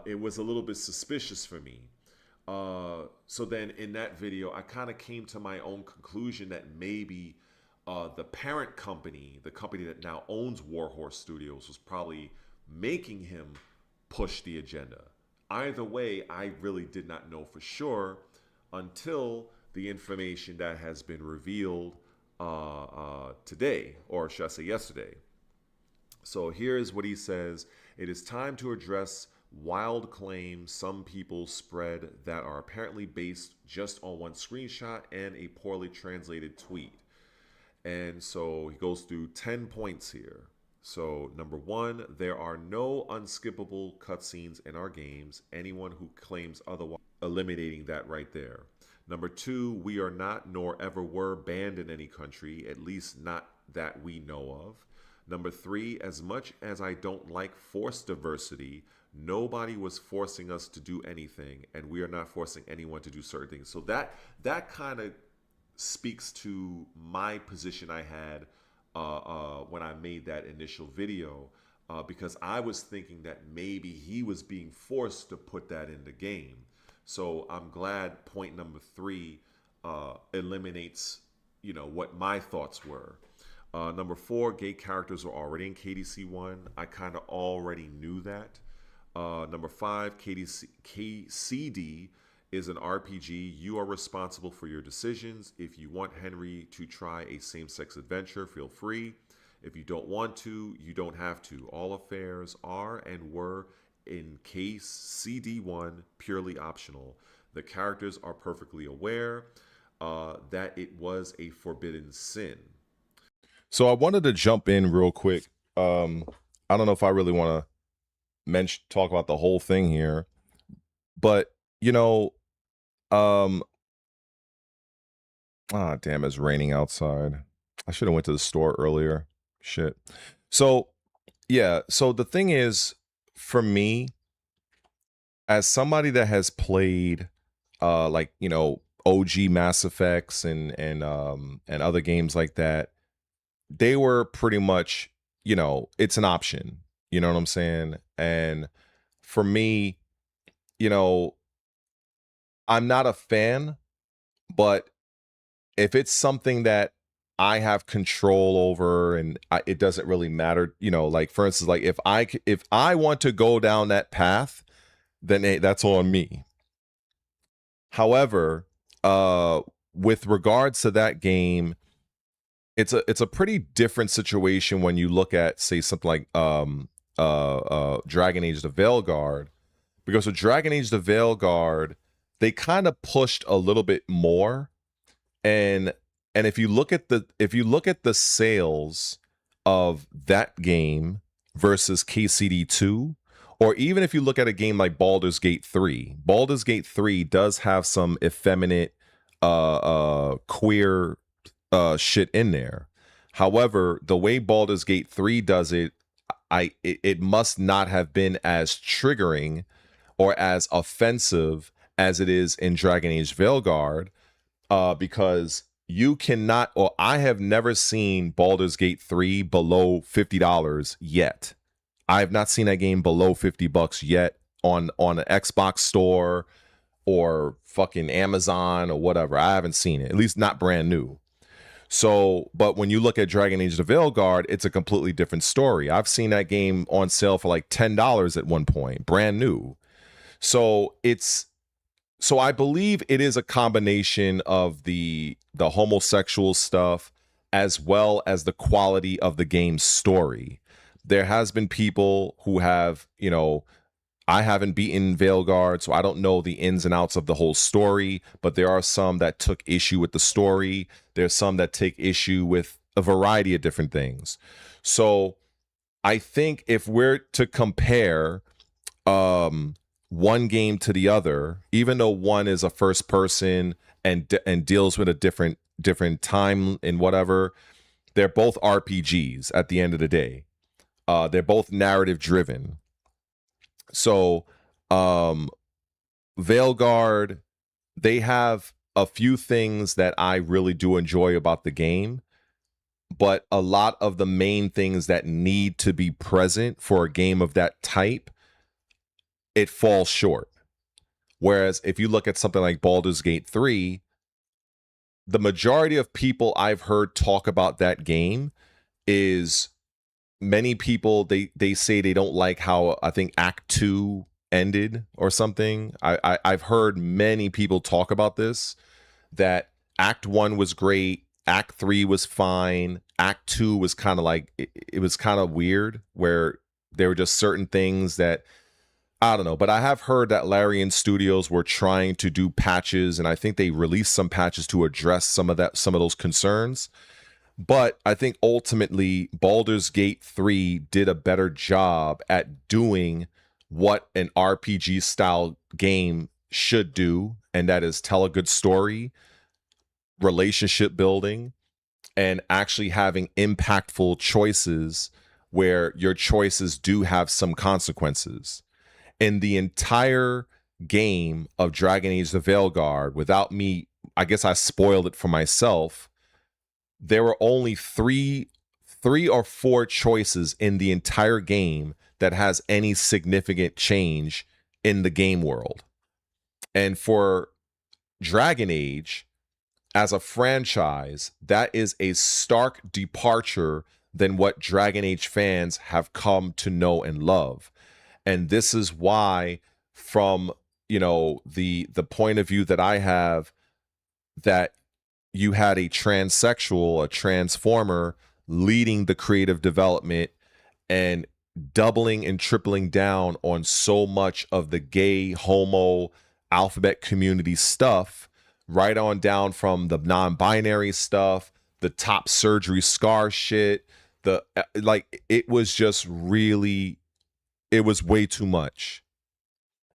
it was a little bit suspicious for me. So then in that video, I kind of came to my own conclusion that maybe the parent company, the company that now owns Warhorse Studios, was probably making him push the agenda. Either way, I really did not know for sure until the information that has been revealed today, or should I say yesterday. So here's what he says. It is time to address wild claims some people spread that are apparently based just on one screenshot and a poorly translated tweet. And so he goes through 10 points here. So number 1, there are no unskippable cutscenes in our games. Anyone who claims otherwise, eliminating that right there. Number 2, we are not nor ever were banned in any country, at least not that we know of. Number 3, as much as I don't like forced diversity, nobody was forcing us to do anything, and we are not forcing anyone to do certain things. So that kind of speaks to my position I had when I made that initial video, because I was thinking that maybe he was being forced to put that in the game. So I'm glad point number 3 eliminates, what my thoughts were. Number 4, gay characters were already in KDC 1. I kind of already knew that. Number 5, KCD is an RPG. You are responsible for your decisions. If you want Henry to try a same-sex adventure, feel free. If you don't want to, you don't have to. All affairs are and were in KCD1 purely optional. The characters are perfectly aware that it was a forbidden sin. So I wanted to jump in real quick. I don't know if I really want to talk about the whole thing here, but damn, it's raining outside. I should have went to the store earlier. Shit. So yeah, so the thing is, for me, as somebody that has played OG Mass Effects and other games like that, they were pretty much, it's an option. You know what I'm saying? And for me, I'm not a fan, but if it's something that I have control over and it doesn't really matter, like for instance, like if I want to go down that path, then that's on me. However, with regards to that game, it's a pretty different situation when you look at, say, something like Dragon Age: The Veilguard, because with Dragon Age: The Veilguard, they kind of pushed a little bit more, and if you look at the sales of that game versus KCD2, or even if you look at a game like Baldur's Gate 3, Baldur's Gate 3 does have some effeminate queer shit in there. However, the way Baldur's Gate 3 does it, it must not have been as triggering or as offensive as it is in Dragon Age Veilguard, because you cannot, or I have never seen Baldur's Gate 3 below $50 yet. I have not seen that game below $50 yet on an Xbox store or fucking Amazon or whatever. I haven't seen it, at least not brand new. So, but when you look at Dragon Age the Veilguard, it's a completely different story. I've seen that game on sale for like $10 at one point, brand new. So I believe it is a combination of the homosexual stuff as well as the quality of the game's story. There has been people who have, you know, I haven't beaten Veilguard, so I don't know the ins and outs of the whole story, but there are some that took issue with the story. There's some that take issue with a variety of different things. So I think if we're to compare one game to the other, even though one is a first person and deals with a different time and whatever, they're both RPGs at the end of the day. They're both narrative driven. So Veilguard, they have a few things that I really do enjoy about the game, but a lot of the main things that need to be present for a game of that type, it falls short. Whereas if you look at something like Baldur's Gate 3, the majority of people I've heard talk about that game is many people, they say they don't like how I think Act 2 ended or something. I've heard many people talk about this, that Act 1 was great, Act 3 was fine, Act 2 was kind of like, it was kind of weird, where there were just certain things that, I don't know, but I have heard that Larian Studios were trying to do patches, and I think they released some patches to address some of those concerns. But I think ultimately Baldur's Gate 3 did a better job at doing what an RPG style game should do, and that is tell a good story, relationship building, and actually having impactful choices where your choices do have some consequences. In the entire game of Dragon Age the Veilguard, without me, I guess I spoiled it for myself, there were only three or four choices in the entire game that has any significant change in the game world. And for Dragon Age, as a franchise, that is a stark departure than what Dragon Age fans have come to know and love. And this is why, from, you know, the point of view that I have, that you had a transsexual, a transformer, leading the creative development and doubling and tripling down on so much of the gay, homo, alphabet community stuff, right on down from the non-binary stuff, the top surgery scar shit, it was just really, it was way too much.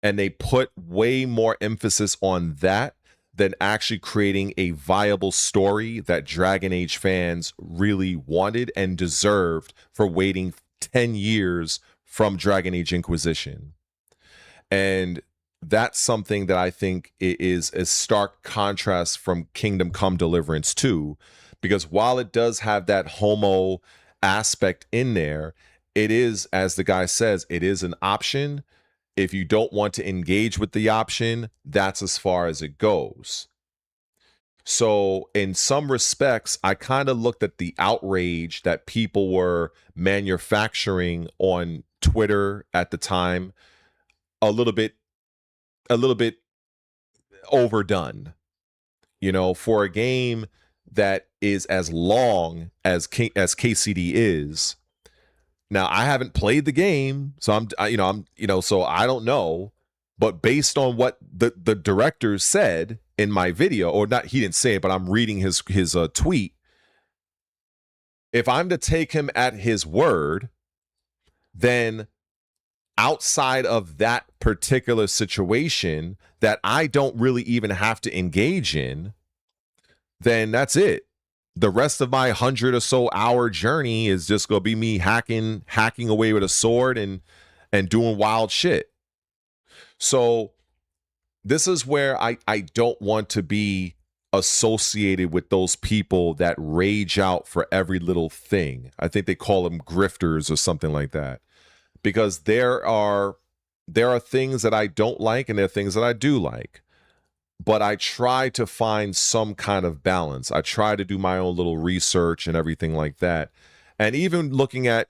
And they put way more emphasis on that than actually creating a viable story that Dragon Age fans really wanted and deserved for waiting 10 years from Dragon Age Inquisition. And that's something that I think is a stark contrast from Kingdom Come Deliverance 2, because while it does have that homo aspect in there, it is, as the guy says, it is an option. If you don't want to engage with the option, that's as far as it goes. So in some respects, I kind of looked at the outrage that people were manufacturing on Twitter at the time a little bit overdone. You know, for a game that is as long as KCD is. Now, I haven't played the game, so so I don't know. But based on what the director said in my video, or not, he didn't say it, but I'm reading his tweet. If I'm to take him at his word, then outside of that particular situation that I don't really even have to engage in, then that's it. The rest of my 100 or so hour journey is just gonna be me hacking away with a sword and doing wild shit. So this is where I don't want to be associated with those people that rage out for every little thing. I think they call them grifters or something like that, because there are things that I don't like and there are things that I do like, but I try to find some kind of balance. I try to do my own little research and everything like that. And even looking at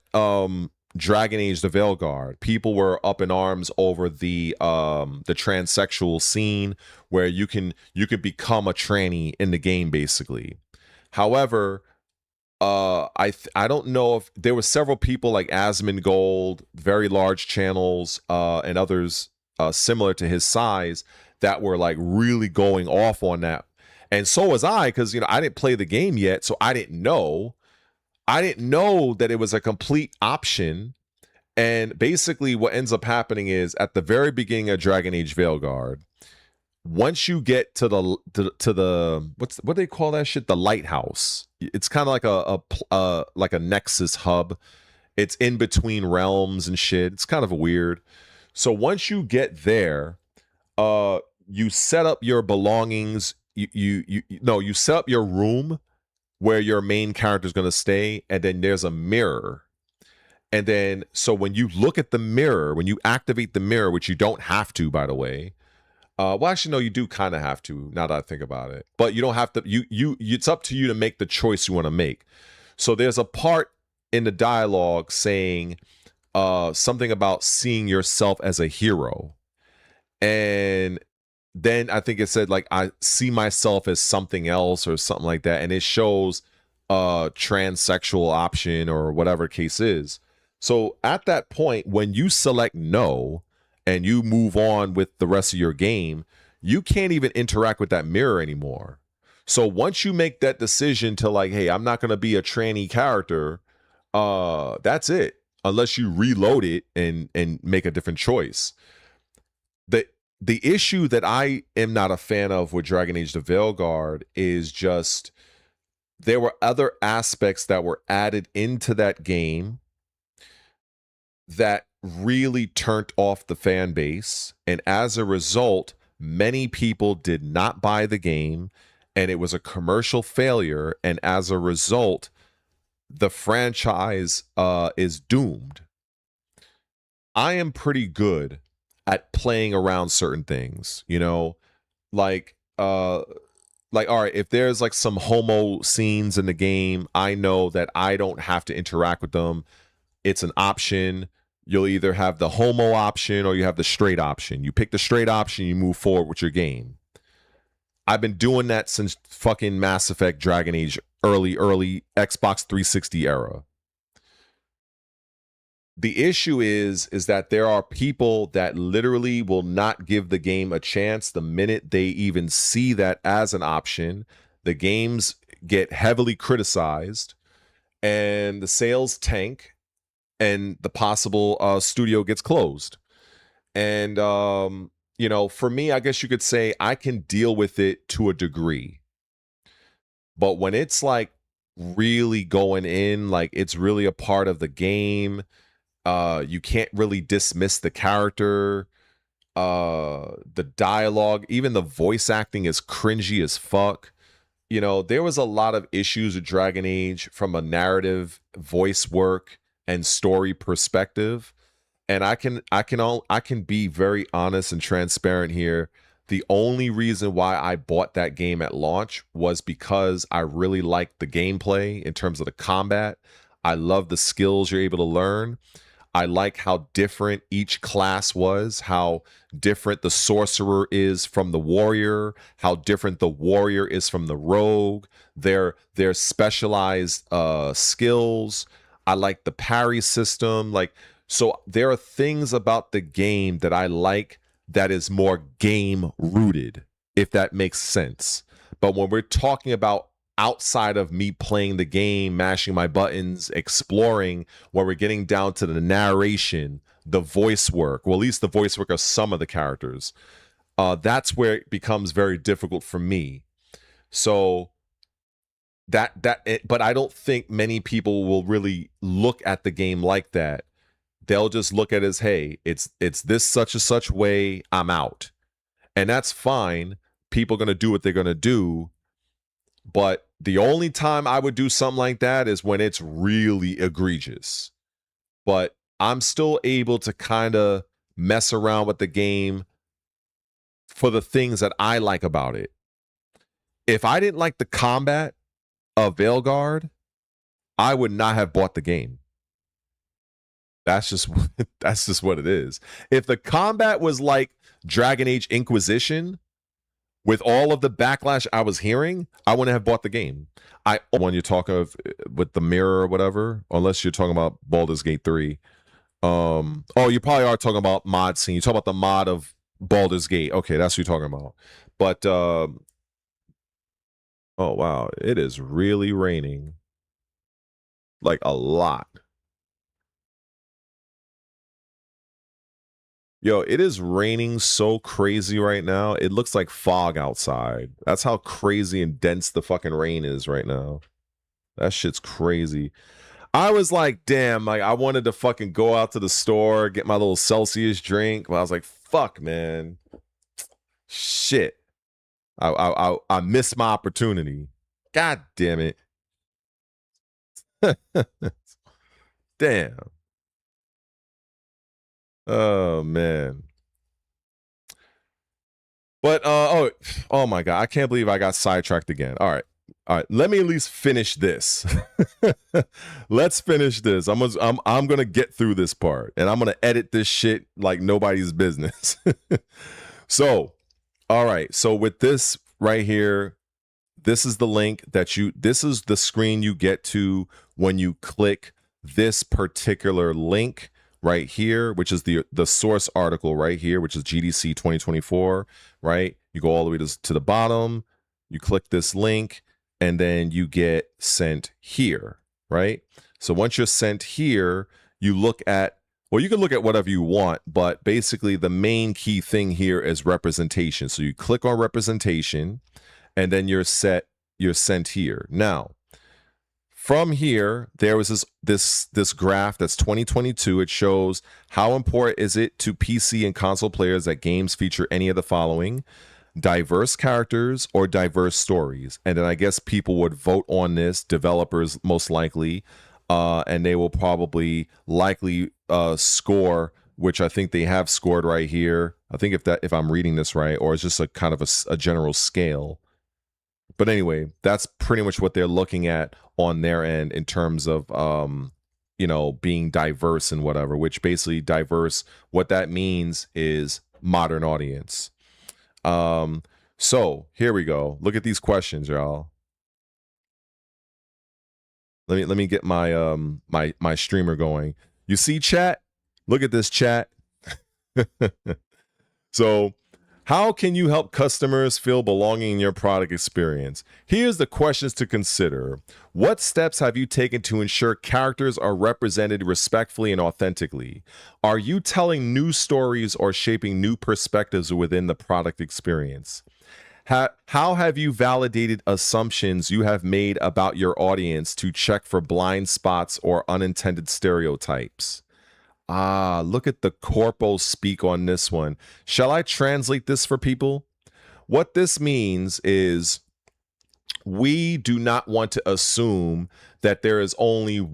Dragon Age the Veilguard, people were up in arms over the transsexual scene where you could become a tranny in the game, basically. However, I don't know if there were several people like Asmongold, very large channels, and others similar to his size that were like really going off on that. And so was I, because I didn't play the game yet, so I didn't know that it was a complete option. And basically what ends up happening is at the very beginning of Dragon Age Veilguard, once you get to the what do they call that shit? The lighthouse. It's kind of like a nexus hub. It's in between realms and shit. It's kind of weird. So once you get there, you set up your belongings. You set up your room where your main character is going to stay, and then there's a mirror. And then, so when you look at the mirror, when you activate the mirror, which you don't have to, by the way, well, actually, no, you do kind of have to, now that I think about it. But you don't have to, it's up to you to make the choice you want to make. So there's a part in the dialogue saying something about seeing yourself as a hero. And then I think it said, like, I see myself as something else or something like that. And it shows a transsexual option or whatever the case is. So at that point, when you select no and you move on with the rest of your game, you can't even interact with that mirror anymore. So once you make that decision to like, hey, I'm not going to be a tranny character, that's it. Unless you reload it and make a different choice. The issue that I am not a fan of with Dragon Age the Veilguard is just there were other aspects that were added into that game that really turned off the fan base. And as a result, many people did not buy the game and it was a commercial failure. And as a result, the franchise is doomed. I am pretty good at playing around certain things, like all right, if there's like some homo scenes in the game, I know that I don't have to interact with them. It's an option. You'll either have the homo option or you have the straight option. You pick the straight option, you move forward with your game. I've been doing that since fucking Mass Effect Dragon Age early Xbox 360 era. The issue is that there are people that literally will not give the game a chance the minute they even see that as an option. The games get heavily criticized and the sales tank and the possible studio gets closed. And, for me, I guess you could say I can deal with it to a degree. But when it's like really going in, like it's really a part of the game, you can't really dismiss the character. The dialogue, even the voice acting is cringy as fuck. There was a lot of issues with Dragon Age from a narrative, voice work, and story perspective. And I can be very honest and transparent here. The only reason why I bought that game at launch was because I really liked the gameplay in terms of the combat. I love the skills you're able to learn. I like how different each class was, how different the sorcerer is from the warrior, how different the warrior is from the rogue, their specialized skills. I like the parry system. So there are things about the game that I like that is more game rooted, if that makes sense. But when we're talking about outside of me playing the game, mashing my buttons, exploring, when we're getting down to the narration, the voice work, well, at least the voice work of some of the characters, that's where it becomes very difficult for me. So but I don't think many people will really look at the game like that. They'll just look at it as, hey, it's this such and such way, I'm out. And that's fine. People are going to do what they're going to do. But the only time I would do something like that is when it's really egregious. But I'm still able to kind of mess around with the game for the things that I like about it. If I didn't like the combat of Veilguard, I would not have bought the game. That's just what it is. If the combat was like Dragon Age Inquisition, with all of the backlash I was hearing, I wouldn't have bought the game. When you're talking of with the mirror or whatever, unless you're talking about Baldur's Gate 3. Oh, you probably are talking about mod scene. You talk about the mod of Baldur's Gate. Okay, that's what you're talking about. But oh wow, it is really raining. Like a lot. Yo, it is raining so crazy right now. It looks like fog outside. That's how crazy and dense the fucking rain is right now. That shit's crazy. I was like, damn, like I wanted to fucking go out to the store, get my little Celsius drink, but I was like, fuck, man. Shit. I missed my opportunity. God damn it. Damn. Oh man. But oh my god, I can't believe I got sidetracked again. All right, let me at least finish this. Let's finish this. I'm gonna get through this part, and I'm gonna edit this shit like nobody's business. So, all right. So with this right here, this is the link that this is the screen you get to when you click this particular link right here, which is the source article right here, which is GDC 2024, right? You go all the way to the bottom, you click this link, and then you get sent here, right? So once you're sent here, you look at, well, you can look at whatever you want, but basically the main key thing here is representation. So you click on representation, and then you're sent here. Now, from here, there was this graph that's 2022. It shows how important is it to PC and console players that games feature any of the following: diverse characters or diverse stories. And then I guess people would vote on this, developers most likely, and they will probably likely score, which I think they have scored right here. I think if I'm reading this right, or it's just a kind of a general scale. But anyway, that's pretty much what they're looking at on their end in terms of, being diverse and whatever, which basically diverse, what that means is modern audience. So here we go. Look at these questions, y'all. Let me get my my streamer going. You see chat? Look at this chat. So, how can you help customers feel belonging in your product experience? Here's the questions to consider. What steps have you taken to ensure characters are represented respectfully and authentically? Are you telling new stories or shaping new perspectives within the product experience? How have you validated assumptions you have made about your audience to check for blind spots or unintended stereotypes? Look at the corpo speak on this one. Shall I translate this for people? What this means is we do not want to assume that there is only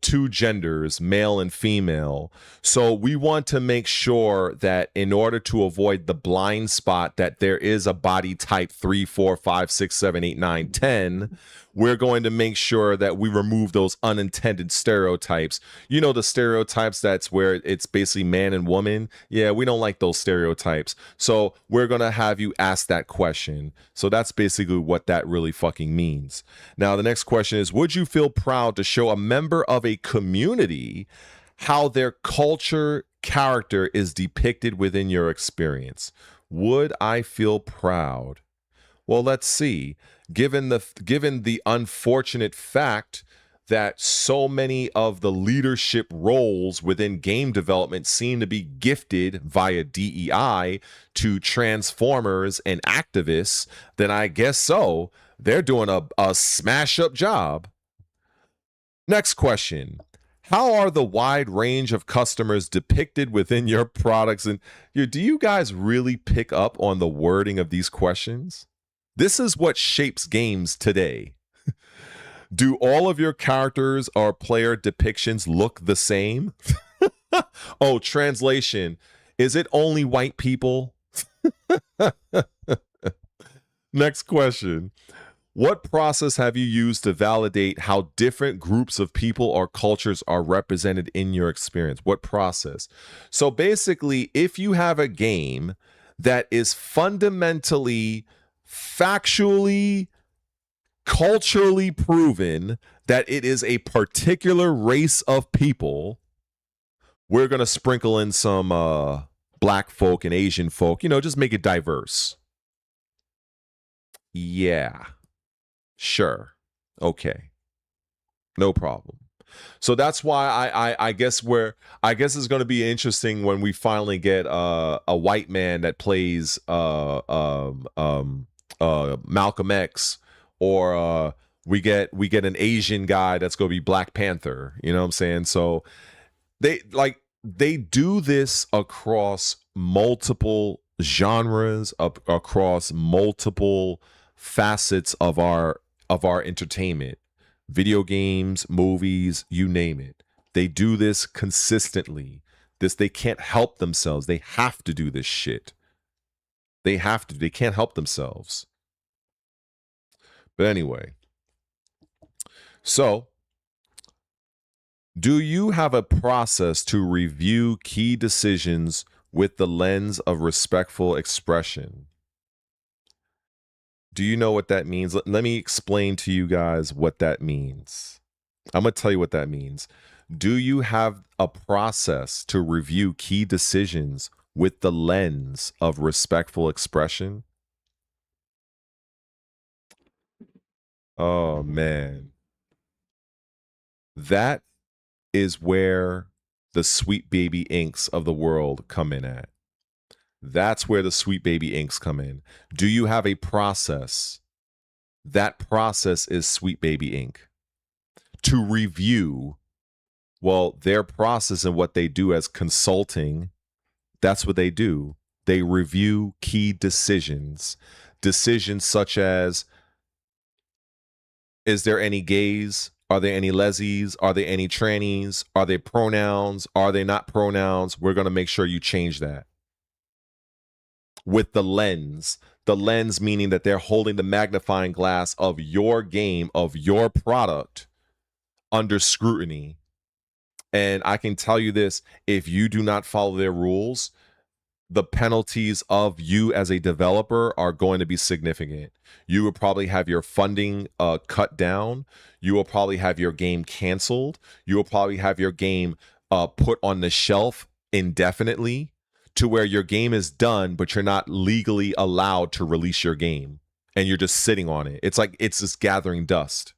two genders, male and female. So we want to make sure that in order to avoid the blind spot that there is a body type 3, 4, 5, 6, 7, 8, 9, 10, we're going to make sure that we remove those unintended stereotypes. You know, the stereotypes that's where it's basically man and woman. Yeah, we don't like those stereotypes. So we're going to have you ask that question. So that's basically what that really fucking means. Now, the next question is, would you feel proud to show a member of a community how their culture character is depicted within your experience? Would I feel proud? Well, let's see. Given the unfortunate fact that so many of the leadership roles within game development seem to be gifted via DEI to transformers and activists, then I guess so. They're doing a smash up job. Next question. How are the wide range of customers depicted within your products? And do you guys really pick up on the wording of these questions? This is what shapes games today. Do all of your characters or player depictions look the same? Oh, translation. Is it only white people? Next question. What process have you used to validate how different groups of people or cultures are represented in your experience? What process? So basically, if you have a game that is fundamentally, factually, culturally proven that it is a particular race of people, we're going to sprinkle in some black folk and Asian folk, just make it diverse. Yeah. Sure. Okay. No problem. So that's why I guess it's going to be interesting when we finally get a white man that plays Malcolm X, or we get an Asian guy that's going to be Black Panther. You know what I'm saying? So they do this across multiple genres, across multiple facets of our entertainment, video games, movies, you name it. They do this consistently. They can't help themselves. They have to do this shit. They can't help themselves. But anyway, so do you have a process to review key decisions with the lens of respectful expression? Do you know what that means? Let me explain to you guys what that means. I'm going to tell you what that means. Do you have a process to review key decisions with the lens of respectful expression? Oh, man. That is where the sweet baby inks of the world come in at. That's where the sweet baby inks come in. Do you have a process? That process is sweet baby ink. To review, well, their process and what they do as consulting, that's what they do. They review key decisions. Decisions such as, is there any gays? Are there any lesbies? Are there any trannies? Are they pronouns? Are they not pronouns? We're going to make sure you change that. With the lens meaning that they're holding the magnifying glass of your game, of your product, under scrutiny. And I can tell you this, if you do not follow their rules, the penalties of you as a developer are going to be significant. You will probably have your funding cut down. You will probably have your game canceled. You will probably have your game put on the shelf indefinitely, to where your game is done, but you're not legally allowed to release your game. And you're just sitting on it. It's like it's just gathering dust.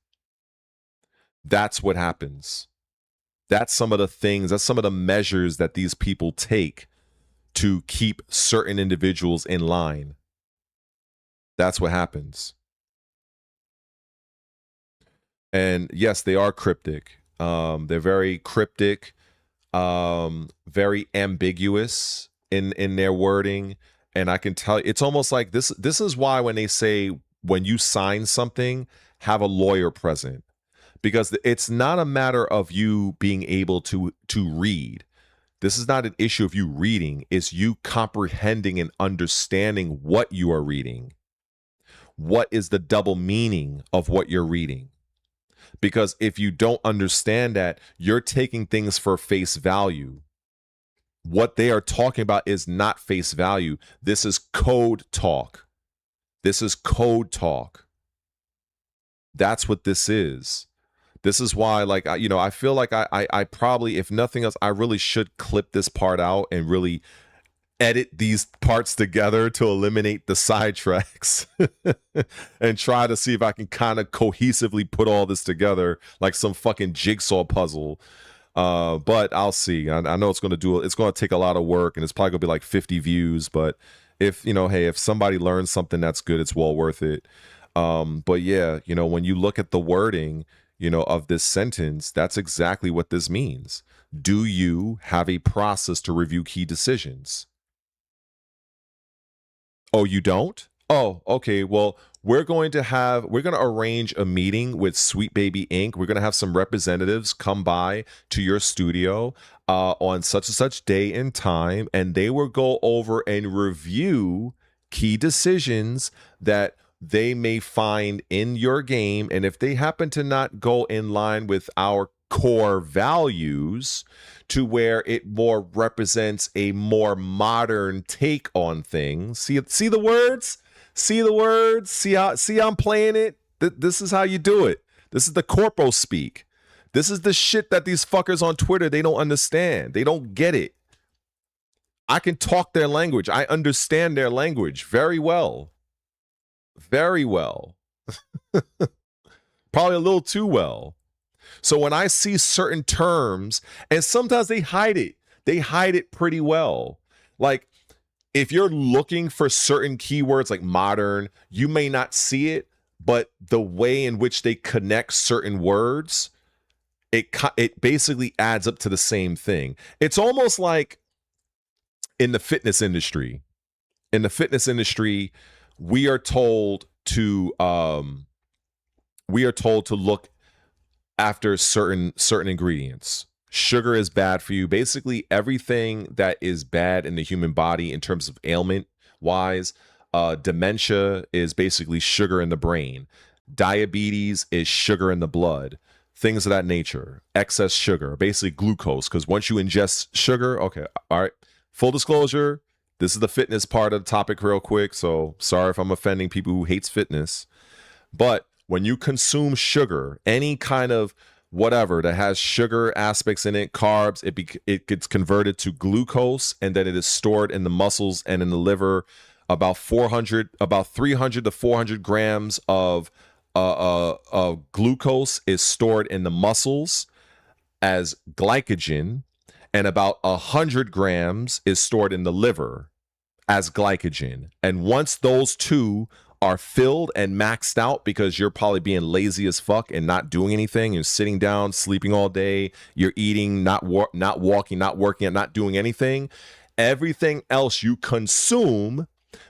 That's what happens. That's some of the things, that's some of the measures that these people take to keep certain individuals in line. That's what happens. And yes, they are cryptic. They're very cryptic, very ambiguous in their wording. And I can tell you, it's almost like this is why when they say, when you sign something, have a lawyer present. Because it's not a matter of you being able to read. This is not an issue of you reading. It's you comprehending and understanding what you are reading. What is the double meaning of what you're reading? Because if you don't understand that, you're taking things for face value. What they are talking about is not face value. This is code talk. This is code talk. That's what this is. This is why, like, I feel like I probably, if nothing else, I really should clip this part out and really edit these parts together to eliminate the sidetracks and try to see if I can kind of cohesively put all this together like some fucking jigsaw puzzle. But I'll see. I know it's going to take a lot of work, and it's probably going to be like 50 views. But if, hey, if somebody learns something that's good, it's well worth it. But yeah, when you look at the wording, you know, of this sentence, that's exactly what this means. Do you have a process to review key decisions? Oh, you don't? Oh, okay. Well, we're going to arrange a meeting with Sweet Baby Inc. We're going to have some representatives come by to your studio on such and such day and time, and they will go over and review key decisions that they may find in your game. And if they happen to not go in line with our core values, to where it more represents a more modern take on things. See the words? See the words? See I'm playing it? This is how you do it. This is the corpo speak. This is the shit that these fuckers on Twitter, they don't understand. They don't get it. I can talk their language. I understand their language very well. Very well. Probably a little too well. So when I see certain terms, and sometimes they hide it pretty well. Like, if you're looking for certain keywords like modern, you may not see it, but the way in which they connect certain words, it basically adds up to the same thing. It's almost like in the fitness industry. In the fitness industry, we are told to look after certain ingredients. Sugar is bad for you. Basically, everything that is bad in the human body in terms of ailment wise, dementia is basically sugar in the brain. Diabetes is sugar in the blood. Things of that nature. Excess sugar, basically glucose. Because once you ingest sugar, okay, all right. Full disclosure, this is the fitness part of the topic real quick. So sorry if I'm offending people who hates fitness. But when you consume sugar, any kind of whatever that has sugar aspects in it, carbs, it gets converted to glucose, and then it is stored in the muscles and in the liver. About 300 to 400 grams of glucose is stored in the muscles as glycogen, and about 100 grams is stored in the liver as glycogen. And once those two are filled and maxed out, because you're probably being lazy as fuck and not doing anything, you're sitting down, sleeping all day, you're eating, not walking, not working, and not doing anything, everything else you consume,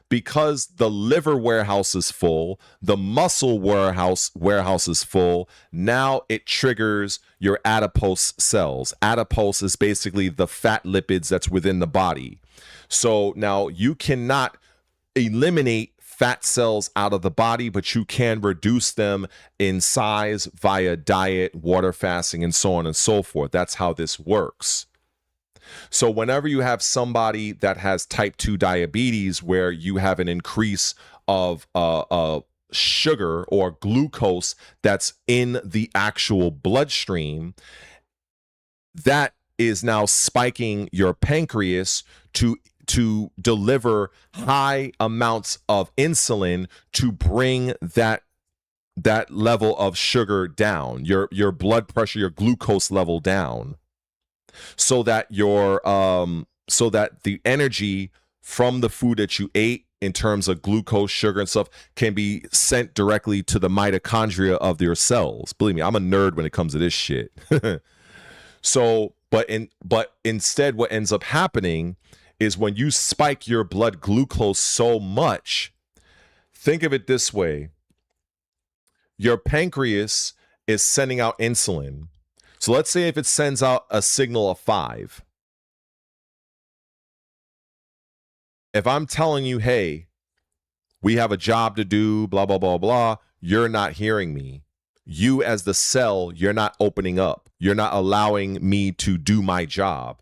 because the liver warehouse is full, the muscle warehouse is full, now it triggers your adipose cells. Adipose is basically the fat lipids that's within the body. So now you cannot eliminate fat cells out of the body, but you can reduce them in size via diet, water fasting, and so on and so forth. That's how this works. So whenever you have somebody that has type 2 diabetes, where you have an increase of sugar or glucose that's in the actual bloodstream, that is now spiking your pancreas to deliver high amounts of insulin to bring that level of sugar down, your blood pressure, your glucose level down, so that the energy from the food that you ate in terms of glucose, sugar, and stuff can be sent directly to the mitochondria of your cells. Believe me, I'm a nerd when it comes to this shit. So, but instead, what ends up happening is when you spike your blood glucose so much, think of it this way. Your pancreas is sending out insulin. So let's say if it sends out a signal of 5. If I'm telling you, hey, we have a job to do, blah, blah, blah, blah, you're not hearing me. You as the cell, you're not opening up. You're not allowing me to do my job.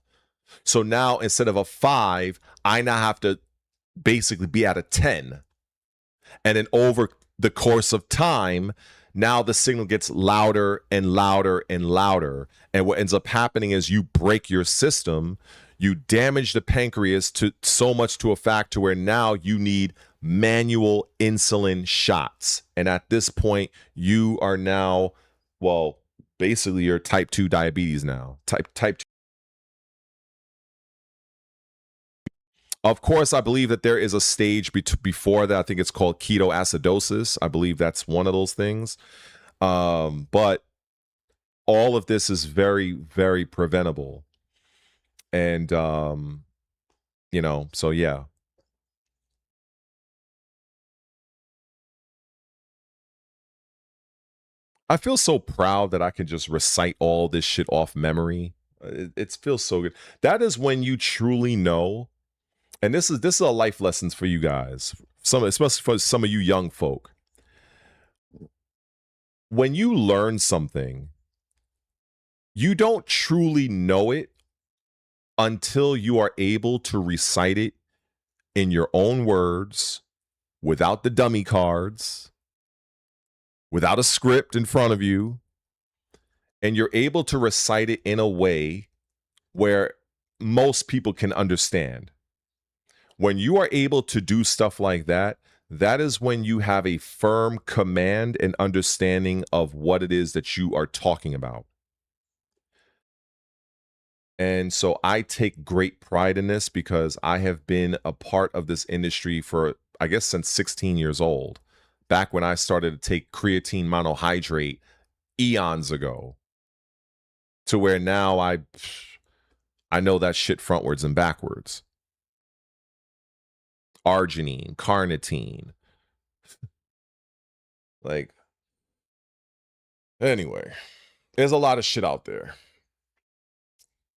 So now instead of a 5, I now have to basically be at a 10. And then over the course of time, now the signal gets louder and louder and louder. And what ends up happening is you break your system, you damage the pancreas to so much to a fact to where now you need manual insulin shots. And at this point, you are now, well, basically you're type 2 diabetes now. Type 2. Of course, I believe that there is a stage before that. I think it's called ketoacidosis. I believe that's one of those things. But all of this is very, very preventable. And you know, so yeah. I feel so proud that I can just recite all this shit off memory. It feels so good. That is when you truly know, and this is a life lessons for you guys, especially for some of you young folk. When you learn something, you don't truly know it until you are able to recite it in your own words, without the dummy cards, without a script in front of you, and you're able to recite it in a way where most people can understand. When you are able to do stuff like that, that is when you have a firm command and understanding of what it is that you are talking about. And so I take great pride in this because I have been a part of this industry for, I guess, since 16 years old. Back when I started to take creatine monohydrate eons ago. To where now I know that shit frontwards and backwards. Arginine, carnitine. Like, anyway, there's a lot of shit out there.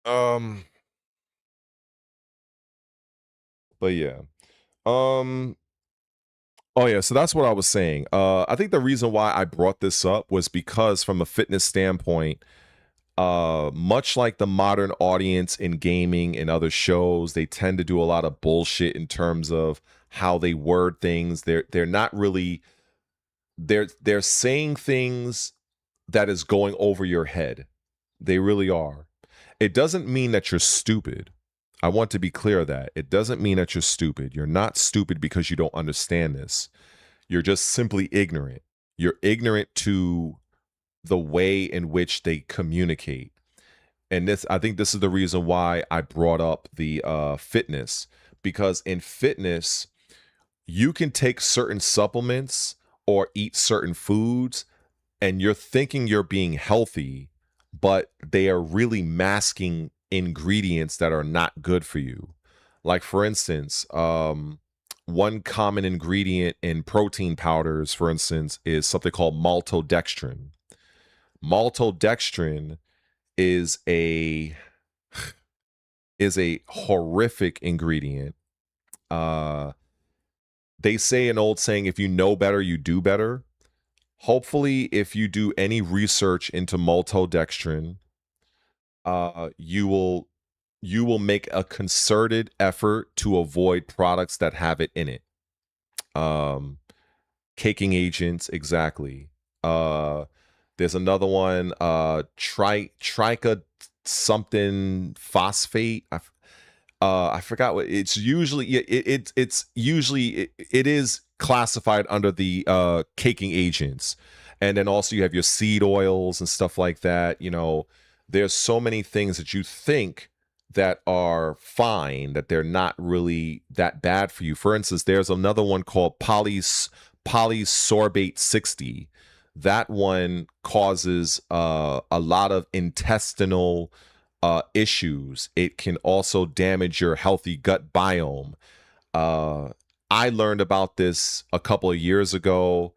But yeah. Oh yeah, so that's what I was saying. I think the reason why I brought this up was because from a fitness standpoint, much like the modern audience in gaming and other shows, they tend to do a lot of bullshit in terms of how they word things. They're not really they're saying things that is going over your head. They really are. It doesn't mean that you're stupid. I want to be clear of that. It doesn't mean that you're stupid. You're not stupid because you don't understand this. You're just simply ignorant. You're ignorant to the way in which they communicate. And this, I think this is the reason why I brought up the fitness, because in fitness, you can take certain supplements or eat certain foods and you're thinking you're being healthy, but they are really masking ingredients that are not good for you. Like, for instance, one common ingredient in protein powders, for instance, is something called maltodextrin. Maltodextrin is a horrific ingredient. They say an old saying, if you know better, you do better. Hopefully, if you do any research into maltodextrin, you will make a concerted effort to avoid products that have it in it. Caking agents, exactly. There's another one, trica something phosphate. I forgot what it's usually. It's usually it is classified under the caking agents, and then also you have your seed oils and stuff like that. You know, there's so many things that you think that are fine that they're not really that bad for you. For instance, there's another one called polysorbate 60. That one causes a lot of intestinal issues. It can also damage your healthy gut biome. I learned about this a couple of years ago.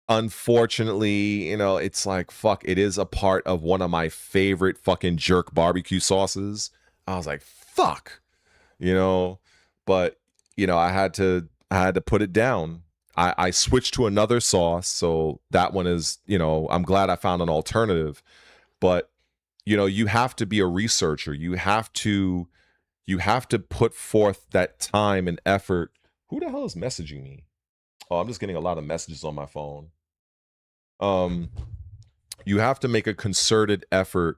Unfortunately, you know, it's like, fuck, it is a part of one of my favorite fucking jerk barbecue sauces. I was like, fuck, you know, but you know, I had to put it down. I switched to another sauce, so that one is, you know, I'm glad I found an alternative. But you know, you have to be a researcher. You have to put forth that time and effort. Who the hell is messaging me? Oh, I'm just getting a lot of messages on my phone. You have to make a concerted effort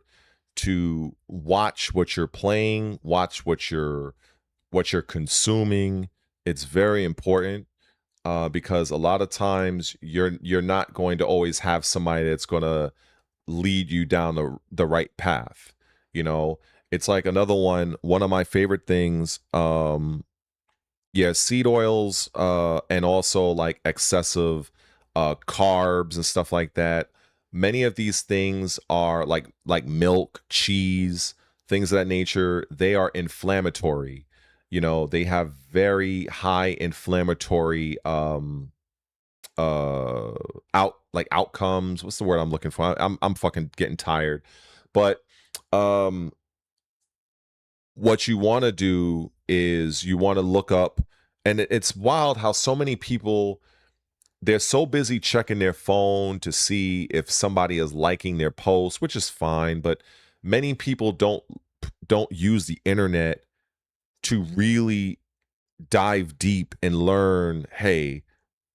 to watch what you're playing, watch what you're consuming. It's very important. Because a lot of times you're not going to always have somebody that's going to lead you down the right path. You know, it's like another one of my favorite things. Yeah, seed oils, and also like excessive carbs and stuff like that. many of these things are like milk, cheese, things of that nature. They are inflammatory. You know, they have very high inflammatory outcomes. What's the word I'm looking for? I'm fucking getting tired. But what you want to do is you want to look up, and it's wild how so many people, they're so busy checking their phone to see if somebody is liking their post, which is fine, but many people don't use the internet to really dive deep and learn, hey,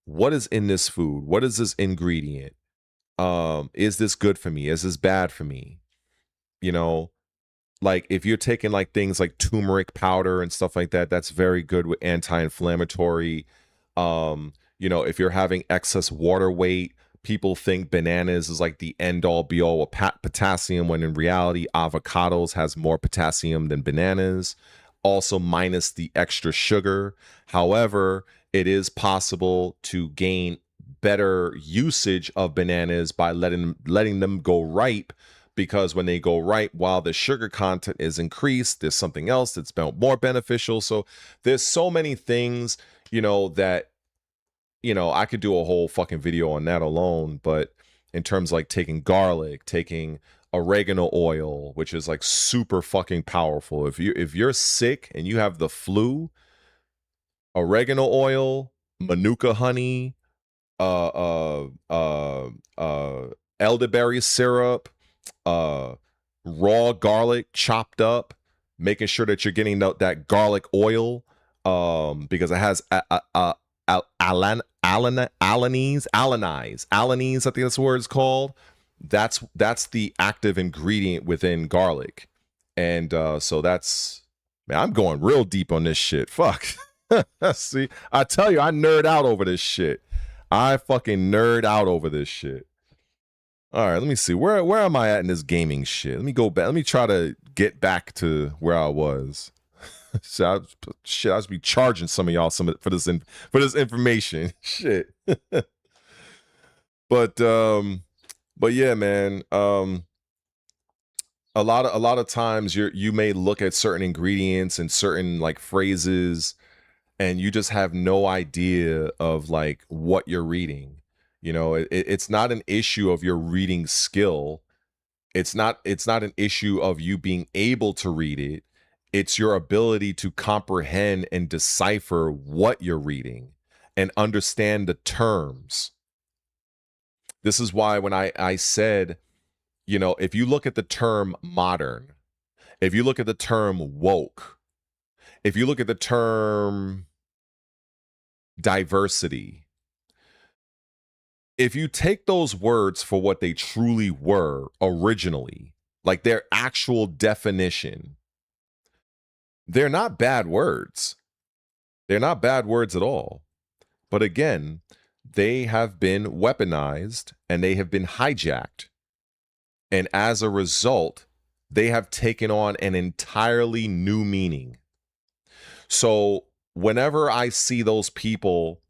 what is in this food? What is this ingredient? Is this good for me? Is this bad for me? You know, like if you're taking like things like turmeric powder and stuff like that, that's very good with anti-inflammatory. You know, if you're having excess water weight, people think bananas is like the end all be all with potassium, when in reality, avocados has more potassium than bananas, also minus the extra sugar. However, it is possible to gain better usage of bananas by letting them go ripe, because when they go ripe, while the sugar content is increased, there's something else that's more beneficial. So there's so many things, you know, that, you know, I could do a whole fucking video on that alone. But in terms of like taking garlic, taking oregano oil, which is like super fucking powerful. If you're sick and you have the flu, oregano oil, manuka honey, elderberry syrup, raw garlic chopped up, making sure that you're getting that garlic oil, because it has alanies, I think that's what it's called. That's the active ingredient within garlic. And so that's, man, I'm going real deep on this shit. Fuck. See, I tell you, I nerd out over this shit. I fucking nerd out over this shit. All right, let me see. Where am I at in this gaming shit? Let me go back. Let me try to get back to where I was. So I was be charging some of y'all for this information. Shit. But yeah, man. A lot of times you may look at certain ingredients and certain like phrases, and you just have no idea of like what you're reading. You know, it's not an issue of your reading skill. It's not an issue of you being able to read it. It's your ability to comprehend and decipher what you're reading and understand the terms. This is why when I said, you know, if you look at the term modern, if you look at the term woke, if you look at the term diversity, if you take those words for what they truly were originally, like their actual definition, they're not bad words. They're not bad words at all. But again, they have been weaponized and they have been hijacked. And as a result, they have taken on an entirely new meaning. So whenever I see those people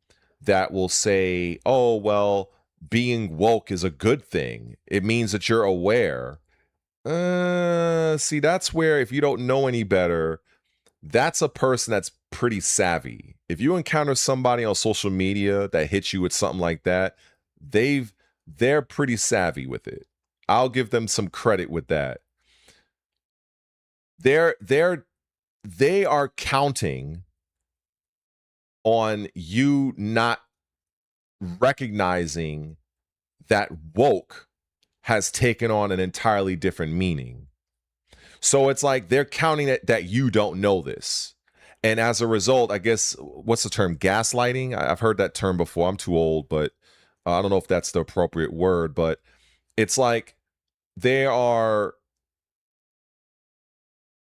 that will say, oh, well, being woke is a good thing, it means that you're aware. See, that's where, if you don't know any better, that's a person that's pretty savvy. If you encounter somebody on social media that hits you with something like that, they're pretty savvy with it. I'll give them some credit with that. They are counting on you not recognizing that woke has taken on an entirely different meaning. So it's like they're counting it that you don't know this. And as a result, I guess, what's the term? Gaslighting? I've heard that term before. I'm too old, but I don't know if that's the appropriate word. But it's like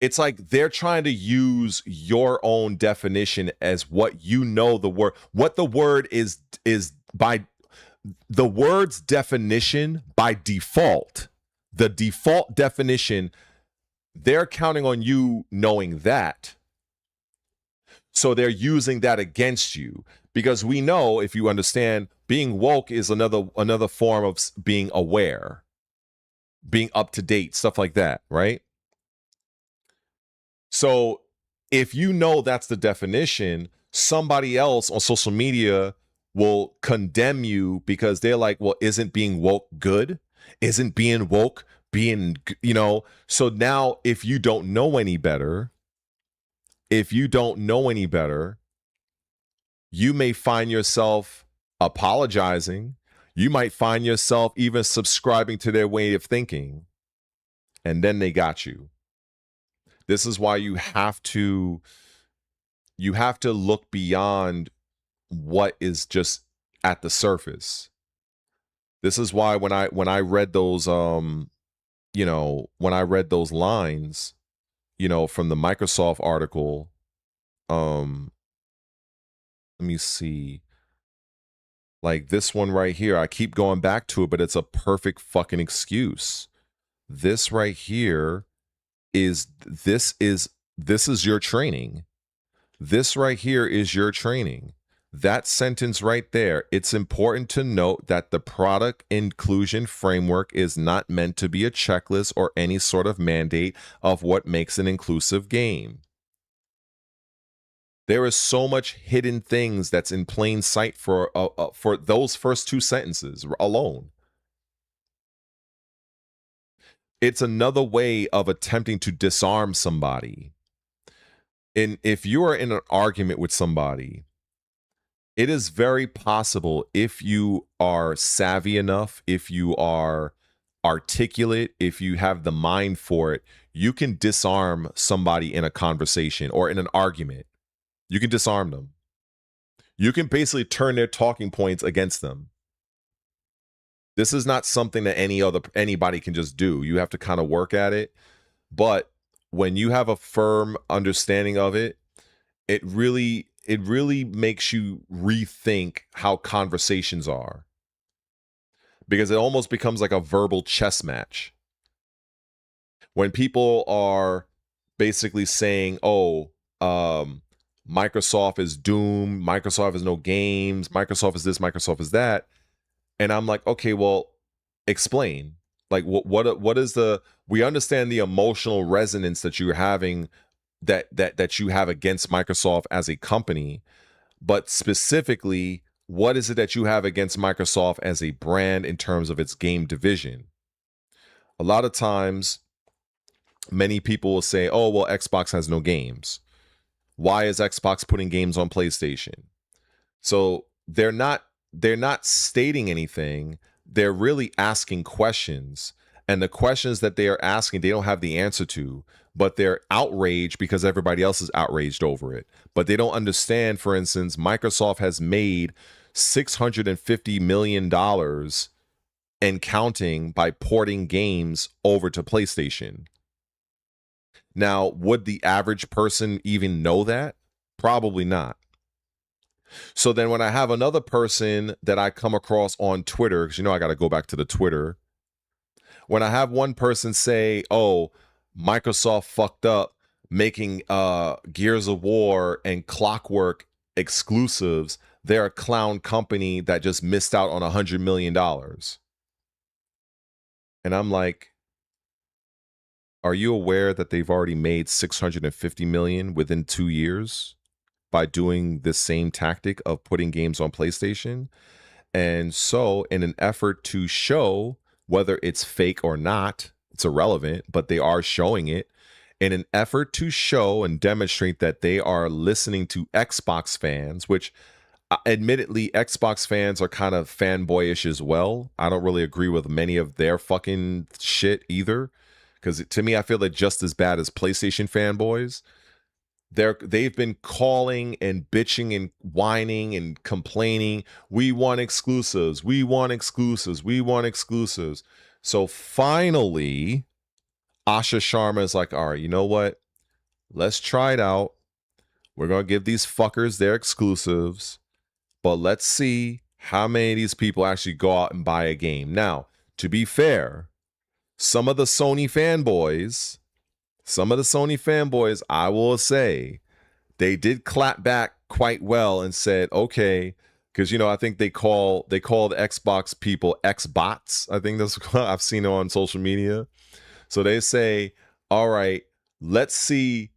it's like they're trying to use your own definition as what you know the word, what the word is by the word's definition by default. The default definition, they're counting on you knowing that. So they're using that against you, Because we know, if you understand, being woke is another form of being aware, being up to date, stuff like that, right? So if you know that's the definition, somebody else on social media will condemn you because they're like, well, isn't being woke good? Isn't being woke being, you know? So now if you don't know any better, you may find yourself apologizing. You might find yourself even subscribing to their way of thinking. And then they got you. This is why you have to look beyond what is just at the surface. This is why when I read those when I read those lines, from the Microsoft article, let me see. Like this one right here, I keep going back to it, but it's a perfect fucking excuse. This right here is your training. This right here is your training. That sentence right there, it's important to note that the product inclusion framework is not meant to be a checklist or any sort of mandate of what makes an inclusive game. There is so much hidden things that's in plain sight for those first two sentences alone. It's another way of attempting to disarm somebody. And if you are in an argument with somebody, it is very possible, if you are savvy enough, if you are articulate, if you have the mind for it, you can disarm somebody in a conversation or in an argument. You can disarm them. You can basically turn their talking points against them. This is not something that anybody can just do. You have to kind of work at it. But when you have a firm understanding of it, it really makes you rethink how conversations are. Because it almost becomes like a verbal chess match. When people are basically saying, Microsoft is doomed, Microsoft has no games, Microsoft is this, Microsoft is that. And I'm like, okay, well, explain. Like, what is we understand the emotional resonance that you're having, that you have against Microsoft as a company, but specifically, what is it that you have against Microsoft as a brand in terms of its game division? A lot of times, many people will say, oh, well, Xbox has no games. Why is Xbox putting games on PlayStation? So they're not stating anything. They're really asking questions. And the questions that they are asking, they don't have the answer to, but they're outraged because everybody else is outraged over it. But they don't understand, for instance, Microsoft has made $650 million and counting by porting games over to PlayStation. Now, would the average person even know that? Probably not. So then when I have another person that I come across on Twitter, because I got to go back to the Twitter. When I have one person say, oh, Microsoft fucked up making Gears of War and Clockwork exclusives, they're a clown company that just missed out on $100 million. And I'm like, are you aware that they've already made $650 million within 2 years by doing this same tactic of putting games on PlayStation? And so in an effort to show whether it's fake or not, it's irrelevant, but they are showing it, in an effort to show and demonstrate that they are listening to Xbox fans, which admittedly, Xbox fans are kind of fanboyish as well. I don't really agree with many of their fucking shit either. Because to me, I feel they're just as bad as PlayStation fanboys. They've been calling and bitching and whining and complaining. We want exclusives. We want exclusives. We want exclusives. So finally, Asha Sharma is like, all right, you know what? Let's try it out. We're going to give these fuckers their exclusives. But let's see how many of these people actually go out and buy a game. Now, to be fair, some of the Sony fanboys, I will say, they did clap back quite well and said, okay, because you know I think they call the Xbox people Xbots. I think that's what I've seen it on social media. So they say, all right, let's see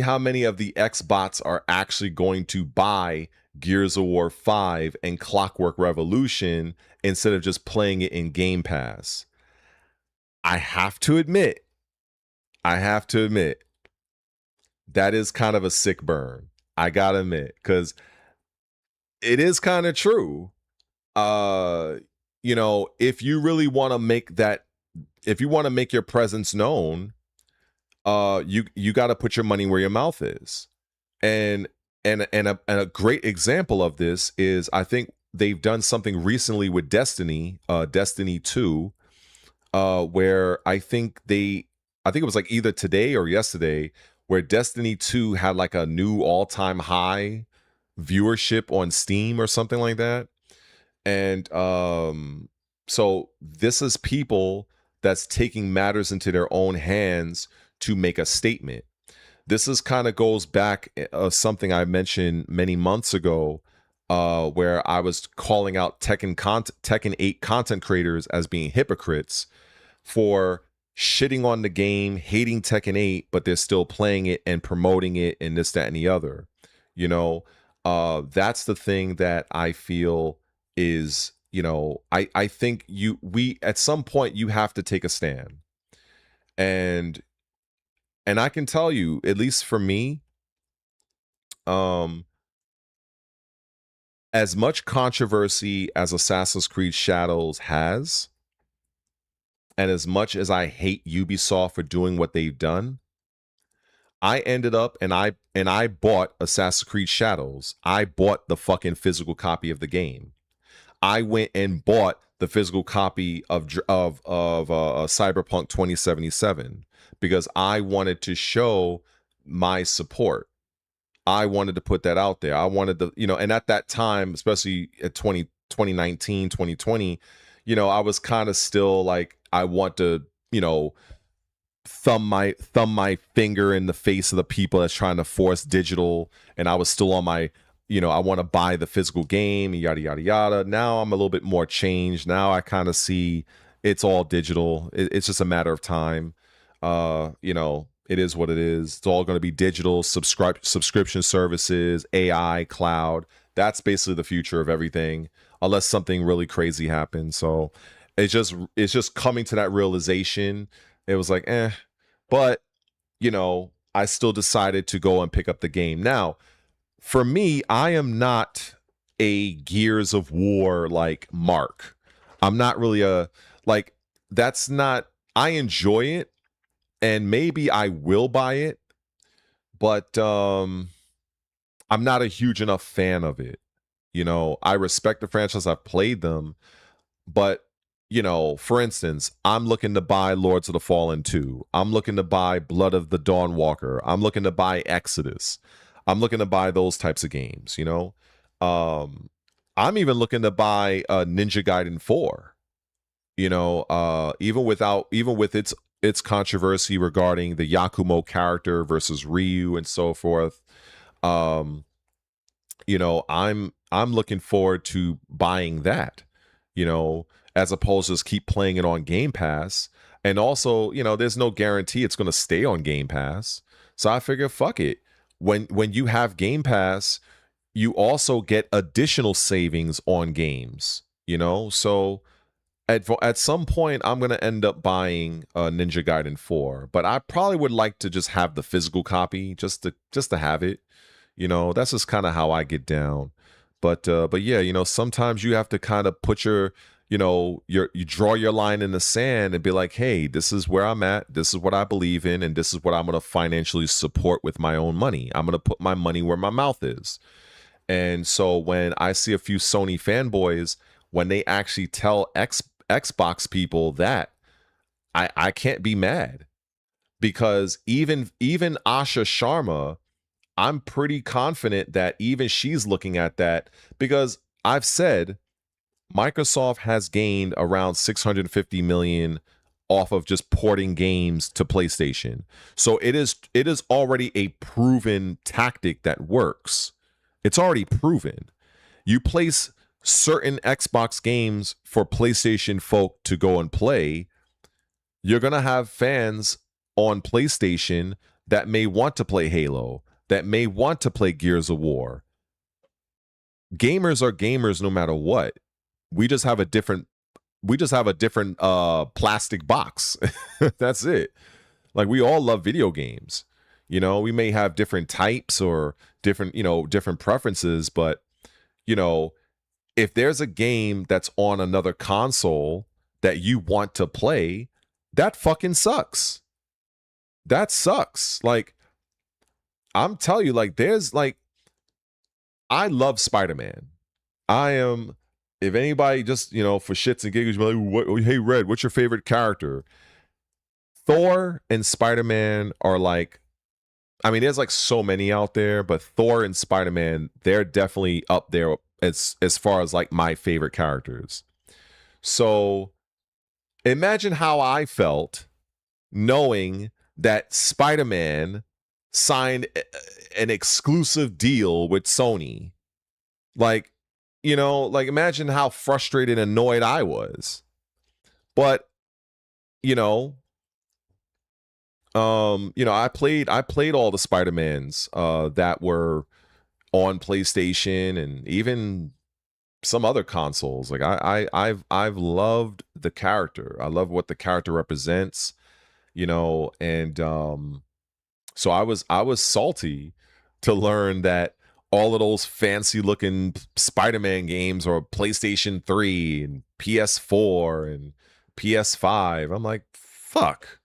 how many of the Xbots are actually going to buy Gears of War 5 and Clockwork Revolution instead of just playing it in Game Pass. I have to admit, that is kind of a sick burn. I gotta admit, because it is kind of true. You know, if you really want to make that, if you want to make your presence known, you got to put your money where your mouth is. And a great example of this is, I think they've done something recently with Destiny 2, where I think it was like either today or yesterday, where Destiny 2 had like a new all-time high viewership on Steam or something like that. And so this is people that's taking matters into their own hands to make a statement. This is kind of goes back something I mentioned many months ago, where I was calling out Tekken 8 content creators as being hypocrites for shitting on the game, hating Tekken 8, but they're still playing it and promoting it and this, that, and the other. You know, that's the thing that I feel is, you know, I think we at some point you have to take a stand. And I can tell you, at least for me, as much controversy as Assassin's Creed Shadows has, and as much as I hate Ubisoft for doing what they've done, I ended up and I bought Assassin's Creed Shadows. I bought the fucking physical copy of the game. I went and bought the physical copy of Cyberpunk 2077 because I wanted to show my support. I wanted to put that out there. I wanted to, you know, and at that time, especially at 2019, 2020, you know, I was kind of still like, I want to, you know, thumb my finger in the face of the people that's trying to force digital. And I was still on my, you know, I want to buy the physical game, yada, yada, yada. Now I'm a little bit more changed. Now I kind of see it's all digital. It's just a matter of time. You know, it is what it is. It's all going to be digital, subscription services, AI, cloud. That's basically the future of everything, unless something really crazy happens. So it's just coming to that realization. It was like, but you know, I still decided to go and pick up the game. Now, for me, I am not a Gears of War like Mark. I'm not really that's not, I enjoy it and maybe I will buy it, but I'm not a huge enough fan of it. You know, I respect the franchise. I've played them, but you know, for instance, I'm looking to buy Lords of the Fallen 2. I'm looking to buy Blood of the Dawnwalker. I'm looking to buy Exodus. I'm looking to buy those types of games, you know. I'm even looking to buy Ninja Gaiden 4. You know, even with its controversy regarding the Yakumo character versus Ryu and so forth. You know, I'm looking forward to buying that, you know, as opposed to just keep playing it on Game Pass. And also, you know, there's no guarantee it's going to stay on Game Pass. So I figure, fuck it. When you have Game Pass, you also get additional savings on games, you know? So at some point, I'm going to end up buying Ninja Gaiden 4. But I probably would like to just have the physical copy just to have it. You know, that's just kind of how I get down. But yeah, you know, sometimes you have to kind of put you draw your line in the sand and be like, hey, this is where I'm at. This is what I believe in. And this is what I'm going to financially support with my own money. I'm going to put my money where my mouth is. And so when I see a few Sony fanboys, when they actually tell Xbox people that, I can't be mad, because even Asha Sharma, I'm pretty confident that even she's looking at that, because I've said Microsoft has gained around 650 million off of just porting games to PlayStation. So it is already a proven tactic that works. It's already proven. You place certain Xbox games for PlayStation folk to go and play, you're going to have fans on PlayStation that may want to play Halo, that may want to play Gears of War. Gamers are gamers no matter what. We just have a different plastic box. That's it. Like, we all love video games. You know, we may have different types or different, you know, different preferences, but, you know, if there's a game that's on another console that you want to play, that fucking sucks. That sucks. Like, I'm telling you, like, there's like, I love Spider-Man. I am, if anybody just, you know, for shits and giggles, you're like, hey, Red, what's your favorite character? Thor and Spider-Man are like, I mean, there's like so many out there, but Thor and Spider-Man, they're definitely up there as far as like my favorite characters. So imagine how I felt knowing that Spider-Man signed an exclusive deal with Sony. Like, you know, like, imagine how frustrated and annoyed I was. But, you know, I played all the Spider-Mans that were on PlayStation and even some other consoles. Like, I've loved the character. I love what the character represents, you know, and so I was salty to learn that all of those fancy looking Spider-Man games are PlayStation 3 and PS4 and PS5. I'm like, fuck.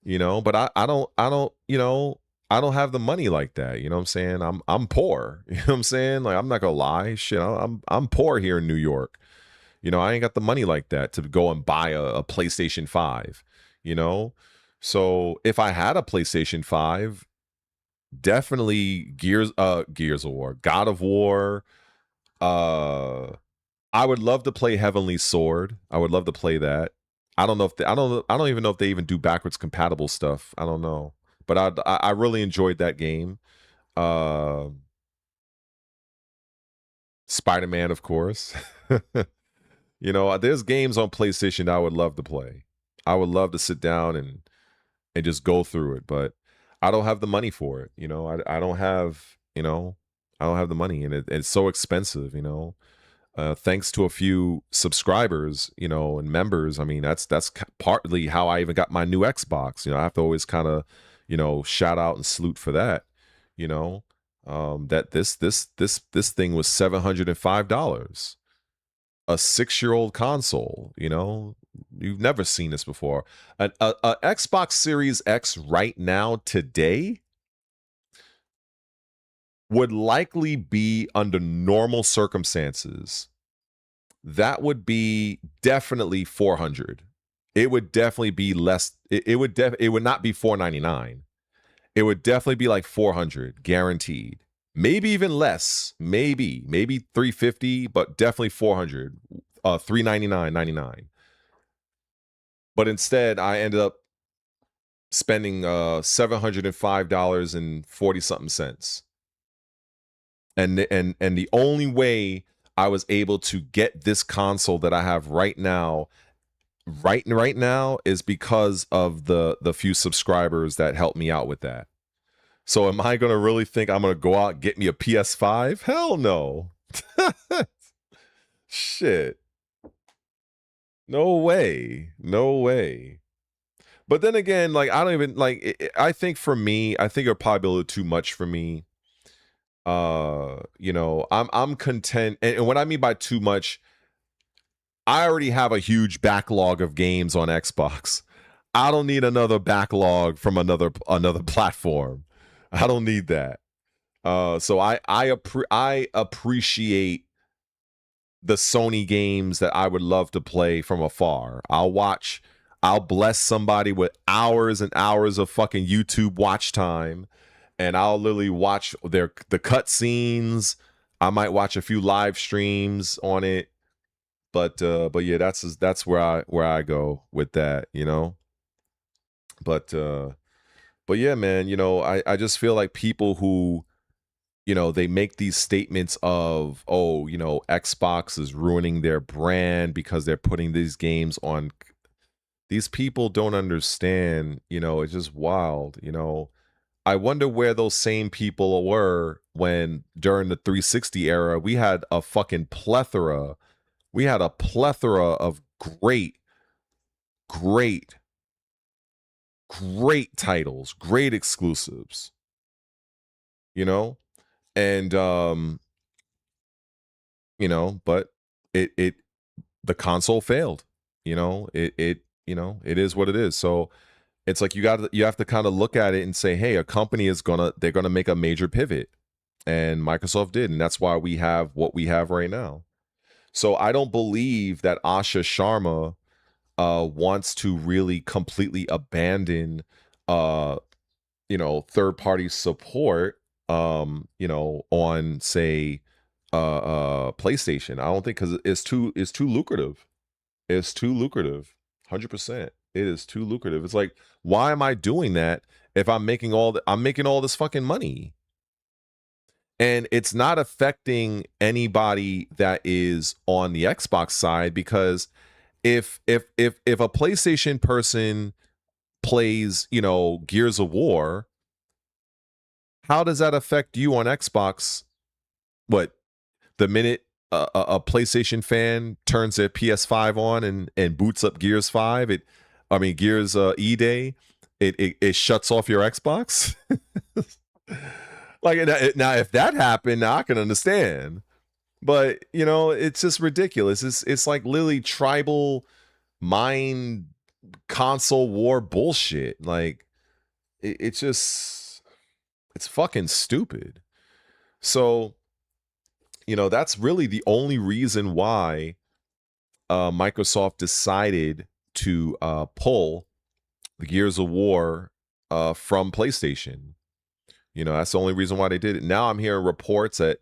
You know, but I don't, you know, I don't have the money like that. You know what I'm saying? I'm poor. You know what I'm saying? Like, I'm not gonna lie. Shit, I'm poor here in New York. You know, I ain't got the money like that to go and buy a PlayStation 5, you know? So if I had a PlayStation 5, definitely Gears of War, God of War. I would love to play Heavenly Sword. I would love to play that. I don't know if I don't even know if they even do backwards compatible stuff. I don't know, but I really enjoyed that game. Spider-Man, of course. You know, there's games on PlayStation that I would love to play. I would love to sit down and just go through it, but I don't have the money for it. You know, I don't have, you know, I don't have the money, and it's so expensive, you know. Thanks to a few subscribers, you know, and members. I mean, that's partly how I even got my new Xbox. You know, I have to always kind of, you know, shout out and salute for that. You know, that this thing was $705, a 6-year-old console. You know, you've never seen this before. A Xbox Series X right now today would likely be, under normal circumstances, that would be definitely $400. It would definitely be less. It would not be $499. It would definitely be like $400, guaranteed. Maybe even less. Maybe $350, but definitely $400. $399.99. But instead, I ended up spending $705 and 40 something cents. And the only way I was able to get this console that I have right now is because of the few subscribers that helped me out with that. So am I going to really think I'm going to go out and get me a PS5? Hell no. Shit. No way. No way. But then again, like, I don't even, like, I think for me, I think it'll probably be a little too much for me. You know, I'm content, and what I mean by too much, I already have a huge backlog of games on Xbox. I don't need another backlog from another platform. I don't need that. So I appreciate the Sony games that I would love to play from afar. I'll bless somebody with hours and hours of fucking YouTube watch time. And I'll literally watch the cut scenes. I might watch a few live streams on it, but yeah, that's where I go with that, you know. But yeah, man, you know, I just feel like people who, you know, they make these statements of, oh, you know, Xbox is ruining their brand because they're putting these games on. These people don't understand, you know, it's just wild, you know. I wonder where those same people were when during the 360 era, we had a fucking plethora. We had a plethora of great titles, great exclusives, you know? And you know, but the console failed, you know, you know, it is what it is. So it's like you have to kind of look at it and say, hey, a company they're gonna make a major pivot. And Microsoft did, and that's why we have what we have right now. So I don't believe that Asha Sharma wants to really completely abandon you know, third-party support you know, on say PlayStation. I don't think, because it's too lucrative. It's too lucrative. 100%. It is too lucrative. It's like, why am I doing that if I'm making all this fucking money? And it's not affecting anybody that is on the Xbox side, because if a PlayStation person plays, you know, Gears of War, how does that affect you on Xbox? What, the minute a PlayStation fan turns their PS5 on and boots up Gears 5, Gears E Day, it shuts off your Xbox? Like, now if that happened, now I can understand. But, you know, it's just ridiculous. It's like literally tribal mind console war bullshit. Like, it's fucking stupid. So, you know, that's really the only reason why Microsoft decided to pull the Gears of War from PlayStation. You know, that's the only reason why they did it. Now I'm hearing reports that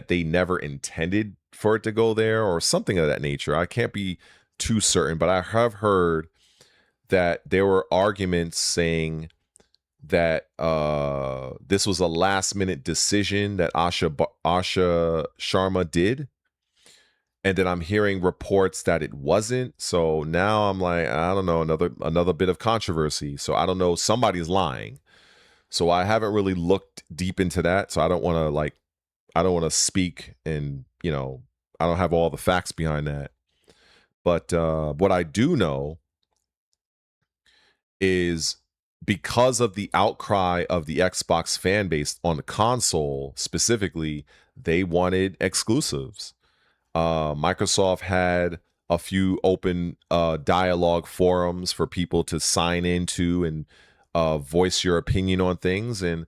they never intended for it to go there or something of that nature. I can't be too certain, but I have heard that there were arguments saying that this was a last minute decision that Asha Sharma did. And then I'm hearing reports that it wasn't. So now I'm like, I don't know, another bit of controversy. So I don't know, somebody's lying. So I haven't really looked deep into that. So I don't want to speak, and, you know, I don't have all the facts behind that. But what I do know is, because of the outcry of the Xbox fan base on the console specifically, they wanted exclusives. Microsoft had a few open dialogue forums for people to sign into and voice your opinion on things, and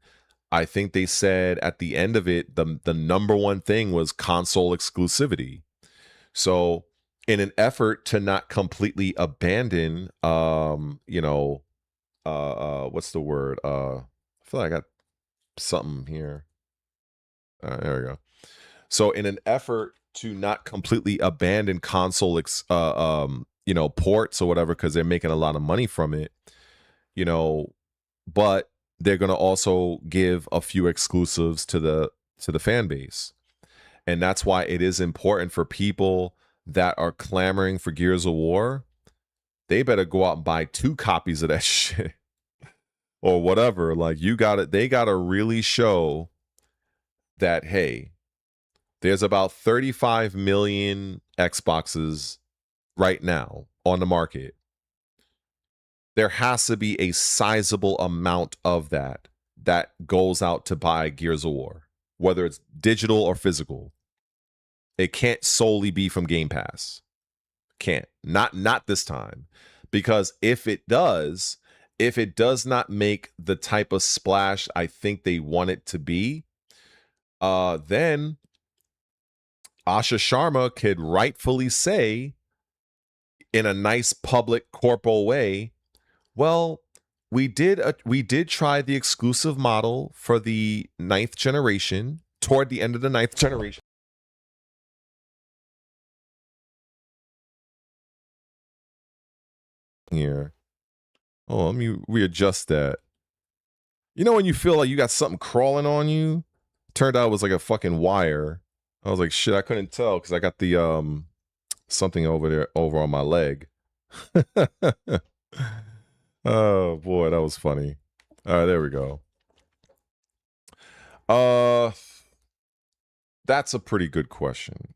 I think they said at the end of it, the number one thing was console exclusivity. So in an effort to not completely abandon you know, what's the word, I feel like I got something here, there we go. So in an effort to not completely abandon console you know, ports or whatever, because they're making a lot of money from it, you know, but they're going to also give a few exclusives to the fan base. And that's why it is important for people that are clamoring for Gears of War. They better go out and buy 2 copies of that shit or whatever. Like, they got to really show that, hey, there's about 35 million Xboxes right now on the market. There has to be a sizable amount of that goes out to buy Gears of War, whether it's digital or physical. It can't solely be from Game Pass. Can't. Not this time. Because if it does not make the type of splash I think they want it to be, then Asha Sharma could rightfully say, in a nice public corporal way, well, we did try the exclusive model for the 9th generation, toward the end of the 9th generation. Here. Oh, let me readjust that. You know when you feel like you got something crawling on you? Turned out it was like a fucking wire. I was like, shit, I couldn't tell because I got the something over on my leg. Oh boy, that was funny. All right, there we go. That's a pretty good question.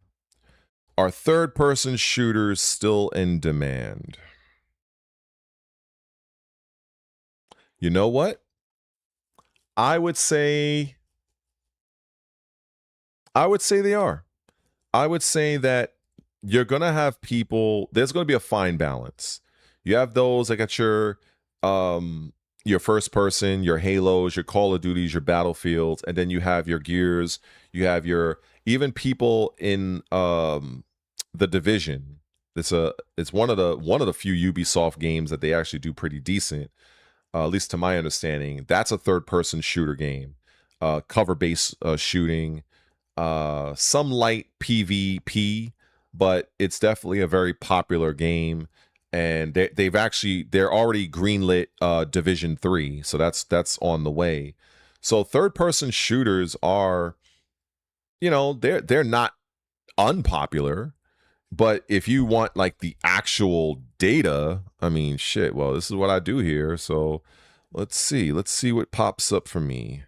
Are third-person shooters still in demand? You know what? I would say they are. I would say that you're going to have people, there's going to be a fine balance. You have those that got your first person, your Halos, your Call of Duties, your Battlefields, and then you have your Gears, you have your even people in the Division. It's one of the few Ubisoft games that they actually do pretty decent. At least to my understanding, that's a third-person shooter game, cover-based shooting, some light PvP, but it's definitely a very popular game. And they're already greenlit Division 3, so that's on the way. So third-person shooters are, they're not unpopular. But if you want like the actual data, I mean, shit, well, this is what I do here. So let's see what pops up for me.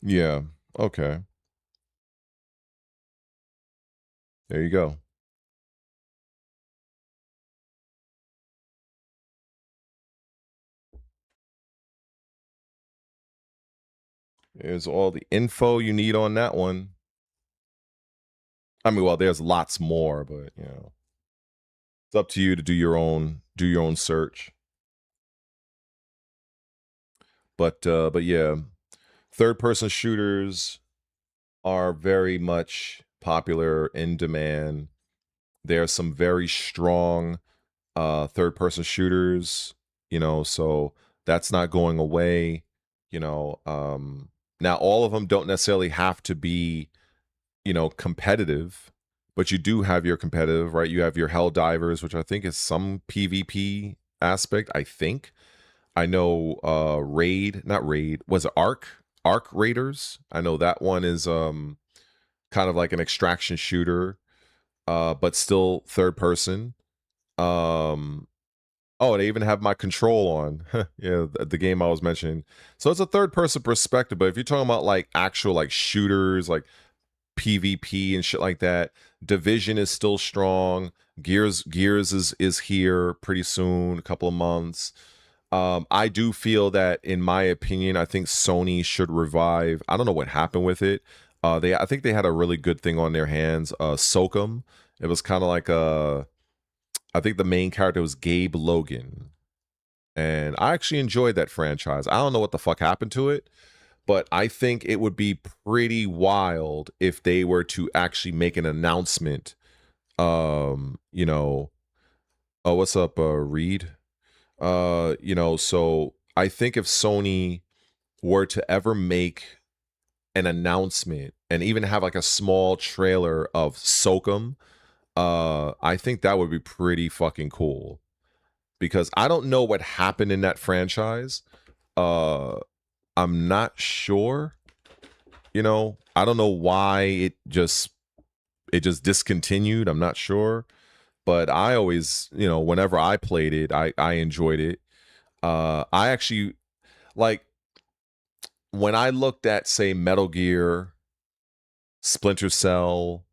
Yeah, okay. There you go. There's all the info you need on that one. I mean, well, there's lots more, but it's up to you to do your own search. But yeah, third-person shooters are very much popular, in demand. There are some very strong third-person shooters, so that's not going away. Now all of them don't necessarily have to be, competitive, but you do have your competitive, right? You have your Helldivers, which I think is some PvP aspect, I think. I know was it Arc Raiders? I know that one is kind of like an extraction shooter, but still third person. Oh, they even have my control on. Yeah, the game I was mentioning. So it's a third person perspective, but if you're talking about like actual like shooters, like PvP and shit like that, Division is still strong. Gears is here pretty soon, a couple of months. I do feel that, in my opinion, I think Sony should revive. I don't know what happened with it. I think they had a really good thing on their hands. SOCOM. It was kind of like I think the main character was Gabe Logan. And I actually enjoyed that franchise. I don't know what the fuck happened to it, but I think it would be pretty wild if they were to actually make an announcement. Oh, what's up, Reed? So I think if Sony were to ever make an announcement and even have like a small trailer of SOCOM, I think that would be pretty fucking cool, because I don't know what happened in that franchise. I'm not sure. I don't know why it just discontinued. I'm not sure. But I always, whenever I played it, I enjoyed it. I actually, like, when I looked at, say, Metal Gear, Splinter Cell,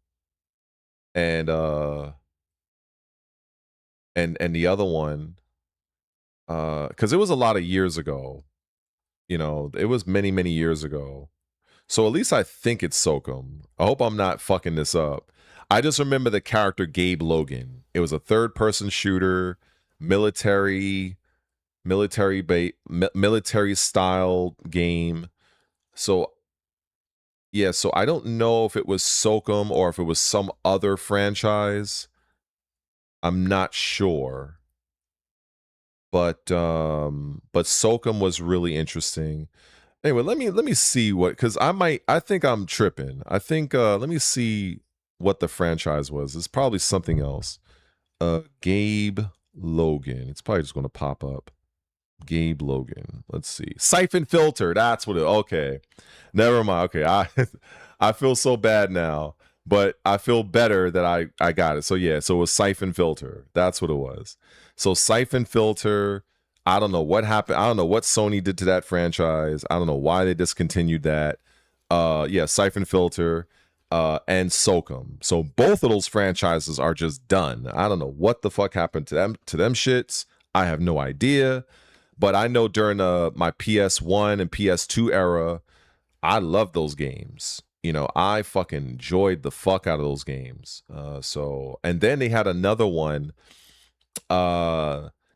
and the other one, because it was a lot of years ago. It was many, many years ago. So at least I think it's SOCOM. I hope I'm not fucking this up. I just remember the character Gabe Logan. It was a third-person shooter, military style game. So yeah, so I don't know if it was SOCOM or if it was some other franchise. I'm not sure. But SOCOM was really interesting. Anyway, let me see what, because I think I'm tripping. I think let me see what the franchise was. It's probably something else. Gabe Logan. It's probably just gonna pop up. Gabe Logan. Let's see. Siphon Filter. That's what it. Okay, never mind. Okay, I feel so bad now, but I feel better that I got it. So yeah, so it was Siphon Filter. That's what it was. So Siphon Filter. I don't know what happened. I don't know what Sony did to that franchise. I don't know why they discontinued that. Yeah, Siphon Filter and SOCOM. So both of those franchises are just done. I don't know what the fuck happened to them shits. I have no idea. But I know during my PS1 and PS2 era, I loved those games. You know, I fucking enjoyed the fuck out of those games. So, and then they had another one.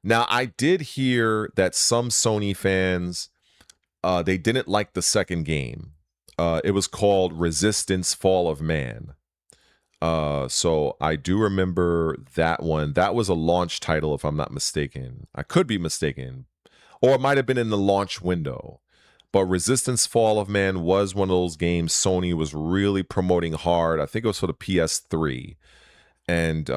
Now, I did hear that some Sony fans, they didn't like the second game. It was called Resistance: Fall of Man. So I do remember that one. That was a launch title, if I'm not mistaken. I could be mistaken. Or it might have been in the launch window. But Resistance: Fall of Man was one of those games Sony was really promoting hard. I think it was for the PS3. And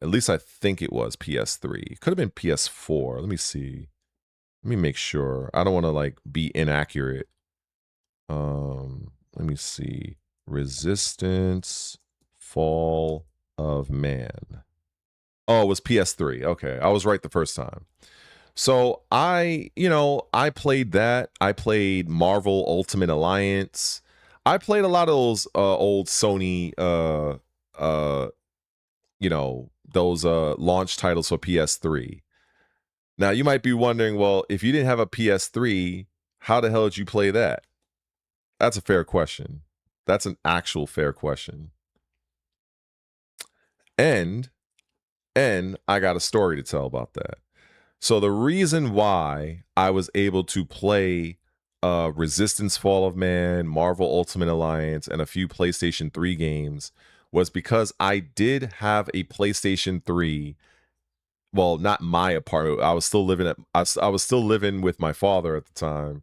at least I think it was PS3. It could have been PS4. Let me see. Let me make sure. I don't want to like be inaccurate. Let me see. Resistance: Fall of Man. Oh, it was PS3. Okay, I was right the first time. So I played that. I played Marvel Ultimate Alliance. I played a lot of those old Sony those launch titles for PS3. Now you might be wondering, well, if you didn't have a PS3, how the hell did you play that? That's a fair question. That's an actual fair question. And I got a story to tell about that. So the reason why I was able to play Resistance: Fall of Man, Marvel Ultimate Alliance, and a few PlayStation 3 games was because I did have a PlayStation 3. Well, not my apartment. I was still living I was still living with my father at the time.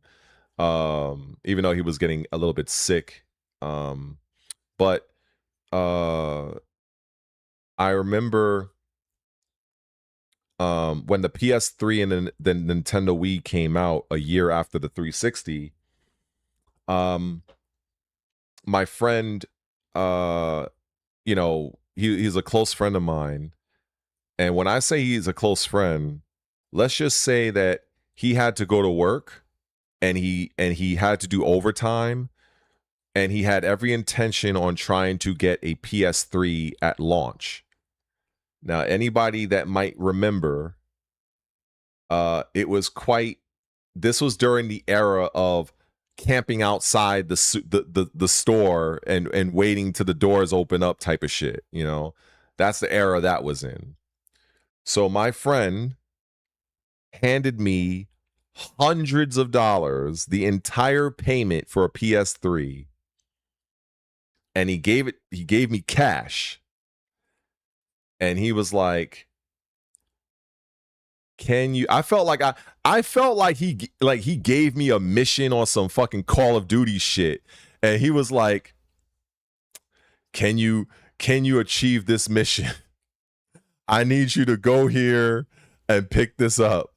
Even though he was getting a little bit sick. But I remember when the PS3 and the Nintendo Wii came out a year after the 360, my friend, he's a close friend of mine. And when I say he's a close friend, let's just say that he had to go to work and he had to do overtime, and he had every intention on trying to get a PS3 at launch. Now, anybody that might remember, this was during the era of camping outside the store and waiting till the doors open up type of shit. You know, that's the era that was in. So my friend handed me hundreds of dollars, the entire payment for a PS3, and he gave me cash. And he was like, "Can you?" I felt like he gave me a mission on some fucking Call of Duty shit. And he was like, "Can you achieve this mission? I need you to go here and pick this up."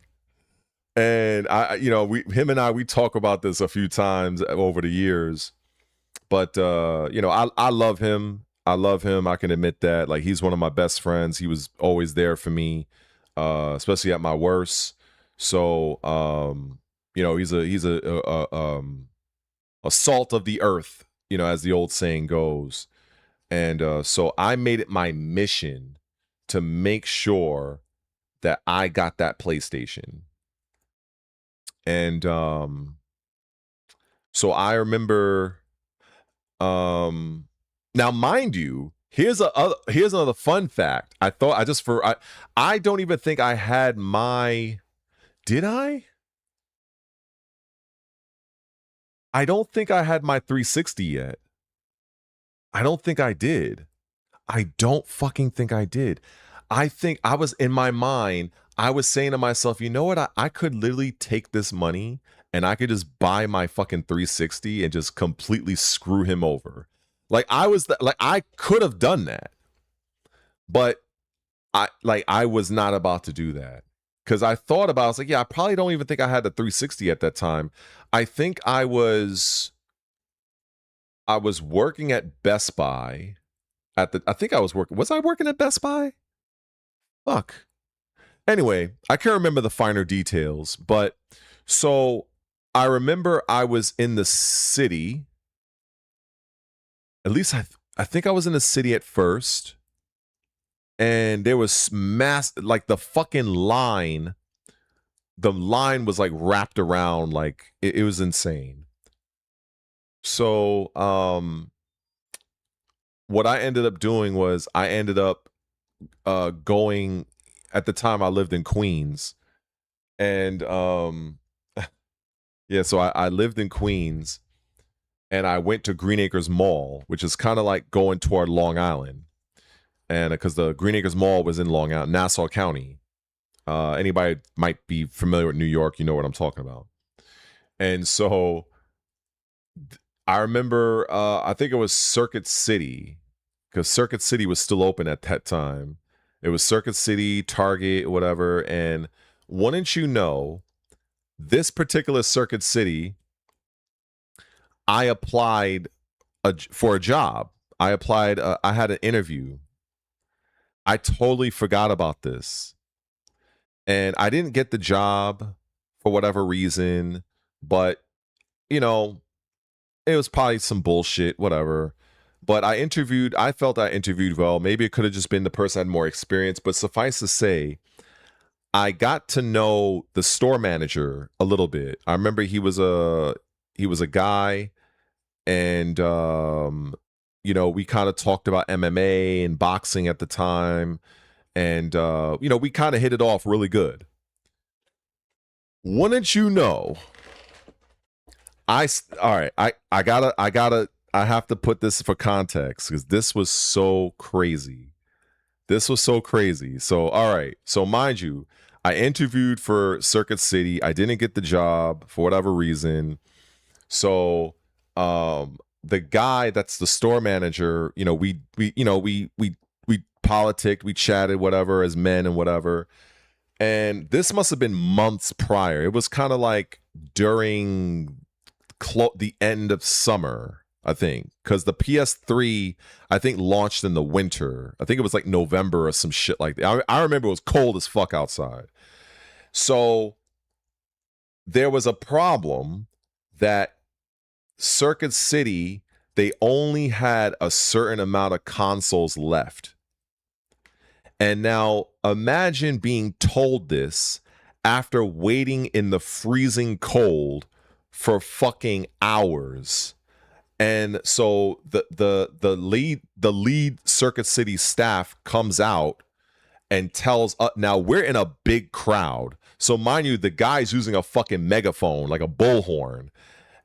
And him and I talk about this a few times over the years. But I love him. I love him. I can admit that. Like, he's one of my best friends. He was always there for me, especially at my worst. So, he's a salt of the earth, as the old saying goes. And so I made it my mission to make sure that I got that PlayStation. And so I remember, now mind you, here's another fun fact. I don't even think I had did I? I don't think I had my 360 yet. I don't think I did. I don't fucking think I did. I think I was in my mind, I was saying to myself, you know what? I could literally take this money and I could just buy my fucking 360 and just completely screw him over. Like I could have done that. But I was not about to do that. Because I thought about, I was like, yeah, I probably don't even think I had the 360 at that time. I think I was working at Best Buy I working at Best Buy? Fuck. Anyway, I can't remember the finer details, but so I remember I was in the city. At least I think I was in the city at first. And there was like the fucking line. The line was like wrapped around, like it was insane. So what I ended up doing was I ended up going, at the time I lived in Queens. And yeah, so I lived in Queens and I went to Green Acres Mall, which is kind of like going toward Long Island. And because the Green Acres Mall was in Long Island, Nassau County. Anybody might be familiar with New York, you know what I'm talking about. And so I remember, I think it was Circuit City, because Circuit City was still open at that time. It was Circuit City, Target, whatever. And wouldn't you know, this particular Circuit City, I applied for a job. I applied, I had an interview. I totally forgot about this. And I didn't get the job for whatever reason, but, you know, it was probably some bullshit, whatever. But I felt I interviewed well. Maybe it could have just been the person had more experience, but suffice to say, I got to know the store manager a little bit. I remember he was a guy, and you know, we kind of talked about MMA and boxing at the time. And, you know, we kind of hit it off really good. Wouldn't you know? I have to put this for context because this was so crazy. So, all right. So mind you, I interviewed for Circuit City. I didn't get the job for whatever reason. So, the guy that's the store manager, you know, we politicked, we chatted, whatever, as men and whatever. And this must have been months prior. It was kind of like during the end of summer, I think, because the PS3, I think, launched in the winter. I think it was like November or some shit like that. I remember it was cold as fuck outside. So there was a problem that Circuit City, they only had a certain amount of consoles left. And now imagine being told this after waiting in the freezing cold for fucking hours. And so the lead Circuit City staff comes out and tells us, now we're in a big crowd. So mind you, the guy's using a fucking megaphone, like a bullhorn.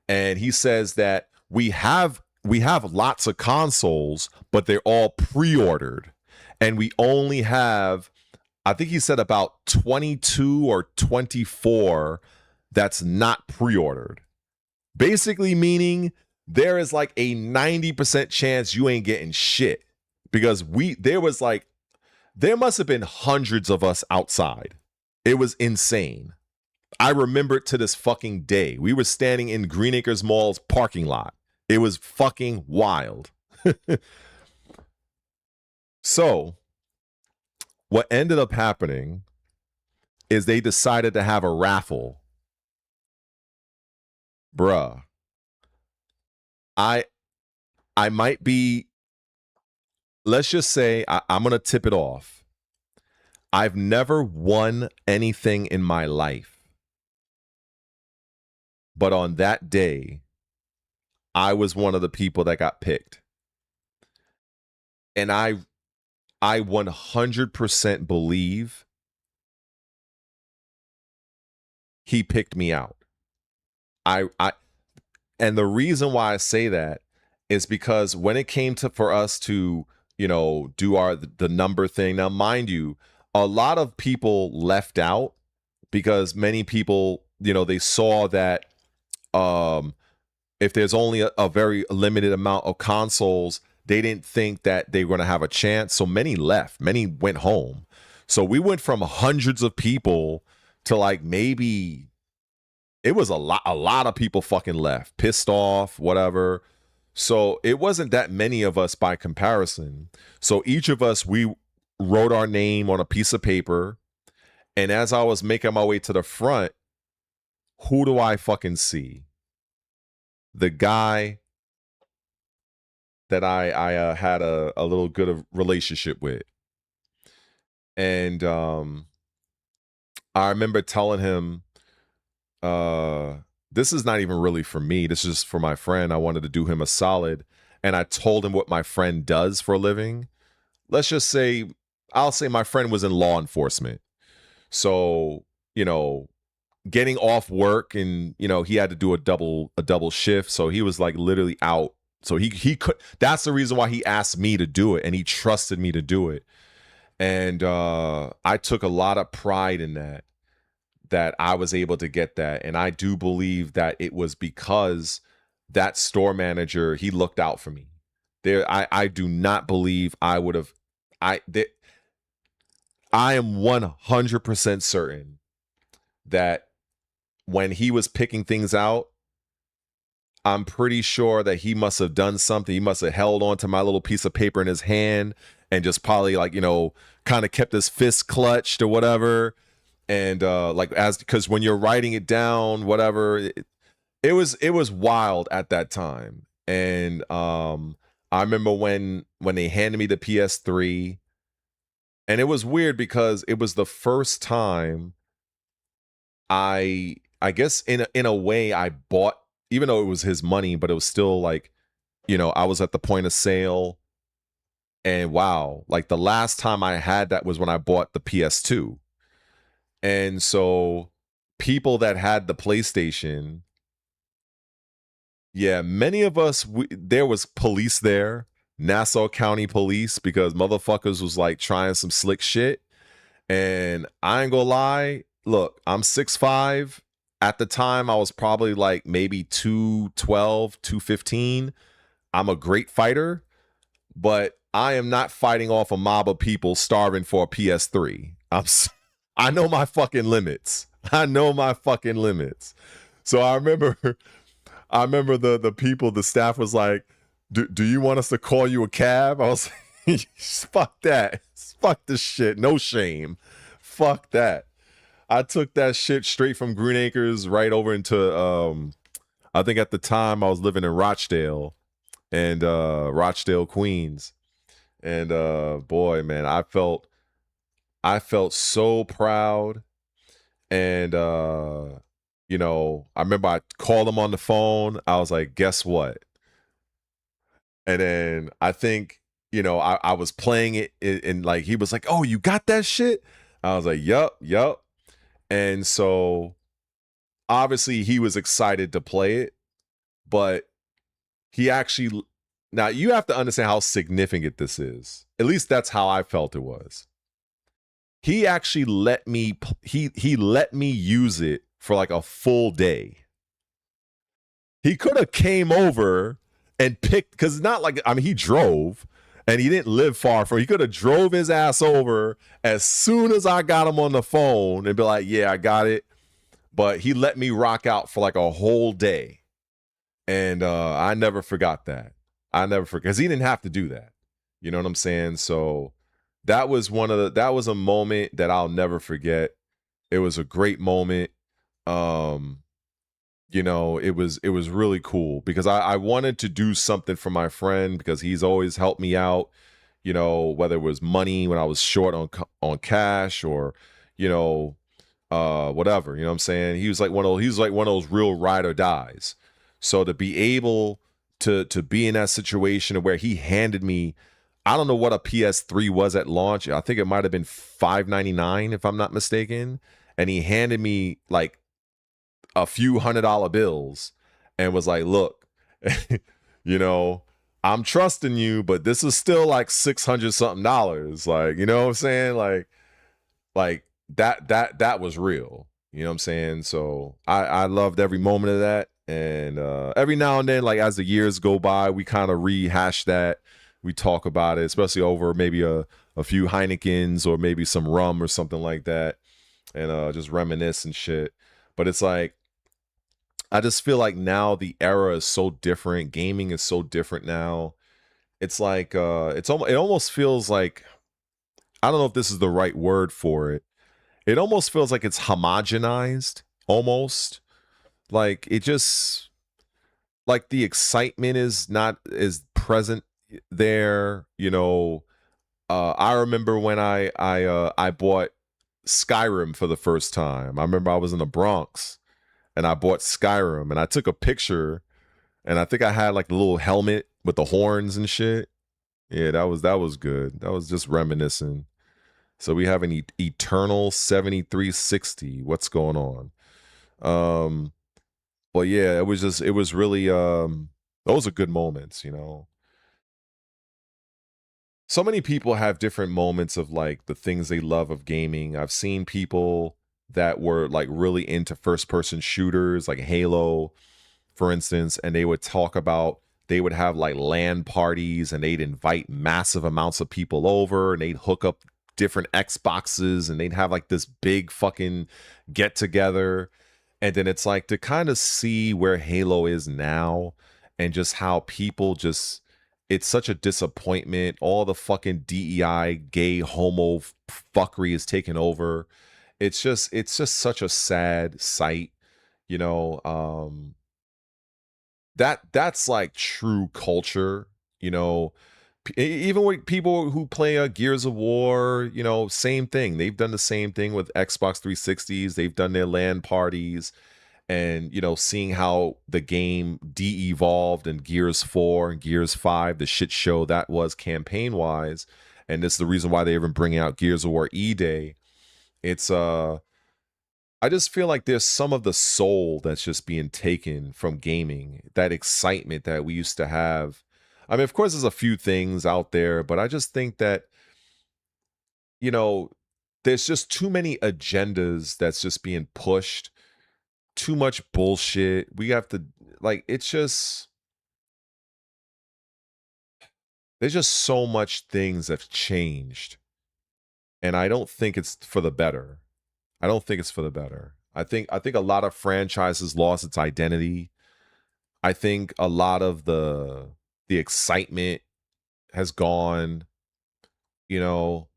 And he says that we have lots of consoles, but they're all pre-ordered. And we only have, I think he said about 22 or 24 that's not pre-ordered. Basically meaning there is like a 90% chance you ain't getting shit. Because there must have been hundreds of us outside. It was insane. I remember it to this fucking day. We were standing in Green Acres Mall's parking lot. It was fucking wild. So, what ended up happening is they decided to have a raffle. Bruh. I might be, let's just say, I'm going to tip it off. I've never won anything in my life. But on that day, I was one of the people that got picked. And I 100% believe he picked me out. And the reason why I say that is because when it came to for us to, you know, do the number thing. Now, mind you, a lot of people left out because many people, you know, they saw that if there's only a very limited amount of consoles, they didn't think that they were going to have a chance. So many left, many went home. So we went from hundreds of people to like maybe it was a lot of people fucking left, pissed off, whatever. So it wasn't that many of us by comparison. So each of us, we wrote our name on a piece of paper. And as I was making my way to the front, who do I fucking see? The guy that I had a little good of relationship with. And I remember telling him, this is not even really for me. This is just for my friend. I wanted to do him a solid. And I told him what my friend does for a living. Let's just say, I'll say my friend was in law enforcement. So, you know, getting off work and, you know, he had to do a double shift. So he was like literally out. So he could, that's the reason why he asked me to do it. And he trusted me to do it. And I took a lot of pride in that I was able to get that. And I do believe that it was because that store manager, he looked out for me. I do not believe I would have, I am 100% certain that when he was picking things out, I'm pretty sure that he must have done something. He must have held on to my little piece of paper in his hand and just probably like, you know, kind of kept his fist clutched or whatever. And like because when you're writing it down, whatever, it was wild at that time. And I remember when they handed me the PS3, and it was weird because it was the first time I guess in a way I bought, even though it was his money, but it was still like, you know, I was at the point of sale. And wow, like the last time I had that was when I bought the PS2. And so people that had the PlayStation, yeah, many of us, there was police there, Nassau County police, because motherfuckers was like trying some slick shit. And I ain't gonna lie, look, I'm 6'5". At the time, I was probably like maybe 212, 215. I'm a great fighter, but I am not fighting off a mob of people starving for a PS3. I know my fucking limits. I know my fucking limits. So I remember the people, the staff was like, do you want us to call you a cab? I was like, fuck that. Fuck this shit. No shame. Fuck that. I took that shit straight from Green Acres right over into, I think at the time I was living in Rochdale and Rochdale, Queens. And boy, man, I felt so proud. And, you know, I remember I called him on the phone. I was like, guess what? And then I think, you know, I was playing it and like, he was like, oh, you got that shit? I was like, yup. And so obviously he was excited to play it, but he actually, now you have to understand how significant this is. At least that's how I felt it was. He actually let me, he let me use it for like a full day. He could have came over and picked, because it's not like, I mean, he drove and he didn't live far from, he could have drove his ass over as soon as I got him on the phone and be like, yeah, I got it. But he let me rock out for like a whole day. And I never forgot that. I never forgot, because he didn't have to do that. You know what I'm saying? So that was that was a moment that I'll never forget. It was a great moment. You know, it was really cool because I wanted to do something for my friend because he's always helped me out, you know, whether it was money when I was short on cash or, you know, whatever, you know what I'm saying? He was like one of those real ride or dies. So to be able to be in that situation where he handed me, I don't know what a PS3 was at launch. I think it might have been $5.99 if I'm not mistaken. And he handed me like a few $100 bills and was like, look, you know, I'm trusting you, but this is still like $600 something. Like, you know what I'm saying? Like that was real. You know what I'm saying? So I loved every moment of that. And every now and then, like as the years go by, we kind of rehash that. We talk about it, especially over maybe a few Heinekens or maybe some rum or something like that, and just reminisce and shit. But it's like, I just feel like now the era is so different. Gaming is so different now. It's like it almost feels like, I don't know if this is the right word for it. It almost feels like it's homogenized, almost. Like it just, like the excitement is not as present there, you know. I remember when I bought Skyrim for the first time. I remember I was in the Bronx and I bought Skyrim and I took a picture, and I think I had like the little helmet with the horns and shit. Yeah, that was good. That was just reminiscing. So we have an eternal 7360. What's going on? But yeah, it was really those are good moments, you know. So many people have different moments of like the things they love of gaming. I've seen people that were like really into first person shooters like Halo, for instance, and they would talk about, they would have like LAN parties and they'd invite massive amounts of people over and they'd hook up different Xboxes and they'd have like this big fucking get together. And then it's like to kind of see where Halo is now and just how people just, it's such a disappointment. All the fucking DEI, gay, homo fuckery is taking over. It's just such a sad sight, you know. That's like true culture, you know. Even with people who play Gears of War, you know, same thing. They've done the same thing with Xbox 360s. They've done their LAN parties, and you know, seeing how the game de-evolved in Gears 4 and Gears 5, the shit show that was campaign wise, and this is the reason why they're even bringing out Gears of War E-Day. It's I just feel like there's some of the soul that's just being taken from gaming, that excitement that we used to have. I mean, of course, there's a few things out there, but I just think that, you know, there's just too many agendas that's just being pushed, too much bullshit. We have to, like, it's just, there's just so much things have changed. And I don't think it's for the better. I don't think it's for the better. I think a lot of franchises lost its identity. I think a lot of the excitement has gone, you know.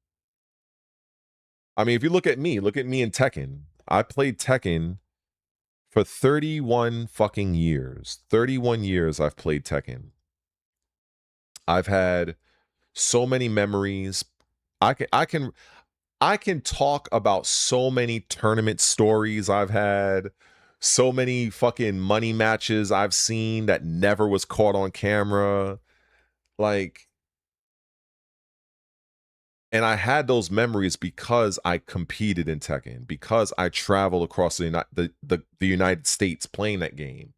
I mean, if you look at me in Tekken. I played Tekken for 31 fucking years. 31 years I've played Tekken. I've had so many memories. I can talk about so many tournament stories I've had, so many fucking money matches I've seen that never was caught on camera. Like, and I had those memories because I competed in Tekken, because I traveled across the United States playing that game,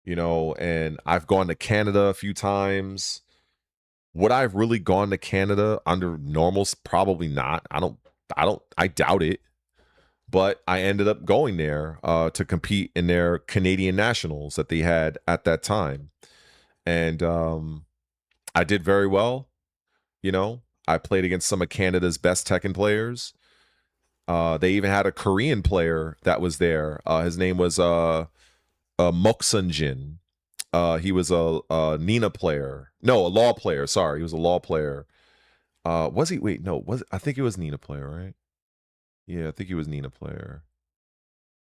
you know, and I've gone to Canada a few times. Would I have really gone to Canada under normals? Probably not. I doubt it. But I ended up going there to compete in their Canadian nationals that they had at that time. And I did very well. You know, I played against some of Canada's best Tekken players. They even had a Korean player that was there. His name was Moksunjin. He was a Nina player. No, a law player. Sorry, he was a law player. Was he? Wait, no. I think he was Nina player, right? Yeah, I think he was Nina player.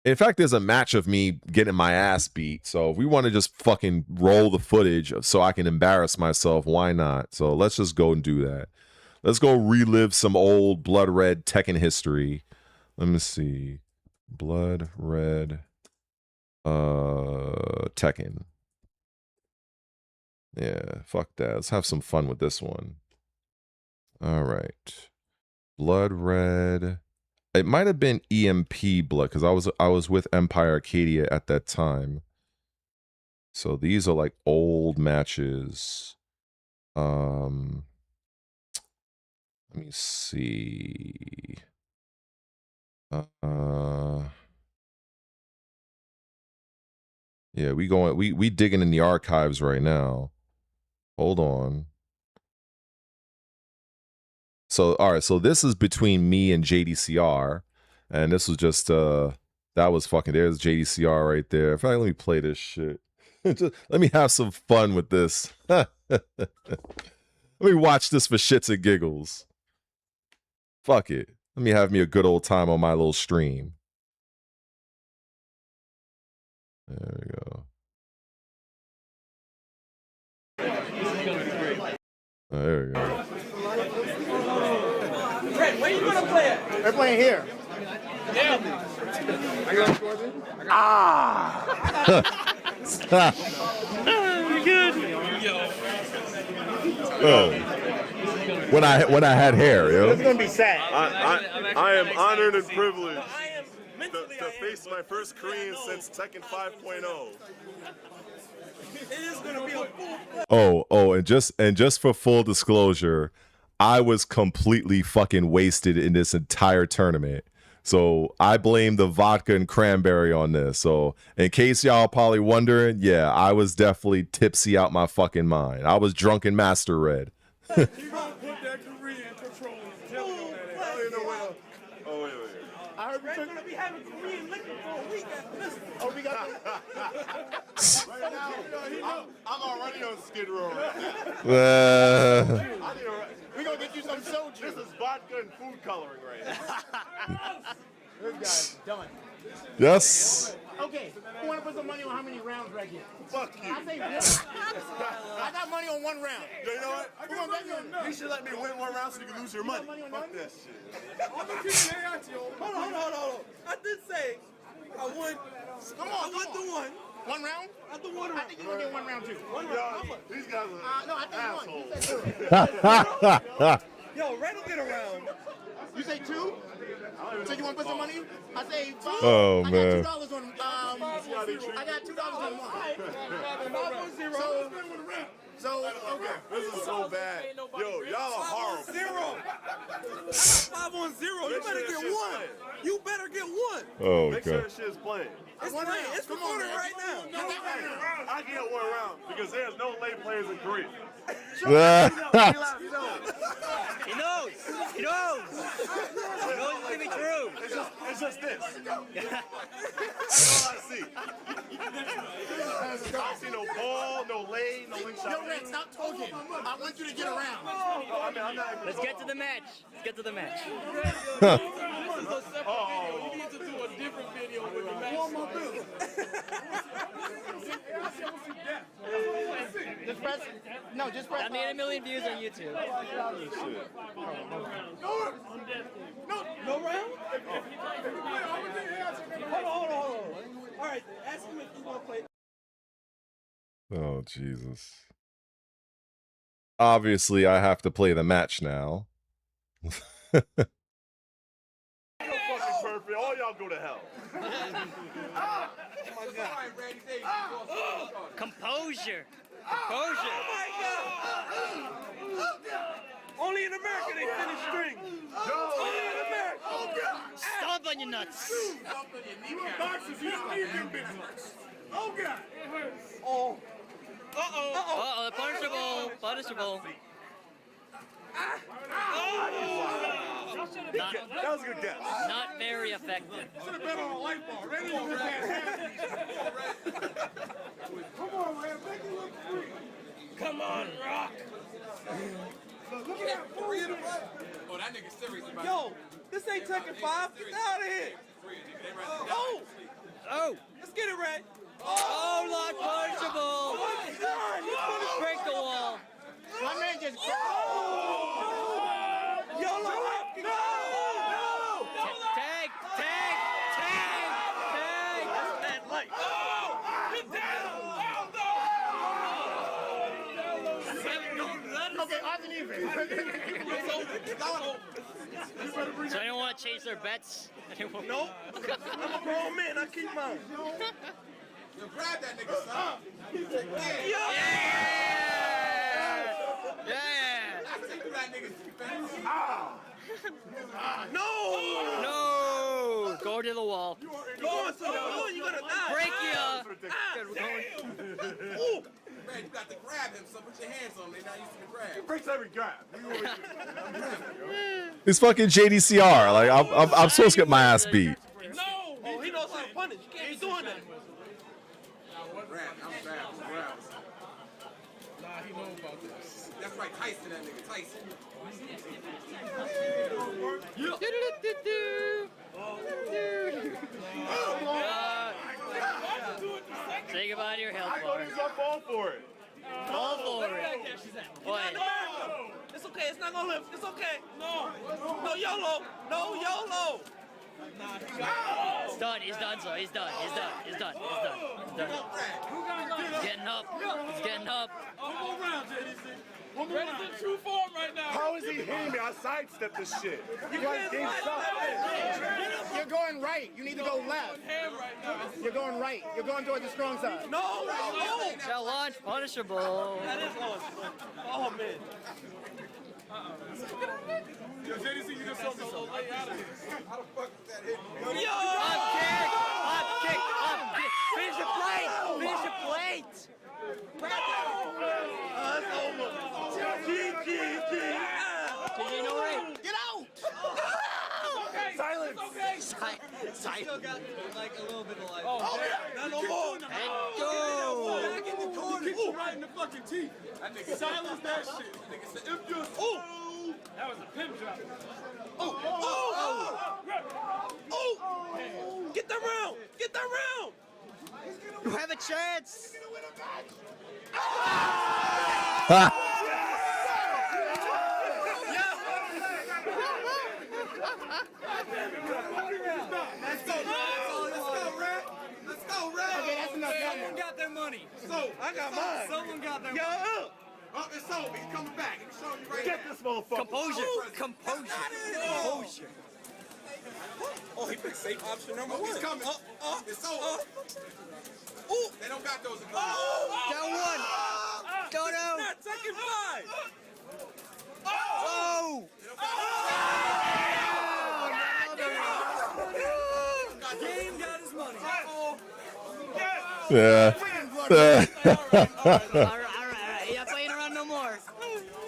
In fact, there's a match of me getting my ass beat. So if we want to just fucking roll the footage so I can embarrass myself, why not? So let's just go and do that. Let's go relive some old Blood Red Tekken history. Let me see. Blood Red Tekken. Yeah, fuck that. Let's have some fun with this one. All right. Blood Red. It might have been EMP Blood because I was with Empire Arcadia at that time. So these are like old matches. Let me see. Yeah, we digging in the archives right now. Hold on. So all right, so this is between me and JDCR, and this was just that was fucking, there's JDCR right there. In fact, let me play this shit. Just, let me have some fun with this. Let me watch this for shits and giggles. Fuck it. Let me have me a good old time on my little stream. There we go. There we go. Red, where you gonna play it? They're playing here. Yeah. I got Corbin. Pretty good. When I had hair, yo. It's gonna be sad. I am honored and privileged Mentally, to face my first Korean since Tekken 5.0. It is gonna be a full Oh, and just for full disclosure, I was completely fucking wasted in this entire tournament. So I blame the vodka and cranberry on this. So in case y'all probably wondering, yeah, I was definitely tipsy out my fucking mind. I was drunken Master Red. You gonna put that Korean control. Oh, wait. I heard Red's gonna be having Korean liquor for a week after this. Oh, we got Right now, I'm already on Skid Row. we gonna get you some soju. This is vodka and food coloring right now. This guy's done. Yes. Okay, you wanna put some money on how many rounds right here? Fuck you. I say I got money on 1 round. You know what? We're gonna bet you on none. You should let me win 1 round so you can lose your money. money on Fuck none? that shit. Hold on. I did say I won. Come I on, won the one. 1 round? I the one I round. think you're gonna get 1 round too. Yo, these guys are No, I think assholes. you won. Yo, Red will get around. You say 2? So you want to put some money? I say 2. Oh, I man. got $2 on. I got $2 on 1. So okay. This is so bad. Yo, y'all are horrible. 0. 5 on 0. You better get 1. You better get 1. Oh Make sure god. that shit is playing. It's One playing. round. It's Come on, recording man. right now. Get that 1 round. I get 1 round because there's no late players in Korea. He knows. He knows it's gonna be true. It's just this. That's all I see. I don't see no ball, no lane, no link shot. Yo, Red, stop talking. I want you to get around. I mean, I'm not even Let's get to the match. Let's get to the match. You need to do a different video with the match. Just press. No, just press. I made 1 million views on YouTube. No round? Hold on. All right, ask him if he's gonna play. Oh Jesus. Obviously, I have to play the match now. fucking perfect. All y'all go to hell. Composure. Oh my God! Only in America they finish string. Only in America. Stomp on your nuts. Oh God! Oh. Uh-oh, punishable. Punishable. That was a good guess. Not very effective. Should have been on a light bar. Ready to look Come on, man. Make it look free. Come on, Rock. Look at that free in the back. Oh, that nigga serious about Yo, this ain't Tekken 5. Get out of here. Oh. Oh. Let's get it, Red. Oh, not punishable. Oh, my God. You put it Break the wall. My man just. Yo, look. No. Tag. That's that light. Get down. Okay, odds and even. So anyone want to change their bets? Anyone? Nope. I'm a grown man. I keep mine. Yo, grab that nigga, son. No! Go to the wall. You're going to the wall. You're gonna die. Break ya! Man, you got to grab him, so put your hands on him. They're not used to the grab. He breaks every grab. It's fucking JDCR. Like I'm supposed to get my ass beat. No! Oh, he knows how to punish. You can't be doing that. Grab. Nah, he knows about this. That's right, Tyson, that nigga. Tyson. Say goodbye to your health I thought he was gonna fall for it. Fall for it. What? It's okay. It's not gonna lift. It's okay. No YOLO. No YOLO. He's done. He's done, so he's done. He's done. He's done. He's done. He's done. He's getting up. He's getting up. One more round, JDC. Red is in true form right now. How is he hitting me? I sidestepped this shit. You can't game slide that. You're going right. You need to go left. You're going right. You're going towards the strong side. No. That launch punishable. That is launch. Oh, man. Yo, JDC, you just sold yourself. How the fuck is that hitting me? Yo! Up kick. Up kick. Up kick. Finish the plate. Finish the plate. That's over. GG. No ring. Get out! Silence. Silence. Still got like a little bit of life. Oh, yeah. Not no more. And go. Back in the corner. Kick you right in the fucking teeth. That nigga Silence that shit. That nigga said, if you That was a pimp drop. Get that round. Get that round. You have a chance. Let's go, Red. Okay, that's enough. Someone got their money. I got mine. Someone got their money. Oh, it's over. He's coming back. He's showing you right Get this motherfucker. Composure. Composure. Composure. Oh, he picked safe option number one. He's coming. It's over. They don't got those. Down one. Go down. Not taking five. Oh. Game got his money. Yeah. All right. You're not playing around no more.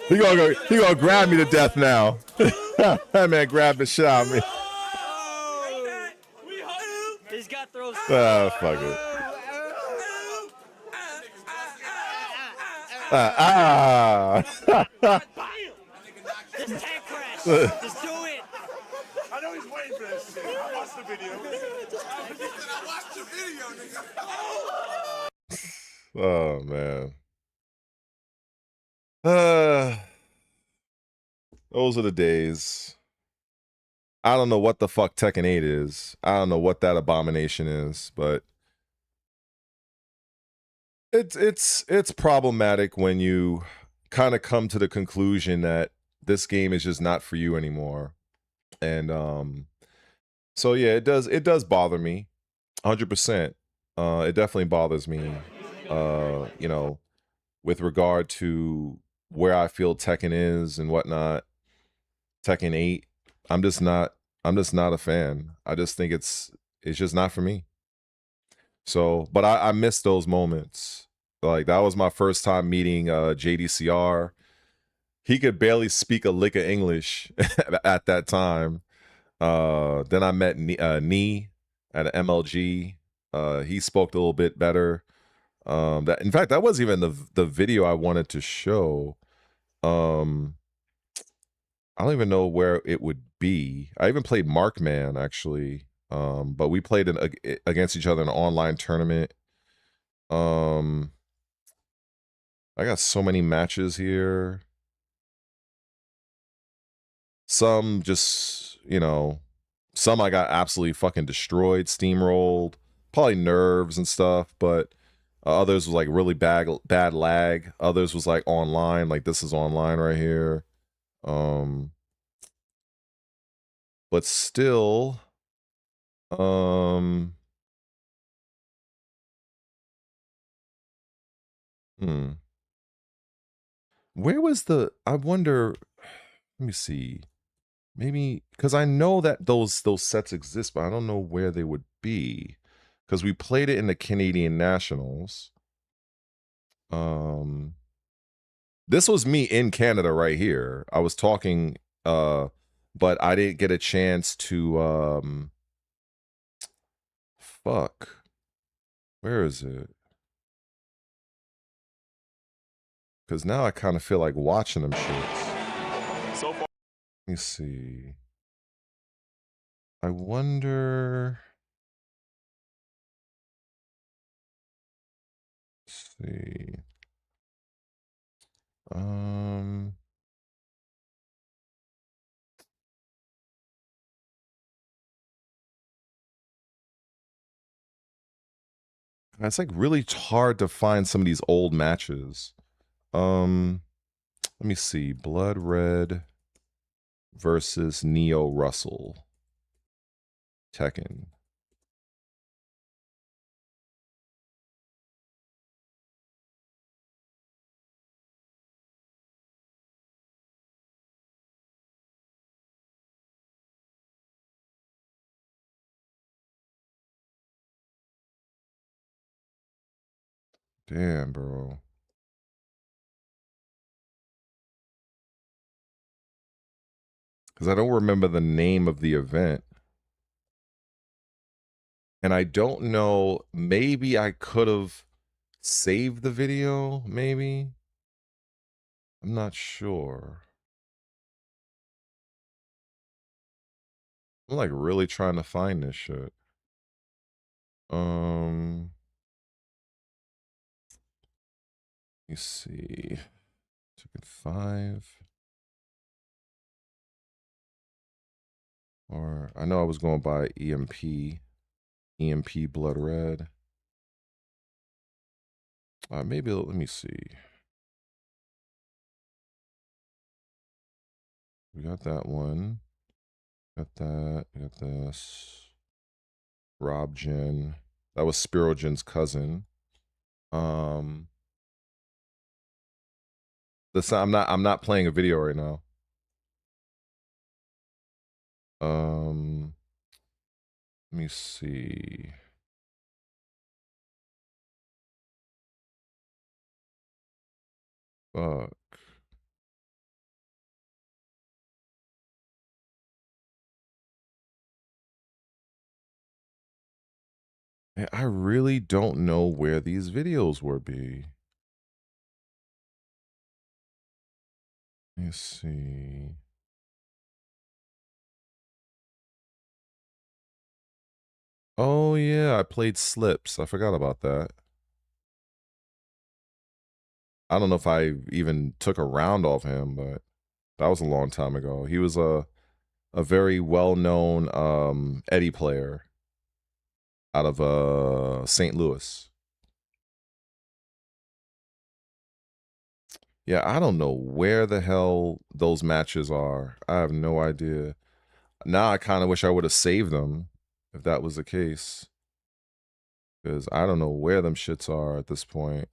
He gonna grab me to death now. That man grabbed the shit out of me. He's got throws. Ah, fuck it. Just tank crash. Just do it. I know he's waiting for this shit. I watched the video. I watched the video, nigga. Oh man. Those are the days. I don't know what the fuck Tekken 8 is. I don't know what that abomination is, but it's problematic when you kind of come to the conclusion that this game is just not for you anymore. And so yeah, it does bother me 100%. It definitely bothers me, you know, with regard to where I feel Tekken is and whatnot. Tekken 8, I'm just not a fan. I just think it's just not for me. So, but I miss those moments. Like, that was my first time meeting JDCR. He could barely speak a lick of English at that time. Then I met Nee at MLG. He spoke a little bit better. In fact, that wasn't even the video I wanted to show. I don't even know where it would be. I even played Markman, actually. But we played against each other in an online tournament. I got so many matches here. Some just, you know, some I got absolutely fucking destroyed, steamrolled, probably nerves and stuff, but others was like really bad lag. Others was like online, like this is online right here. But still, Where was the? I wonder. Let me see. Maybe because I know that those sets exist, but I don't know where they would be. Because we played it in the Canadian Nationals. This was me in Canada right here. I was talking, but I didn't get a chance to fuck. Where is it? Because now I kind of feel like watching them shits. So far. Let me see. I wonder. Let's see. It's like really hard to find some of these old matches. Let me see. Blood Red versus Neo Russell. Tekken. Damn, bro. Because I don't remember the name of the event. And I don't know, maybe I could have saved the video, maybe? I'm not sure. I'm like really trying to find this shit. Let me see. Ticket 5. Or I know I was going by EMP Blood Red. Maybe let me see. We got that one. Got that. We got this. Rob Jin. That was Spirogen's cousin. This I'm not playing a video right now. Let me see. Fuck. Man, I really don't know where these videos will be. Let me see. Oh yeah, I played Slips. I forgot about that. I don't know if I even took a round off him, but that was a long time ago. He was a very well-known Eddie player out of St. Louis. Yeah, I don't know where the hell those matches are. I have no idea. Now I kind of wish I would have saved them if that was the case. Because I don't know where them shits are at this point.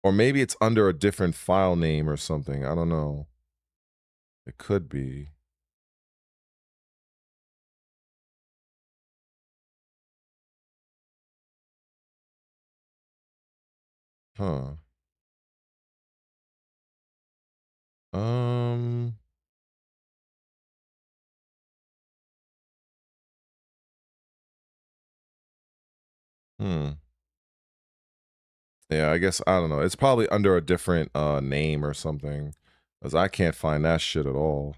Or maybe it's under a different file name or something. I don't know. It could be. Huh. Yeah, I guess, I don't know. It's probably under a different name or something. Because I can't find that shit at all.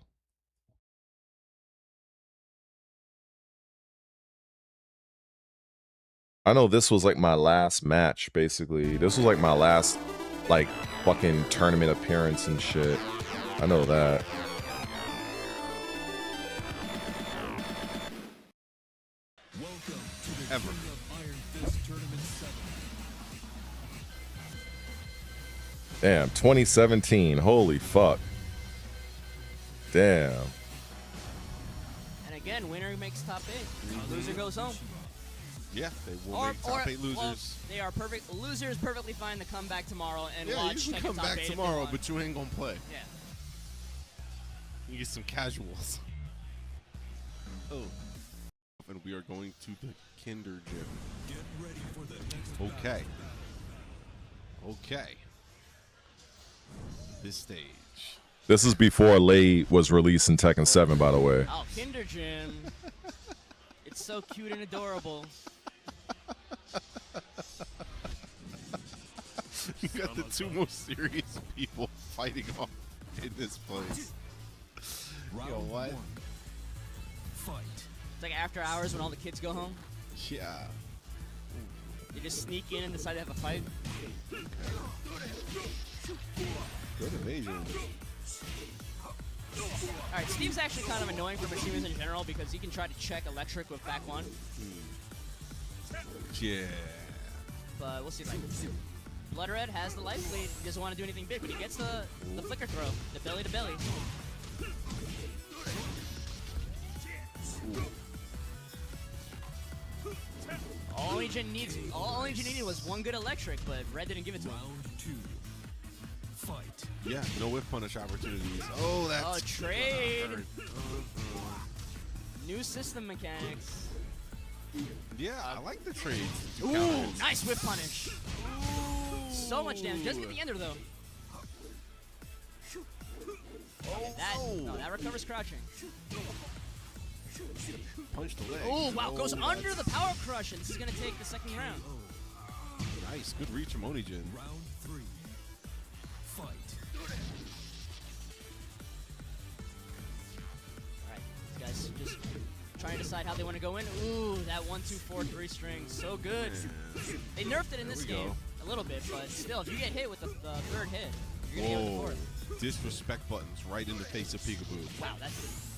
I know this was like my last match, basically. This was like my last, like, fucking tournament appearance and shit. I know that. Ever. Damn, 2017. Holy fuck. Damn. And again, winner makes top 8. Loser goes home. Yeah, they will make top 8 losers. Well, they are perfect. Losers perfectly fine to come back tomorrow and Yeah, watch you can come top back 8 if they tomorrow, want. but you ain't gonna play. Yeah. You get some casuals. Oh. And we are going to the Kinder Gym. Get ready for the next Okay. Okay. This stage. This is before Lay was released in Tekken 7, by the way. Oh, Kinder Gym. It's so cute and adorable. You got the two most serious people fighting off in this place. Yo, what? Fight. It's like after hours when all the kids go home. Yeah. You just sneak in and decide to have a fight. Good evasion. Alright, Steve's actually kind of annoying for machiners in general because he can try to check electric with back one. Yeah. But we'll see. Like, Blood Red has the life lead. He doesn't want to do anything big, but he gets the flicker throw, the belly to belly. All Onijin needed was one good electric, but Red didn't give it to him. Round 2. Fight. Yeah, no whip punish opportunities. Oh, that's trade. New system mechanics. Yeah, I like the trades. Ooh, nice whip punish. Ooh. So much damage. Doesn't get the ender though. No, that recovers crouching. Punch the leg. Oh wow, goes under the power crush, and this is gonna take the second round. Nice, good reach from Onijin. Round 3. Fight. Alright, these guys just trying to decide how they want to go in. Ooh, that 1, 2, 4, 3 string, so good. They nerfed it in this game a little bit, but still, if you get hit with the third hit, you're gonna get with the fourth. Disrespect buttons right in the face of Peekaboo. Wow, that's.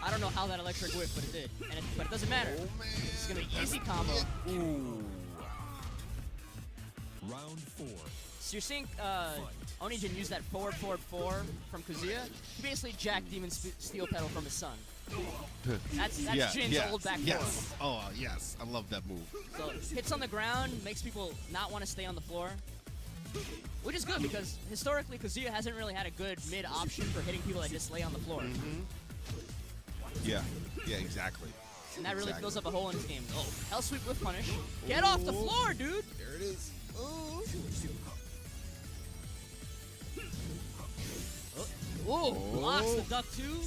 I don't know how that electric whipped, but it did. But it doesn't matter. It's gonna be easy combo. Ooh. Round 4. So you're seeing Onijin use that forward from Kazuya. He basically jacked Demon Steel Pedal from his son. That's Jin's old back Yes. Oh, yes. I love that move. So hits on the ground, makes people not want to stay on the floor. Which is good because historically Kazuya hasn't really had a good mid option for hitting people that just lay on the floor. Yeah, exactly. And that really fills up a hole in his game. Oh, Hell Sweep with punish. Get off the floor, dude! There it is. Oh, blocks the duck too.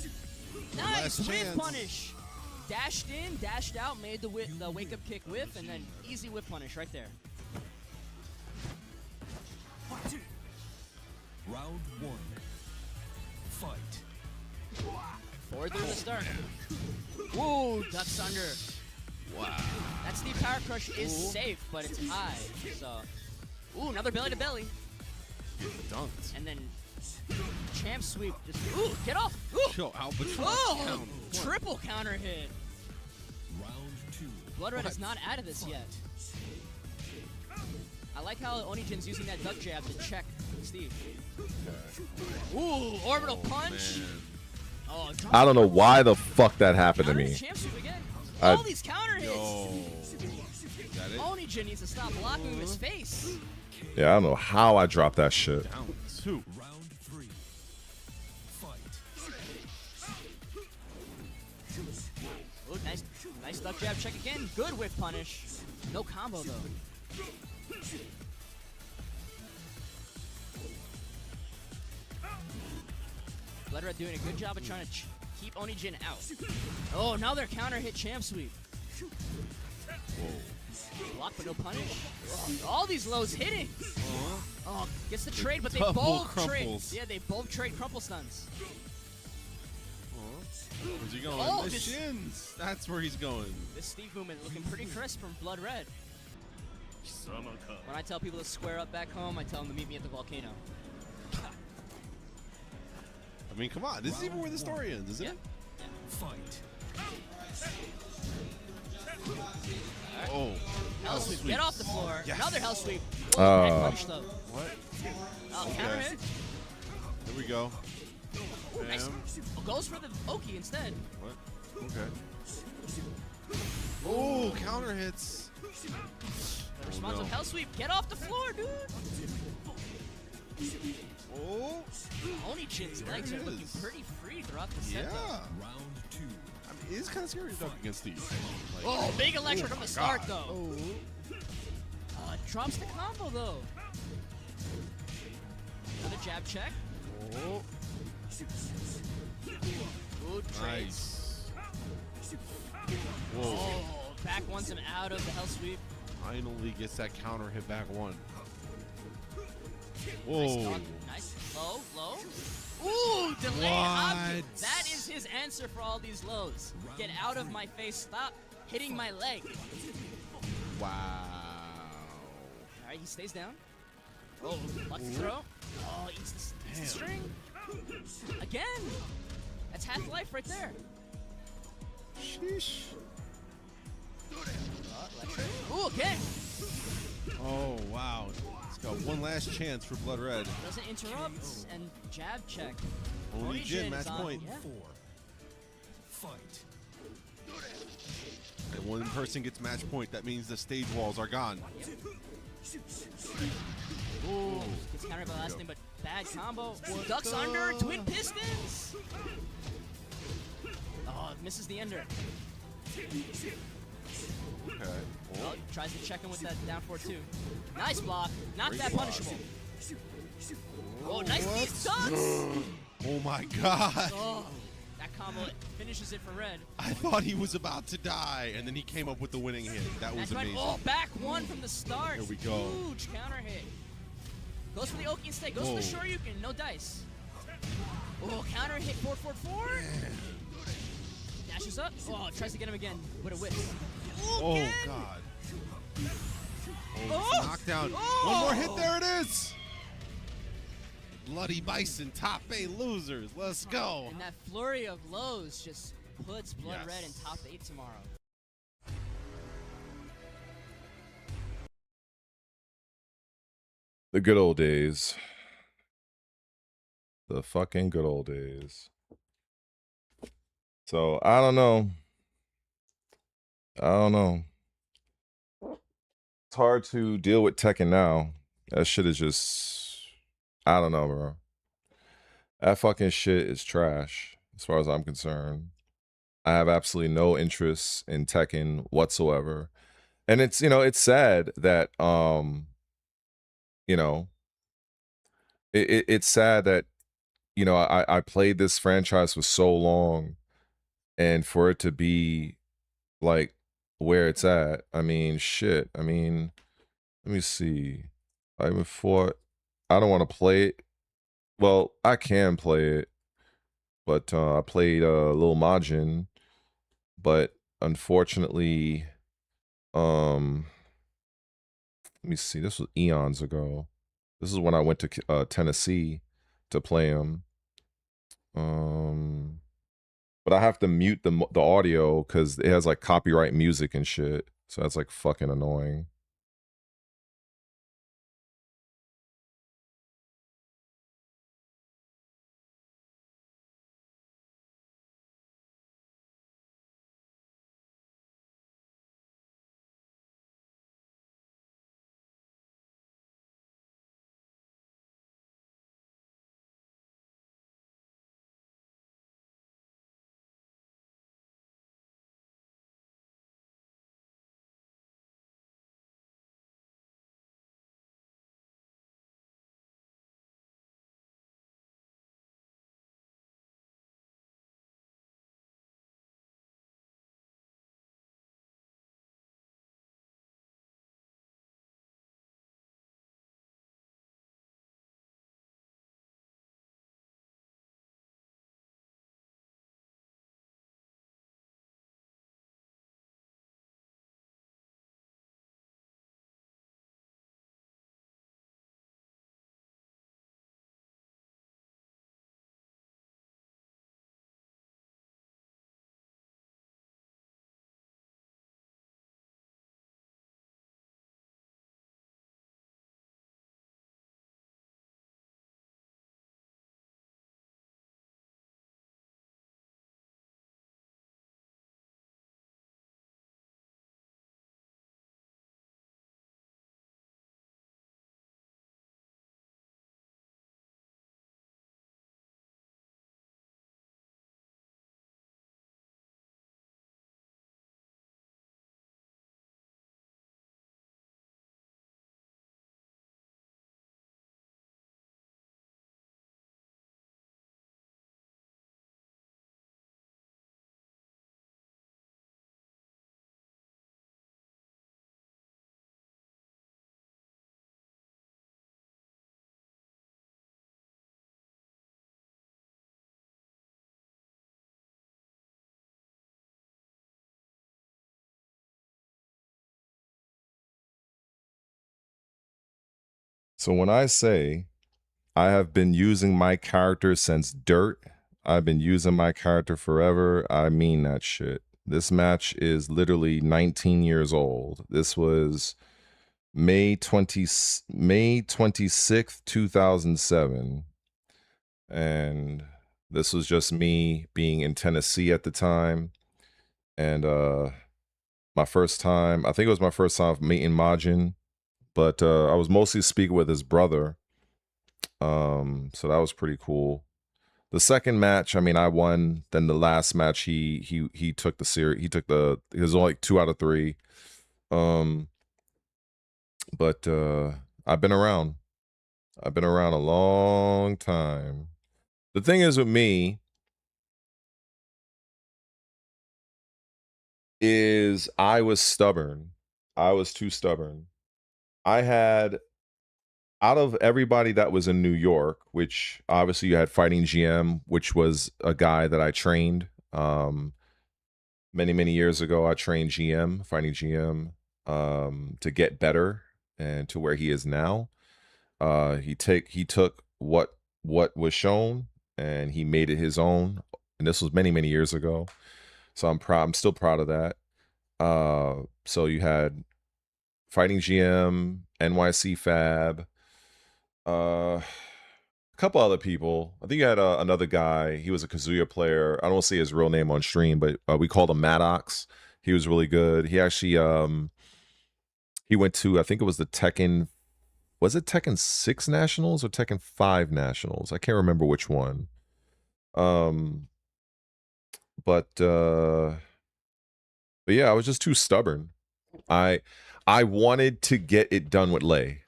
Nice Last whiff chance. punish. Dashed in, dashed out, made the wake up kick whiff, and then easy whip punish right there. Round 1. Fight. Forward through the start. Whoa, ducks under. Wow. That Steve Power Crush is safe, but it's high. So, ooh, another belly to belly. Dunked. And then champ sweep. Just get off. Ooh. Yo, Albatross. Oh, triple counter hit. Round 2. Blood Red is not out of this yet. I like how Onijin's using that duck jab to check Steve. Ooh, orbital punch. Man. Oh, I don't know why the fuck that happened to counter me. champ sweep again. All these counter hits. That it? Onijin needs to stop blocking with his face. Yeah, I don't know how I dropped that shit. Down 2. Round 3. Fight. Ooh, nice duck jab check again. Good whip punish. No combo though. Blood Red doing a good job of trying to keep Onijin out. Oh, now they're counter hit champ sweep. Block but no punish. Oh, all these lows hitting. Oh, gets the trade, but they both trade. Yeah, they both trade crumple stuns. Where's he going? Oh, the this- shins. That's where he's going. This Steve movement looking pretty crisp from Blood Red. When I tell people to square up back home, I tell them to meet me at the volcano. I mean, come on. This is even where the story ends, isn't it? Fight. Oh. Hell sweep. Get off the floor. Yes. Another hell sweep. Oh, neck punch though. What? Oh, counter hit. Here we go. Nice. Bam. Oh, goes for the Oki instead. What? Okay. Oh, counter hits. The response of Hell Sweep. Get off the floor, dude. Oh. Oni-Jin's legs are looking pretty free throughout the set. Yeah. Round 2. I mean, it's kind of scary to dunk against these. Like, Oh, big electric from the start, God. though. Drops the combo, though. Another jab check. Oh. Good trades. Nice. Whoa. Oh, back ones him out of the Hell Sweep. Finally gets that counter hit back one. Nice Whoa. dog. Nice. Low, low. Ooh, delay object. That is his answer for all these lows. Get out of my face. Stop hitting my leg. Wow. All right, he stays down. Oh, lucky throw. Oh, eats the string. Again. That's half life right there. Sheesh. Electric. Ooh, again. Oh, wow. It's got one last chance for Blood Red. Doesn't interrupt and jab check. Oni-Jin, match is on. point. Yeah. 4. Fight. And one person gets match point. That means the stage walls are gone. Ooh, gets countered by last name, but bad combo. Ducks under, twin pistons. Oh, misses the ender. Okay. Oh, tries to check him with that down 4-2. Nice block. Not Great that block. punishable. Oh, nice these ducks. Oh my God. Oh, that combo finishes it for Red. I thought he was about to die, and then he came up with the winning hit. That was That's right. amazing. Oh, back one from the start. Here we go. Huge counter hit. Goes for the Oki instead. Goes for the Shoryuken. No dice. Oh, counter hit 4-4-4. Dashes up. Oh, tries to get him again with a whip. Oh, Again. God. Oh. Knockdown. Oh. One more hit. There it is. Bloody Bison, top 8 losers. Let's go. And that flurry of lows just puts Blood Yes. Red in top 8 tomorrow. The good old days. The fucking good old days. So, I don't know. It's hard to deal with Tekken now. That shit is just... I don't know, bro. That fucking shit is trash, as far as I'm concerned. I have absolutely no interest in Tekken whatsoever. And it's, you know, it's sad that, you know, it's sad that, you know, I played this franchise for so long, and for it to be like where it's at. I mean, shit. I mean, let me see. I even thought I don't want to play it. Well, I can play it, but I played Lil Majin, but unfortunately, let me see. This was eons ago. This is when I went to Tennessee to play him. But I have to mute the audio because it has like copyright music and shit. So that's like fucking annoying. So when I say I have been using my character since dirt, I've been using my character forever, I mean that shit. This match is literally 19 years old. This was May 26th, 2007. And this was just me being in Tennessee at the time. And my first time, I think it was my first time meeting Majin, but I was mostly speaking with his brother. So that was pretty cool. The second match, I mean, I won. Then the last match, he took the series. He was only like 2 out of 3. But I've been around. I've been around a long time. The thing is with me is I was stubborn. I was too stubborn. I had, out of everybody that was in New York, which obviously you had Fighting GM, which was a guy that I trained many years ago. I trained GM, Fighting GM, to get better and to where he is now. He took what was shown and he made it his own, and this was many years ago. So I'm still proud of that. So you had Fighting GM, NYC Fab, a couple other people. I think you had another guy. He was a Kazuya player. I don't want to say his real name on stream, but we called him Maddox. He was really good. He actually he went to, I think it was the Tekken, was it Tekken 6 Nationals or Tekken 5 Nationals? I can't remember which one. But yeah, I was just too stubborn. I wanted to get it done with Lei.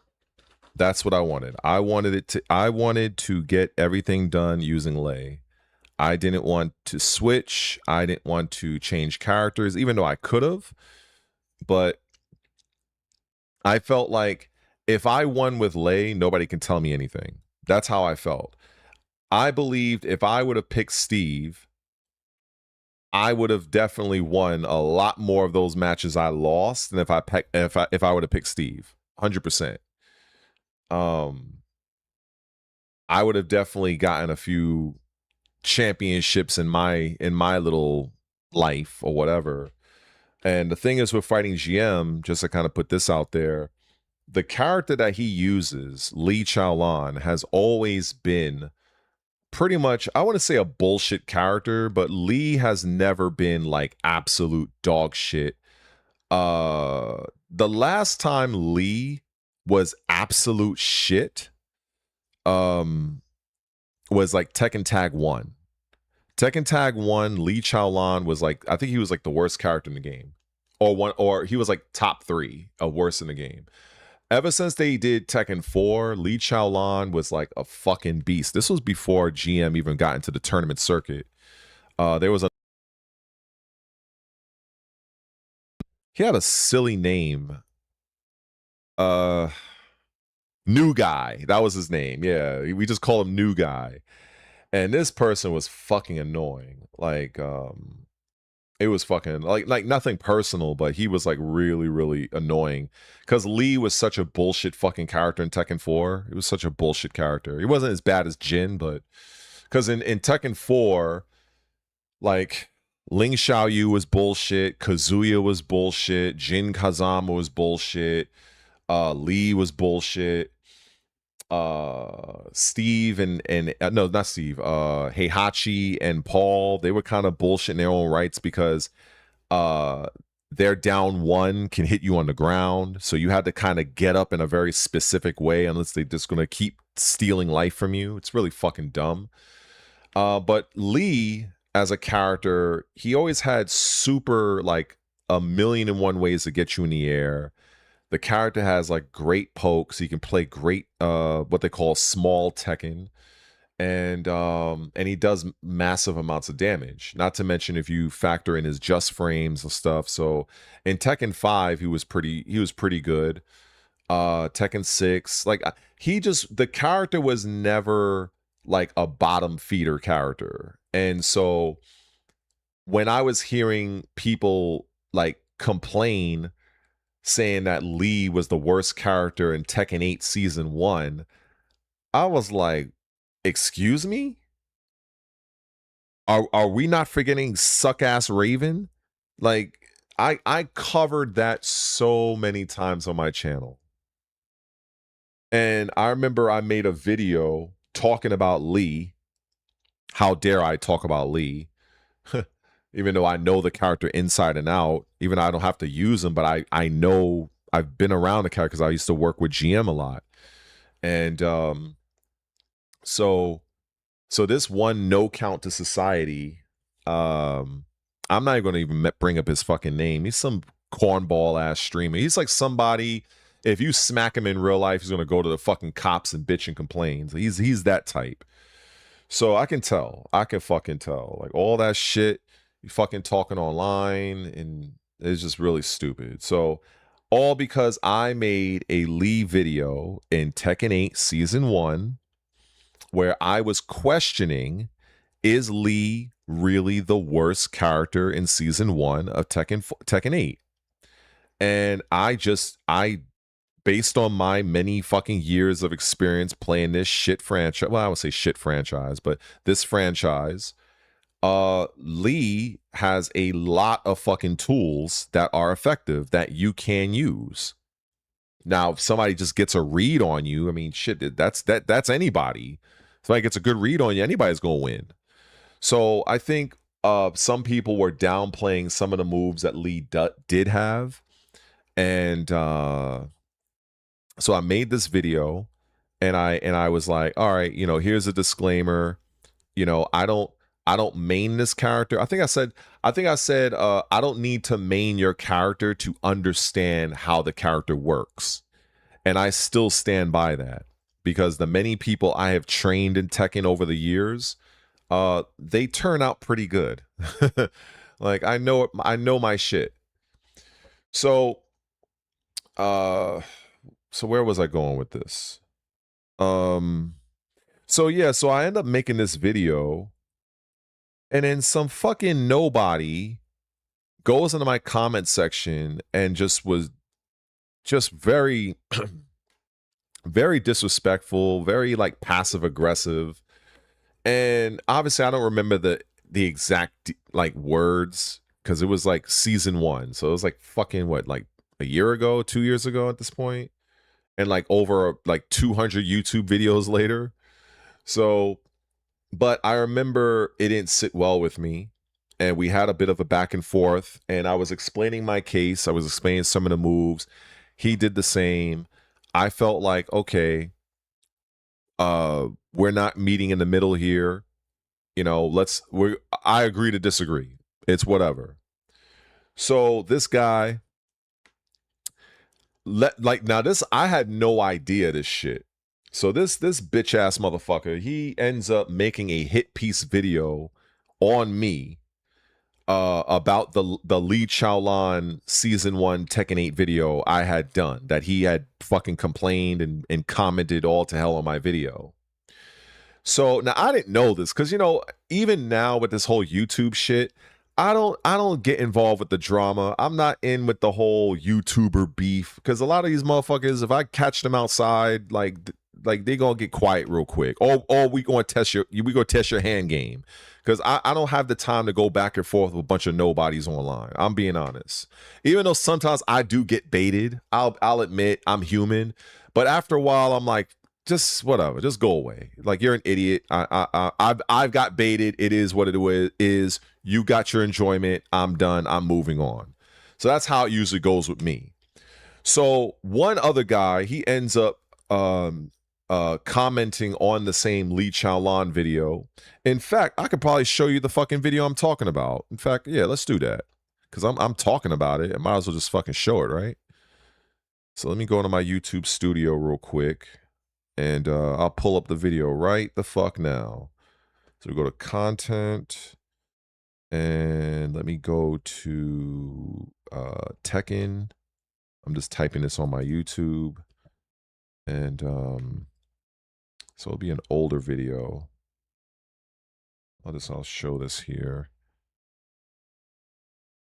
That's what I wanted. I wanted to get everything done using Lei. I didn't want to switch. I didn't want to change characters, even though I could have. But I felt like if I won with Lei, nobody can tell me anything. That's how I felt. I believed if I would have picked Steve, I would have definitely won a lot more of those matches I lost than if I would have picked Steve. 100%. I would have definitely gotten a few championships in my little life or whatever. And the thing is with Fighting GM, just to kind of put this out there, the character that he uses, Lee Chaolan, has always been pretty much, I want to say a bullshit character, but Lee has never been like absolute dog shit. The last time Lee was absolute shit was like Tekken Tag 1. Tekken Tag 1, Lee Chaolan was like, I think he was like the worst character in the game. Or he was like top 3 of worst in the game. Ever since they did Tekken 4, Lee Chaolan was like a fucking beast. This was before GM even got into the tournament circuit. There was he had a silly name. New Guy. That was his name. Yeah, we just call him New Guy. And this person was fucking annoying. Like, it was fucking like nothing personal, but he was like really annoying because Lee was such a bullshit fucking character in Tekken 4. He was such a bullshit character. He wasn't as bad as Jin, but because in Tekken 4, like Ling Xiaoyu was bullshit, Kazuya was bullshit, Jin Kazama was bullshit, Lee was bullshit. Steve and no, not Steve, Heihachi and Paul, they were kind of bullshit in their own rights because their down 1 can hit you on the ground, so you had to kind of get up in a very specific way unless they're just gonna keep stealing life from you. It's really fucking dumb. But Lee as a character, he always had super like 1,000,001 ways to get you in the air. The character has like great pokes. He can play great what they call small Tekken, and he does massive amounts of damage. Not to mention if you factor in his just frames and stuff. So in Tekken 5, he was pretty good. Tekken 6, like the character was never like a bottom feeder character. And so when I was hearing people like complain saying that Lee was the worst character in Tekken 8 Season 1, I was like, excuse me? Are we not forgetting suck-ass Raven? Like, I covered that so many times on my channel. And I remember I made a video talking about Lee. How dare I talk about Lee? Even though I know the character inside and out, even though I don't have to use him, but I know, I've been around the character because I used to work with GM a lot. And so this one no count to society, I'm not even going to even bring up his fucking name. He's some cornball ass streamer. He's like somebody, if you smack him in real life, he's going to go to the fucking cops and bitch and complain. He's that type. So I can fucking tell. Like all that shit, you fucking talking online, and it's just really stupid. So all because I made a Lee video in Tekken 8 Season 1 where I was questioning, is Lee really the worst character in Season 1 of Tekken 8? And I based on my many fucking years of experience playing this shit franchise, well, I would say shit franchise, but this franchise, Lee has a lot of fucking tools that are effective that you can use. Now, if somebody just gets a read on you, I mean, shit, that's anybody. If somebody gets a good read on you, anybody's gonna win. So I think some people were downplaying some of the moves that Lee did have, and so I made this video, and I was like, all right, you know, here's a disclaimer. You know, I don't main this character. I think I said I don't need to main your character to understand how the character works. And I still stand by that, because the many people I have trained in Tekken over the years, they turn out pretty good. Like I know my shit. So so where was I going with this? So yeah, so I end up making this video, and then some fucking nobody goes into my comment section and was very very disrespectful, very like passive aggressive. And obviously I don't remember the exact like words, because it was like Season 1. So it was like fucking what, like a year ago, 2 years ago at this point, and like over like 200 YouTube videos later. So, but I remember it didn't sit well with me, and we had a bit of a back and forth, and I was explaining my case. I was explaining some of the moves. He did the same. I felt like, okay, we're not meeting in the middle here. You know, I agree to disagree. It's whatever. So this guy, now this, I had no idea this shit. So this bitch ass motherfucker, he ends up making a hit piece video on me about the Lee Chaolan Season 1 Tekken 8 video I had done, that he had fucking complained and commented all to hell on my video. So now I didn't know this, because, you know, even now with this whole YouTube shit, I don't get involved with the drama. I'm not in with the whole YouTuber beef, because a lot of these motherfuckers, if I catch them outside, like they gonna get quiet real quick. Or we gonna test your hand game, because I don't have the time to go back and forth with a bunch of nobodies online. I'm being honest. Even though sometimes I do get baited, I'll admit I'm human. But after a while, I'm like, just whatever, just go away. Like, you're an idiot. I've got baited. It is what it is. You got your enjoyment. I'm done. I'm moving on. So that's how it usually goes with me. So one other guy, he ends up commenting on the same Lee Chaolan video. In fact, I could probably show you the fucking video I'm talking about. In fact, yeah, let's do that, because I'm talking about it. I might as well just fucking show it, right? So let me go into my YouTube studio real quick, and I'll pull up the video right the fuck now. So we go to content, and let me go to Tekken. I'm just typing this on my YouTube, and so it'll be an older video. I'll show this here.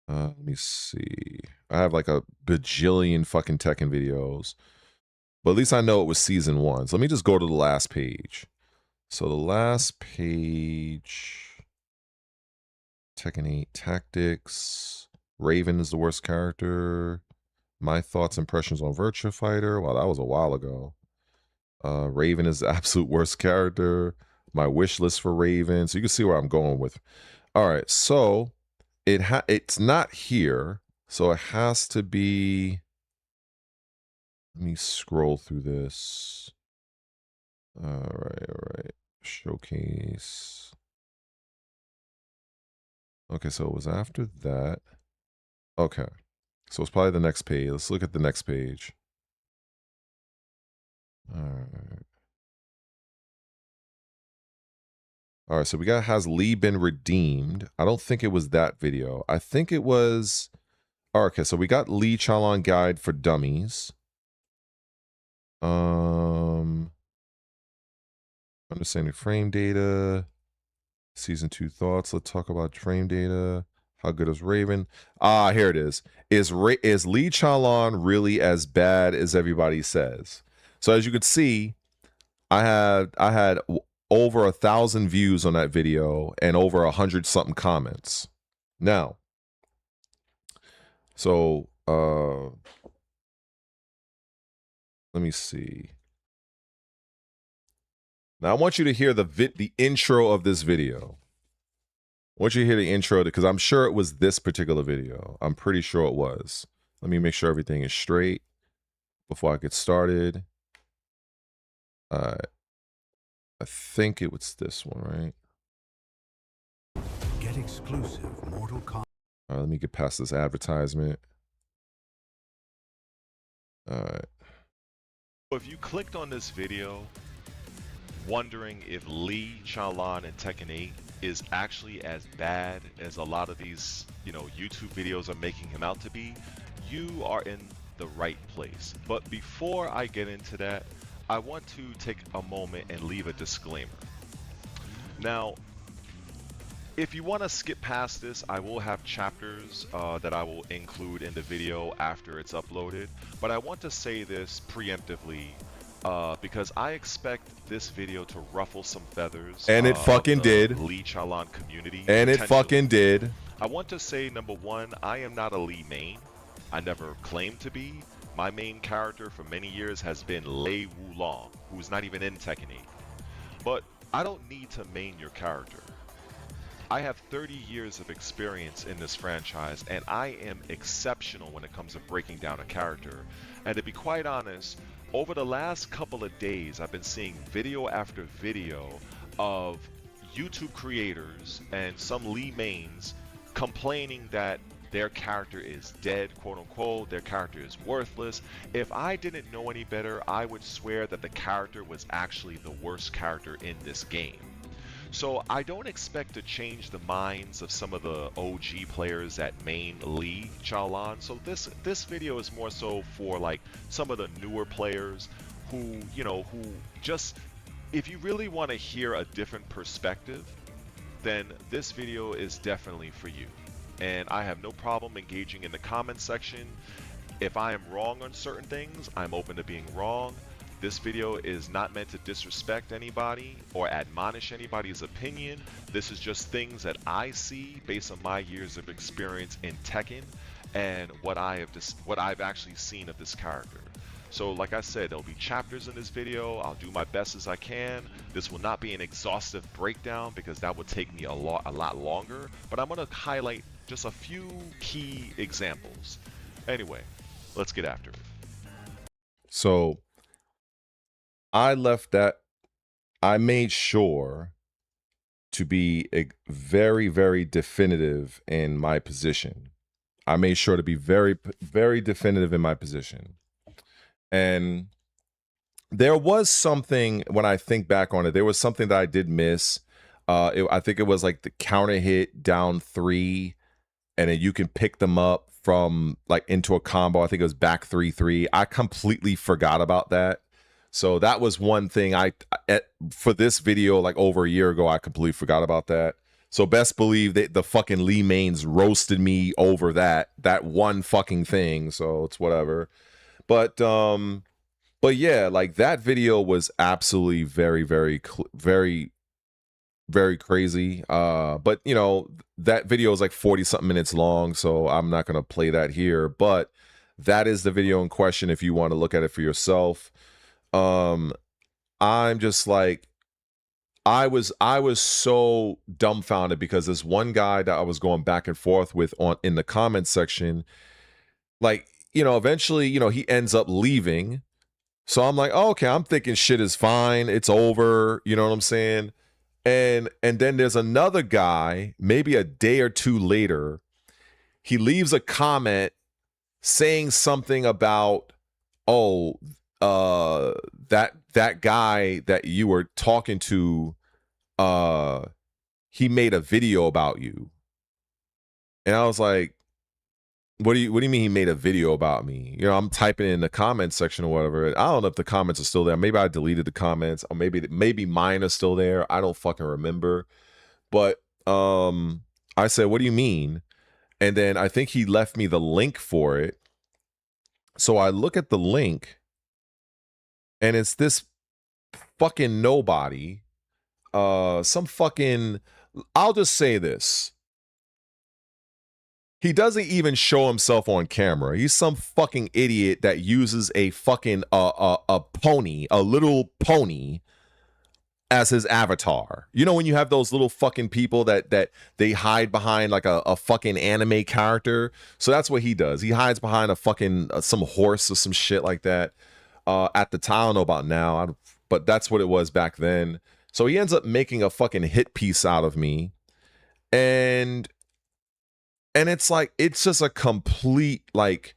Let me see. I have like a bajillion fucking Tekken videos. But at least I know it was season 1. So let me just go to the last page. So the last page, Tekken 8 Tactics. Raven is the worst character. My thoughts, impressions on Virtua Fighter. Well, that was a while ago. Raven is the absolute worst character. My wish list for Raven. So you can see where I'm going with. All right, so it's not here. So it has to be. Let me scroll through this. All right. Showcase. Okay, so it was after that. Okay. So it's probably the next page. Let's look at the next page. All right, so we got Has Lee Been Redeemed? I don't think it was that video. I think it was... Okay, so we got Lee Chalon Guide for Dummies. Understanding frame data. Season 2 thoughts. Let's talk about frame data. How good is Raven? Ah, here it is. Is Lee Chalon really as bad as everybody says? So as you can see, I had over 1,000 views on that video and over 100 something comments. Now, so let me see. Now I want you to hear the intro of this video. I want you to hear the intro because I'm sure it was this particular video. I'm pretty sure it was. Let me make sure everything is straight before I get started. I think it was this one, right? Get exclusive Mortal Kombat. All right, let me get past this advertisement. All right. If you clicked on this video wondering if Lee Chalon in Tekken 8 is actually as bad as a lot of these, YouTube videos are making him out to be, you are in the right place. But before I get into that, I want to take a moment and leave a disclaimer. Now, if you want to skip past this, I will have chapters that I will include in the video after it's uploaded. But I want to say this preemptively because I expect this video to ruffle some feathers. And it fucking did. Lee Chalon community. And it fucking did. I want to say, number one, I am not a Lee main. I never claimed to be. My main character for many years has been Lei Wulong, who's not even in Tekken 8. But I don't need to main your character. I have 30 years of experience in this franchise, and I am exceptional when it comes to breaking down a character. And to be quite honest, over the last couple of days, I've been seeing video after video of YouTube creators and some Lee mains complaining that their character is dead, quote unquote, their character is worthless. If I didn't know any better, I would swear that the character was actually the worst character in this game. So I don't expect to change the minds of some of the OG players that main Lee Chalon. So this video is more so for like some of the newer players who, who just, if you really want to hear a different perspective, then this video is definitely for you. And I have no problem engaging in the comment section. If I am wrong on certain things, I'm open to being wrong. This video is not meant to disrespect anybody or admonish anybody's opinion. This is just things that I see based on my years of experience in Tekken and what I've actually seen of this character. So like I said, there'll be chapters in this video. I'll do my best as I can. This will not be an exhaustive breakdown because that would take me a lot longer, but I'm going to highlight just a few key examples. Anyway, let's get after it. So I made sure to be very, very definitive in my position. I made sure to be very, very definitive in my position. And there was something, when I think back on it, there was something that I did miss. I think it was like the counter hit down 3, and then you can pick them up from like into a combo. I think it was back 3-3. I completely forgot about that. So that was one thing for this video, like over a year ago, I completely forgot about that. So best believe that the fucking Lee Mains roasted me over that one fucking thing. So it's whatever. But yeah, like that video was absolutely very, very, very crazy. But you know, that video is like 40 something minutes long, so I'm not gonna play that here. But that is the video in question if you want to look at it for yourself. I'm just like, I was so dumbfounded because this one guy that I was going back and forth with in the comments section, like, you know, eventually, you know, he ends up leaving. So I'm like, oh, okay, I'm thinking shit is fine, it's over, you know what I'm saying? And then there's another guy, maybe a day or two later, he leaves a comment saying something about, oh, that guy that you were talking to, he made a video about you. And I was like, what do you mean he made a video about me? You know, I'm typing in the comments section or whatever. I don't know if the comments are still there. Maybe I deleted the comments, or maybe mine are still there. I don't fucking remember. But I said, what do you mean? And then I think he left me the link for it. So I look at the link, and it's this fucking nobody. Some fucking, I'll just say this. He doesn't even show himself on camera. He's some fucking idiot that uses a fucking a pony, a little pony, as his avatar. You know when you have those little fucking people that they hide behind like a fucking anime character? So that's what he does. He hides behind a fucking some horse or some shit like that. At the time, I don't know about now, but that's what it was back then. So he ends up making a fucking hit piece out of me. And it's like, it's just a complete, like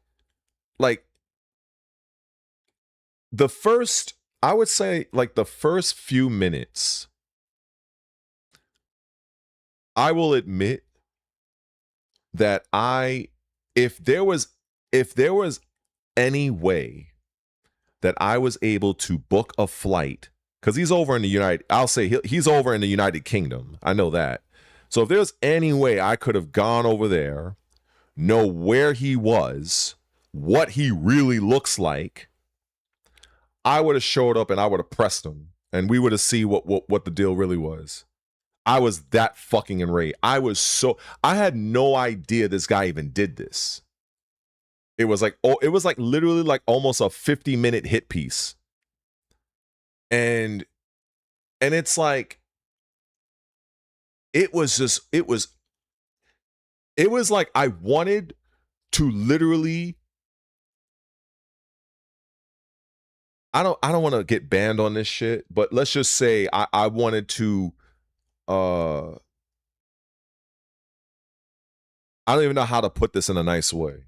the first, I would say like the first few minutes, I will admit that if there was any way that I was able to book a flight, because he's over in the he's over in the United Kingdom. I know that. So if there's any way I could have gone over there, know where he was, what he really looks like, I would have showed up and I would have pressed him, and we would have seen what the deal really was. I was that fucking enraged. I had no idea this guy even did this. It was like literally like almost a 50-minute hit piece. And it's like, it was like I wanted to literally, I don't want to get banned on this shit, but let's just say I wanted to, I don't even know how to put this in a nice way.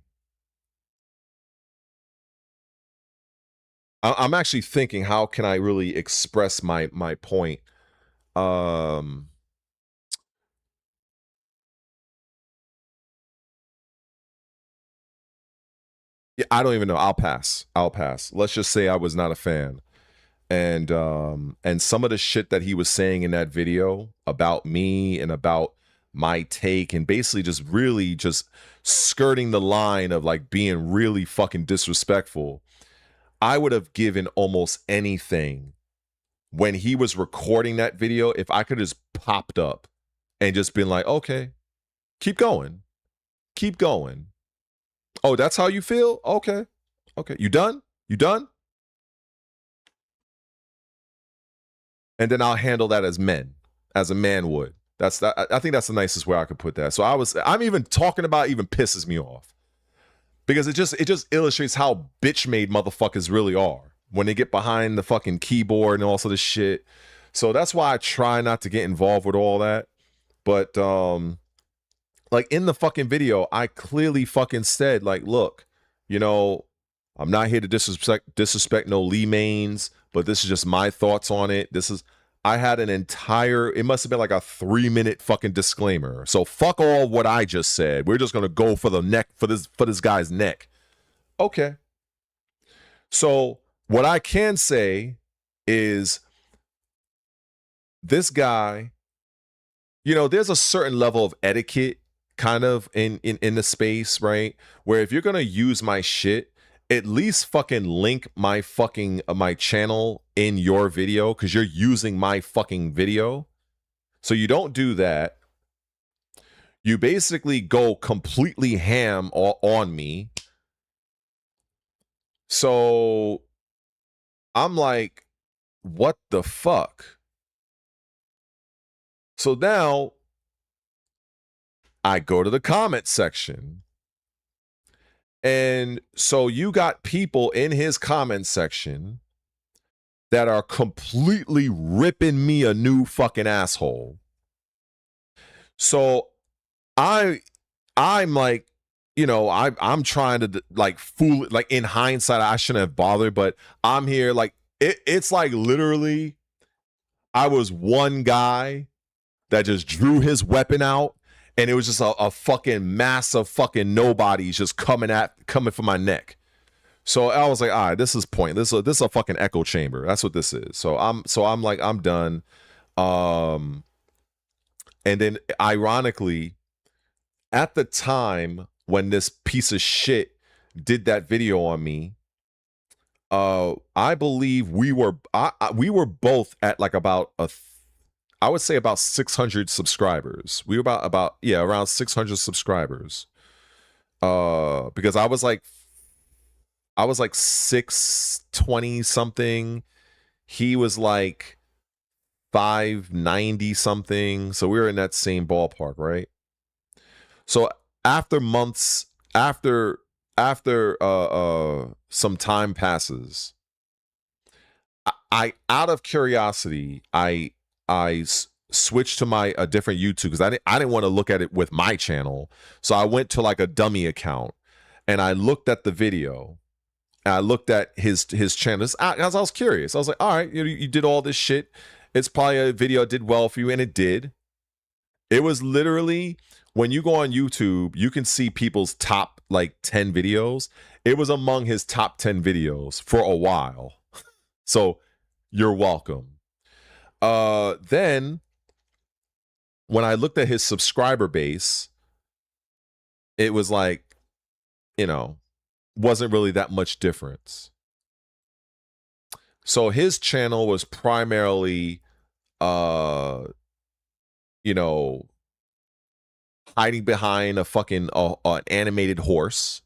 I'm actually thinking, how can I really express my point? Yeah, I don't even know. I'll pass. Let's just say I was not a fan. And some of the shit that he was saying in that video about me and about my take, and basically just really just skirting the line of like being really fucking disrespectful. I would have given almost anything when he was recording that video if I could have just popped up and just been like, okay, keep going. Oh, that's how you feel? Okay. You done? And then I'll handle that as a man would. I think that's the nicest way I could put that. So I'm even talking about even pisses me off. Because it just illustrates how bitch-made motherfuckers really are when they get behind the fucking keyboard and all sort of shit. So that's why I try not to get involved with all that. But like in the fucking video, I clearly fucking said, like, look, you know, I'm not here to disrespect no Lee Mains, but this is just my thoughts on it. I had an entire, it must have been like a 3-minute fucking disclaimer. So fuck all what I just said. We're just gonna go for the neck, for this guy's neck. Okay. So what I can say is, this guy, you know, there's a certain level of etiquette kind of in the space, right? Where if you're gonna use my shit, at least fucking link my fucking my channel in your video, because you're using my fucking video. So you don't do that. You basically go completely ham on me. So I'm like, what the fuck? So now I go to the comment section. And so you got people in his comment section that are completely ripping me a new fucking asshole. So I'm like, you know, I'm trying to like fool, like in hindsight, I shouldn't have bothered, but I'm here like it's like literally I was one guy that just drew his weapon out, and it was just a fucking mass of fucking nobodies just coming for my neck. So I was like, all right, this is pointless. This is a fucking echo chamber. That's what this is. So I'm like, I'm done. And then ironically, at the time when this piece of shit did that video on me, I believe we were both at like about I would say about 600 subscribers. We were about around 600 subscribers. Because I was like 620 something. He was like 590 something. So we were in that same ballpark, right? So after months, after some time passes, I out of curiosity, I switched to a different YouTube because I didn't want to look at it with my channel. So I went to like a dummy account and I looked at the video. And I looked at his channel as I was curious. I was like, all right, you did all this shit. It's probably a video that did well for you, and it did. It was literally, when you go on YouTube, you can see people's top like 10 videos. It was among his top 10 videos for a while. So you're welcome. Then when I looked at his subscriber base, it was like, you know, wasn't really that much difference. So his channel was primarily, you know, hiding behind a fucking an animated horse,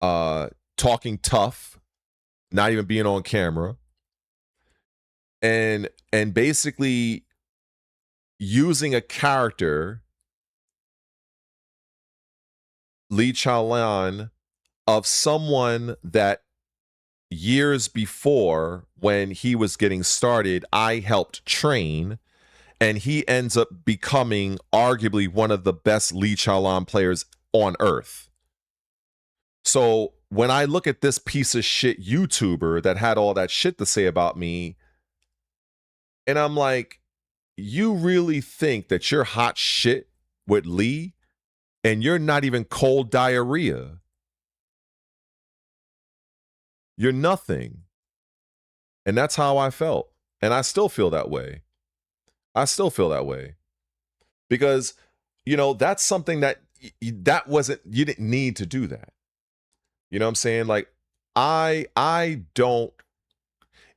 talking tough, not even being on camera, and basically using a character, Li Chaolan, of someone that years before, when he was getting started, I helped train, and he ends up becoming arguably one of the best Li Chaolan players on earth. So when I look at this piece of shit YouTuber that had all that shit to say about me, and I'm like, you really think that you're hot shit with Lee, and you're not even cold diarrhea? You're nothing. And that's how I felt. And I still feel that way. I still feel that way. Because, you know, that's something that wasn't, you didn't need to do that. You know what I'm saying? Like, I don't,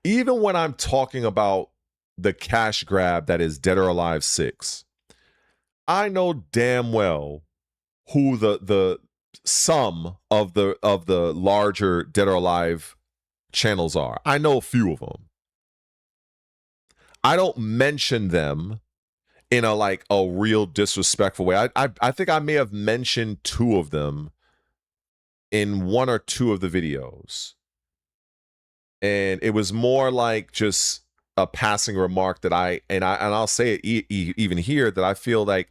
even when I'm talking about the cash grab that is Dead or Alive 6, I know damn well who the some of the larger Dead or Alive channels are. I know a few of them. I don't mention them in a real disrespectful way. I think I may have mentioned two of them in one or two of the videos, and it was more like just a passing remark that I'll say it even here, that I feel like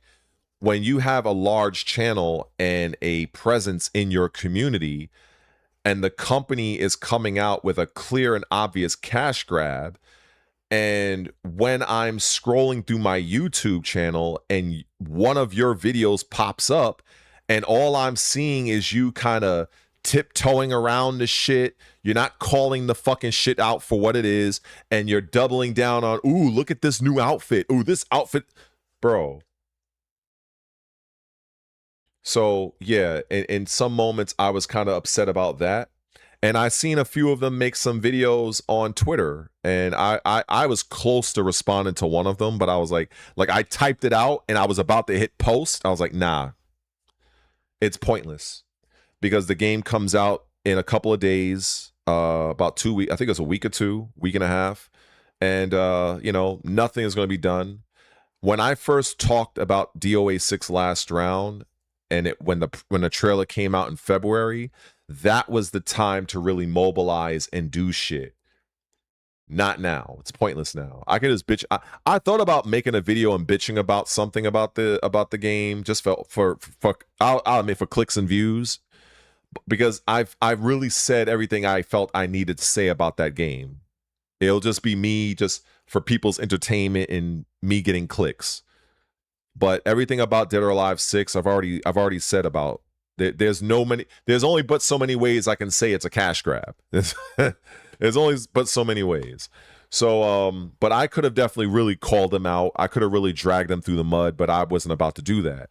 when you have a large channel and a presence in your community, and the company is coming out with a clear and obvious cash grab, and when I'm scrolling through my YouTube channel and one of your videos pops up, and all I'm seeing is you kind of tiptoeing around the shit, you're not calling the fucking shit out for what it is, and you're doubling down on, ooh, look at this new outfit, ooh, this outfit. bro. So yeah, in some moments I was kind of upset about that. And I seen a few of them make some videos on Twitter, and I was close to responding to one of them, but I was like I typed it out and I was about to hit post. I was like, nah, it's pointless, because the game comes out in a couple of days, about 2 weeks. I think it's a week or two, week and a half, and you know, nothing is going to be done. When I first talked about DOA 6 last round, and when the trailer came out in February, that was the time to really mobilize and do shit. Not now. It's pointless now. I can just bitch. I thought about making a video and bitching about something about the game, just for I'll admit, for clicks and views, because I've really said everything I felt I needed to say about that game. It'll just be me, just for people's entertainment and me getting clicks. But everything about Dead or Alive 6, I've already said about. There's only but so many ways I can say it's a cash grab. There's only but so many ways. So, but I could have definitely really called them out. I could have really dragged them through the mud, but I wasn't about to do that.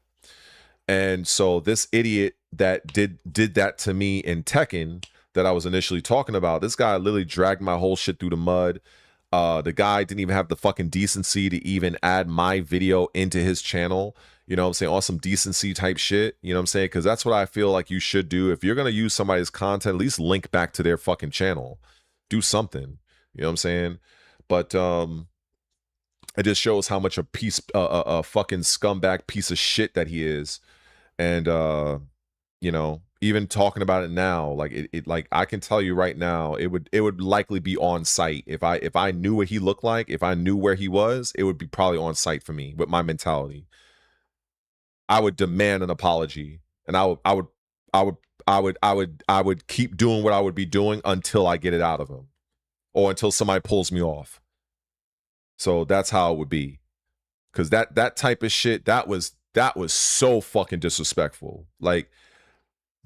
And so this idiot that did that to me in Tekken that I was initially talking about, this guy literally dragged my whole shit through the mud. The guy didn't even have the fucking decency to even add my video into his channel. You know what I'm saying? On some decency type shit. You know what I'm saying? Because that's what I feel like you should do. If you're going to use somebody's content, at least link back to their fucking channel. Do something. You know what I'm saying? But it just shows how much a fucking scumbag piece of shit that he is. And, you know, even talking about it now, like like I can tell you right now, it would likely be on site. If I knew what he looked like, if I knew where he was, it would be probably on site for me with my mentality. I would demand an apology, and I would keep doing what I would be doing until I get it out of him, or until somebody pulls me off. So that's how it would be, because that type of shit, that was so fucking disrespectful. Like,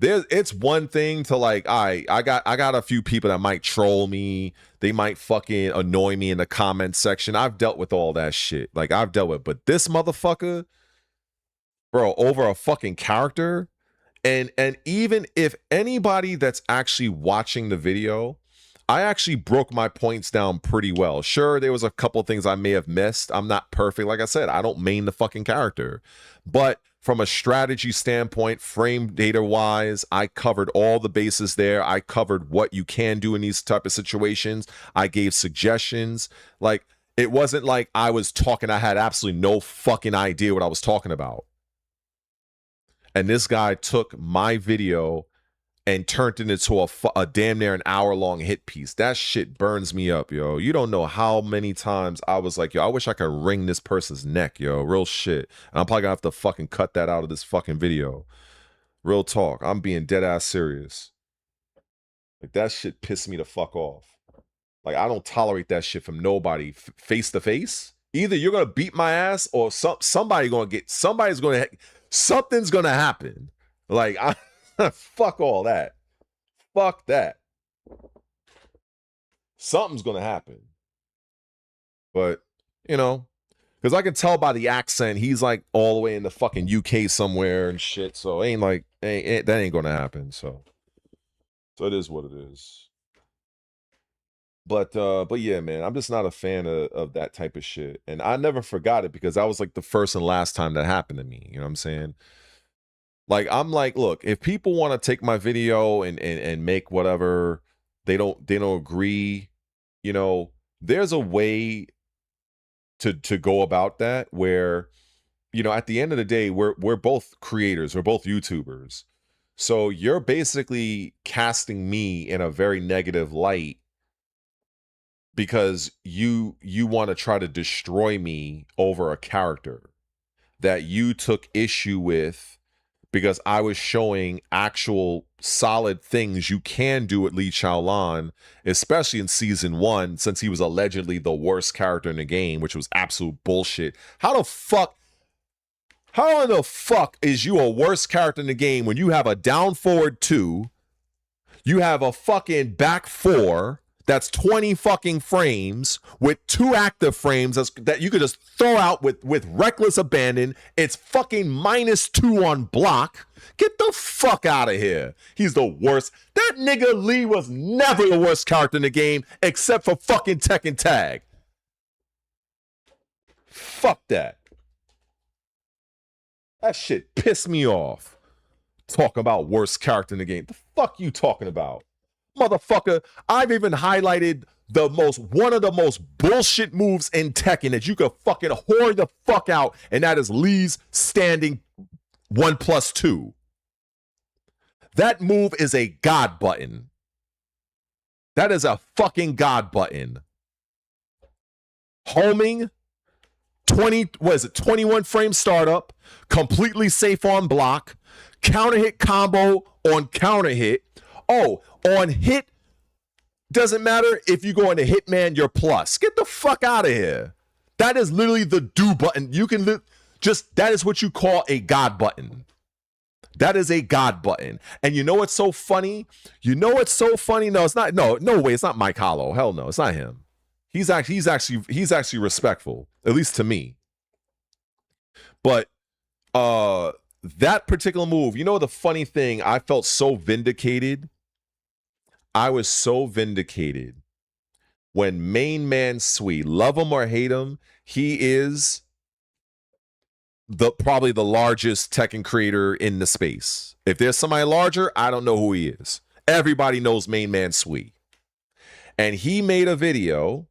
it's one thing to like, I got a few people that might troll me, they might fucking annoy me in the comment section. I've dealt with all that shit. Like, I've dealt with, but this motherfucker, bro, over a fucking character. And even if anybody that's actually watching the video, I actually broke my points down pretty well. Sure, there was a couple things I may have missed. I'm not perfect. Like I said, I don't main the fucking character. But from a strategy standpoint, frame data wise, I covered all the bases there. I covered what you can do in these type of situations. I gave suggestions. Like, it wasn't like I was talking, I had absolutely no fucking idea what I was talking about. And this guy took my video and turned it into a damn near an hour-long hit piece. That shit burns me up, yo. You don't know how many times I was like, yo, I wish I could wring this person's neck, yo. Real shit. And I'm probably gonna have to fucking cut that out of this fucking video. Real talk. I'm being dead-ass serious. Like, that shit pissed me the fuck off. Like, I don't tolerate that shit from nobody face to face. Either you're gonna beat my ass, or somebody's gonna happen. Like, fuck all that. Fuck that. Something's gonna happen. But, you know, because I can tell by the accent, he's like all the way in the fucking UK somewhere and shit. So that ain't gonna happen. So it is what it is. But yeah, man, I'm just not a fan of that type of shit. And I never forgot it, because that was like the first and last time that happened to me. You know what I'm saying? Like, I'm like, look, if people want to take my video and make whatever, they don't agree, you know, there's a way to go about that, where, you know, at the end of the day, we're both creators, we're both YouTubers. So you're basically casting me in a very negative light, because you want to try to destroy me over a character that you took issue with, because I was showing actual solid things you can do at Li Chaolan, especially in Season 1, since he was allegedly the worst character in the game, which was absolute bullshit. How in the fuck is you a worst character in the game when you have a down forward 2, you have a fucking back 4 that's 20 fucking frames with 2 active frames that you could just throw out with reckless abandon. It's fucking -2 on block. Get the fuck out of here. He's the worst. That nigga Lee was never the worst character in the game except for fucking Tekken Tag. Fuck that. That shit pissed me off. Talking about worst character in the game. The fuck you talking about? Motherfucker, I've even highlighted one of the most bullshit moves in Tekken that you could fucking whore the fuck out, and that is Lee's standing 1+2. That move is a God button. That is a fucking God button. Homing, 21 frame startup, completely safe on block, counter hit combo on counter hit. Oh, on hit, doesn't matter if you go into Hitman, you're plus. Get the fuck out of here. That is literally the do button. You can that is what you call a God button. That is a God button. And you know what's so funny? You know what's so funny? No, it's not. No way. It's not Mike Hollow. Hell no, it's not him. He's actually respectful, at least to me. But that particular move, you know the funny thing, I felt so vindicated. I was so vindicated when main man Sui, love him or hate him, he is probably the largest Tekken creator in the space. If there's somebody larger, I don't know who he is. Everybody knows main man Sui. And he made a video,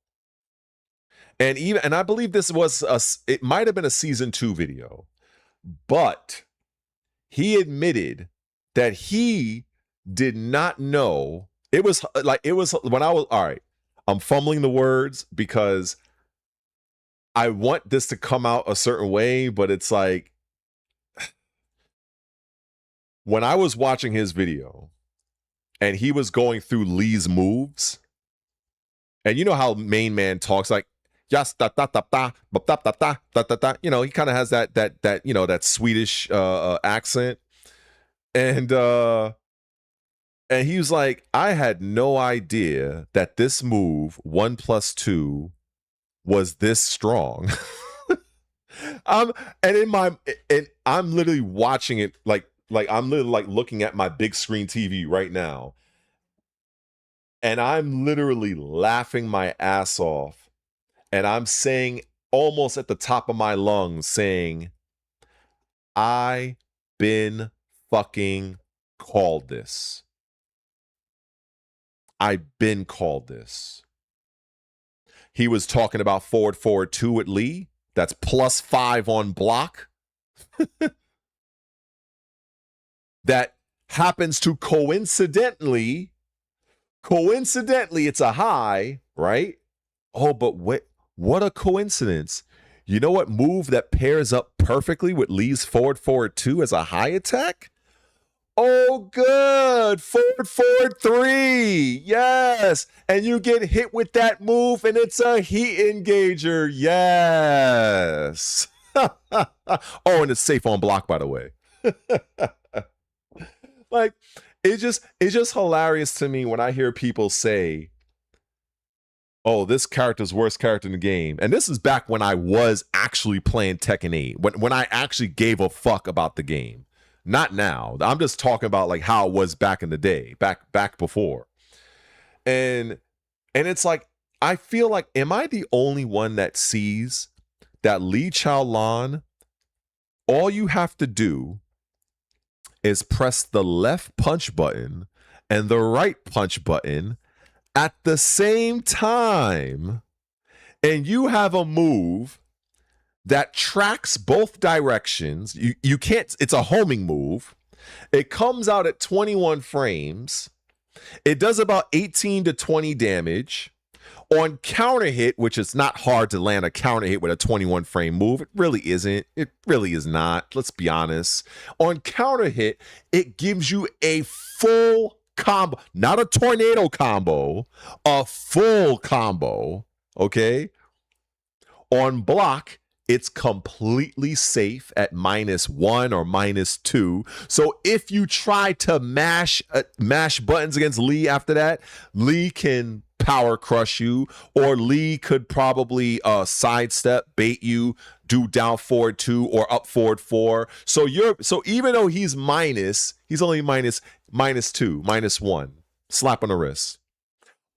and I believe this was it might have been a season 2 video, but he admitted that he did not know. It was when I was, all right, I'm fumbling the words because I want this to come out a certain way, but it's like, when I was watching his video and he was going through Lee's moves, and you know how main man talks like, yes, da da da da da da da da da da. You know, he kind of has that you know, that Swedish accent, and he was like, I had no idea that this move 1+2 was this strong. I'm literally watching it like I'm literally like looking at my big screen TV right now, and I'm literally laughing my ass off. And I'm saying almost at the top of my lungs, saying, I been fucking called this. I've been called this. He was talking about forward 2 at Lee. That's +5 on block. That happens to coincidentally, it's a high, right? Oh, but what a coincidence. You know what move that pairs up perfectly with Lee's forward 2 as a high attack? Oh, good. Forward 3. Yes. And you get hit with that move and it's a heat engager. Yes. Oh, and it's safe on block, by the way. Like, it's just hilarious to me when I hear people say, oh, this character's worst character in the game. And this is back when I was actually playing Tekken 8, when I actually gave a fuck about the game. Not now. I'm just talking about like how it was back in the day, back before. And it's like, I feel like, am I the only one that sees that Lee Chaolan, all you have to do is press the left punch button and the right punch button at the same time, and you have a move that tracks both directions. You can't, it's a homing move. It comes out at 21 frames. It does about 18 to 20 damage. On counter hit, which is not hard to land a counter hit with a 21 frame move. It really isn't. It really is not. Let's be honest. On counter hit, it gives you a full combo, not a tornado combo, a full combo, okay? On block, it's completely safe at -1 or -2. So if you try to mash buttons against Lee after that, Lee can power crush you, or Lee could probably sidestep, bait you, do down forward 2 or up forward 4. So even though he's only minus -2, -1. Slap on the wrist.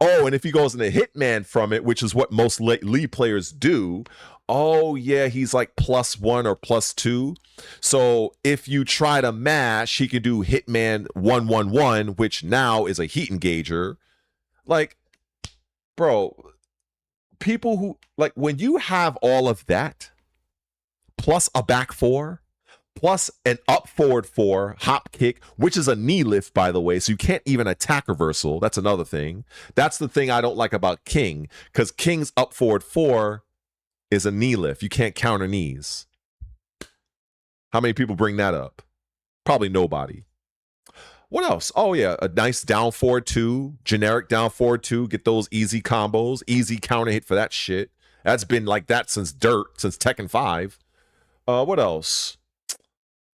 Oh, and if he goes into Hitman from it, which is what most Lee players do, oh yeah, he's like +1 or +2. So if you try to mash, he can do Hitman 111, which now is a heat engager. Like, bro, people who, like, when you have all of that, plus a back 4, plus an up forward 4 hop kick, which is a knee lift, by the way, so you can't even attack reversal. That's another thing. That's the thing I don't like about King, because King's up forward 4 is a knee lift. You can't counter knees. How many people bring that up? Probably nobody. What else? Oh yeah, a nice down forward 2, generic down forward 2, get those easy combos, easy counter hit for that shit. That's been like that since Tekken 5. What else?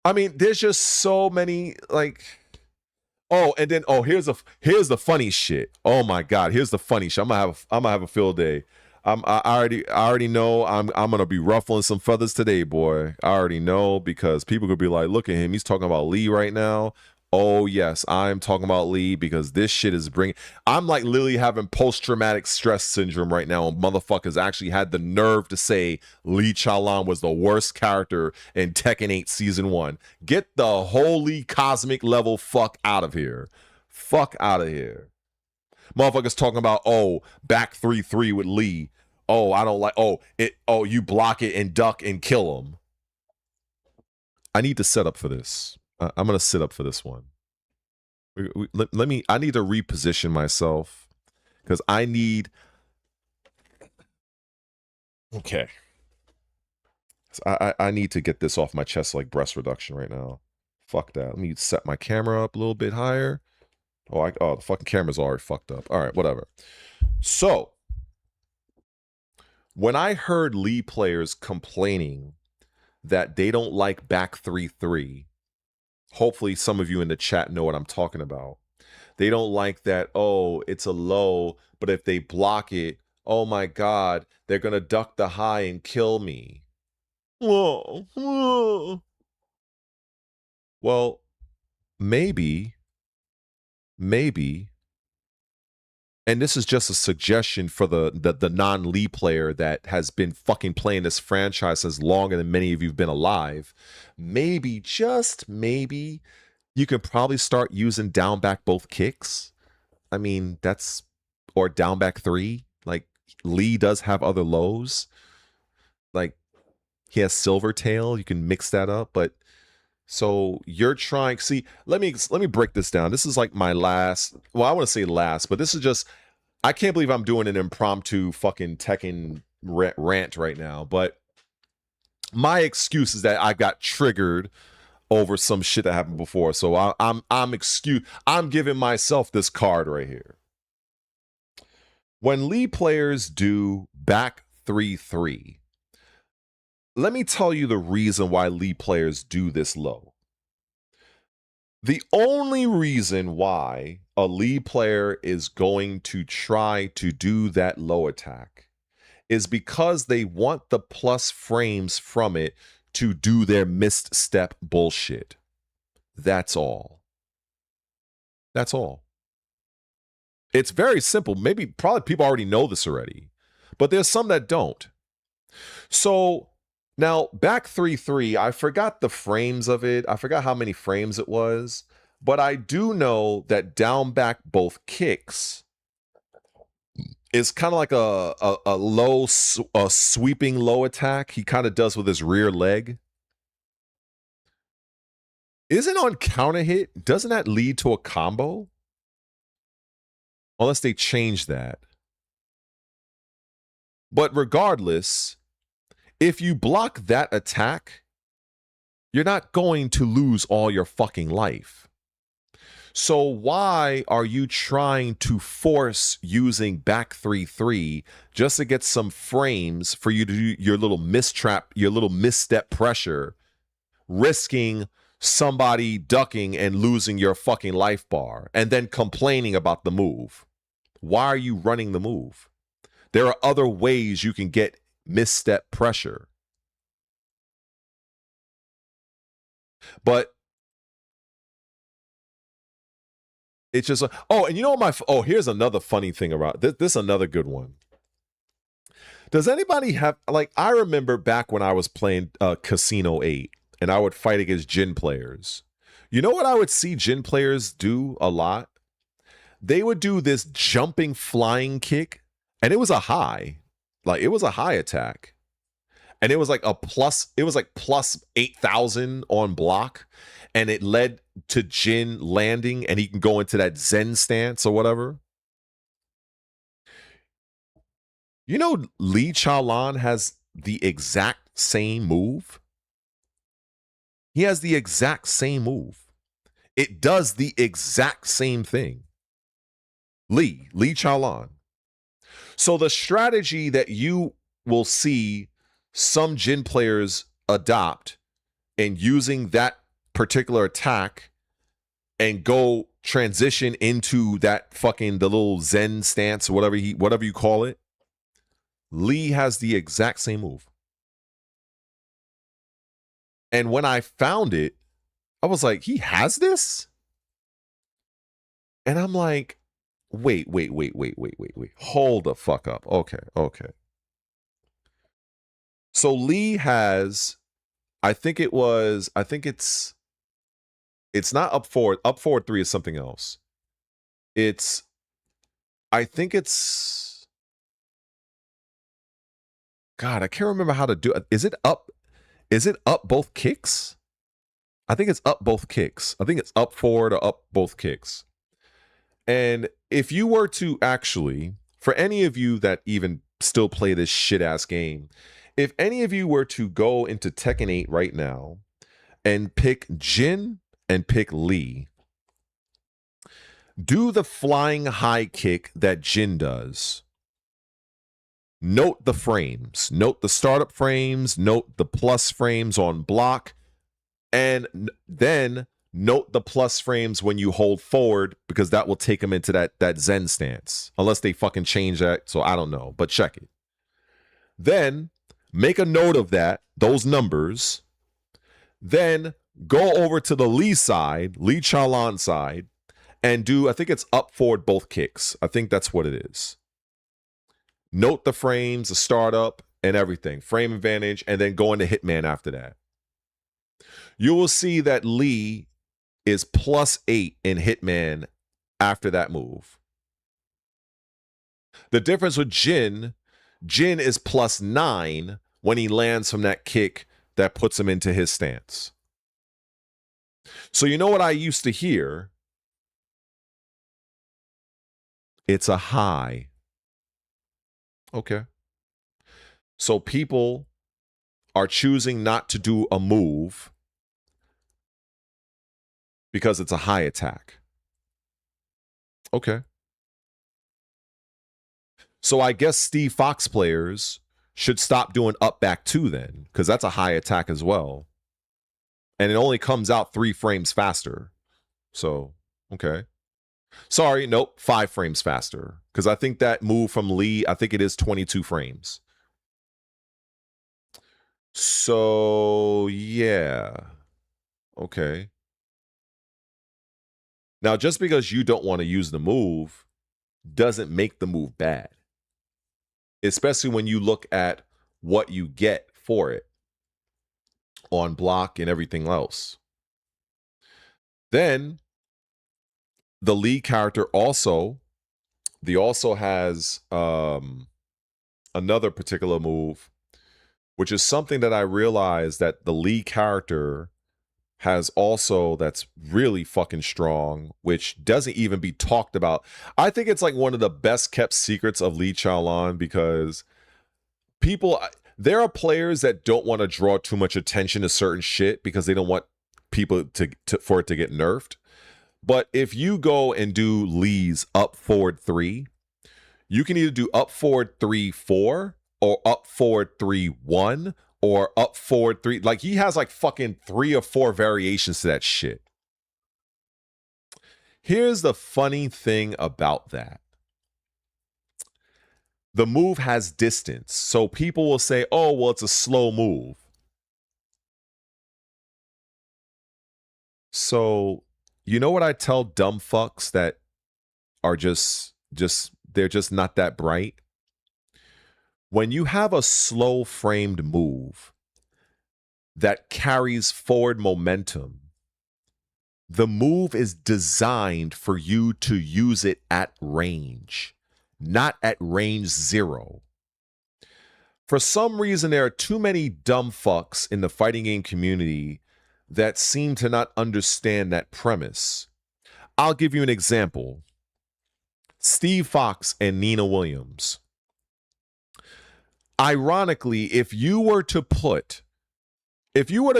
I mean, there's just so many, like, oh, and then here's the funny shit. Oh my god, here's the funny shit. I'm gonna have a field day. I already know I'm gonna be ruffling some feathers today, boy. I already know, because people could be like, look at him, he's talking about Lee right now. Oh yes, I'm talking about Lee, because this shit is I'm like literally having post-traumatic stress syndrome right now, and motherfuckers actually had the nerve to say Lee Chaolan was the worst character in Tekken 8 Season 1. Get the holy cosmic level fuck out of here. Fuck out of here. Motherfuckers talking about, oh, back 3-3 with Lee. Oh, I don't like, you block it and duck and kill him. I need to set up for this. I'm going to sit up for this one. I need to reposition myself, because I need, okay. So I need to get this off my chest like breast reduction right now. Fuck that. Let me set my camera up a little bit higher. Oh, the fucking camera's already fucked up. All right, whatever. So, when I heard Lee players complaining that they don't like back 3-3, hopefully some of you in the chat know what I'm talking about. They don't like that, oh, it's a low, but if they block it, oh my god, they're going to duck the high and kill me. Whoa, whoa. Well, maybe, and this is just a suggestion for the non-Lee player that has been fucking playing this franchise as longer than many of you have been alive. Maybe, just maybe, you can probably start using down back both kicks. I mean, or down back 3. Like, Lee does have other lows. Like, he has Silvertail. You can mix that up, but so you're trying, see, let me break this down. This is like my last, well, I want to say last, but this is just, I can't believe I'm doing an impromptu fucking Tekken rant right now, but my excuse is that I got triggered over some shit that happened before. So I'm giving myself this card right here. When Lee players do back 3-3, let me tell you the reason why Lee players do this low. The only reason why a Lee player is going to try to do that low attack is because they want the plus frames from it to do their missed step bullshit. That's all. That's all. It's very simple. Probably people already know this already, but there's some that don't. So now, back 3-3, I forgot the frames of it. I forgot how many frames it was. But I do know that down back both kicks is kind of like a sweeping low attack. He kind of does with his rear leg. Isn't on counter hit, doesn't that lead to a combo? Unless they change that. But regardless, if you block that attack, you're not going to lose all your fucking life. So why are you trying to force using back 3-3 just to get some frames for you to do your little mistrap, your little misstep pressure, risking somebody ducking and losing your fucking life bar, and then complaining about the move? Why are you running the move? There are other ways you can get misstep pressure. But it's just, oh, and you know what here's another funny thing about this. This is another good one. Does anybody have, like, I remember back when I was playing Casino 8 and I would fight against Jin players. You know what I would see Jin players do a lot? They would do this jumping flying kick, and it was a high. Like, it was a high attack. And it was like plus 8,000 on block, and it led to Jin landing, and he can go into that Zen stance or whatever. You know, Lee Chaolan has the exact same move. He has the exact same move. It does the exact same thing. Lee Chaolan. So the strategy that you will see some Jin players adopt in using that particular attack and go transition into that fucking the little Zen stance, whatever you call it. Lee has the exact same move. And when I found it, I was like, he has this? And I'm like, wait. Hold the fuck up. Okay. So Lee has, it's not up forward. Up forward 3 is something else. God, I can't remember how to do it. Is it up both kicks? I think it's up both kicks. I think it's up forward or up both kicks. And if you were to actually, for any of you that even still play this shit-ass game, if any of you were to go into Tekken 8 right now and pick Jin and pick Lee, do the flying high kick that Jin does. Note the frames. Note the startup frames. Note the plus frames on block. And then note the plus frames when you hold forward, because that will take them into that Zen stance. Unless they fucking change that. So I don't know. But check it. Then make a note of those numbers. Then go over to the Lee side, Lee Chaolan side, and do, I think it's up forward both kicks. I think that's what it is. Note the frames, the startup, and everything. Frame advantage, and then go into Hitman after that. You will see that Lee is +8 in Hitman after that move. The difference with Jin is +9 when he lands from that kick that puts him into his stance. So you know what I used to hear? It's a high. Okay. So people are choosing not to do a move because it's a high attack. Okay. So I guess Steve Fox players should stop doing up back 2 then, because that's a high attack as well. And it only comes out 3 frames faster. So, okay. Sorry, nope, 5 frames faster. Because I think that move from Lee, I think it is 22 frames. So, yeah. Okay. Now, just because you don't want to use the move doesn't make the move bad. Especially when you look at what you get for it on block and everything else. Then the Lee character also has another particular move, which is something that I realized that the Lee character has also that's really fucking strong, which doesn't even be talked about. I think it's like one of the best kept secrets of Lee Chaolan, because there are players that don't want to draw too much attention to certain shit because they don't want people for it to get nerfed. But if you go and do Lee's up forward 3, you can either do up forward 3-4 or up forward 3-1 or up forward 3. Like, he has like fucking 3 or 4 variations to that shit. Here's the funny thing about that. the move has distance. So people will say, oh, well, it's a slow move. So, you know what I tell dumb fucks that are they're just not that bright? When you have a slow framed move that carries forward momentum, the move is designed for you to use it at range, not at range 0. For some reason, there are too many dumb fucks in the fighting game community that seem to not understand that premise. I'll give you an example. Steve Fox and Nina Williams. Ironically, if you were to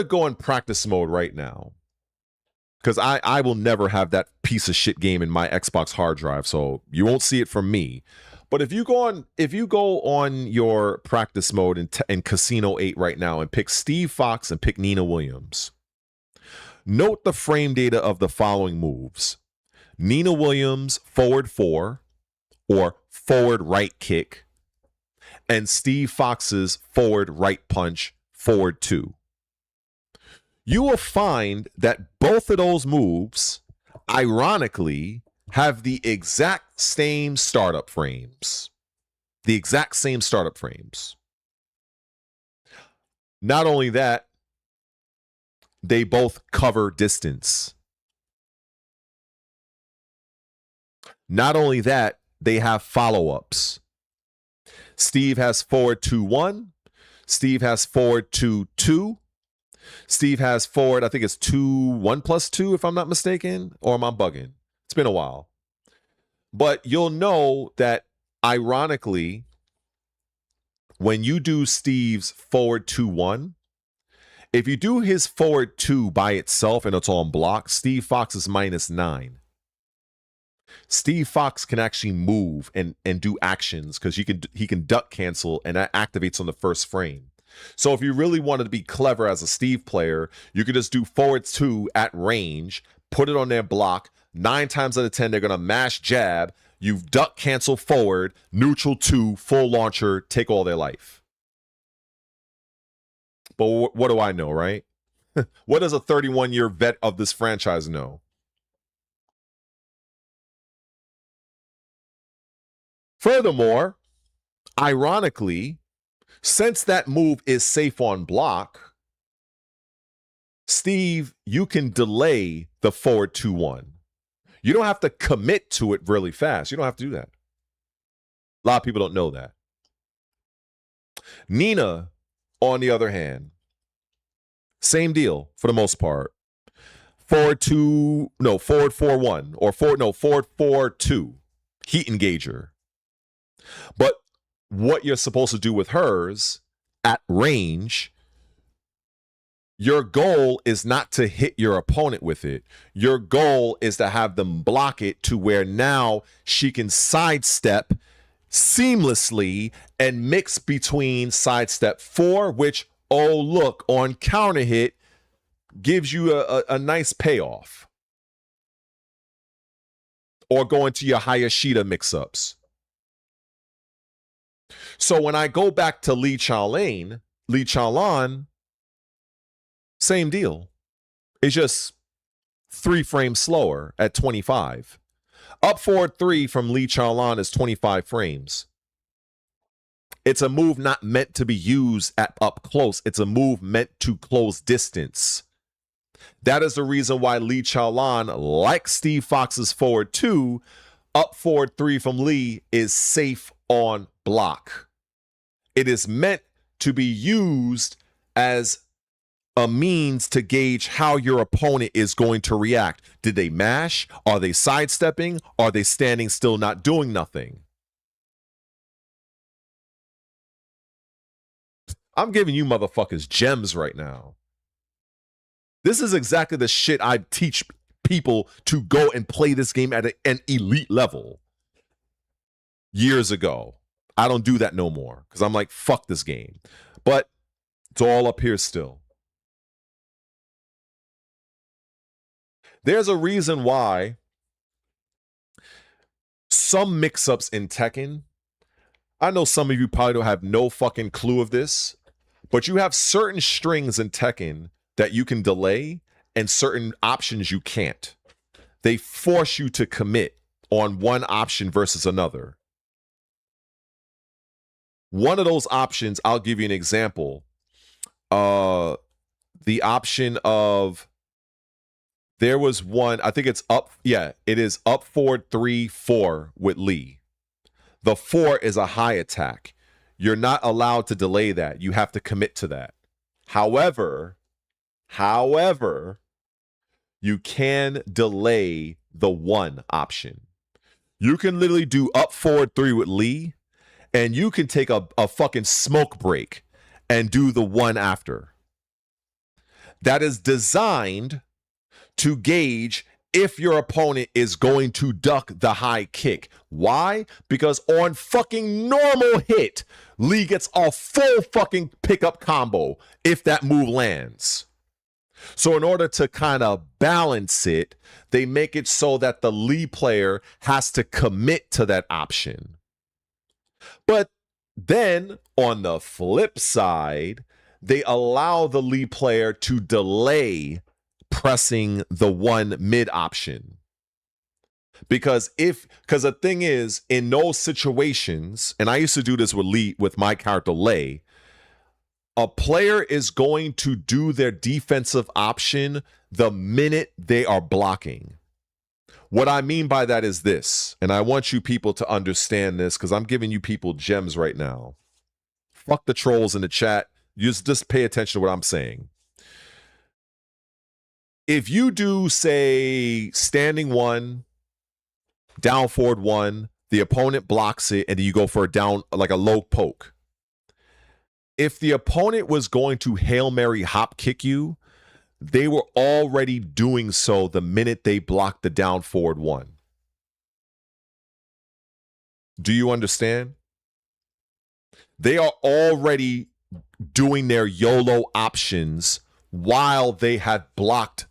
go in practice mode right now, because I will never have that piece of shit game in my Xbox hard drive, so you won't see it from me. But if you go on your practice mode in Casino 8 right now and pick Steve Fox and pick Nina Williams, note the frame data of the following moves. Nina Williams forward 4 or forward right kick, and Steve Fox's forward right punch forward 2. You will find that both of those moves, ironically, have the exact same startup frames. The exact same startup frames. Not only that, they both cover distance. Not only that, they have follow-ups. Steve has forward 2-1. Steve has forward 2-2. Steve has forward, I think it's 2-1+2, if I'm not mistaken, or am I bugging? It's been a while. But you'll know that, ironically, when you do Steve's forward 2-1, if you do his forward 2 by itself and it's on block, Steve Fox is -9. Steve Fox can actually move and do actions because he can duck cancel, and that activates on the first frame. So if you really wanted to be clever as a Steve player, you could just do forward 2 at range, put it on their block. 9 times out of 10, they're going to mash jab. You duck cancel forward, neutral 2, full launcher, take all their life. But what do I know, right? What does a 31-year vet of this franchise know? Furthermore, ironically, since that move is safe on block, Steve, you can delay the forward 2-1. You don't have to commit to it really fast. You don't have to do that. A lot of people don't know that. Nina, on the other hand, same deal for the most part. Forward 4-1 or forward 4-2 heat engager. But what you're supposed to do with hers at range, your goal is not to hit your opponent with it. Your goal is to have them block it to where now she can sidestep seamlessly and mix between sidestep 4, which, oh, look, on counter hit, gives you a nice payoff. Or go into your Hayashida mix-ups. So when I go back to Li Chaolan, same deal. It's just 3 frames slower at 25. Up forward 3 from Li Chaolan is 25 frames. It's a move not meant to be used at up close. It's a move meant to close distance. That is the reason why Li Chaolan, like Steve Fox's forward 2, up forward 3 from Li is safe on block. It is meant to be used as a means to gauge how your opponent is going to react. Did they mash? Are they sidestepping? Are they standing still not doing nothing? I'm giving you motherfuckers gems right now. This is exactly the shit I teach people to go and play this game at an elite level years ago. I don't do that no more because I'm like, fuck this game. But it's all up here still. There's a reason why some mix-ups in Tekken I know some of you probably don't have no fucking clue of this, but you have certain strings in Tekken that you can delay and certain options you can't. They force you to commit on one option versus another. One of those options, I'll give you an example. The option of, there was one, I think it's up, yeah, it is up forward 3, 4 with Lee. The 4 is a high attack. You're not allowed to delay that. You have to commit to that. However, you can delay the 1 option. You can literally do up forward 3 with Lee, and you can take a fucking smoke break and do the 1 after. That is designed to gauge if your opponent is going to duck the high kick. Why? Because on fucking normal hit, Lee gets a full fucking pickup combo if that move lands. So in order to kind of balance it, they make it so that the Lee player has to commit to that option. But then on the flip side, they allow the Lee player to delay pressing the 1 mid option. Because the thing is, in those situations, and I used to do this with Lee, with my character Lei, a player is going to do their defensive option the minute they are blocking. What I mean by that is this, and I want you people to understand this because I'm giving you people gems right now. Fuck the trolls in the chat. Just pay attention to what I'm saying. If you do, say, standing 1, down forward 1, the opponent blocks it, and then you go for a down, like a low poke. If the opponent was going to Hail Mary hop kick you, they were already doing so the minute they blocked the down forward 1. Do you understand? They are already doing their YOLO options while they had blocked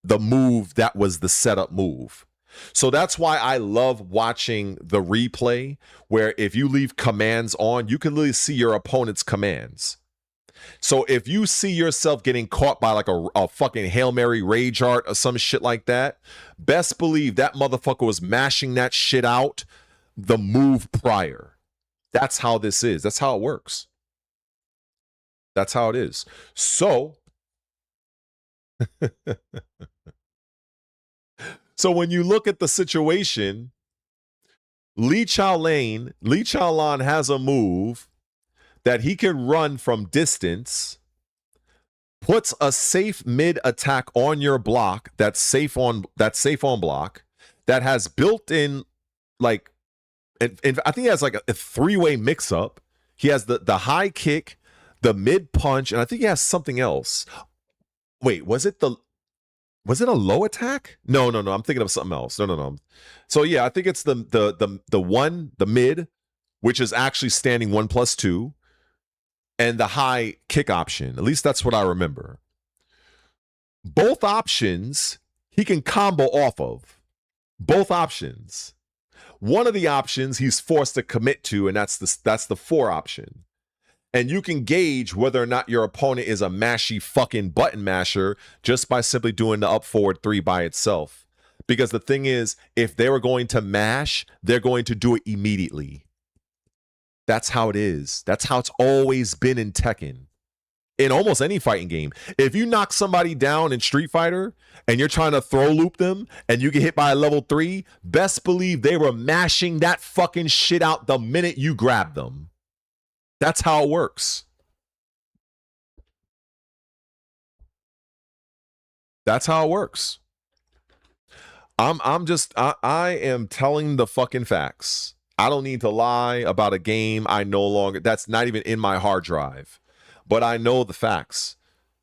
the move that was the setup move. So that's why I love watching the replay, where if you leave commands on, you can literally see your opponent's commands. So if you see yourself getting caught by like a fucking Hail Mary rage art or some shit like that, best believe that motherfucker was mashing that shit out the move prior. That's how this is. That's how it works. That's how it is. So, so when you look at the situation, Lee Chaolan has a move that he can run from distance, puts a safe mid attack on your block that's safe on block, that has built in, like, and I think he has like a 3-way mix up. He has the high kick, the mid punch, and I think he has something else. Wait, was it a low attack? No. I'm thinking of something else. No. So yeah, I think it's the mid, which is actually standing 1+2, and the high kick option. At least that's what I remember. Both options he can combo off of. Both options. One of the options he's forced to commit to, and that's the 4 option. And you can gauge whether or not your opponent is a mashy fucking button masher just by simply doing the up forward 3 by itself. Because the thing is, if they were going to mash, they're going to do it immediately. That's how it is. That's how it's always been in Tekken. In almost any fighting game. If you knock somebody down in Street Fighter and you're trying to throw loop them and you get hit by a level 3, best believe they were mashing that fucking shit out the minute you grab them. That's how it works. That's how it works. I am telling the fucking facts. I don't need to lie about a game I no longer, that's not even in my hard drive. But I know the facts.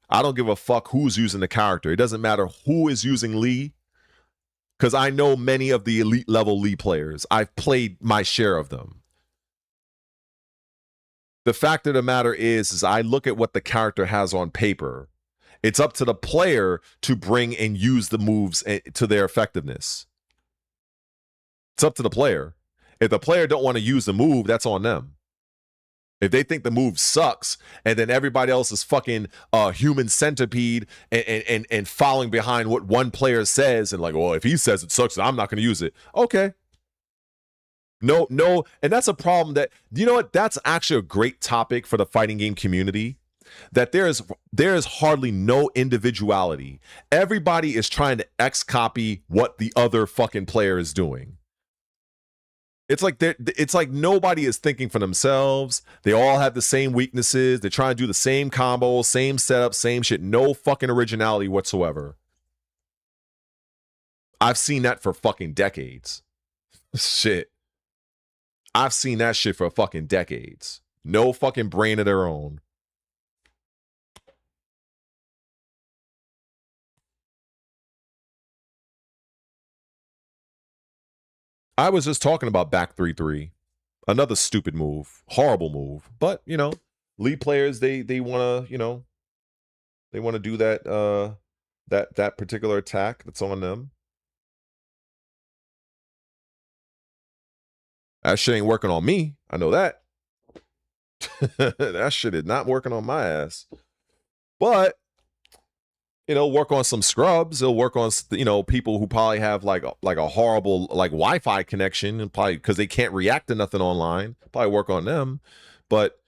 I don't give a fuck who's using the character. It doesn't matter who is using Lee, because I know many of the elite level Lee players. I've played my share of them. The fact of the matter is I look at what the character has on paper. It's up to the player to bring and use the moves to their effectiveness. It's up to the player. If the player don't want to use the move, that's on them. If they think the move sucks and then everybody else is fucking human centipede and following behind what one player says and like, well, if he says it sucks, I'm not going to use it. Okay. No. And that's a problem that, you know what? That's actually a great topic for the fighting game community, that there's hardly no individuality. Everybody is trying to X-copy what the other fucking player is doing. It's like nobody is thinking for themselves. They all have the same weaknesses. They're trying to do the same combo, same setup, same shit. No fucking originality whatsoever. I've seen that for fucking decades. Shit. I've seen that shit for fucking decades. No fucking brain of their own. I was just talking about back 3-3. Another stupid move. Horrible move. But, you know, lead players, they want to, you know, they want to do that that particular attack that's on them. That shit ain't working on me. I know that. That shit is not working on my ass. But, you know, work on some scrubs. It'll work on, you know, people who probably have like a horrible like Wi-Fi connection and probably because they can't react to nothing online. Probably work on them. But,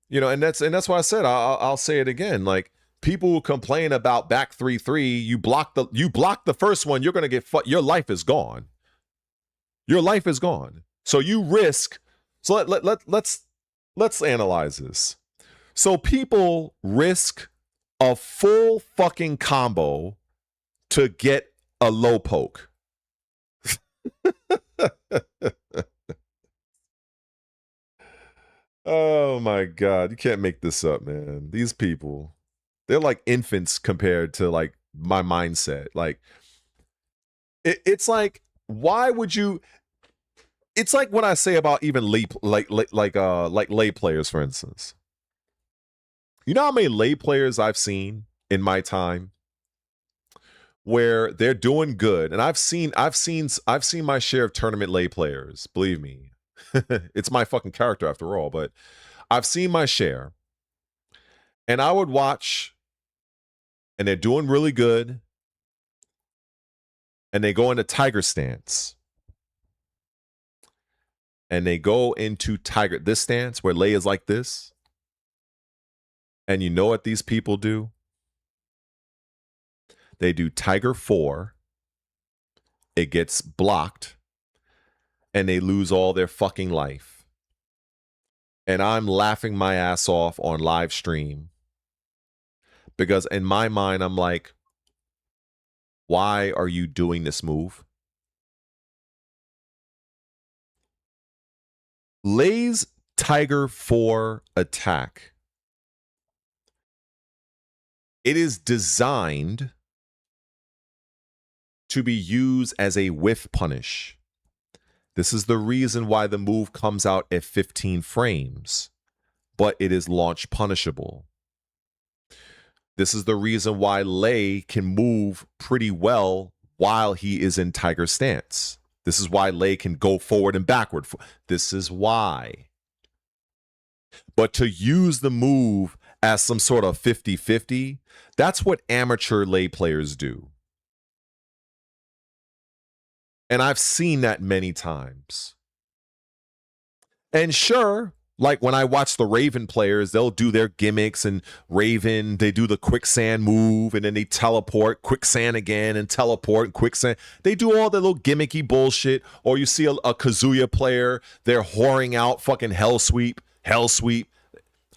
you know, and that's why I said I'll say it again. Like, people who complain about back 3-3, you block the first one, you're gonna get your life is gone. Your life is gone. So you risk. So let's analyze this. So people risk a full fucking combo to get a low poke. Oh my God. You can't make this up, man. These people, they're like infants compared to like my mindset. Like, it's like, why would you? It's like what I say about even lay players, for instance. You know how many lay players I've seen in my time where they're doing good, and I've seen my share of tournament lay players. Believe me, it's my fucking character after all. But I've seen my share, and I would watch, and they're doing really good, and they go into tiger stance, and they go into this stance where lay is like this. And you know what these people do? They do Tiger 4. It gets blocked. And they lose all their fucking life. And I'm laughing my ass off on live stream. Because in my mind, I'm like, why are you doing this move? Lay's Tiger 4 attack. It is designed to be used as a whiff punish. This is the reason why the move comes out at 15 frames, but it is launch punishable. This is the reason why Lay can move pretty well while he is in tiger stance. This is why Lay can go forward and backward. This is why. But to use the move as some sort of 50-50, that's what amateur lay players do. And I've seen that many times. And sure, like when I watch the Raven players, they'll do their gimmicks, and Raven, they do the quicksand move, and then they teleport, quicksand again, and teleport, and quicksand. They do all the little gimmicky bullshit. Or you see a Kazuya player, they're whoring out fucking hell sweep.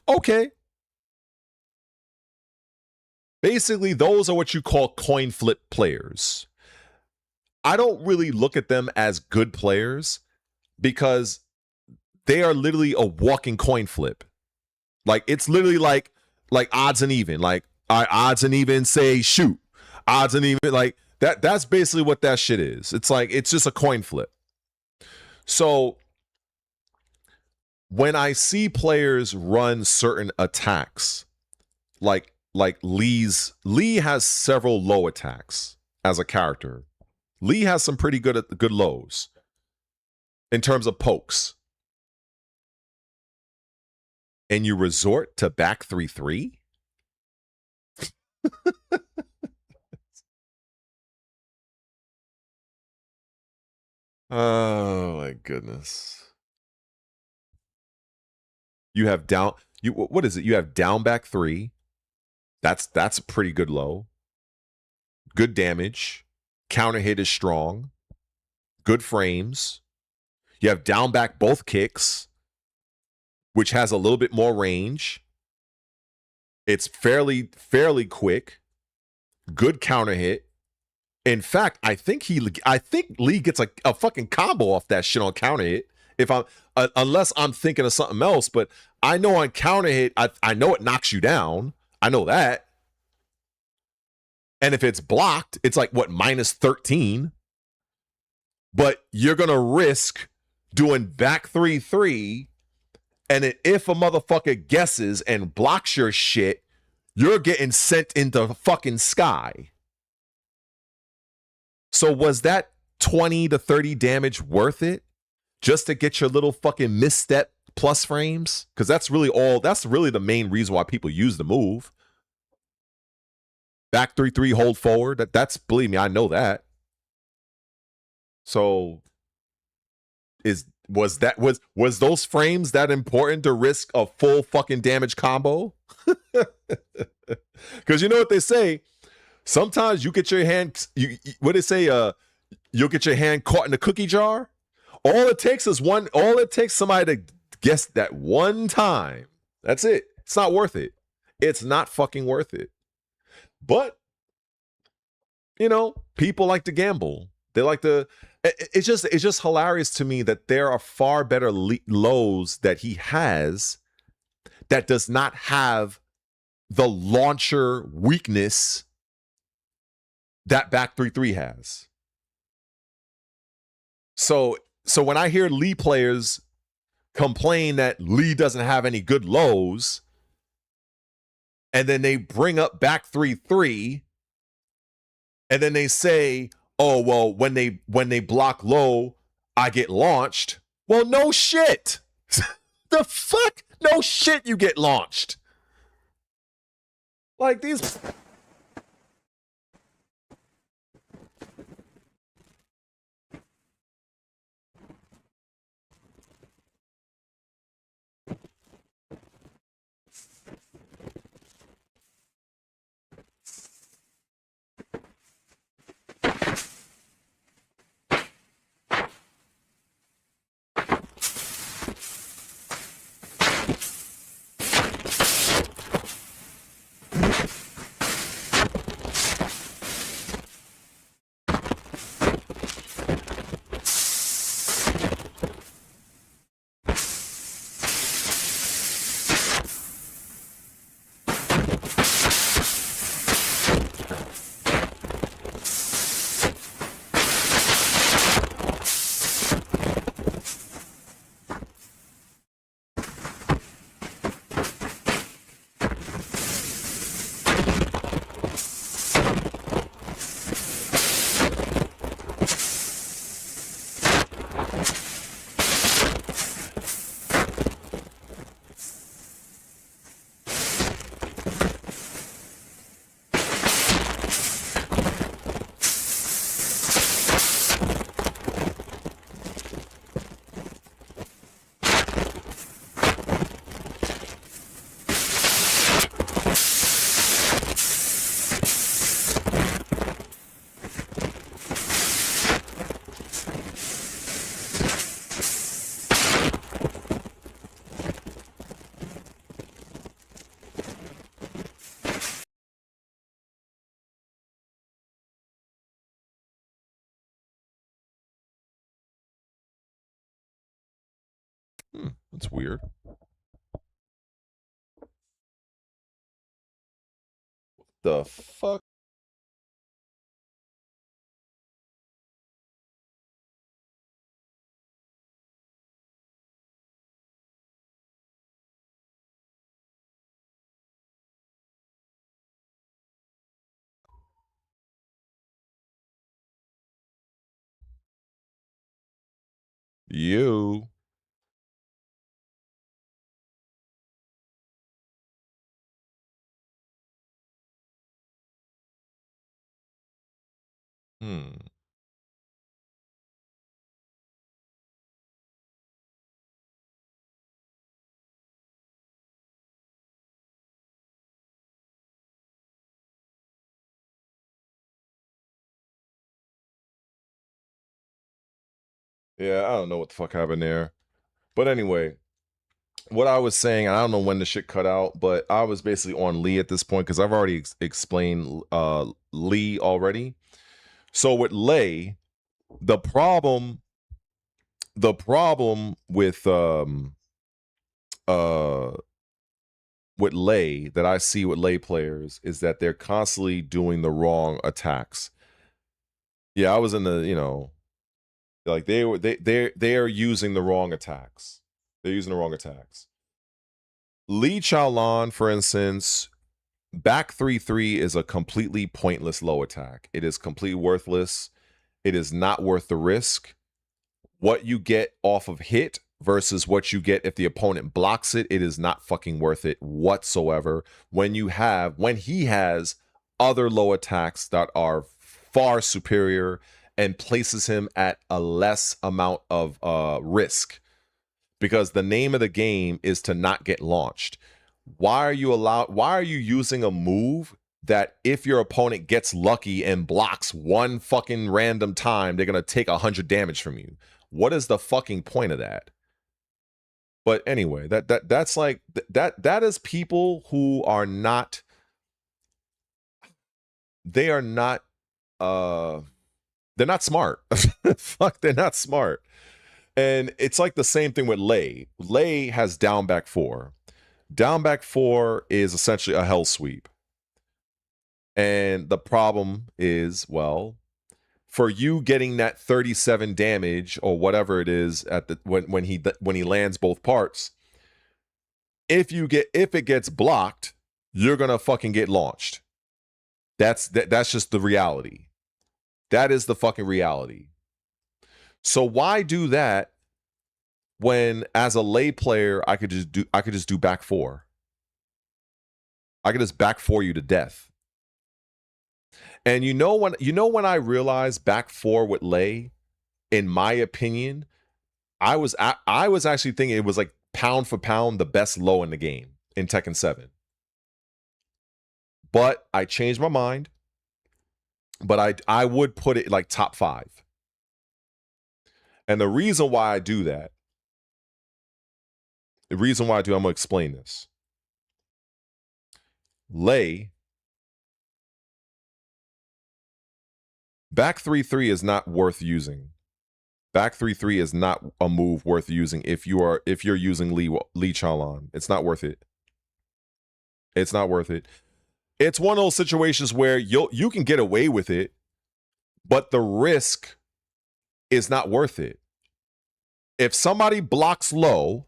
Okay. Basically, those are what you call coin flip players. I don't really look at them as good players because they are literally a walking coin flip. Like, it's literally like odds and even. Like, odds and even say shoot. Odds and even, like, that's basically what that shit is. It's like, it's just a coin flip. So when I see players run certain attacks, like Lee has several low attacks as a character. Lee has some pretty good lows in terms of pokes. and you resort to back 3-3? Oh my goodness. You have down, what is it? You have down back 3. That's a pretty good low. Good damage. Counter hit is strong. Good frames. You have down back both kicks, which has a little bit more range. It's fairly quick. Good counter hit. In fact, I think Lee gets a fucking combo off that shit on counter hit. If I'm unless I'm thinking of something else, but I know on counter hit, I know it knocks you down. I know that. And if it's blocked, it's like what, -13. But you're gonna risk doing back 3-3, and then if a motherfucker guesses and blocks your shit, you're getting sent into fucking sky. So was that 20 to 30 damage worth it just to get your little fucking misstep plus frames? Because that's really the main reason why people use the move. Back 3-3, hold forward. That's believe me, I know that. So was those frames that important to risk a full fucking damage combo? Because you know what they say, sometimes you get your hand, what they say, you'll get your hand caught in a cookie jar. All it takes somebody to guess that one time. That's it. It's not worth it. It's not fucking worth it. But people like to gamble. They like to. It's just hilarious to me that there are far better lows that he has that does not have the launcher weakness that back 3-3 has. So when I hear Lee players complain that Lee doesn't have any good lows, and then they bring up back 3-3, and then they say, oh, well, when they block low, I get launched. Well, no shit. The fuck? No shit, you get launched. Like these. That's weird. The fuck? You. Yeah, I don't know what the fuck happened there. But anyway, what I was saying, I don't know when the shit cut out, but I was basically on Lee at this point because I've already explained Lee already. So with Lei, the problem with Lei that I see with Lei players is that they're constantly doing the wrong attacks. Yeah, I was in the, you know, like they are using the wrong attacks. They're using the wrong attacks. Li Chaolan, for instance, back 3-3 is a completely pointless low attack. It is completely worthless. It is not worth the risk. What you get off of hit versus what you get if the opponent blocks it, it is not fucking worth it whatsoever. When he has other low attacks that are far superior and places him at a less amount of risk. Because the name of the game is to not get launched. Why are you using a move that if your opponent gets lucky and blocks one fucking random time, they're gonna take 100 damage from you? What is the fucking point of that? But anyway, that's like that is people who are not, they are not they're not smart. Fuck, they're not smart. And it's like the same thing with Lei. Lei has down back 4. Down back 4 is essentially a hell sweep. And the problem is, well, for you getting that 37 damage or whatever it is at the when he lands both parts, if it gets blocked, you're gonna fucking get launched. That's just the reality. That is the fucking reality. So why do that when, as a Lei player, I could just do back 4. I could just back 4 you to death. And you know when I realized back 4 with Lei, in my opinion, I was actually thinking it was like pound for pound the best low in the game in Tekken 7. But I changed my mind. But I would put it like top 5. And the reason why I do that, I'm going to explain this. Lei, back 3-3 is not worth using. Back 3-3 is not a move worth using if you're using Li Chaolan. It's not worth it. It's not worth it. It's one of those situations where you can get away with it, but the risk is not worth it. If somebody blocks low,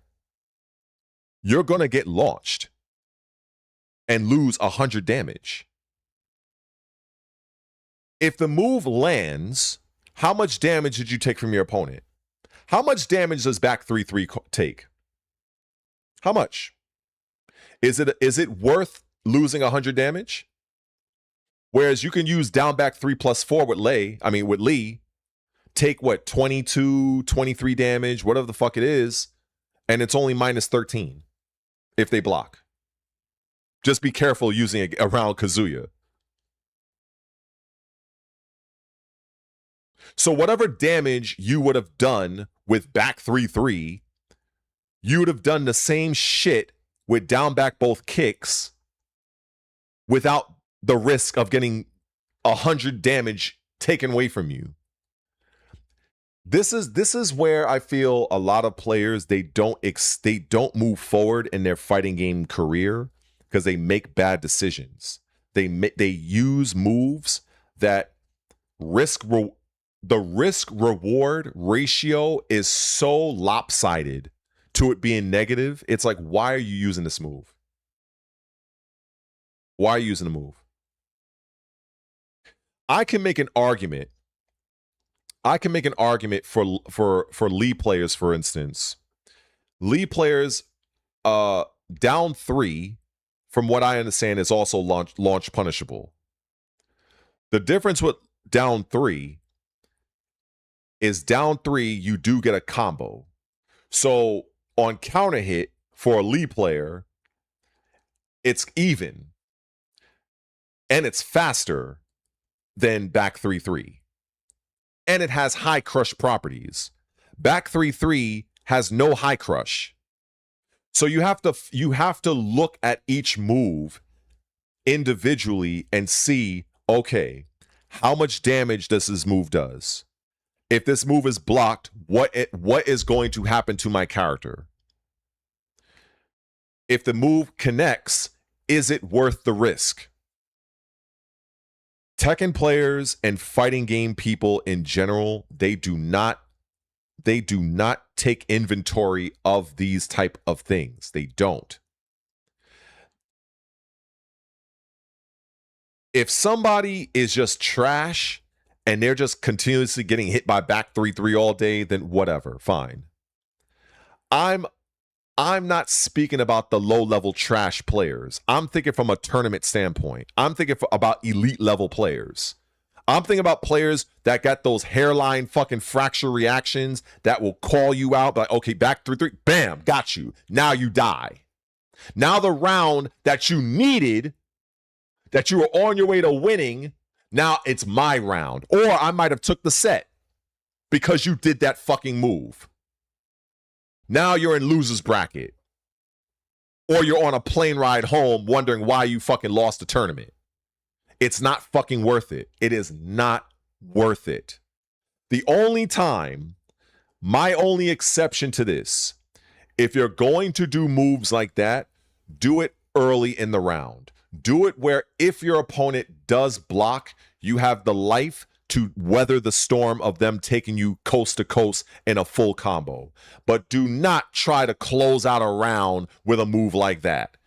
you're going to get launched and lose 100 damage. If the move lands, how much damage did you take from your opponent? How much damage does back 3-3 take? How much? Is it worth losing 100 damage? Whereas you can use down back 3+4 with Li, take what, 22, 23 damage, whatever the fuck it is, and it's only minus 13 if they block. Just be careful using it around Kazuya. So whatever damage you would have done with back 3-3, you would have done the same shit with down back both kicks without the risk of getting 100 damage taken away from you. This is where I feel a lot of players, they don't move forward in their fighting game career because they make bad decisions. They use moves that the risk-reward ratio is so lopsided to it being negative. It's like, why are you using this move? Why are you using the move? I can make an argument. For Lee players, for instance. Lee players down 3, from what I understand, is also launch punishable. The difference with down 3 is down 3, you do get a combo. So on counter hit for a Lee player, it's even. And it's faster than back 3-3. And it has high crush properties. Back 3-3 has no high crush. So you have to look at each move individually and see, okay, how much damage does this move does? If this move is blocked, what is going to happen to my character? If the move connects, is it worth the risk? Tekken players and fighting game people in general, they do not take inventory of these type of things. They don't. If somebody is just trash and they're just continuously getting hit by back 3-3 all day, then whatever, fine. I'm not speaking about the low-level trash players. I'm thinking from a tournament standpoint. I'm thinking about elite-level players. I'm thinking about players that got those hairline fucking fracture reactions that will call you out, like, okay, back 3-3, bam, got you. Now you die. Now the round that you needed, that you were on your way to winning, now it's my round. Or I might have took the set because you did that fucking move. Now you're in loser's bracket. Or you're on a plane ride home wondering why you fucking lost the tournament. It's not fucking worth it. It is not worth it. The only time, my only exception to this, if you're going to do moves like that, do it early in the round. Do it where if your opponent does block, you have the life to weather the storm of them taking you coast to coast in a full combo. But do not try to close out a round with a move like that.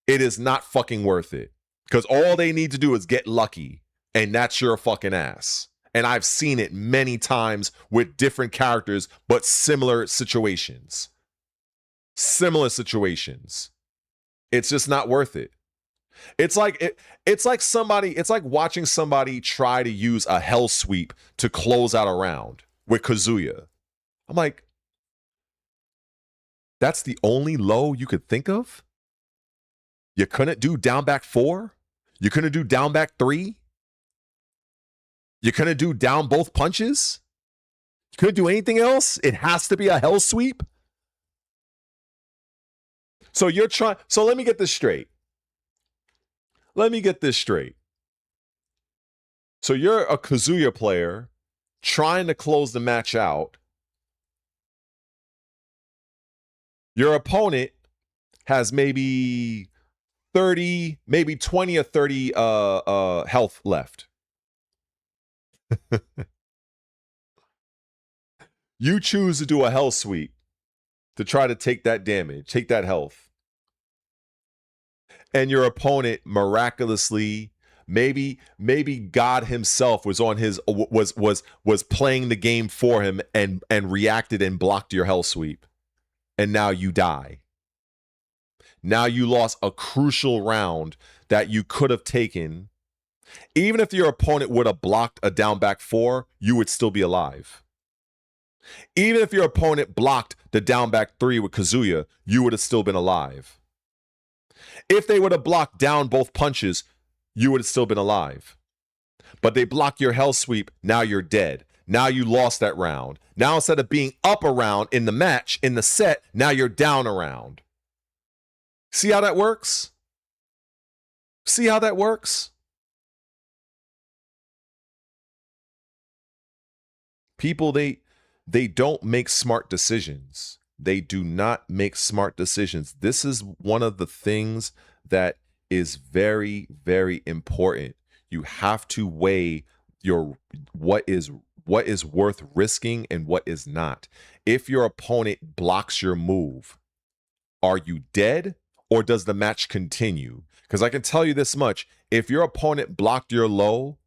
It is not fucking worth it. Because all they need to do is get lucky, and that's your fucking ass. And I've seen it many times with different characters, but similar situations. Similar situations. It's just not worth it. It's like watching somebody try to use a hell sweep to close out a round with Kazuya. I'm like, that's the only low you could think of? You couldn't do down back 4? You couldn't do down back 3? You couldn't do down both punches? You couldn't do anything else? It has to be a hell sweep? So let me get this straight. So you're a Kazuya player trying to close the match out. Your opponent has maybe 30, maybe 20 or 30 health left. You choose to do a hell sweep to try to take that damage, take that health. And your opponent miraculously, maybe God himself was on his was playing the game for him and reacted and blocked your hell sweep. And now you die. Now you lost a crucial round that you could have taken. Even if your opponent would have blocked a down back 4, you would still be alive. Even if your opponent blocked the down back 3 with Kazuya, you would have still been alive. If they would have blocked down both punches, you would have still been alive. But they block your hell sweep, now you're dead. Now you lost that round. Now instead of being up a round in the match, in the set, now you're down a round. See how that works? See how that works? People, they don't make smart decisions. They do not make smart decisions. This is one of the things that is very, very important. You have to weigh your what is worth risking and what is not. If your opponent blocks your move, are you dead or does the match continue? Because I can tell you this much. If your opponent blocked your low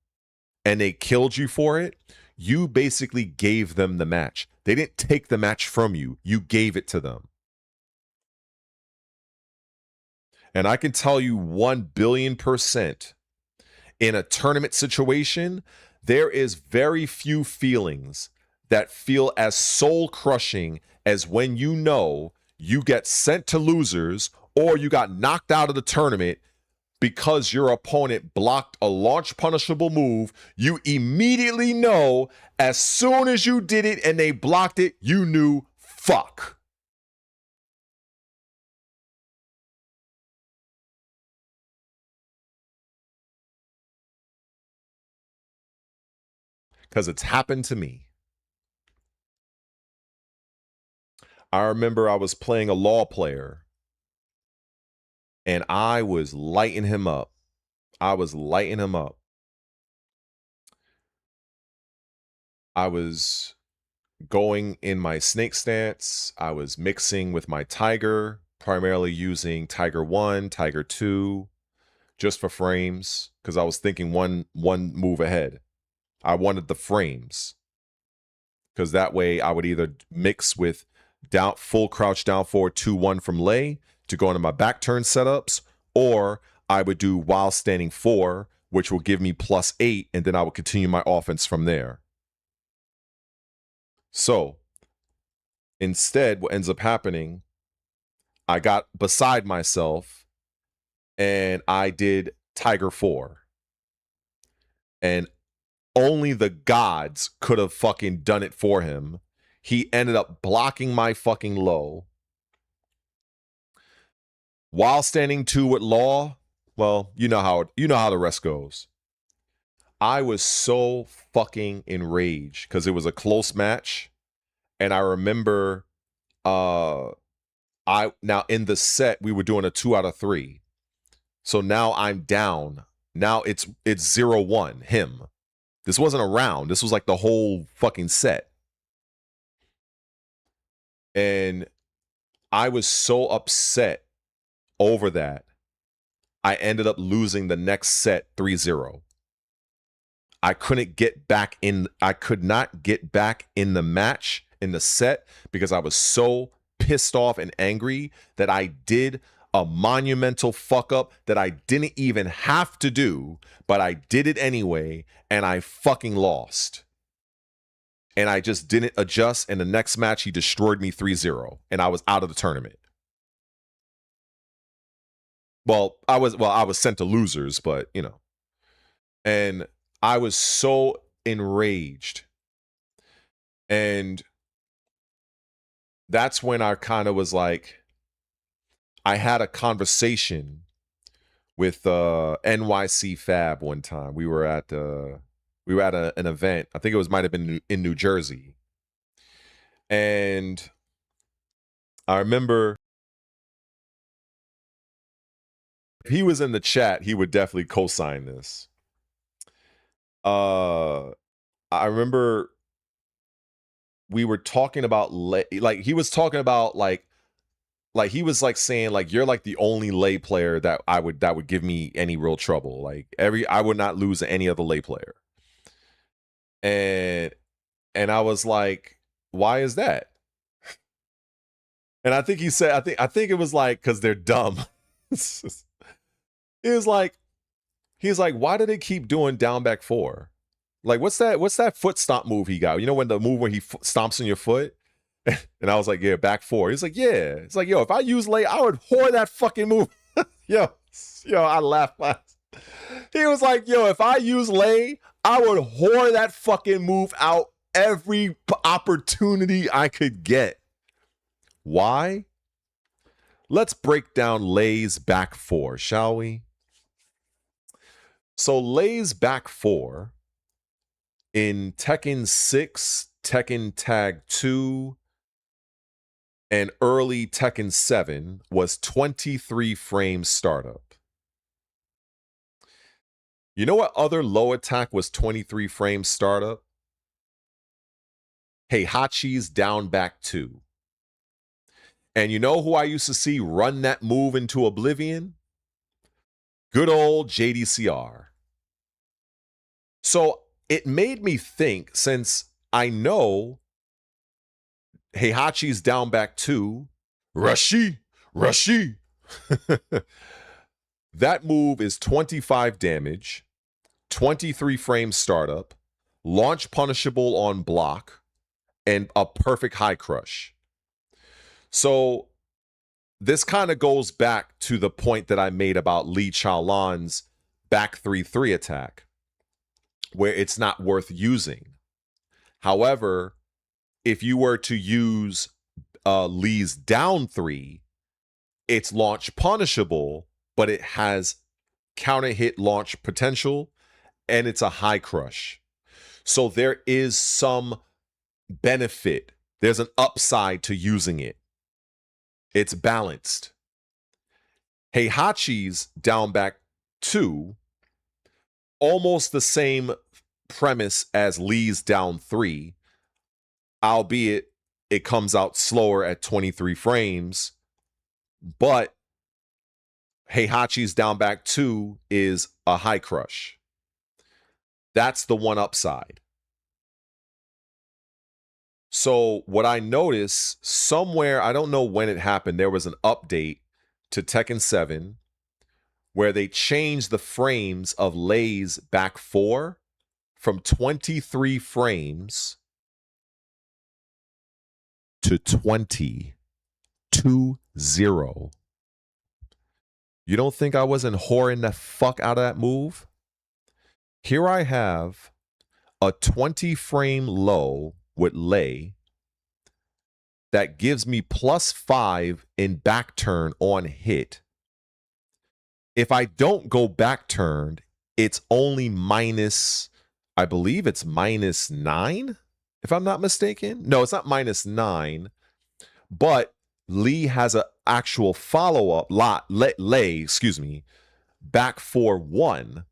and they killed you for it, you basically gave them the match. They didn't take the match from you. You gave it to them. And I can tell you 1,000,000,000% in a tournament situation, There is very few feelings that feel as soul crushing as when you know you get sent to losers or you got knocked out of the tournament because your opponent blocked a launch punishable move. You immediately know as soon as you did it and they blocked it, you knew fuck. Because it's happened to me. I remember I was playing a law player and I was lighting him up. I was going in my snake stance. I was mixing with my tiger, primarily using Tiger 1, Tiger 2, just for frames, because I was thinking one move ahead. I wanted the frames, because that way I would either mix with down full crouch down forward 2-1 from lay to go into my back turn setups, or I would do while standing 4, which will give me +8, and then I would continue my offense from there. So instead, what ends up happening, I got beside myself and I did Tiger 4. And only the gods could have fucking done it for him. He ended up blocking my fucking low. While standing 2 with law, well, you know how the rest goes. I was so fucking enraged because it was a close match. And I remember now in the set we were doing a 2 out of 3. So now I'm down. Now it's 0-1 him. This wasn't a round. This was like the whole fucking set. And I was so upset over that. I ended up losing the next set 3-0. I couldn't get back in. I could not get back in the match, in the set, because I was so pissed off and angry that I did a monumental fuck up that I didn't even have to do, but I did it anyway, and I fucking lost. And I just didn't adjust, and the next match he destroyed me 3-0, and I was out of the tournament. Well, I was sent to losers, but you know. And I was so enraged. And that's when I kind of was like, I had a conversation with NYC Fab one time. We were at an event. I think it might have been in New Jersey. And I remember if he was in the chat, he would definitely co-sign this. I remember we were talking about like he was talking about like he was like saying like you're like the only lay player that would give me any real trouble. Like I would not lose to any other lay player. And I was like, why is that? And I think he said, I think it was like because they're dumb. It was like, he's like, why do they keep doing down back 4? Like, what's that foot stomp move he got? You know, when the move where he stomps on your foot? And I was like, yeah, back 4. He's like, yeah. It's like, yo, if I use lay, I would whore that fucking move. yo, I laughed last. He was like, yo, if I use lay, I would whore that fucking move out every opportunity I could get. Why? Let's break down lay's back 4, shall we? So lay's back 4 in Tekken 6, Tekken Tag 2, and early Tekken 7 was 23 frame startup. You know what other low attack was 23 frame startup? Heihachi's down back 2. And you know who I used to see run that move into oblivion? Good old JDCR. So it made me think, since I know Heihachi's down back 2, Rushi. That move is 25 damage, 23 frame startup, launch punishable on block, and a perfect high crush. So this kind of goes back to the point that I made about Li Chaolan's back 3-3 attack, where it's not worth using. However, if you were to use Li's down 3, it's launch punishable, but it has counter hit launch potential, and it's a high crush. So there is some benefit. There's an upside to using it. It's balanced. Heihachi's down back 2, almost the same premise as Li's down 3, albeit it comes out slower at 23 frames, but Heihachi's down back 2 is a high crush. That's the one upside. So what I noticed somewhere, I don't know when it happened, there was an update to Tekken 7 where they changed the frames of Lei's back 4 from 23 frames to 20. You don't think I wasn't whoring the fuck out of that move? Here I have a 20 frame low with Lei that gives me +5 in back turn on hit. If I don't go back turned, it's only minus, I believe it's -9, if I'm not mistaken. No, it's not -9, but Li has an actual follow-up Lei, excuse me, back 4-1.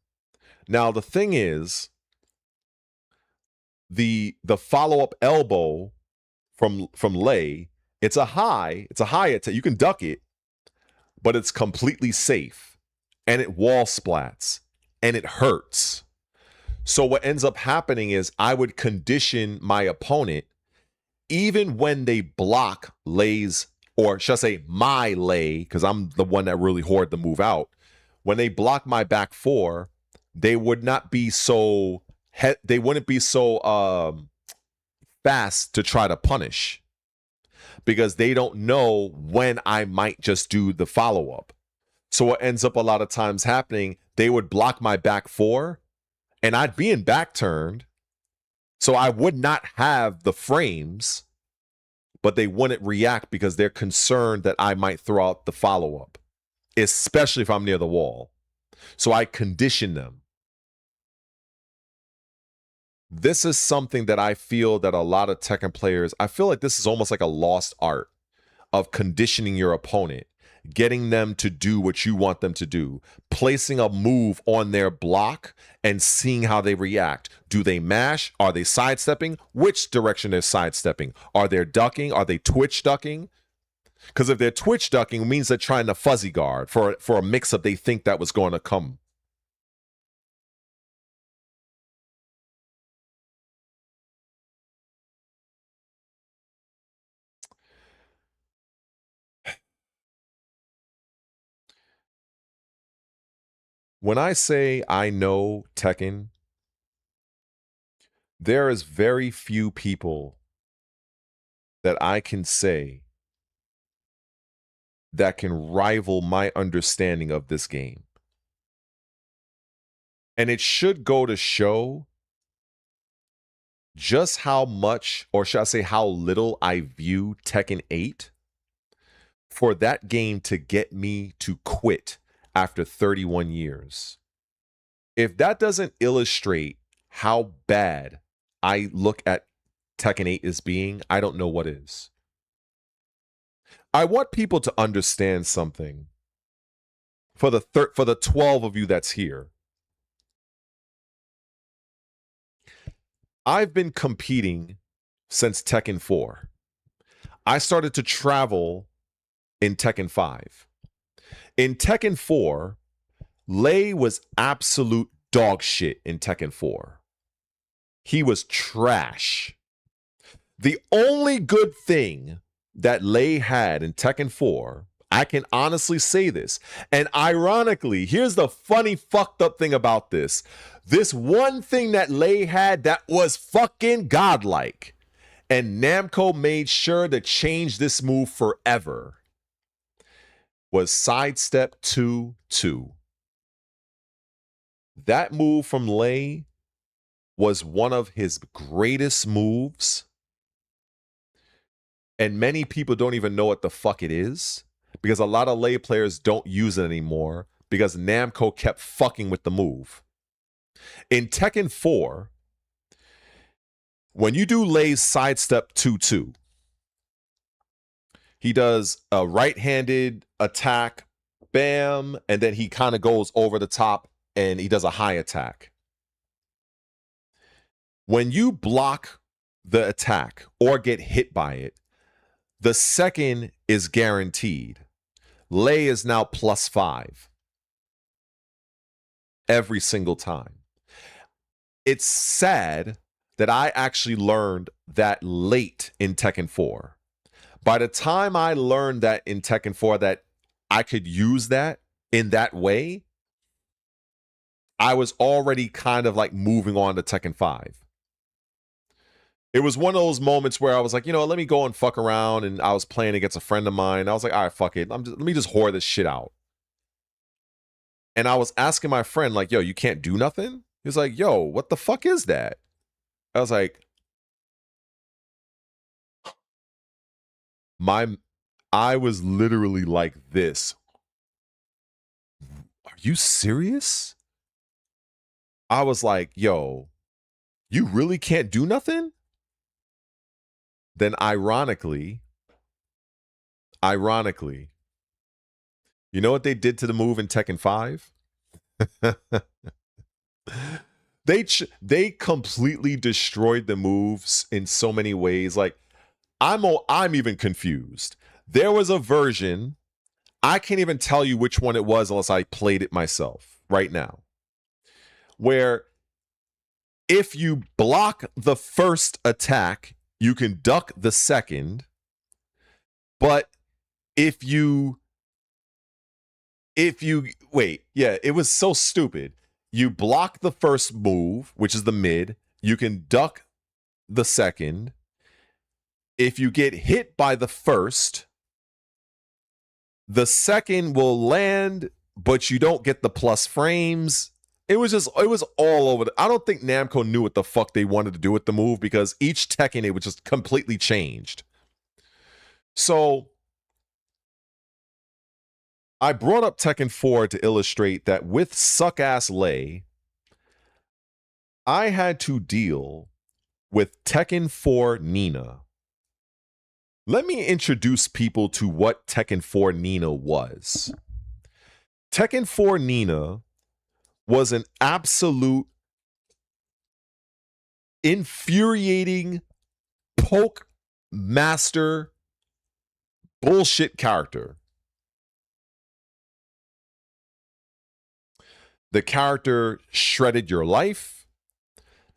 Now the thing is, the follow-up elbow from Lei, it's a high attack. You can duck it, but it's completely safe, and it wall splats, and it hurts. So what ends up happening is I would condition my opponent, even when they block Lei's, or should I say my Lei, because I'm the one that really whored the move out. When they block my back 4, they would not be so they wouldn't be so fast to try to punish, because they don't know when I might just do the follow-up. So what ends up a lot of times happening, they would block my back 4 and I'd be in back turned, so I would not have the frames, but they wouldn't react because they're concerned that I might throw out the follow-up, especially if I'm near the wall. So I condition them. This is something that I feel that a lot of Tekken players, I feel like this is almost like a lost art of conditioning your opponent, getting them to do what you want them to do, placing a move on their block and seeing how they react. Do they mash? Are they sidestepping? Which direction they're sidestepping? Are they ducking? Are they twitch ducking? Because if they're twitch ducking, it means they're trying to fuzzy guard for a mix-up they think that was going to come. When I say I know Tekken, there is very few people that I can say that can rival my understanding of this game. And it should go to show just how much, or should I say how little, I view Tekken 8 for that game to get me to quit after 31 years. If that doesn't illustrate how bad I look at Tekken 8 as being, I don't know what is. I want people to understand something. For the 12 of you that's here, I've been competing since Tekken 4. I started to travel in Tekken 5. In Tekken 4, Lei was absolute dog shit in Tekken 4. He was trash. The only good thing that Lei had in Tekken 4, I can honestly say this. And ironically, here's the funny fucked up thing about this. This one thing that Lei had that was fucking godlike. And Namco made sure to change this move forever. Was sidestep 2-2. That move from Lei was one of his greatest moves. And many people don't even know what the fuck it is. Because a lot of Lei players don't use it anymore. Because Namco kept fucking with the move. In Tekken 4, when you do Lei's sidestep 2-2, he does a right-handed attack, bam, and then he kind of goes over the top and he does a high attack. When you block the attack or get hit by it, the second is guaranteed. Lei is now +5 every single time. It's sad that I actually learned that late in Tekken 4. By the time I learned that in Tekken 4 that I could use that in that way, I was already kind of like moving on to Tekken 5. It was one of those moments where I was like, you know, let me go and fuck around, and I was playing against a friend of mine. I was like, all right, fuck it. Let me just whore this shit out. And I was asking my friend, like, yo, you can't do nothing? He was like, yo, what the fuck is that? I was like, I was literally like this. Are you serious? I was like, yo, you really can't do nothing? Then ironically, you know what they did to the move in Tekken 5? They completely destroyed the moves in so many ways. Like, I'm even confused. There was a version, I can't even tell you which one it was unless I played it myself right now, where if you block the first attack, you can duck the second, but if you wait, yeah, it was so stupid. You block the first move, which is the mid, you can duck the second. If you get hit by the first, the second will land, but you don't get the plus frames. It was all over. I don't think Namco knew what the fuck they wanted to do with the move, because each Tekken, it was just completely changed. So I brought up Tekken 4 to illustrate that with suck-ass Lei, I had to deal with Tekken 4 Nina. Let me introduce people to what Tekken 4 Nina was. Tekken 4 Nina was an absolute infuriating poke master bullshit character. The character shredded your life.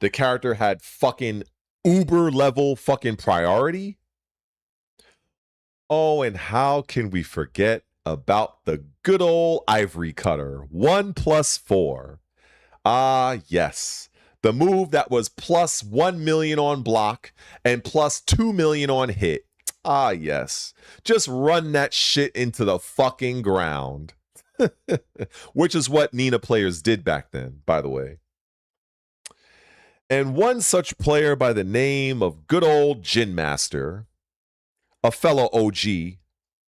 The character had fucking uber level fucking priority. Oh, and how can we forget about the good old ivory cutter? 1+4. Ah, yes. The move that was +1 million on block and +2 million on hit. Ah, yes. Just run that shit into the fucking ground. Which is what Nina players did back then, by the way. And one such player by the name of good old Jin Master, a fellow OG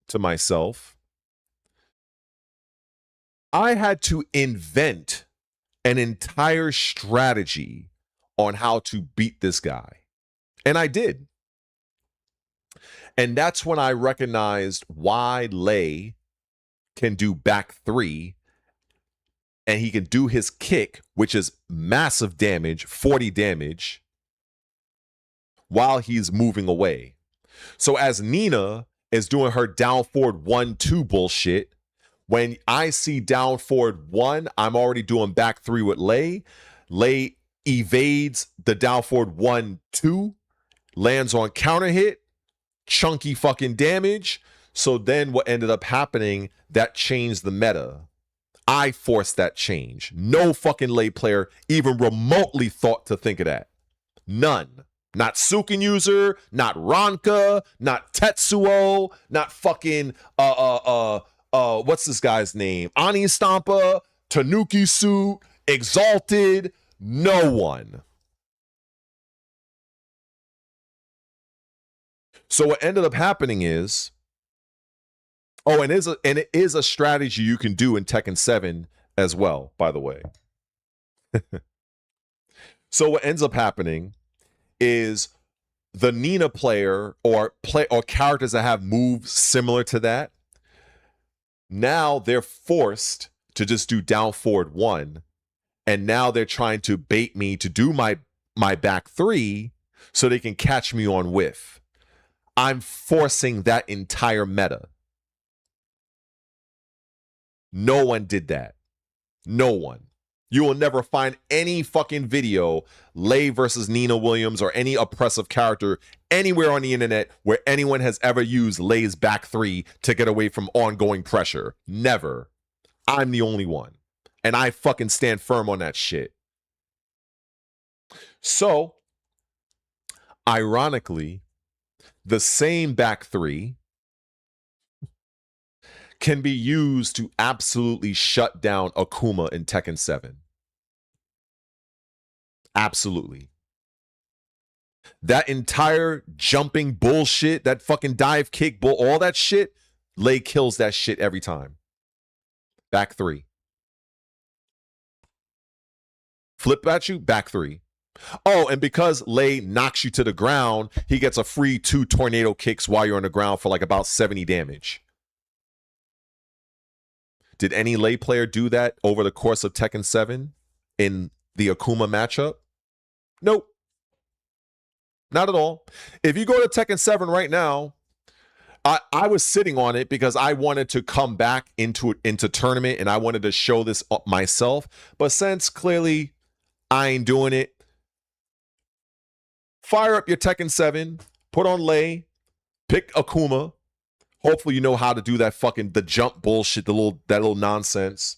to myself, I had to invent an entire strategy on how to beat this guy. And I did. And that's when I recognized why Lei can do back 3, and he can do his kick, which is massive damage, 40 damage, while he's moving away. So as Nina is doing her down forward 1-2 bullshit, when I see down forward 1, I'm already doing back 3 with Lei. Lei evades the down forward 1-2, lands on counter hit, chunky fucking damage, So then what ended up happening, that changed the meta. I forced that change. No fucking lay player even remotely thought to think of that. None. Not Sukin user, not Ranka, not Tetsuo, not fucking what's this guy's name? Ani Stampa, Tanuki Suit, Exalted, no one. So what ended up happening is, oh, and it is a strategy you can do in Tekken 7 as well, by the way. So what ends up happening is the Nina player or characters that have moves similar to that, now they're forced to just do down forward 1, and now they're trying to bait me to do my back 3 so they can catch me on whiff. I'm forcing that entire meta. No one did that. No one. You will never find any fucking video, Lei versus Nina Williams or any oppressive character anywhere on the internet where anyone has ever used Lei's back 3 to get away from ongoing pressure. Never. I'm the only one. And I fucking stand firm on that shit. So, ironically, the same back 3 can be used to absolutely shut down Akuma in Tekken 7. Absolutely. That entire jumping bullshit, that fucking dive kick, all that shit, Lei kills that shit every time. Back 3. Flip at you, back 3. Oh, and because Lei knocks you to the ground, he gets a free 2 tornado kicks while you're on the ground for like about 70 damage. Did any Lei player do that over the course of Tekken 7 in the Akuma matchup? Nope. Not at all. If you go to Tekken 7 right now, I was sitting on it because I wanted to come back into tournament and I wanted to show this up myself. But since clearly I ain't doing it, fire up your Tekken 7, put on Lei, pick Akuma. Hopefully you know how to do that fucking the jump bullshit, that little nonsense.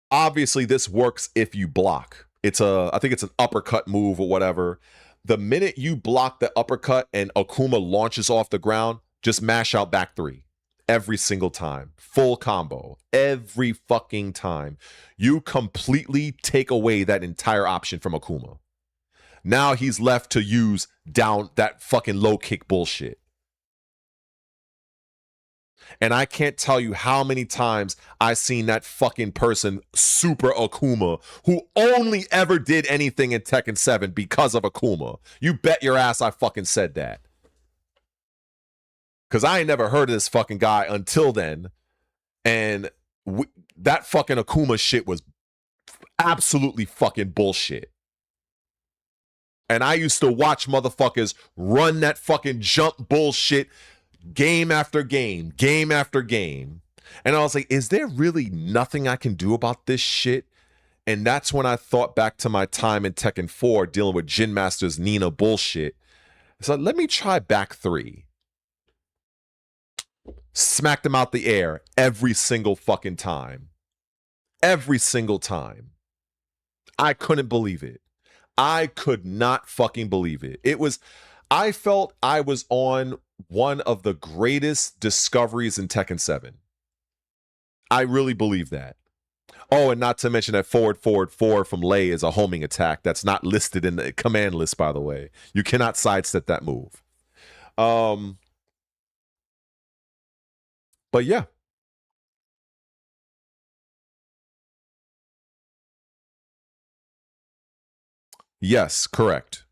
Obviously this works if you block. I think it's an uppercut move or whatever. The minute you block the uppercut and Akuma launches off the ground, just mash out back 3. Every single time. Full combo. Every fucking time. You completely take away that entire option from Akuma. Now he's left to use down that fucking low kick bullshit. And I can't tell you how many times I've seen that fucking person, Super Akuma, who only ever did anything in Tekken 7 because of Akuma. You bet your ass I fucking said that. Because I ain't never heard of this fucking guy until then. And that fucking Akuma shit was absolutely fucking bullshit. And I used to watch motherfuckers run that fucking jump bullshit game after game, game after game. And I was like, is there really nothing I can do about this shit? And that's when I thought back to my time in Tekken 4 dealing with Jin Master's Nina bullshit. So let me try back 3. Smacked him out the air every single fucking time. Every single time. I couldn't believe it. I could not fucking believe it. I felt I was on one of the greatest discoveries in Tekken 7. I really believe that. Oh, and not to mention that forward 4 from Lei is a homing attack that's not listed in the command list, by the way. You cannot sidestep that move. But yeah. Yes, correct.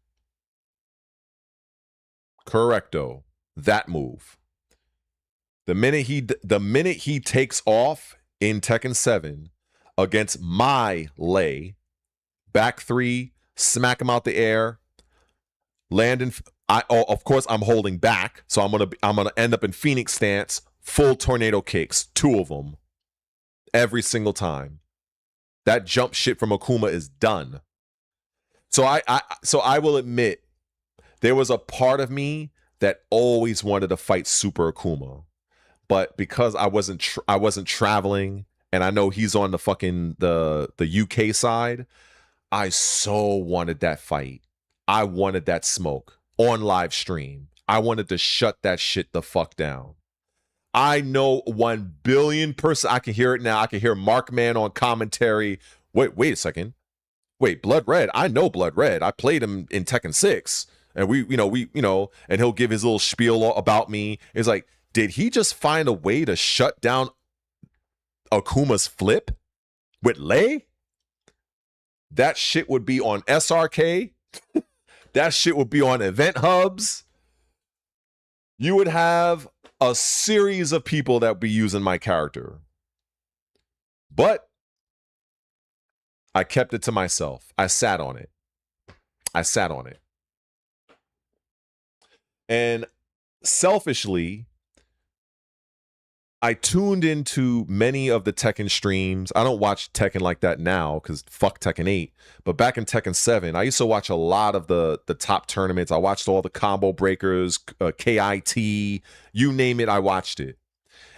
Correcto. That move. The minute he takes off in Tekken 7 against my Lei, back 3, smack him out the air, land in. Of course I'm holding back, so I'm gonna end up in Phoenix stance, full tornado kicks, 2 of them, every single time. That jump shit from Akuma is done. So I will admit, there was a part of me that always wanted to fight Super Akuma. But because I wasn't traveling, and I know he's on the fucking the UK side, I so wanted that fight. I wanted that smoke on live stream. I wanted to shut that shit the fuck down. I know 1 billion%. I can hear it now. I can hear Markman on commentary. Wait a second. Wait, Blood Red. I know Blood Red. I played him in Tekken 6. And we, and he'll give his little spiel about me. It's like, did he just find a way to shut down Akuma's flip with Lei? That shit would be on SRK. That shit would be on event hubs. You would have a series of people that would be using my character. But I kept it to myself. I sat on it. And selfishly, I tuned into many of the Tekken streams. I don't watch Tekken like that now because fuck Tekken 8. But back in Tekken 7, I used to watch a lot of the top tournaments. I watched all the combo breakers, KIT, you name it, I watched it.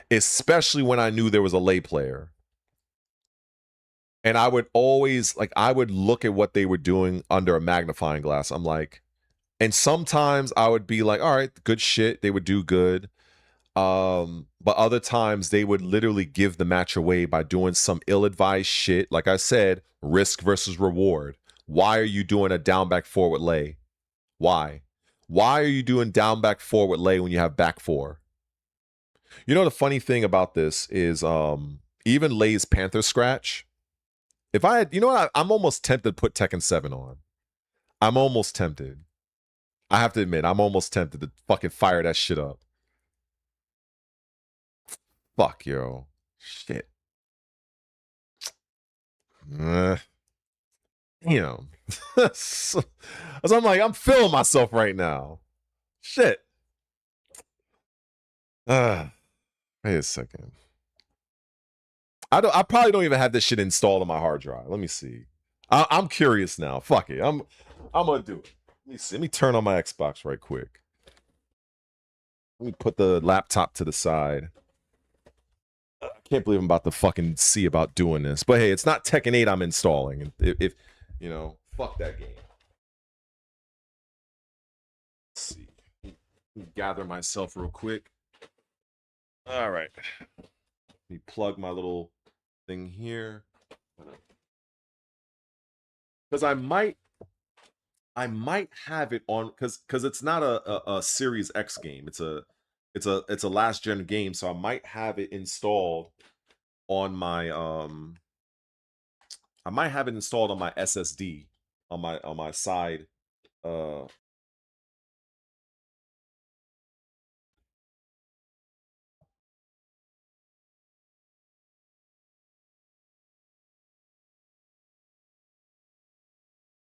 Especially when I knew there was a Lei player. And I would always, I would look at what they were doing under a magnifying glass. I'm like, and sometimes I would be like, all right, good shit. They would do good. But other times they would literally give the match away by doing some ill-advised shit. Like I said, risk versus reward. Why are you doing a down back four with Lei? Why? Why are you doing down back four with Lei when you have back four? You know, the funny thing about this is even Lei's Panther Scratch. If I had, I'm almost tempted to put Tekken 7 on. I'm almost tempted. I have to admit, I'm almost tempted to fucking fire that shit up. Fuck, yo. Shit. Damn. So I'm like, I'm feeling myself right now. Shit. Wait a second. I probably don't even have this shit installed on my hard drive. Let me see. I'm curious now. Fuck it. I'm gonna do it. Let me see. Let me turn on my Xbox right quick. Let me put the laptop to the side. I can't believe I'm about to fucking see about doing this. But hey, it's not Tekken 8 I'm installing. If fuck that game. Let's see. Let me gather myself real quick. All right. Let me plug my little thing here. Because I might have it on because it's not a Series X game. It's a last gen game, so I might have it installed on my I might have it installed on my SSD on my side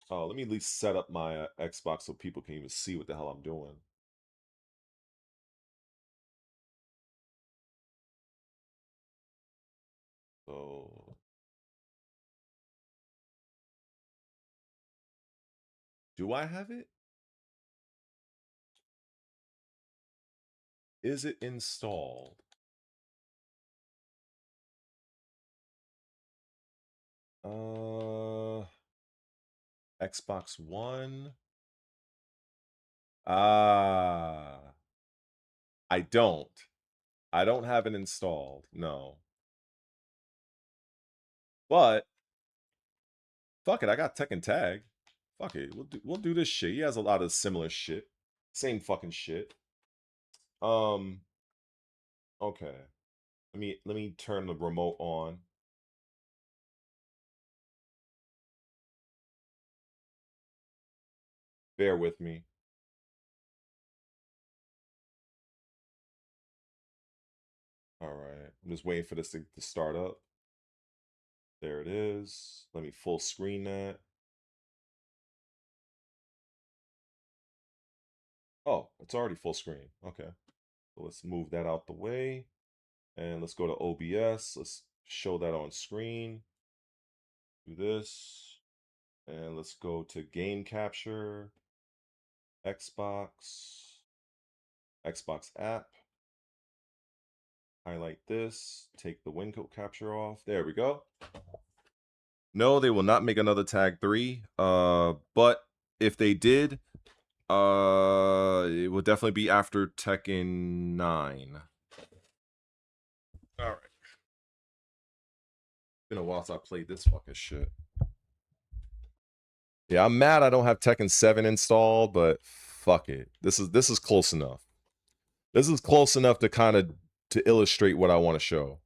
Oh, let me at least set up my Xbox so people can even see what the hell I'm doing. So, do I have it? Is it installed? Xbox One. I don't. I don't have it installed. No. But fuck it, I got Tekken Tag. Fuck it, we'll do this shit. He has a lot of similar shit. Same fucking shit. Okay. Let me turn the remote on. Bear with me. All right. I'm just waiting for this to start up. There it is. Let me full screen that. Oh, it's already full screen. Okay. So let's move that out the way. And let's go to OBS. Let's show that on screen. Do this. And let's go to game capture. Xbox. Xbox app. Highlight this. Take the win code capture off. There we go. No, they will not make another Tag 3. But if they did, it will definitely be after Tekken 9. All right. Been a while since I played this fucking shit. Yeah, I'm mad I don't have Tekken 7 installed, but fuck it. This is close enough. This is close enough to kind of to illustrate what I want to show.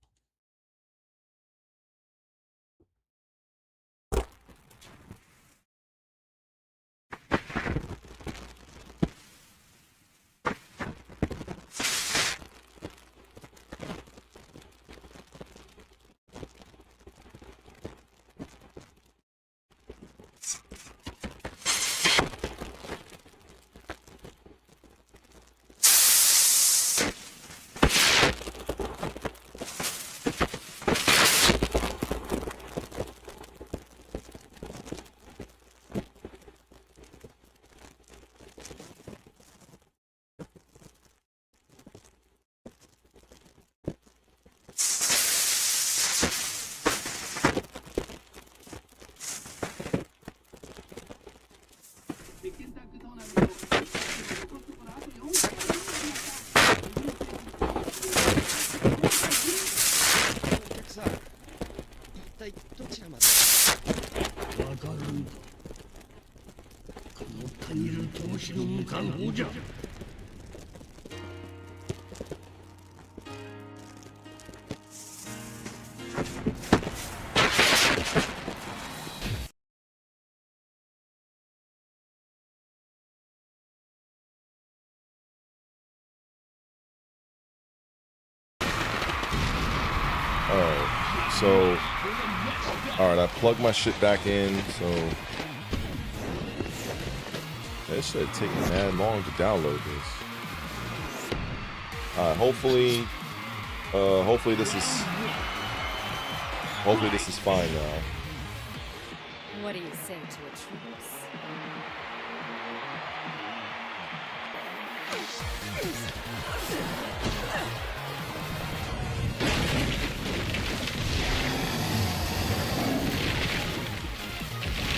So, alright, I plugged my shit back in, so it should take mad long to download this. Hopefully this is fine now. What do you say to a truce?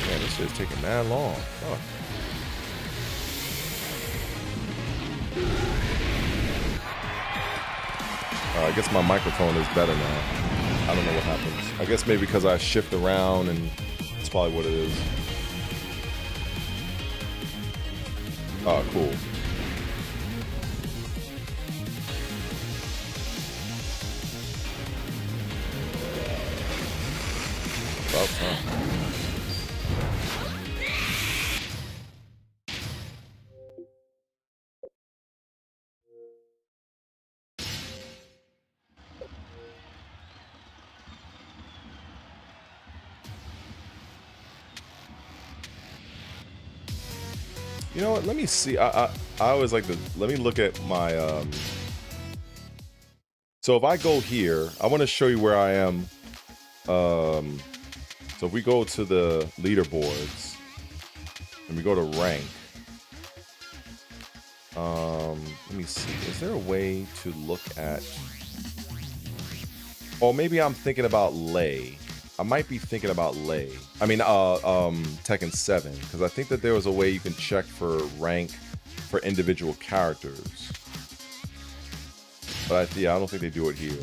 Man, this shit's taking mad long. Fuck. I guess my microphone is better now. I don't know what happens. I guess maybe because I shift around and that's probably what it is. Oh, cool. About time. You know what? Let me see. I always like to let me look at my so if I go here, I want to show you where I am. So if we go to the leaderboards and we go to rank, let me see. Is there a way to look at? Oh, maybe I'm thinking about Lei. I might be thinking about Lei. I mean, Tekken 7, because I think that there was a way you can check for rank for individual characters. But yeah, I don't think they do it here.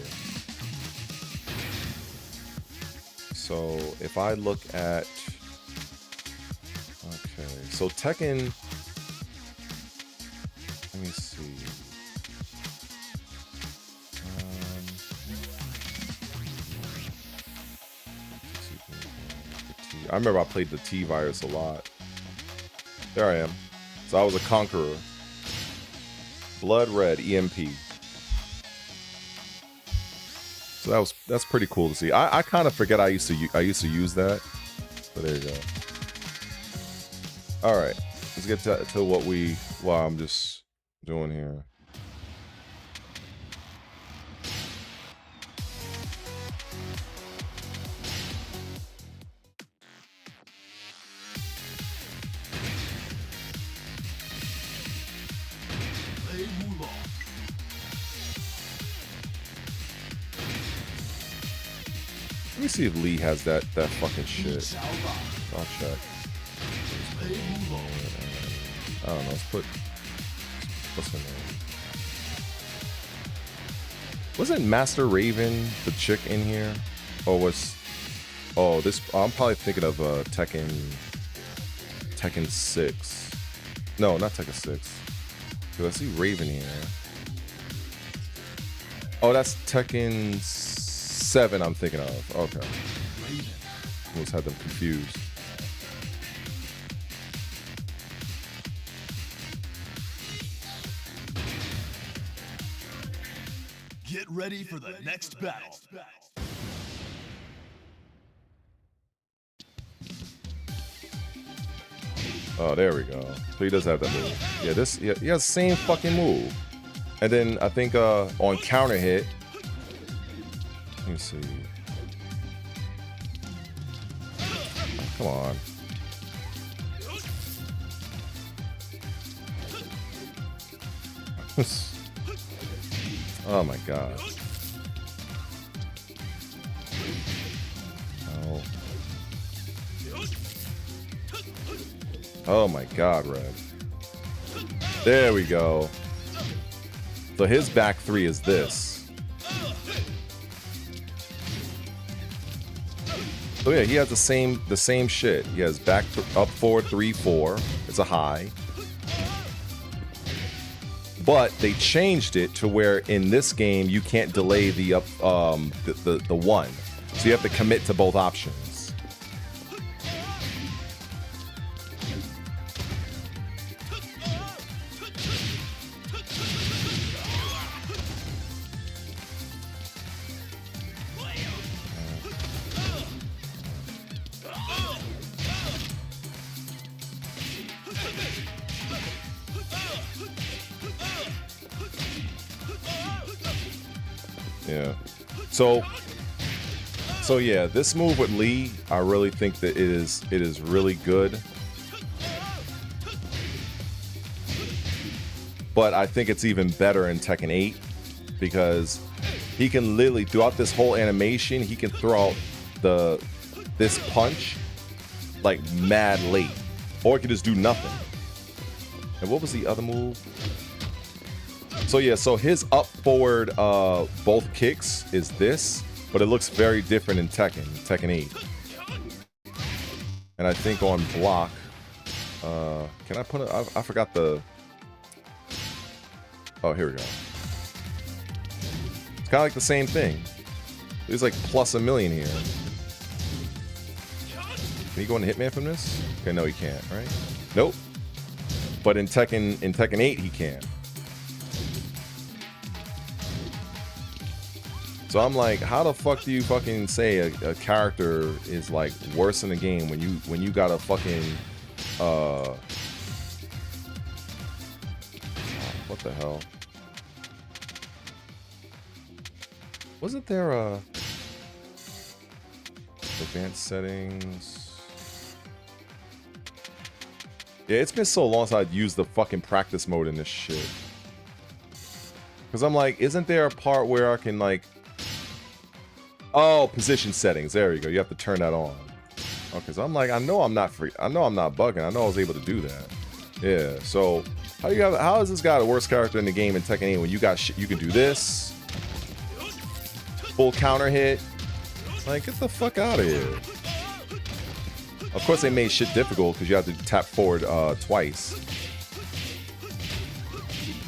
So if I look at, okay, so Tekken, let me see. I remember I played the T-Virus a lot. There I am. So I was a Conqueror. Blood Red EMP. So that's pretty cool to see. I kind of forget I used to use that. But there you go. All right, let's get to what I'm just doing here. Let me see if Lee has that fucking shit. I'll check. I don't know. Let's put. What's her name? Wasn't Master Raven the chick in here? Or was? Oh, this. I'm probably thinking of Tekken 6. No, not Tekken 6. Because I see Raven here. Oh, that's Tekken 7 I'm thinking of. Okay. Almost had them confused. Get ready for the next battle. Oh, there we go. So he does have that move. Yeah, this he has the same fucking move. And then I think on counter hit. Let me see. Come on. Oh my god. Oh. Oh my god, Red. There we go. So his back three is this. So yeah, he has the same shit. He has back up forward 3-4. It's a high. But they changed it to where in this game you can't delay the up the one. So you have to commit to both options. Yeah. So yeah, this move with Lee, I really think that it is really good. But I think it's even better in Tekken 8 because he can literally throughout this whole animation, he can throw out this punch like mad late. Or he can just do nothing. And what was the other move? So yeah, so his up forward both kicks is this, but it looks very different in Tekken 8. And I think on block, can I put I forgot the, oh, here we go. It's kind of like the same thing. There's like plus a million here. Can he go into Hitman from this? Okay, no he can't, right? Nope. But in Tekken 8 he can. So I'm like, how the fuck do you fucking say a character is like worse in the game when you got a fucking what the hell? Wasn't there a advanced settings? Yeah, it's been so long since I'd used the fucking practice mode in this shit. Cause I'm like, isn't there a part where I can like, oh, position settings. There you go. You have to turn that on. Okay, so I'm like, I know I'm not bugging. I know I was able to do that. Yeah. So how is this guy the worst character in the game in Tekken 8 when you got shit? You can do this, full counter hit. Like, get the fuck out of here. Of course, they made shit difficult because you have to tap forward twice.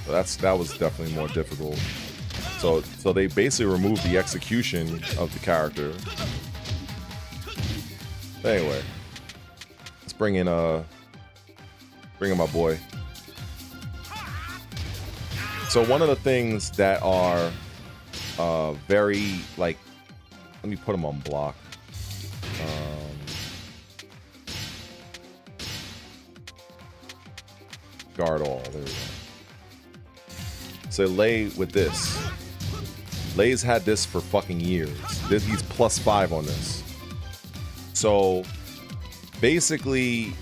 So that was definitely more difficult. So they basically removed the execution of the character. Anyway, let's bring in my boy. So one of the things that are very like, let me put him on block. Guard all. There we go. So Lei with this. Lei's had this for fucking years. He's +5 on this. So basically,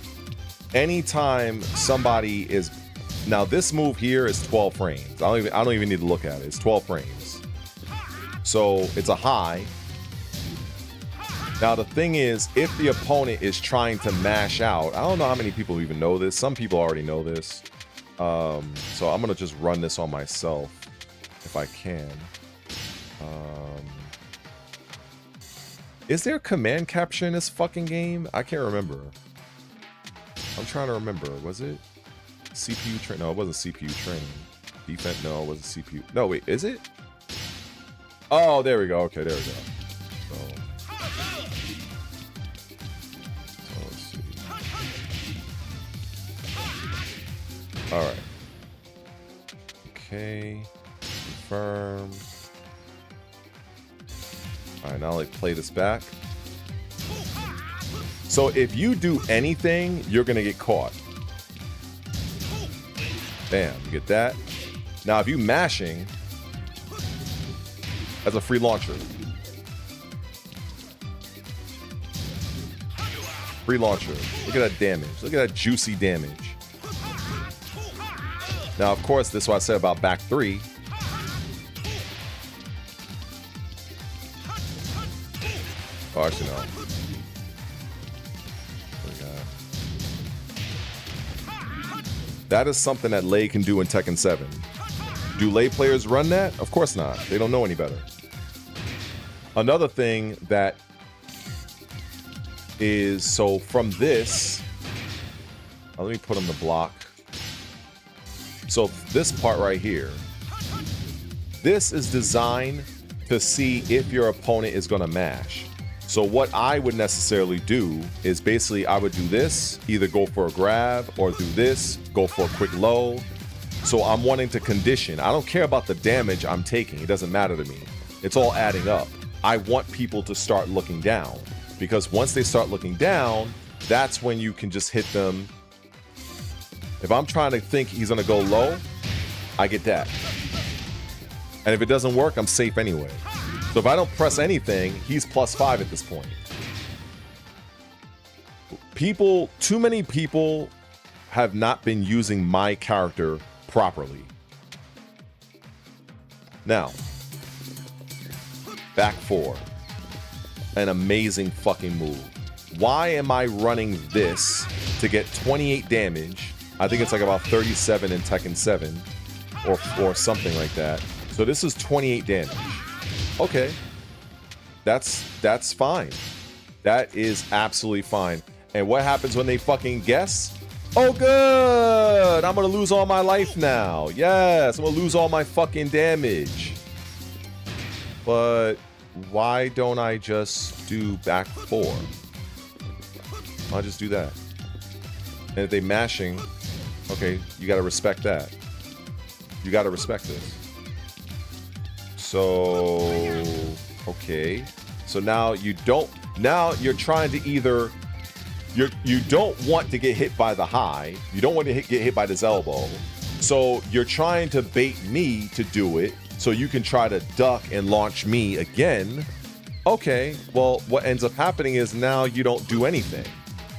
anytime somebody is, now this move here is 12 frames. I don't even need to look at it. It's 12 frames. So it's a high. Now, the thing is, if the opponent is trying to mash out, I don't know how many people even know this. Some people already know this. So I'm going to just run this on myself if I can. Is there command capture in this fucking game? I can't remember. I'm trying to remember. Was it CPU train? No, it wasn't CPU training. Defense? No, it wasn't CPU. No, wait, is it? Oh, there we go. Okay, there we go. So let's see. All right. Okay. Confirm. All right, now let's play this back. So if you do anything, you're gonna get caught. Bam, you get that. Now if you mashing, that's a free launcher. Free launcher. Look at that damage. Look at that juicy damage. Now, of course, this is what I said about back three. Oh, actually, no. That is something that Lei can do in Tekken 7. Do Lei players run that? Of course not. They don't know any better. Another thing that is, so from this, let me put on the block. So this part right here, this is designed to see if your opponent is going to mash. So what I would necessarily do is basically I would do this, either go for a grab or do this, go for a quick low. So I'm wanting to condition. I don't care about the damage I'm taking. It doesn't matter to me. It's all adding up. I want people to start looking down, because once they start looking down, that's when you can just hit them. If I'm trying to think he's going to go low, I get that. And if it doesn't work, I'm safe anyway. So if I don't press anything, he's +5 at this point. Too many people have not been using my character properly. Now, back 4. An amazing fucking move. Why am I running this to get 28 damage? I think it's like about 37 in Tekken 7 or something like that. So this is 28 damage. Okay, that's fine. That is absolutely fine. And what happens when they fucking guess? Oh, good! I'm gonna lose all my life now. Yes, I'm gonna lose all my fucking damage. But why don't I just do back 4? I'll just do that. And if they mashing, okay, you gotta respect that. You gotta respect this. So, okay. So now you don't, now you're trying to either, you don't want to get hit by the high. You don't want to get hit by this elbow. So you're trying to bait me to do it so you can try to duck and launch me again. Okay, well, what ends up happening is now you don't do anything.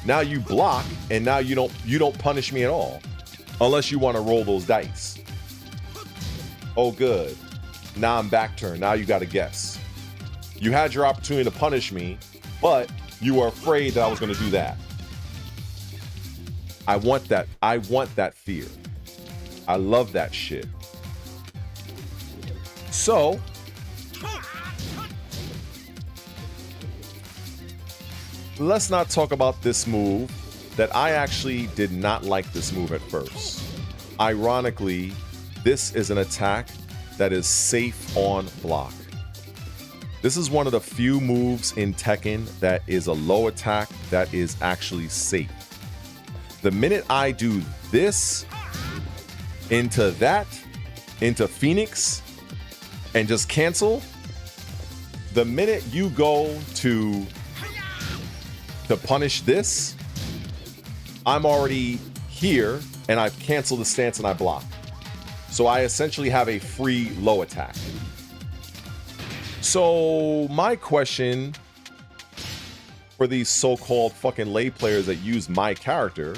Now you block, and now you don't punish me at all. Unless you want to roll those dice. Oh, good. Now I'm back turn. Now you got to guess. You had your opportunity to punish me, but you were afraid that I was going to do that. I want that. I want that fear. I love that shit. So, let's not talk about this move that I actually did not like this move at first. Ironically, this is an attack that is safe on block. This is one of the few moves in Tekken that is a low attack that is actually safe. The minute I do this into that, into Phoenix, and just cancel, the minute you go to punish this, I'm already here and I've canceled the stance and I block. So I essentially have a free low attack. So my question for these so-called fucking Lei players that use my character,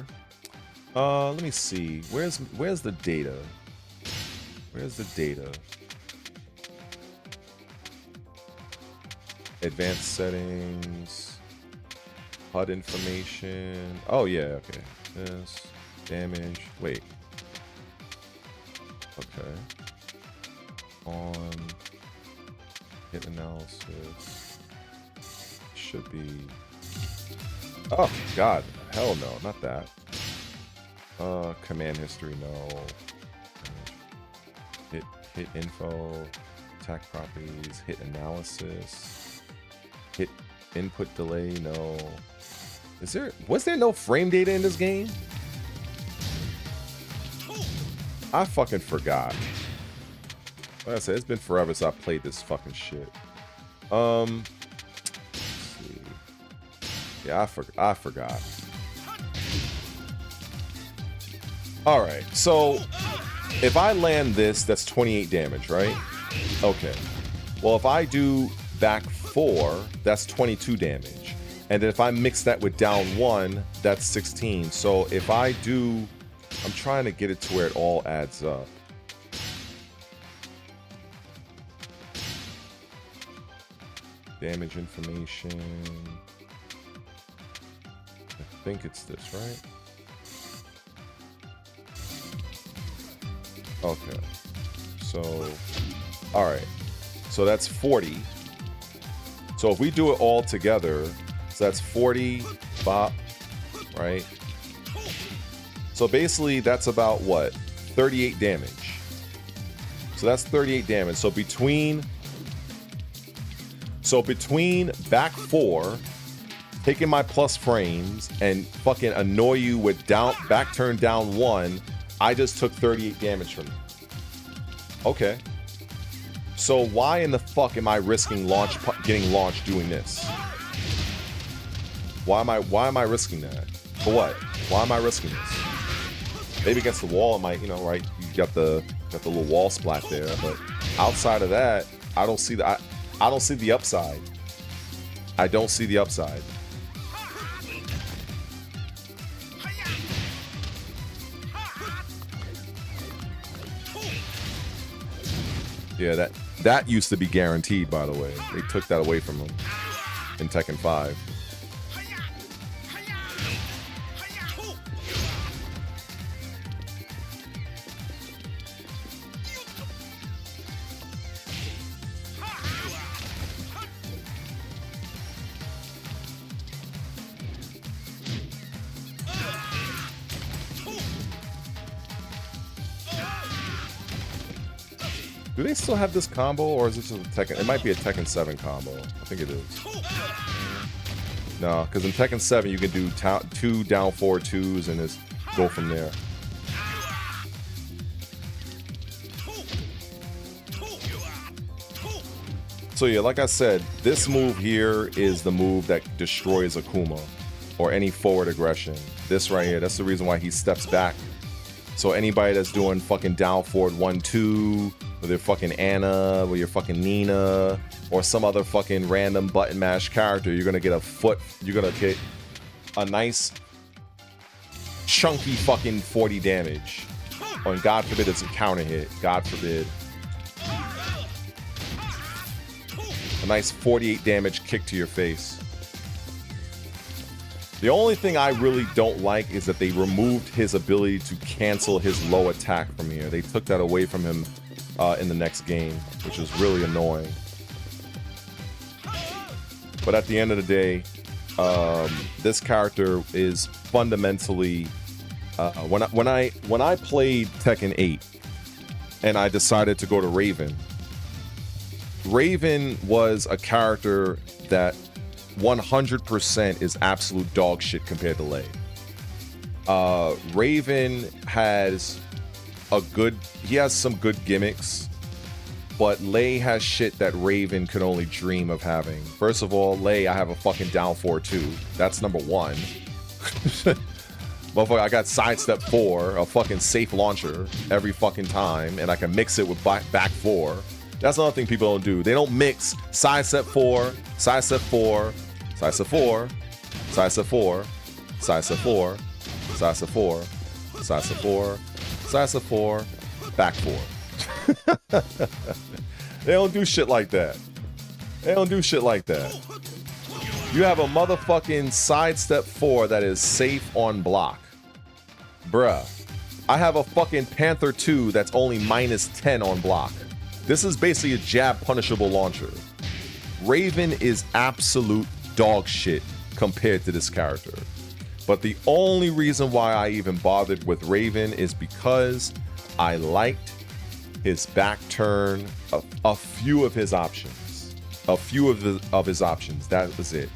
let me see. Where's the data? Where's the data? Advanced settings. HUD information. Oh yeah, okay. This damage. Wait. Okay. On hit analysis should be. Oh God, hell no, not that. Command history, no. Hit info, attack properties, hit analysis, hit input delay, no. Was there no frame data in this game? I fucking forgot. Like I said, it's been forever since I played this fucking shit. Let's see. Yeah, I forgot. All right, so if I land this, that's 28 damage, right? Okay. Well, if I do back 4, that's 22 damage. And then if I mix that with down 1, that's 16. So if I do, I'm trying to get it to where it all adds up. Damage information. I think it's this, right? Okay. So, all right. So that's 40. So if we do it all together, so that's 40 bop, right? So basically that's about what? 38 damage. So that's 38 damage. So between back 4, taking my plus frames and fucking annoy you with back turn down 1, I just took 38 damage from you. Okay. So why in the fuck am I risking getting launched doing this? Why am I risking that? For what? Why am I risking this? Maybe against the wall, it might, you know, right? You got the little wall splat there, but outside of that, I don't see the I don't see the upside. I don't see the upside. Yeah, that used to be guaranteed, by the way. They took that away from him in Tekken 5. Do they still have this combo, or is it just a Tekken? It might be a Tekken 7 combo. I think it is. No, because in Tekken 7 you can do 2 down 4 2s and just go from there. So yeah, like I said, this move here is the move that destroys Akuma or any forward aggression. This right here, that's the reason why he steps back. So anybody that's doing fucking down forward 1-2 with your fucking Anna, with your fucking Nina, or some other fucking random button mash character, you're gonna get you're gonna get a nice chunky fucking 40 damage. Or God forbid it's a counter hit. God forbid. A nice 48 damage kick to your face. The only thing I really don't like is that they removed his ability to cancel his low attack from here. They took that away from him in the next game, which is really annoying. But at the end of the day, this character is fundamentally when I played Tekken 8 and I decided to go to Raven. Raven was a character that 100% is absolute dog shit compared to Lei. Raven has he has some good gimmicks, but Lei has shit that Raven could only dream of having. First of all, Lei, I have a fucking down 4-2. That's number 1. Motherfucker, I got sidestep 4, a fucking safe launcher every fucking time, and I can mix it with back 4. That's another thing people don't do. They don't mix sidestep 4, sidestep 4, sidestep 4, sidestep 4, sidestep 4, sidestep 4, sidestep 4, sidestep 4, back 4. They don't do shit like that. They don't do shit like that. You have a motherfucking sidestep 4 that is safe on block. Bruh. I have a fucking Panther 2 that's only -10 on block. This is basically a jab punishable launcher. Raven is absolute dog shit compared to this character. But the only reason why I even bothered with Raven is because I liked his back turn, a few of his options. A few of his options, that was it.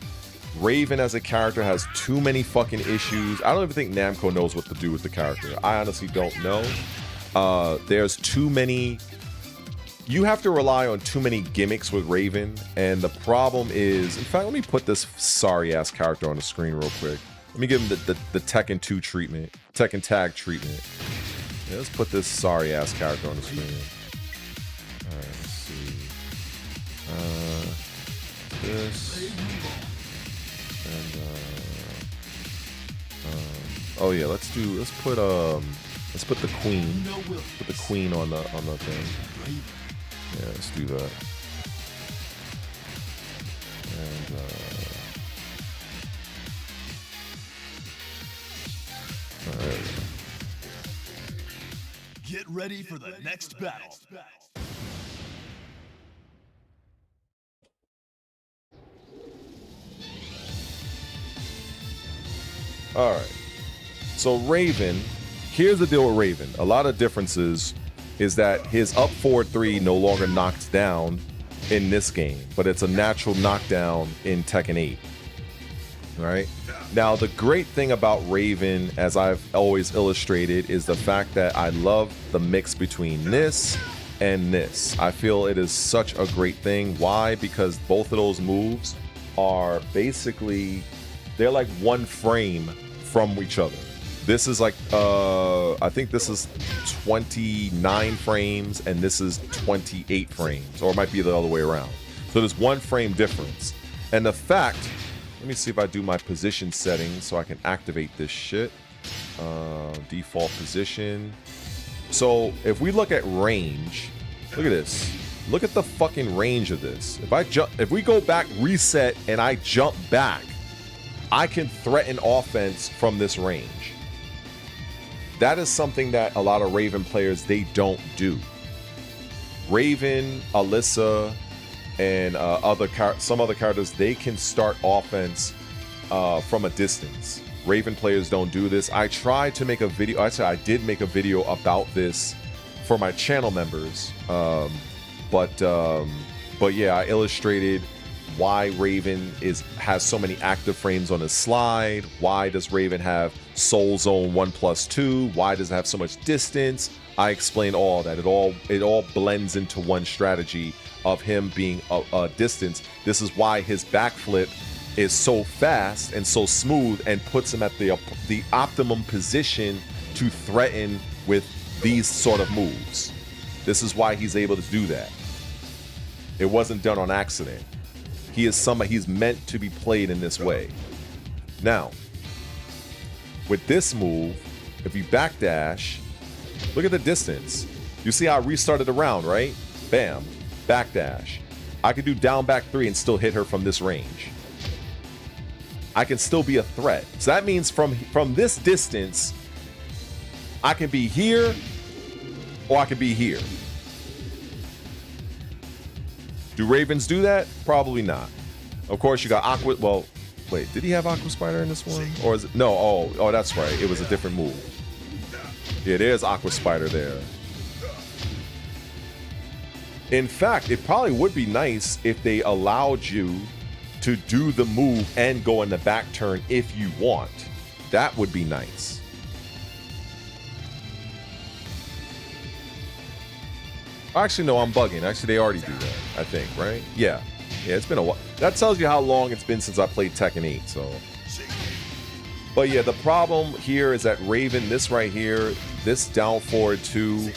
Raven as a character has too many fucking issues. I don't even think Namco knows what to do with the character. I honestly don't know. There's too many... You have to rely on too many gimmicks with Raven, and the problem is... In fact, let me put this sorry-ass character on the screen real quick. Let me give him the Tekken 2 treatment. Tekken Tag treatment. Yeah, let's put this sorry-ass character on the screen. Alright, let's see. This... And oh yeah, let's put the queen. Put the queen on the thing. Yeah, let's do that. And alright. Get ready for the next battle. All right. So Raven, here's the deal with Raven. A lot of differences is that his up forward 3 no longer knocks down in this game, but it's a natural knockdown in Tekken 8. All right. Now, the great thing about Raven, as I've always illustrated, is the fact that I love the mix between this and this. I feel it is such a great thing. Why? Because both of those moves are basically, they're like one frame from each other. This is like, I think this is 29 frames and this is 28 frames, or it might be the other way around. So there's one frame difference. And the fact, let me see if I do my position settings so I can activate this shit. Default position. So if we look at range, look at this. Look at the fucking range of this. If we go back, reset, and I jump back, I can threaten offense from this range. That is something that a lot of Raven players, they don't do. Raven, Alyssa, and some other characters, they can start offense from a distance. Raven players don't do this. I tried to make a video. Actually, I did make a video about this for my channel members. But yeah, I illustrated why Raven has so many active frames on his slide. Why does Raven have Soul Zone 1+2? Why does it have so much distance? I explain all that. It all blends into one strategy of him being a distance. This is why his backflip is so fast and so smooth and puts him at the optimum position to threaten with these sort of moves. This is why he's able to do that. It wasn't done on accident. He's meant to be played in this way. Now, with this move, if you backdash, look at the distance. You see how I restarted the round, right? Bam, backdash. I could do down back 3 and still hit her from this range. I can still be a threat. So that means from this distance, I can be here or I can be here. Do Ravens do that? Probably not. Of course, you got Aqua. Well, wait, did he have Aqua Spider in this one? Or is it? No, oh, that's right. It was a different move. Yeah, there's Aqua Spider there. In fact, it probably would be nice if they allowed you to do the move and go in the back turn if you want. That would be nice. Actually, no, I'm bugging. Actually, they already do that, I think, right? Yeah. Yeah, it's been a while. That tells you how long it's been since I played Tekken 8, so. But yeah, the problem here is that Raven, this right here, this down forward 2,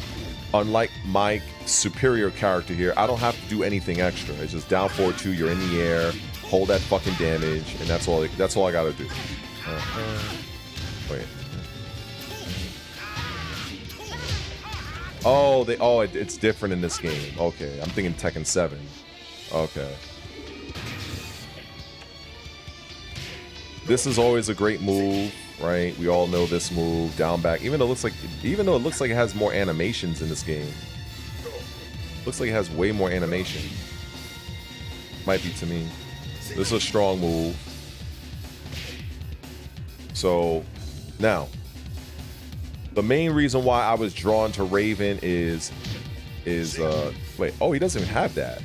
unlike my superior character here, I don't have to do anything extra. It's just down forward 2, you're in the air, hold that fucking damage, and that's all I gotta do. Wait. Oh, it's different in this game. Okay, I'm thinking Tekken 7. Okay. this is always a great move, right? We all know this move, down back. Even though it looks like it has more animations in this game. Looks like it has way more animation. Might be to me. This is a strong move. So now, the main reason why I was drawn to Raven is wait, oh, he doesn't even have that.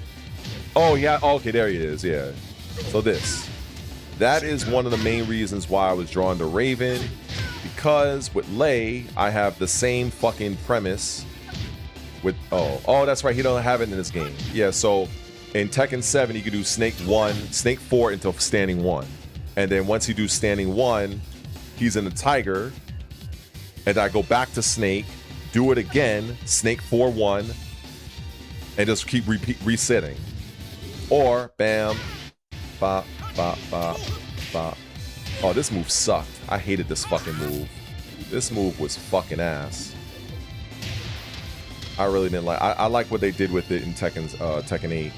Oh yeah, okay, there he is, yeah. So that is one of the main reasons why I was drawn to Raven, because with Lei, I have the same fucking premise with, oh, that's right, he don't have it in this game. Yeah, so in Tekken 7, you can do Snake 4 until standing 1. And then once you do standing 1, he's in the Tiger, and I go back to Snake, do it again, Snake 4-1, and just keep resetting. Or, bam, bop, bop, bop, bop. Oh, this move sucked. I hated this fucking move. This move was fucking ass. I really didn't like. I like what they did with it in Tekken 8.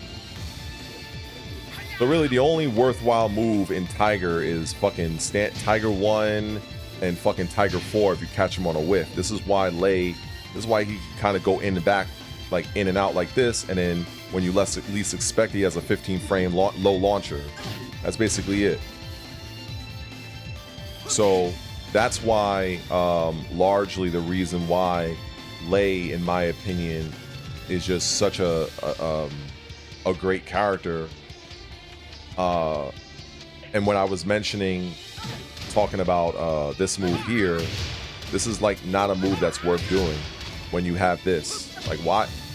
But really, the only worthwhile move in Tiger is fucking Tiger 1 and fucking Tiger 4 if you catch him on a whiff. This is why Lei. This is why he kind of go in and back, like in and out like this, and then when you least expect, he has a 15-frame low launcher. That's basically it. So that's why, largely the reason why Lei, in my opinion, is just such a great character. And when I was talking about this move here, this is like not a move that's worth doing when you have this. Like,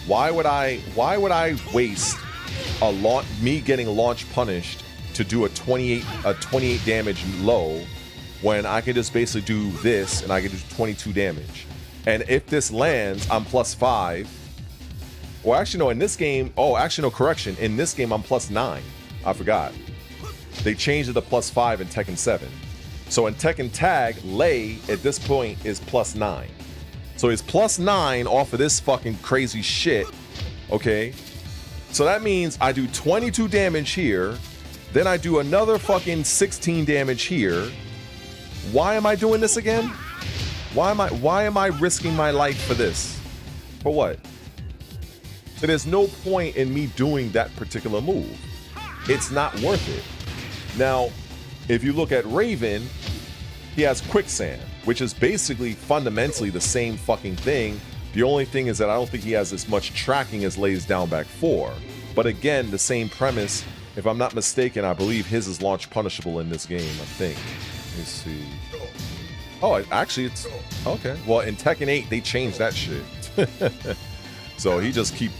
why would I waste me getting launch punished to do a 28 damage low when I can just basically do this and I can do 22 damage. And if this lands, I'm +5. Well, actually, no, in this game, correction. In this game, I'm +9. I forgot. They changed it to +5 in Tekken 7. So in Tekken Tag, Lei, at this point, is +9. So he's +9 off of this fucking crazy shit, okay? So that means I do 22 damage here, then I do another fucking 16 damage here. Why am I doing this again? Why am I risking my life for this? For what? So there's no point in me doing that particular move. It's not worth it. Now, if you look at Raven, he has Quicksand, which is basically fundamentally the same fucking thing. The only thing is that I don't think he has as much tracking as Lei's down back 4. But again, the same premise. If I'm not mistaken, I believe his is launch punishable in this game, I think. Let me see. Oh, actually, it's okay. Well, in Tekken 8, they changed that shit. So he just keep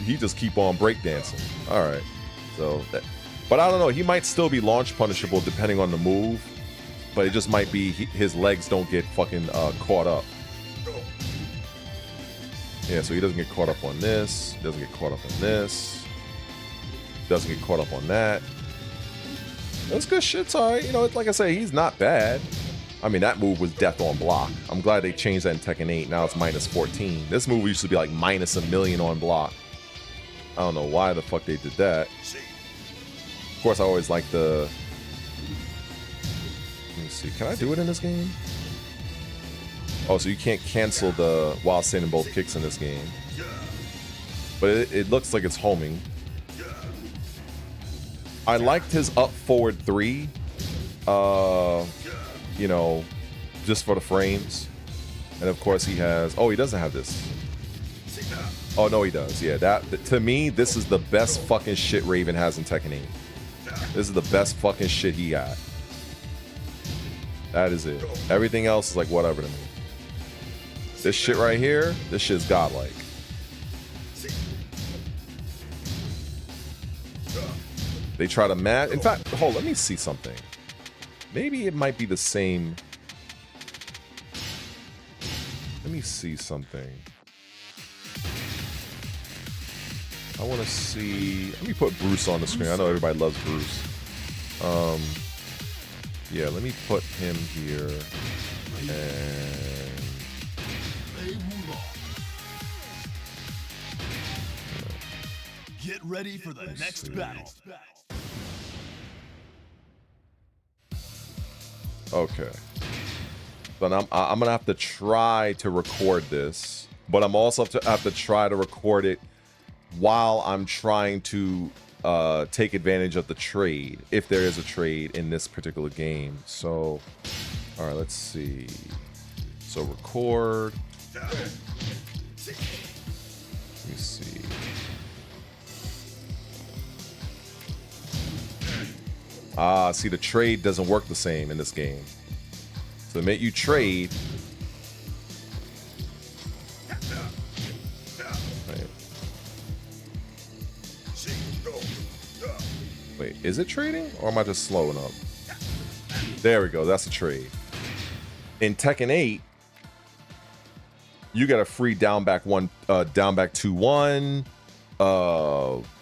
on breakdancing. All right. So, but I don't know. He might still be launch punishable depending on the move. But it just might be his legs don't get fucking caught up. Yeah, so he doesn't get caught up on this. Doesn't get caught up on this. Doesn't get caught up on that. That's good shit. It's all right. You know, like I say, he's not bad. I mean, that move was death on block. I'm glad they changed that in Tekken 8. Now it's -14. This move used to be like -1,000,000 on block. I don't know why the fuck they did that. Of course, I always like the... Let me see. Can I do it in this game? Oh, so you can't cancel the while sending both kicks in this game. But it looks like it's homing. I liked his up forward 3. You know, just for the frames. And of course he has... Oh, he doesn't have this. Oh, no, he does. Yeah, to me, this is the best fucking shit Raven has in Tekken 8. This is the best fucking shit he got. That is it. Everything else is like whatever to me. This shit right here, this shit's godlike. They try to match. In fact, hold, let me see something. Maybe it might be the same. Let me see something. I want to see. Let me put Bruce on the screen. I know everybody loves Bruce. Yeah, let me put him here. And get ready for the next battle. Okay. But I'm gonna have to try to record this, but I'm also have to try to record it while I'm trying to take advantage of the trade, if there is a trade in this particular game. So, all right, let's see. So record. Let me see. Ah, see, the trade doesn't work the same in this game. So the minute you trade, wait, is it trading or am I just slowing up? There we go, that's a trade. In Tekken 8, you get a free down back 2-1,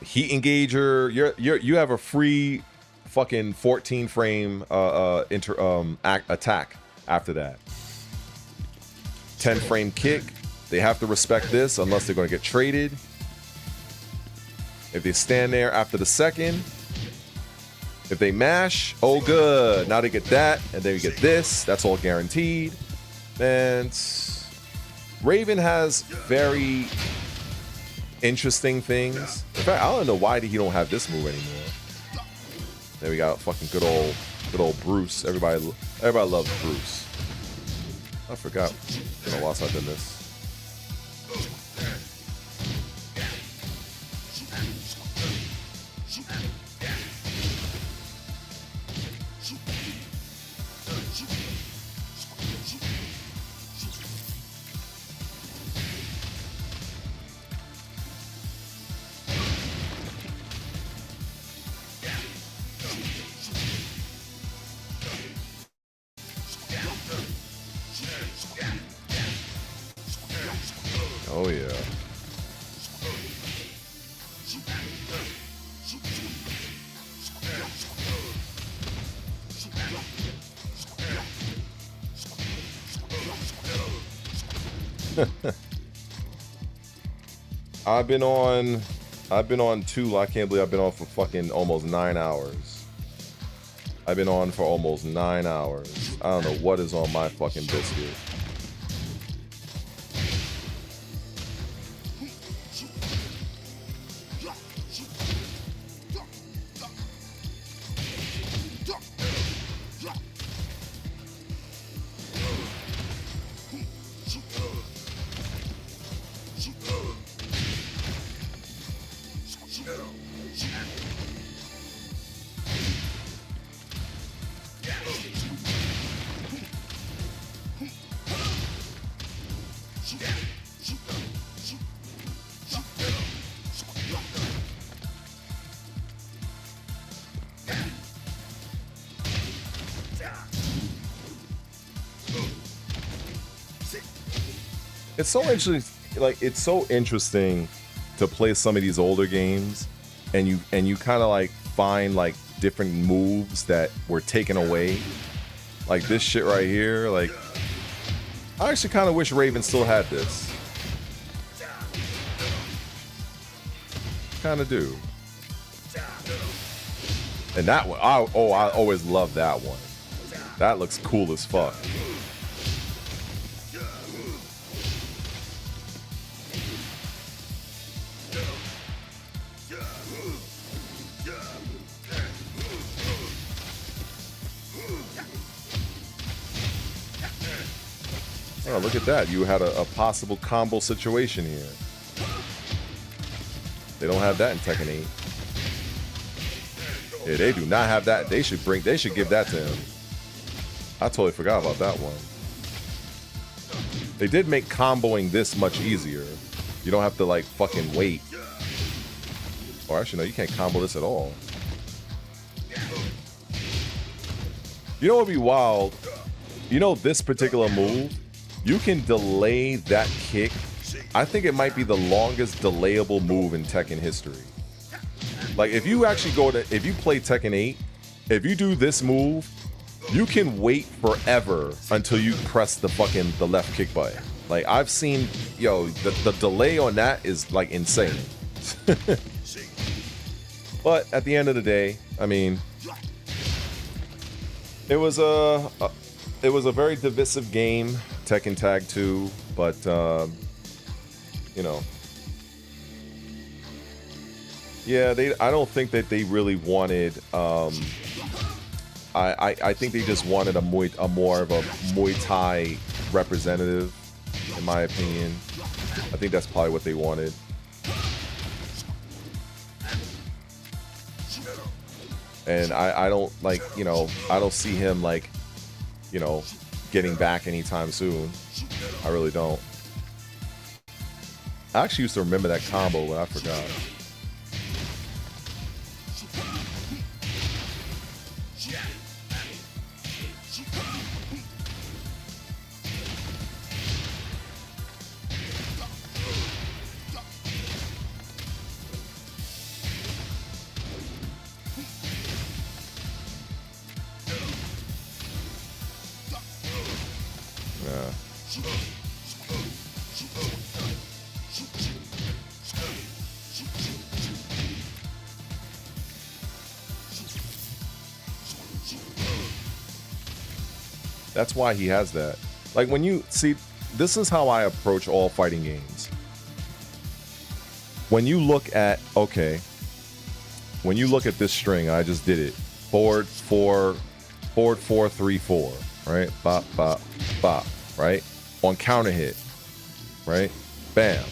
heat engager. You have a free fucking 14 frame attack after that. 10 frame kick. They have to respect this unless they're going to get traded. If they stand there after the second, if they mash, oh good, now they get that, and then you get this. That's all guaranteed. And Raven has very interesting things. In fact, I don't know why he don't have this move anymore. There we got fucking good old Bruce. Everybody loves Bruce. I forgot. It's been a while since I've done this. Oh yeah. I've been on 2. I can't believe I've been on for fucking almost 9 hours. I've been on for almost 9 hours. I don't know what is on my fucking biscuit. It's so interesting, like it's so interesting to play some of these older games and you kind of like find like different moves that were taken away. Like this shit right here, like I actually kind of wish Raven still had this. Kind of do. And that one, I always love that one. That looks cool as fuck. Oh, look at that. You had a possible combo situation here. They don't have that in Tekken 8. Yeah, they do not have that. They should give that to him. I totally forgot about that one. They did make comboing this much easier. You don't have to like fucking wait. Or actually no, you can't combo this at all. You know what would be wild? You know this particular move? You can delay that kick. I think it might be the longest delayable move in Tekken history. Like if you actually if you play Tekken 8, if you do this move, you can wait forever until you press the left kick button. Like I've seen, yo, the delay on that is like insane. But at the end of the day, I mean, It was a very divisive game, Tekken Tag 2, but you know, yeah, I don't think that they really wanted. I think they just wanted a more of a Muay Thai representative, in my opinion. I think that's probably what they wanted. And I don't, like, you know, I don't see him, like, you know, getting back anytime soon. I really don't. I actually used to remember that combo, but I forgot. That's why he has that. Like, when you see, this is how I approach all fighting games. When you look at, okay, when you look at this string, I just did it. Forward 4, 3, 4, right? Bop, bop, bop, right? On counter hit, right? Bam.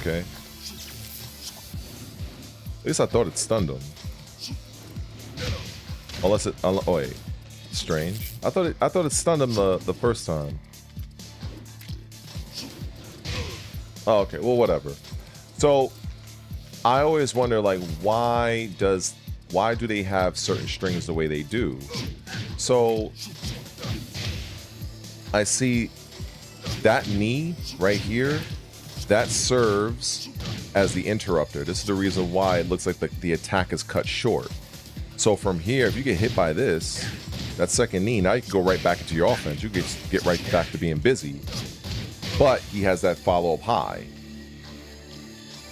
Okay. At least I thought it stunned him. Unless it, oh wait. Strange. I thought it stunned him the first time. Oh, okay. Well, whatever. So I always wonder, like, why do they have certain strings the way they do? So I see that knee right here, that serves as the interrupter. This is the reason why it looks like the attack is cut short. So from here, if you get hit by this, that second knee, now you can go right back into your offense. You get right back to being busy. But he has that follow-up high.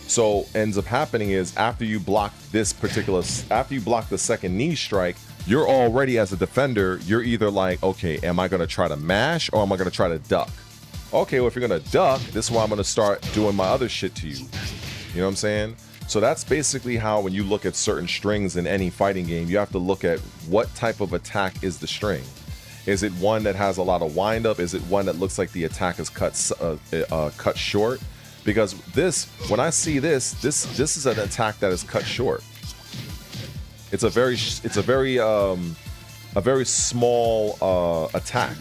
So ends up happening is after you block the second knee strike, you're already, as a defender, you're either like, okay, am I going to try to mash or am I going to try to duck? Okay, well, if you're going to duck, this is why I'm going to start doing my other shit to you. You know what I'm saying? So that's basically how, when you look at certain strings in any fighting game, you have to look at what type of attack is the string. Is it one that has a lot of windup? Is it one that looks like the attack is cut short? Because this, when I see this is an attack that is cut short. It's a very small attack,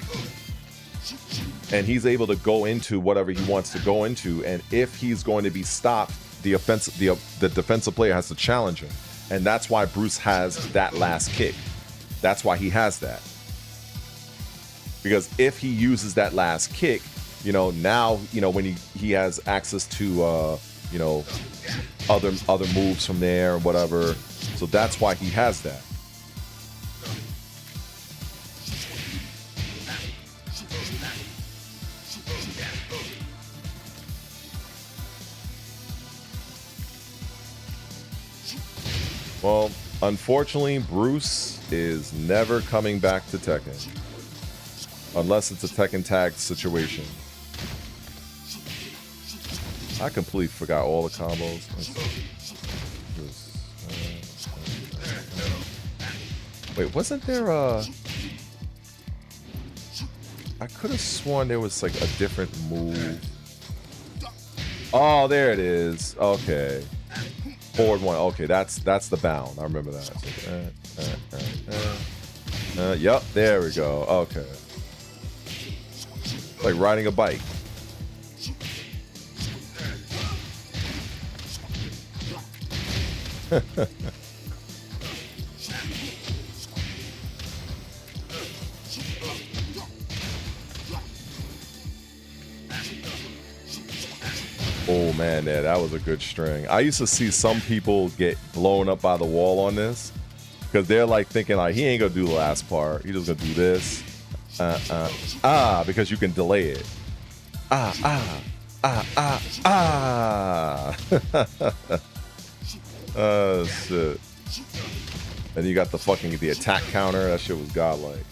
and he's able to go into whatever he wants to go into. And if he's going to be stopped, the defensive player has to challenge him, and that's why Bruce has that last kick. That's why he has that, because if he uses that last kick, you know, now, you know, when he has access to you know, other moves from there or whatever. So that's why he has that. Well, unfortunately, Bruce is never coming back to Tekken. Unless it's a Tekken Tag situation. I completely forgot all the combos. Wait, wasn't there a... I could have sworn there was like a different move. Oh, there it is. Okay. Forward one. Okay, that's the bound. I remember that. Yep, there we go. Okay. Like riding a bike. Oh man, yeah, that was a good string. I used to see some people get blown up by the wall on this because they're like thinking like, he ain't gonna do the last part. He's just gonna do this. Because you can delay it. Oh shit. And you got the attack counter. That shit was godlike.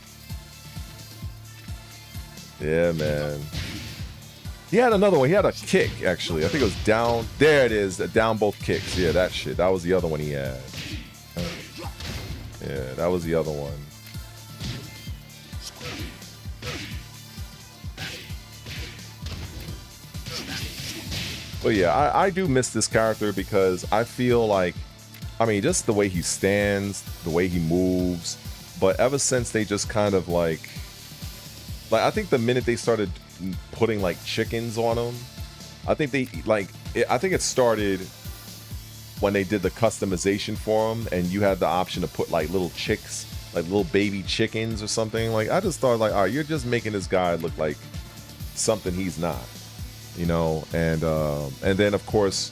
Yeah, man. He had another one. He had a kick, actually. I think it was down. There it is. Down both kicks. Yeah, that shit. That was the other one he had. Yeah, that was the other one. But yeah, I do miss this character because I feel like, I mean, just the way he stands, the way he moves. But ever since they just kind of like I think the minute they started putting like chickens on him, I think they I think it started when they did the customization for him and you had the option to put like little chicks, like little baby chickens or something. Like I just thought like, all right, you're just making this guy look like something he's not, you know. And then of course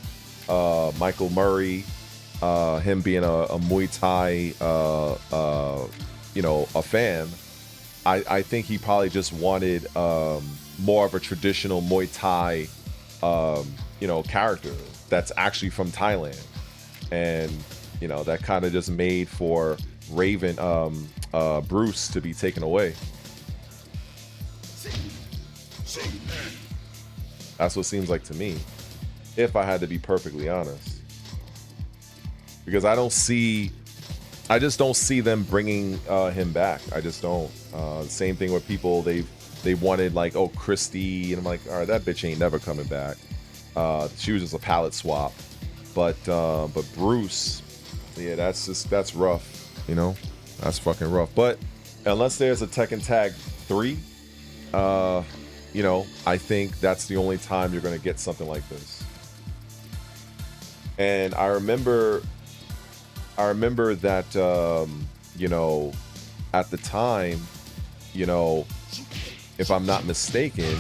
Michael Murray, him being a Muay Thai you know, a fan, I think he probably just wanted more of a traditional Muay Thai you know, character that's actually from Thailand. And you know, that kind of just made for Raven Bruce to be taken away. That's what it seems like to me, if I had to be perfectly honest, because I just don't see them bringing him back. I just don't. Same thing with people they wanted, like, oh, Christy, and I'm like, all right, that bitch ain't never coming back. She was just a palette swap. But Bruce, yeah, that's rough, you know. That's fucking rough. But unless there's a Tekken Tag 3, you know, I think that's the only time you're gonna get something like this. And I remember that you know, at the time, you know, if I'm not mistaken,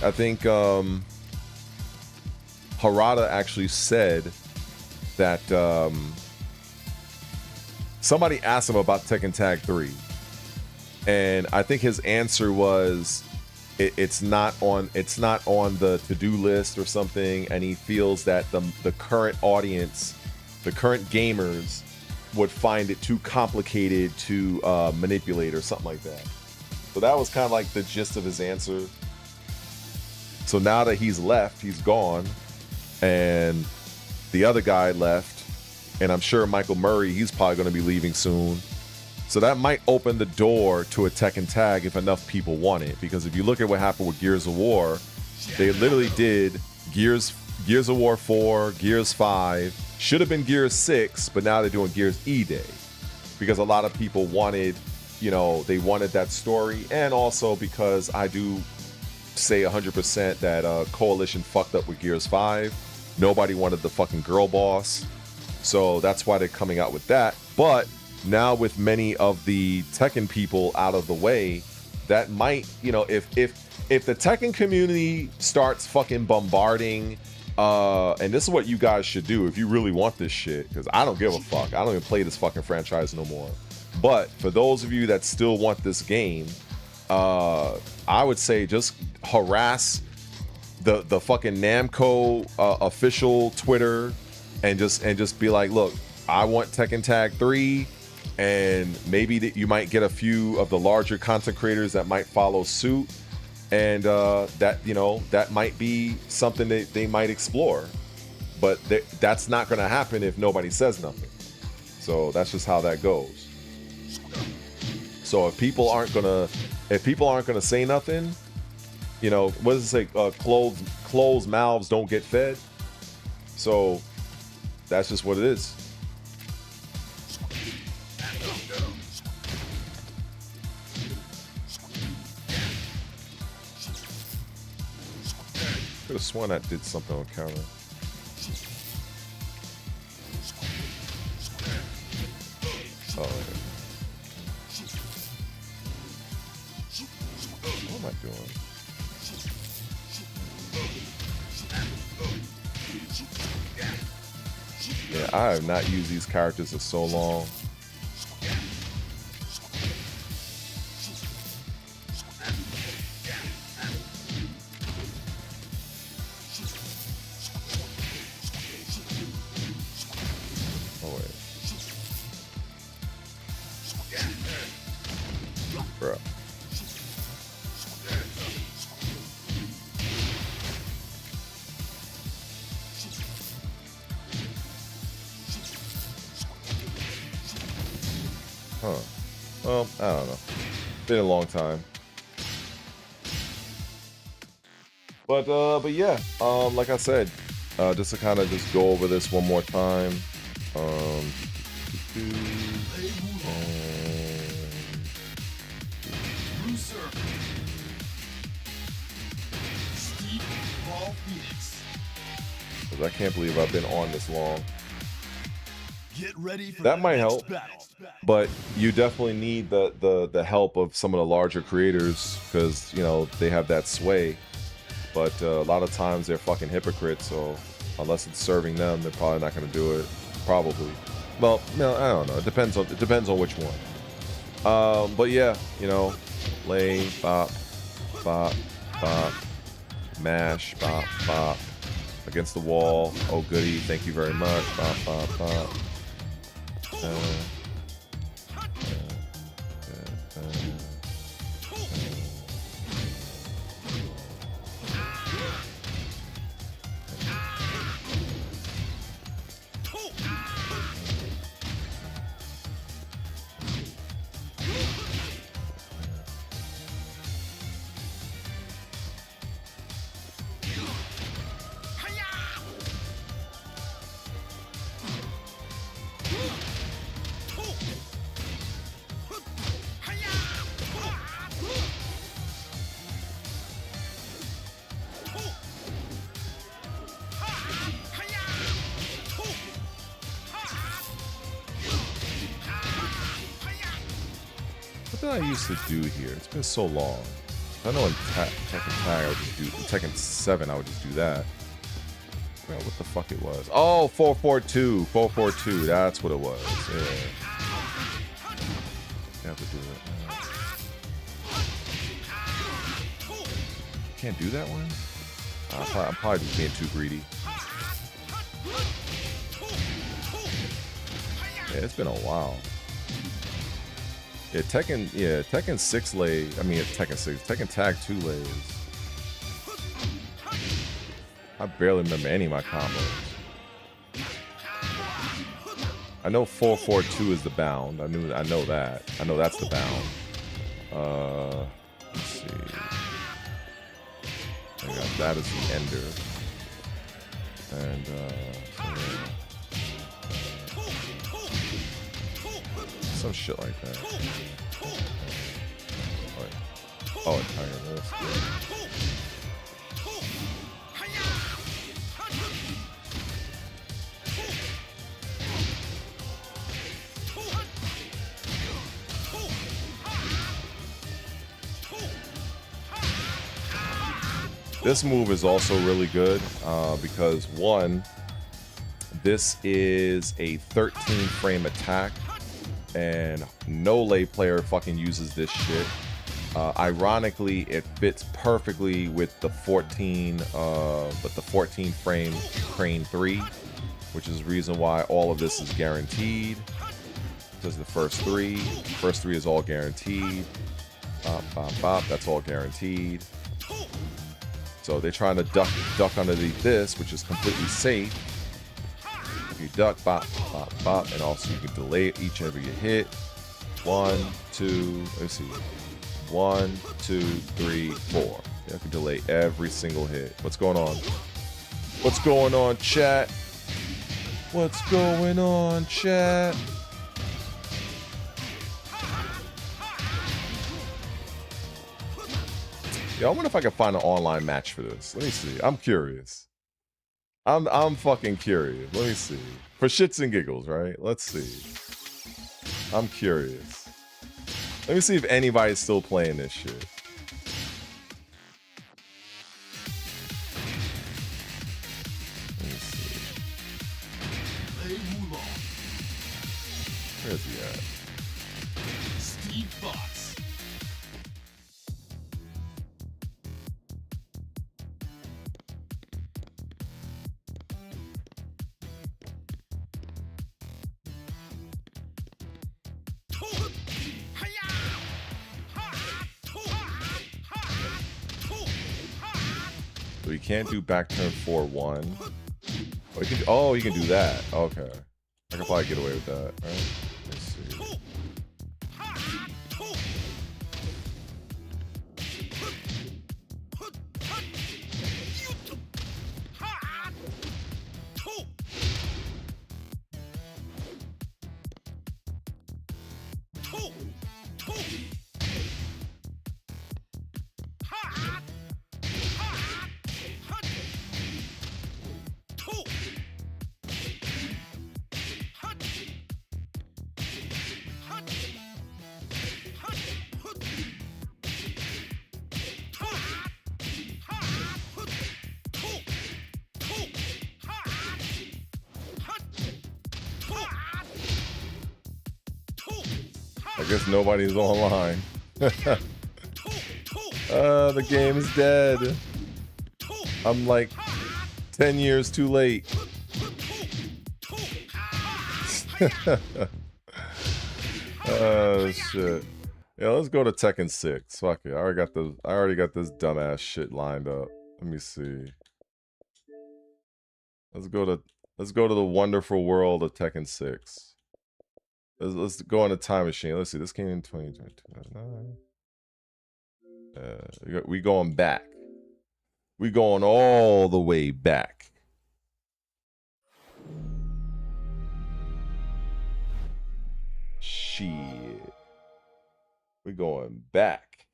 I think Harada actually said that somebody asked him about Tekken Tag 3, and I think his answer was it's not on the to-do list or something, and he feels that the current audience, the current gamers, would find it too complicated to manipulate or something like that. So that was kind of like the gist of his answer. So now that he's left, he's gone, and the other guy left, and I'm sure Michael Murray, he's probably going to be leaving soon. So that might open the door to a Tekken Tag if enough people want it. Because if you look at what happened with Gears of War, they literally did Gears of War 4, Gears 5, should have been Gears 6, but now they're doing Gears E-Day. Because a lot of people wanted, you know, they wanted that story, and also because I do say 100% that Coalition fucked up with Gears 5. Nobody wanted the fucking girl boss. So that's why they're coming out with that. But now with many of the Tekken people out of the way, that might, you know, if the Tekken community starts fucking bombarding, and this is what you guys should do if you really want this shit, because I don't give a fuck. I don't even play this fucking franchise no more. But for those of you that still want this game, I would say just harass the fucking Namco official Twitter, and just be like, look, I want Tekken Tag 3, and maybe that you might get a few of the larger content creators that might follow suit, and that, you know, that might be something that they might explore. But that's not going to happen if nobody says nothing. So that's just how that goes. So if people aren't gonna say nothing, you know, what does it say? Closed mouths don't get fed. So that's just what it is. Could have sworn that did something on counter. Oh, yeah. What am I doing? Yeah, I have not used these characters in so long. Oh, wait. Bro. Huh. Well, I don't know. Been a long time. But yeah, like I said, just to kind of just go over this one more time. I can't believe I've been on this long. Get ready for that might help, but you definitely need the help of some of the larger creators because you know they have that sway. But a lot of times they're fucking hypocrites, so unless it's serving them, they're probably not going to do it. Probably. Well, no, I don't know. It depends on which one. But yeah, you know, lay, bop, bop, bop, mash, bop, bop, against the wall. Oh goody, thank you very much. Bop, bop, bop. What did I used to do here? It's been so long. I know in Tekken Tag I would just do Tekken 7 I would just do that. I forgot what the fuck it was. Oh, 442. 442, that's what it was. Yeah. I have to do it. Can't do that one? I'm probably just being too greedy. Yeah, it's been a while. Yeah, Tekken 6 lay, I mean Tekken 6, Tekken Tag 2 lays. I barely remember any of my combos. I know 442 is the bound. I know that. I know that's the bound. Let's see. I got that as the ender. And some shit like that. Oh, entire list. This move is also really good because one, this is a 13 frame attack and no lay player fucking uses this shit. Ironically, it fits perfectly with the 14 frame Crane 3, which is the reason why all of this is guaranteed. Because the first three is all guaranteed. Bop, bop, bop, that's all guaranteed. So they're trying to duck underneath this, which is completely safe. If you duck, bop, bop, bop, and also you can delay each and every hit. 1, 2, let's see. 1, 2, 3, 4. You have to delay every single hit. What's going on? What's going on, chat? What's going on, chat? Yeah, I wonder if I can find an online match for this. Let me see. I'm curious. I'm fucking curious. Let me see. For shits and giggles, right? Let's see. I'm curious. Let me see if anybody's still playing this shit. Let me see. Where's he at? Steve Fox. So he can't do back turn 4-1. Oh, you can do that. Okay. I can probably get away with that, right? Let's see. I guess nobody's online. The game is dead. I'm like 10 years too late. Oh shit. Yeah, let's go to Tekken 6. Fuck it. I already got this dumbass shit lined up. Let me see. Let's go to the wonderful world of Tekken 6. Let's go on a time machine. Let's see. This came in 2009. We going back. We going all the way back. Shit. We going back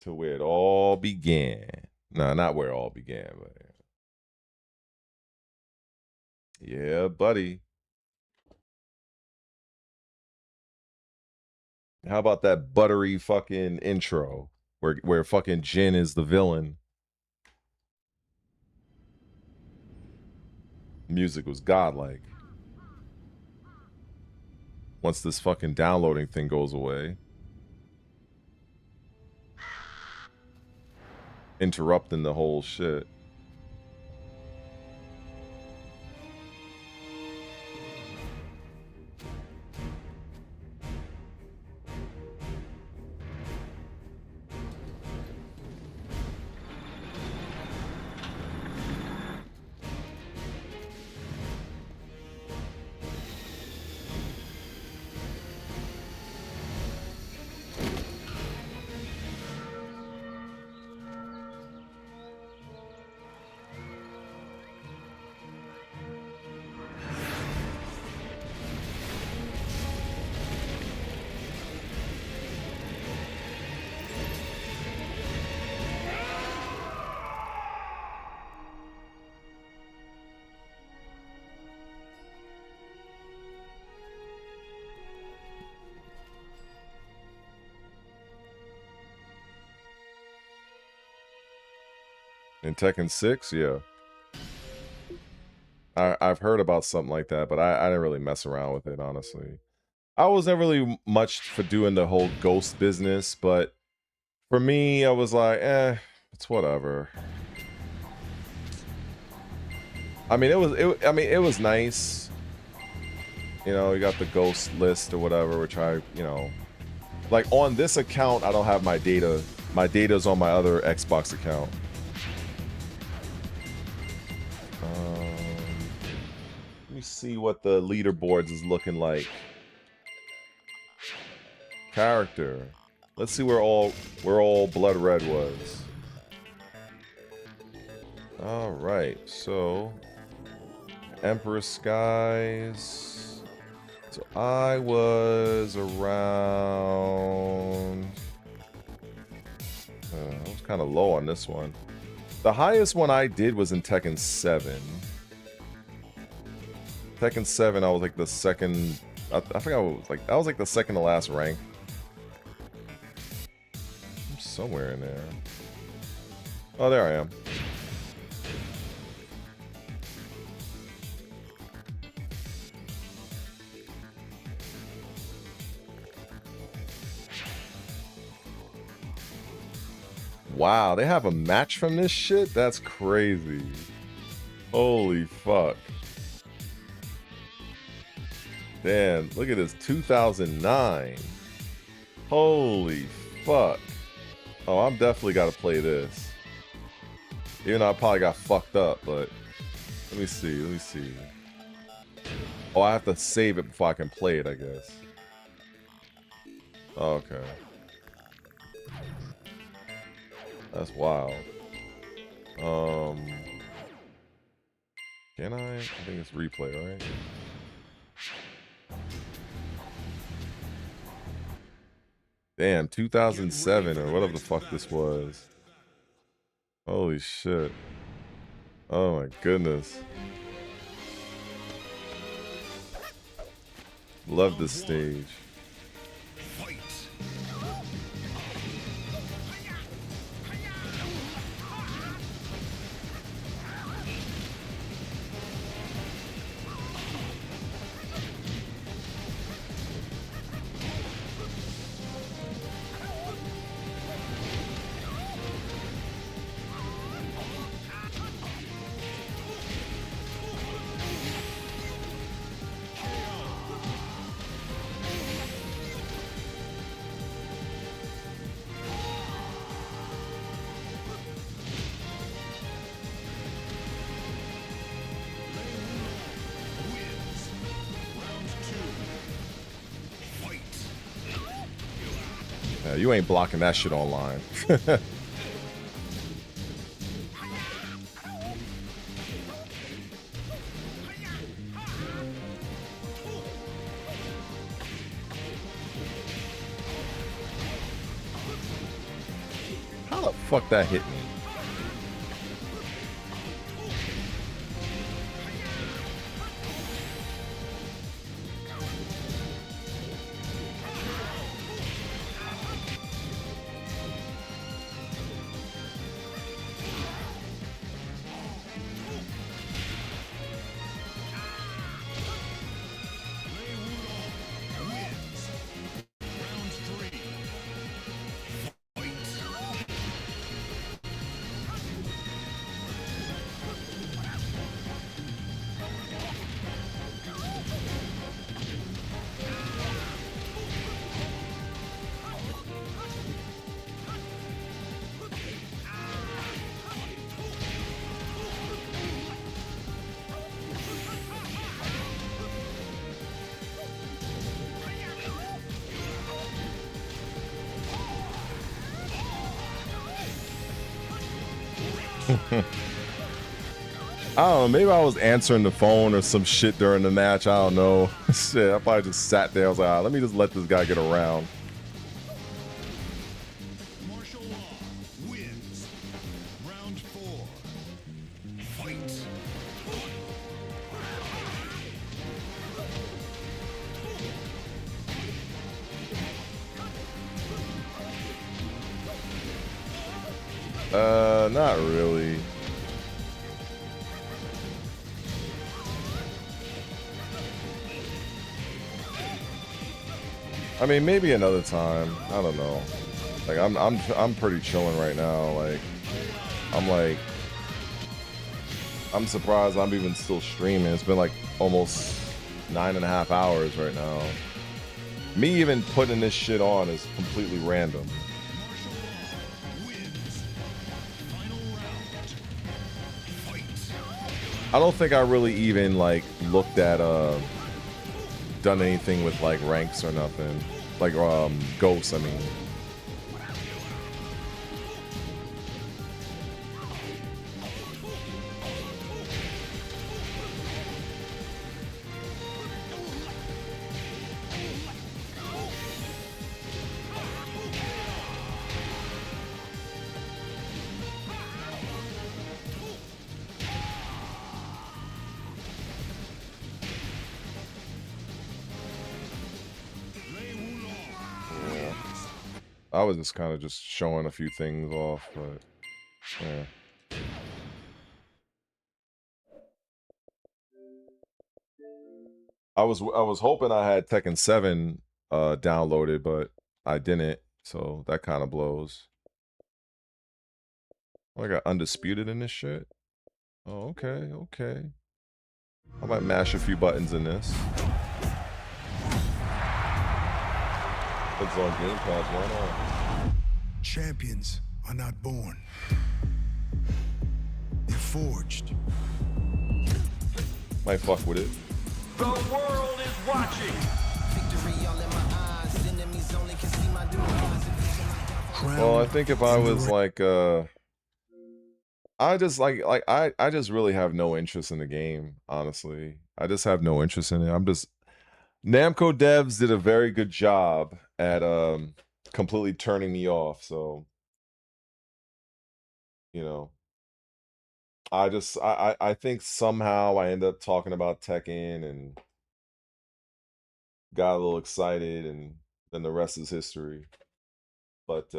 to where it all began. No, not where it all began, but yeah, buddy. How about that buttery fucking intro where fucking Jin is the villain? Music was godlike. Once this fucking downloading thing goes away. Interrupting the whole shit. In Tekken 6, yeah. I've heard about something like that, but I didn't really mess around with it, honestly. I wasn't really much for doing the whole ghost business, but for me, I was like, it's whatever. I mean, it was nice. You know, you got the ghost list or whatever, which I, you know, like on this account, I don't have my data. My data's on my other Xbox account. Let me see what the leaderboards is looking like. Character. Let's see where all Blood Red was. All right, so Emperor Skies. So I was around. I was kind of low on this one. The highest one I did was in Tekken 7. Tekken 7, I was like the second. I think I was like the second to last rank. I'm somewhere in there. Oh, there I am. Wow, they have a match from this shit? That's crazy. Holy fuck. Damn, look at this, 2009. Holy fuck. Oh, I'm definitely got to play this. Even though I probably got fucked up, but let me see, let me see. Oh, I have to save it before I can play it, I guess. Okay. That's wild. Can I? I think it's replay, right? Damn, 2007 or whatever the fuck this was. Holy shit. Oh my goodness. Love this stage. Yeah, you ain't blocking that shit online. How the fuck that hit me? I don't know, maybe I was answering the phone or some shit during the match. I don't know. Shit, I probably just sat there. I was like, let me just let this guy get around. Martial law wins. Round 4. Fight. Not really. I mean, maybe another time. I don't know. Like, I'm pretty chilling right now. Like, I'm surprised I'm even still streaming. It's been like almost 9.5 hours right now. Me even putting this shit on is completely random. I don't think I really even like looked at done anything with like ranks or nothing. Like ghosts, I mean. I was just kind of just showing a few things off, but yeah. I was hoping I had Tekken 7 downloaded, but I didn't, so that kind of blows. Oh, I got Undisputed in this shit. Oh, okay, okay. I might mash a few buttons in this. It's on Game Pass, why not? Champions are not born. forged. Might fuck with it. The world is watching. Well, I think if I was like I just I just really have no interest in the game, honestly. I just have no interest in it. I'm just Namco devs did a very good job at completely turning me off, so you know, I think somehow I end up talking about Tekken and got a little excited, and then the rest is history. But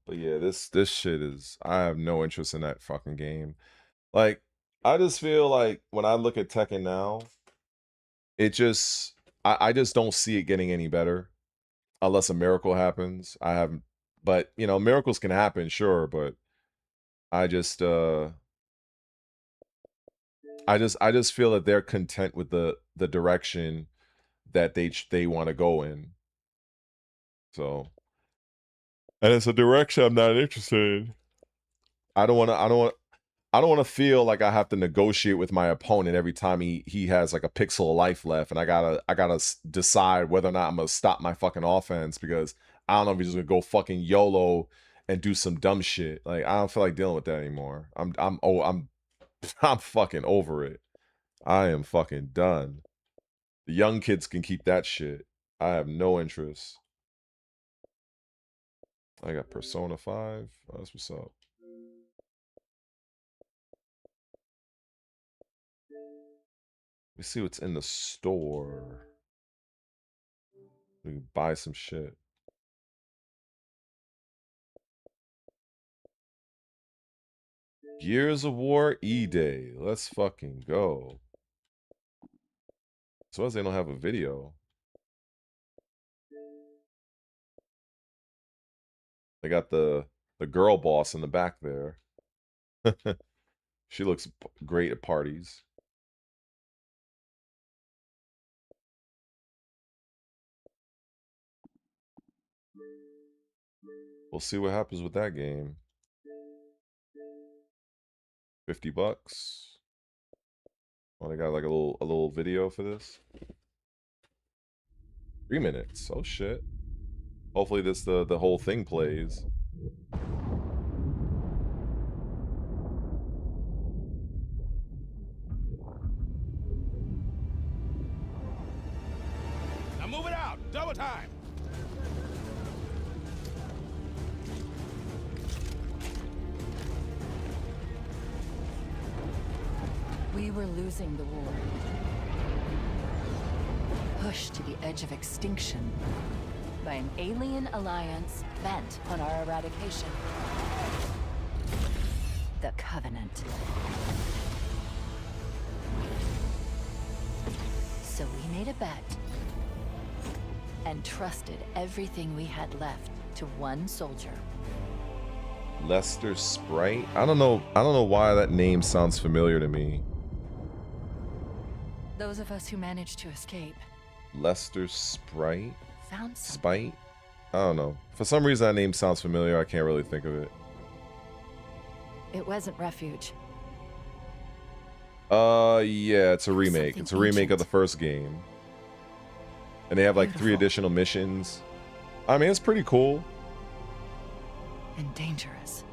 yeah, this shit is, I have no interest in that fucking game. Like, I just feel like when I look at Tekken now, it just I just don't see it getting any better unless a miracle happens. I haven't, but you know, miracles can happen, sure, but I just I just feel that they're content with the direction that they want to go in. So, and it's a direction I'm not interested in. I don't want to feel like I have to negotiate with my opponent every time he has like a pixel of life left, and I gotta decide whether or not I'm gonna stop my fucking offense because I don't know if he's just gonna go fucking YOLO and do some dumb shit. Like, I don't feel like dealing with that anymore. I'm fucking over it. I am fucking done. The young kids can keep that shit. I have no interest. I got Persona 5. Oh, that's what's up. Let me see what's in the store. We can buy some shit. Gears of War E-Day. Let's fucking go. So as they don't have a video. They got the girl boss in the back there. She looks great at parties. We'll see what happens with that game. $50. Oh, they got like a little video for this. 3 minutes. Oh shit. Hopefully this the whole thing plays. Now move it out. Double time. We were losing the war. Pushed to the edge of extinction by an alien alliance bent on our eradication. The Covenant. So we made a bet and trusted everything we had left to one soldier. Lester Sprite? I don't know why that name sounds familiar to me. Those of us who managed to escape Lester Sprite? found some. Spite? I don't know. For some reason that name sounds familiar. I can't really think of it. It wasn't refuge. Yeah, it's a remake. It's a remake of the first game. And they have like 3 additional missions. I mean, it's pretty cool. And dangerous.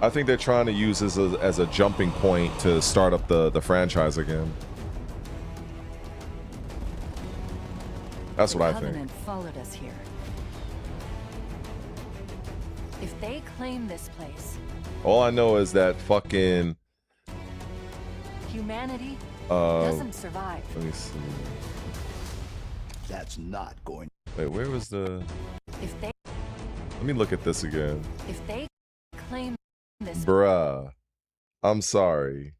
I think they're trying to use this as a jumping point to start up the franchise again. That's what I think. The Covenant followed us here. If they claim this place, All I know is that fucking humanity doesn't survive. Let me see. That's not going. Wait, where was the? If they Let me look at this again. if they claim this Bruh, I'm sorry,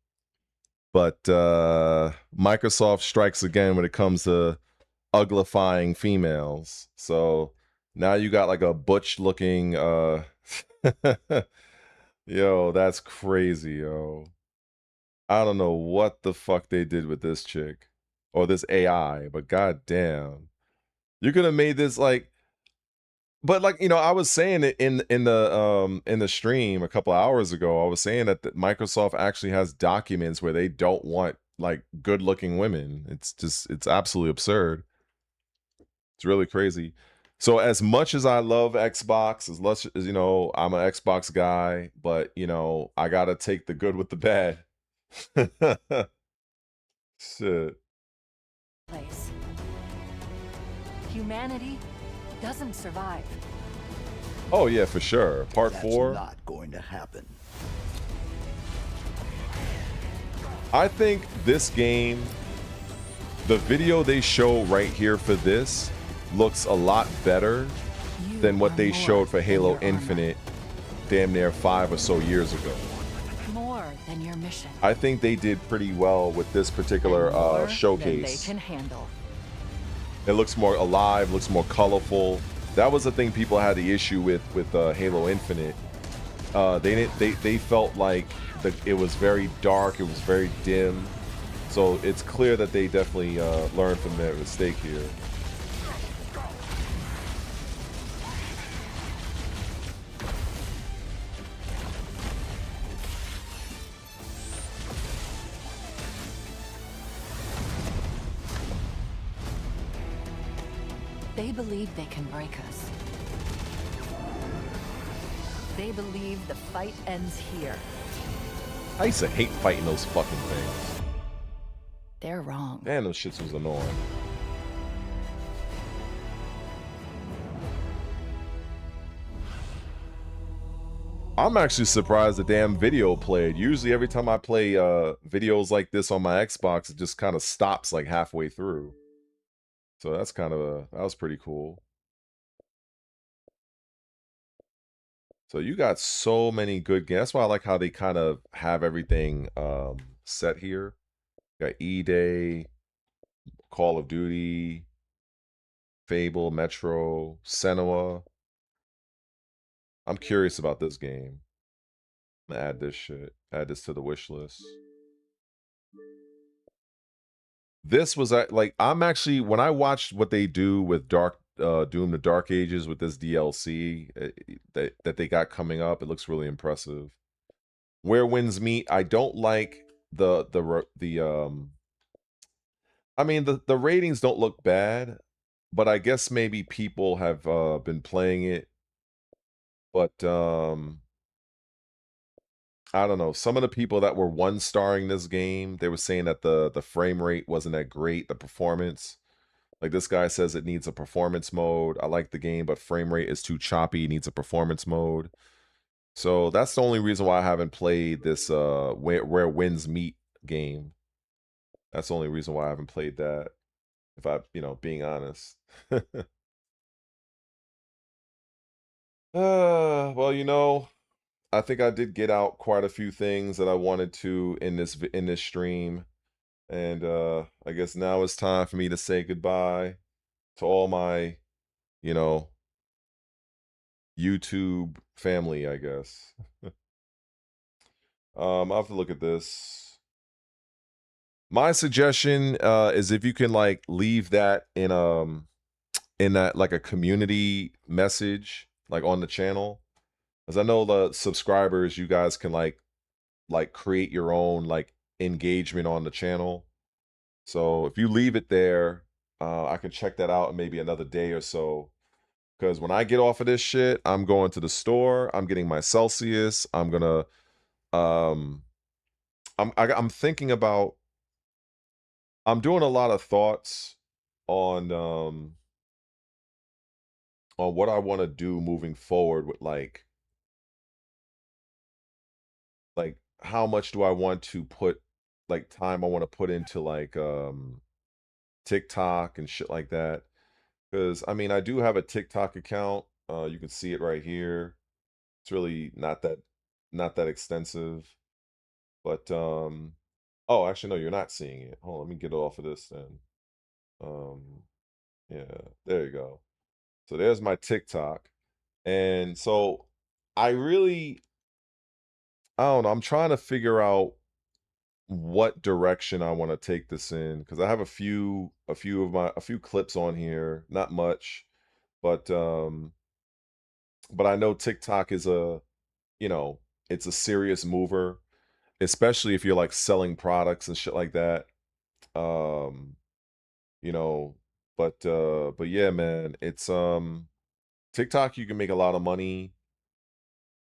but Microsoft strikes again when it comes to uglifying females. So now you got like a butch looking yo, that's crazy, yo. I don't know what the fuck they did with this chick or this AI, but goddamn, you could have made this like But like, you know, I was saying it in the stream a couple hours ago. I was saying that Microsoft actually has documents where they don't want like good-looking women. It's absolutely absurd. It's really crazy. So as much as I love Xbox, as much as, you know, I'm an Xbox guy, but you know, I gotta take the good with the bad. Shit. Place. Humanity doesn't survive. Oh yeah, for sure. Part 4. Not going to happen. I think this game, the video they show right here for this looks a lot better than what they showed for Halo Infinite damn near 5 or so years ago. More than your mission. I think they did pretty well with this particular More showcase. than they can handle. It looks more alive, looks more colorful. That was the thing people had the issue with Halo Infinite. They felt like it was very dark, it was very dim. So it's clear that they definitely learned from their mistake here. They believe they can break us. They believe the fight ends here. I used to hate fighting those fucking things. They're wrong. Man, those shits was annoying. I'm actually surprised the damn video played. Usually every time I play videos like this on my Xbox, it just kind of stops like halfway through. So that's kind of that was pretty cool. So you got so many good games. That's why I like how they kind of have everything set here. You got E-Day, Call of Duty, Fable, Metro, Senua. I'm curious about this game. I'm gonna add this shit. Add this to the wish list. This was like, I'm actually, when I watched what they do with Doom the Dark Ages with this DLC that they got coming up, it looks really impressive. Where Winds Meet, I don't like I mean the ratings don't look bad, but I guess maybe people have been playing it. But I don't know. Some of the people that were 1-starring this game, they were saying that the frame rate wasn't that great, the performance. Like this guy says it needs a performance mode. I like the game, but frame rate is too choppy, it needs a performance mode. So that's the only reason why I haven't played this Where Winds Meet game. That's the only reason why I haven't played that. If I, being honest. Well, I think I did get out quite a few things that I wanted to in this stream. And I guess now it's time for me to say goodbye to all my, YouTube family, I guess. I'll have to look at this. My suggestion is if you can like leave that in that like a community message like on the channel, because I know the subscribers, you guys can like create your own like engagement on the channel. So if you leave it there, I can check that out in maybe another day or so. Because when I get off of this shit, I'm going to the store. I'm getting my Celsius. I'm gonna, I'm thinking about. I'm doing a lot of thoughts on what I want to do moving forward with like how much do I want to put like time I want to put into like TikTok and shit like that. Because I mean, I do have a TikTok account. You can see it right here. It's really not that extensive. But oh, actually no, you're not seeing it. Hold on, let me get off of this then. Yeah, there you go. So there's my TikTok. And so I don't know, I'm trying to figure out what direction I want to take this in, because I have a few clips on here, not much, but but I know TikTok is a, you know, it's a serious mover, especially if you're like selling products and shit like that. You know, but yeah, man, it's TikTok, you can make a lot of money,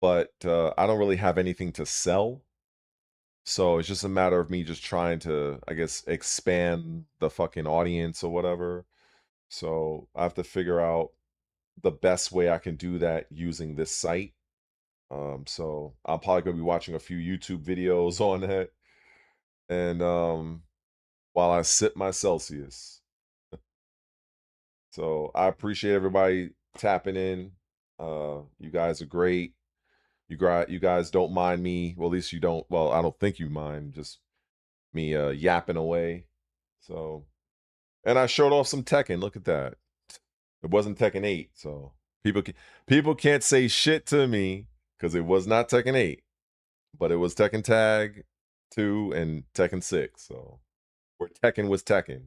but I don't really have anything to sell. So it's just a matter of me just trying to, I guess, expand the fucking audience or whatever. So I have to figure out the best way I can do that using this site. So I'm probably gonna be watching a few YouTube videos on that, and while I sip my Celsius. So I appreciate everybody tapping in. You guys are great. You guys don't mind me. Well, at least you don't. Well, I don't think you mind just me yapping away. So, and I showed off some Tekken. Look at that. It wasn't Tekken 8, so people can't say shit to me because it was not Tekken 8, but it was Tekken Tag 2 and Tekken 6. So, where Tekken was Tekken.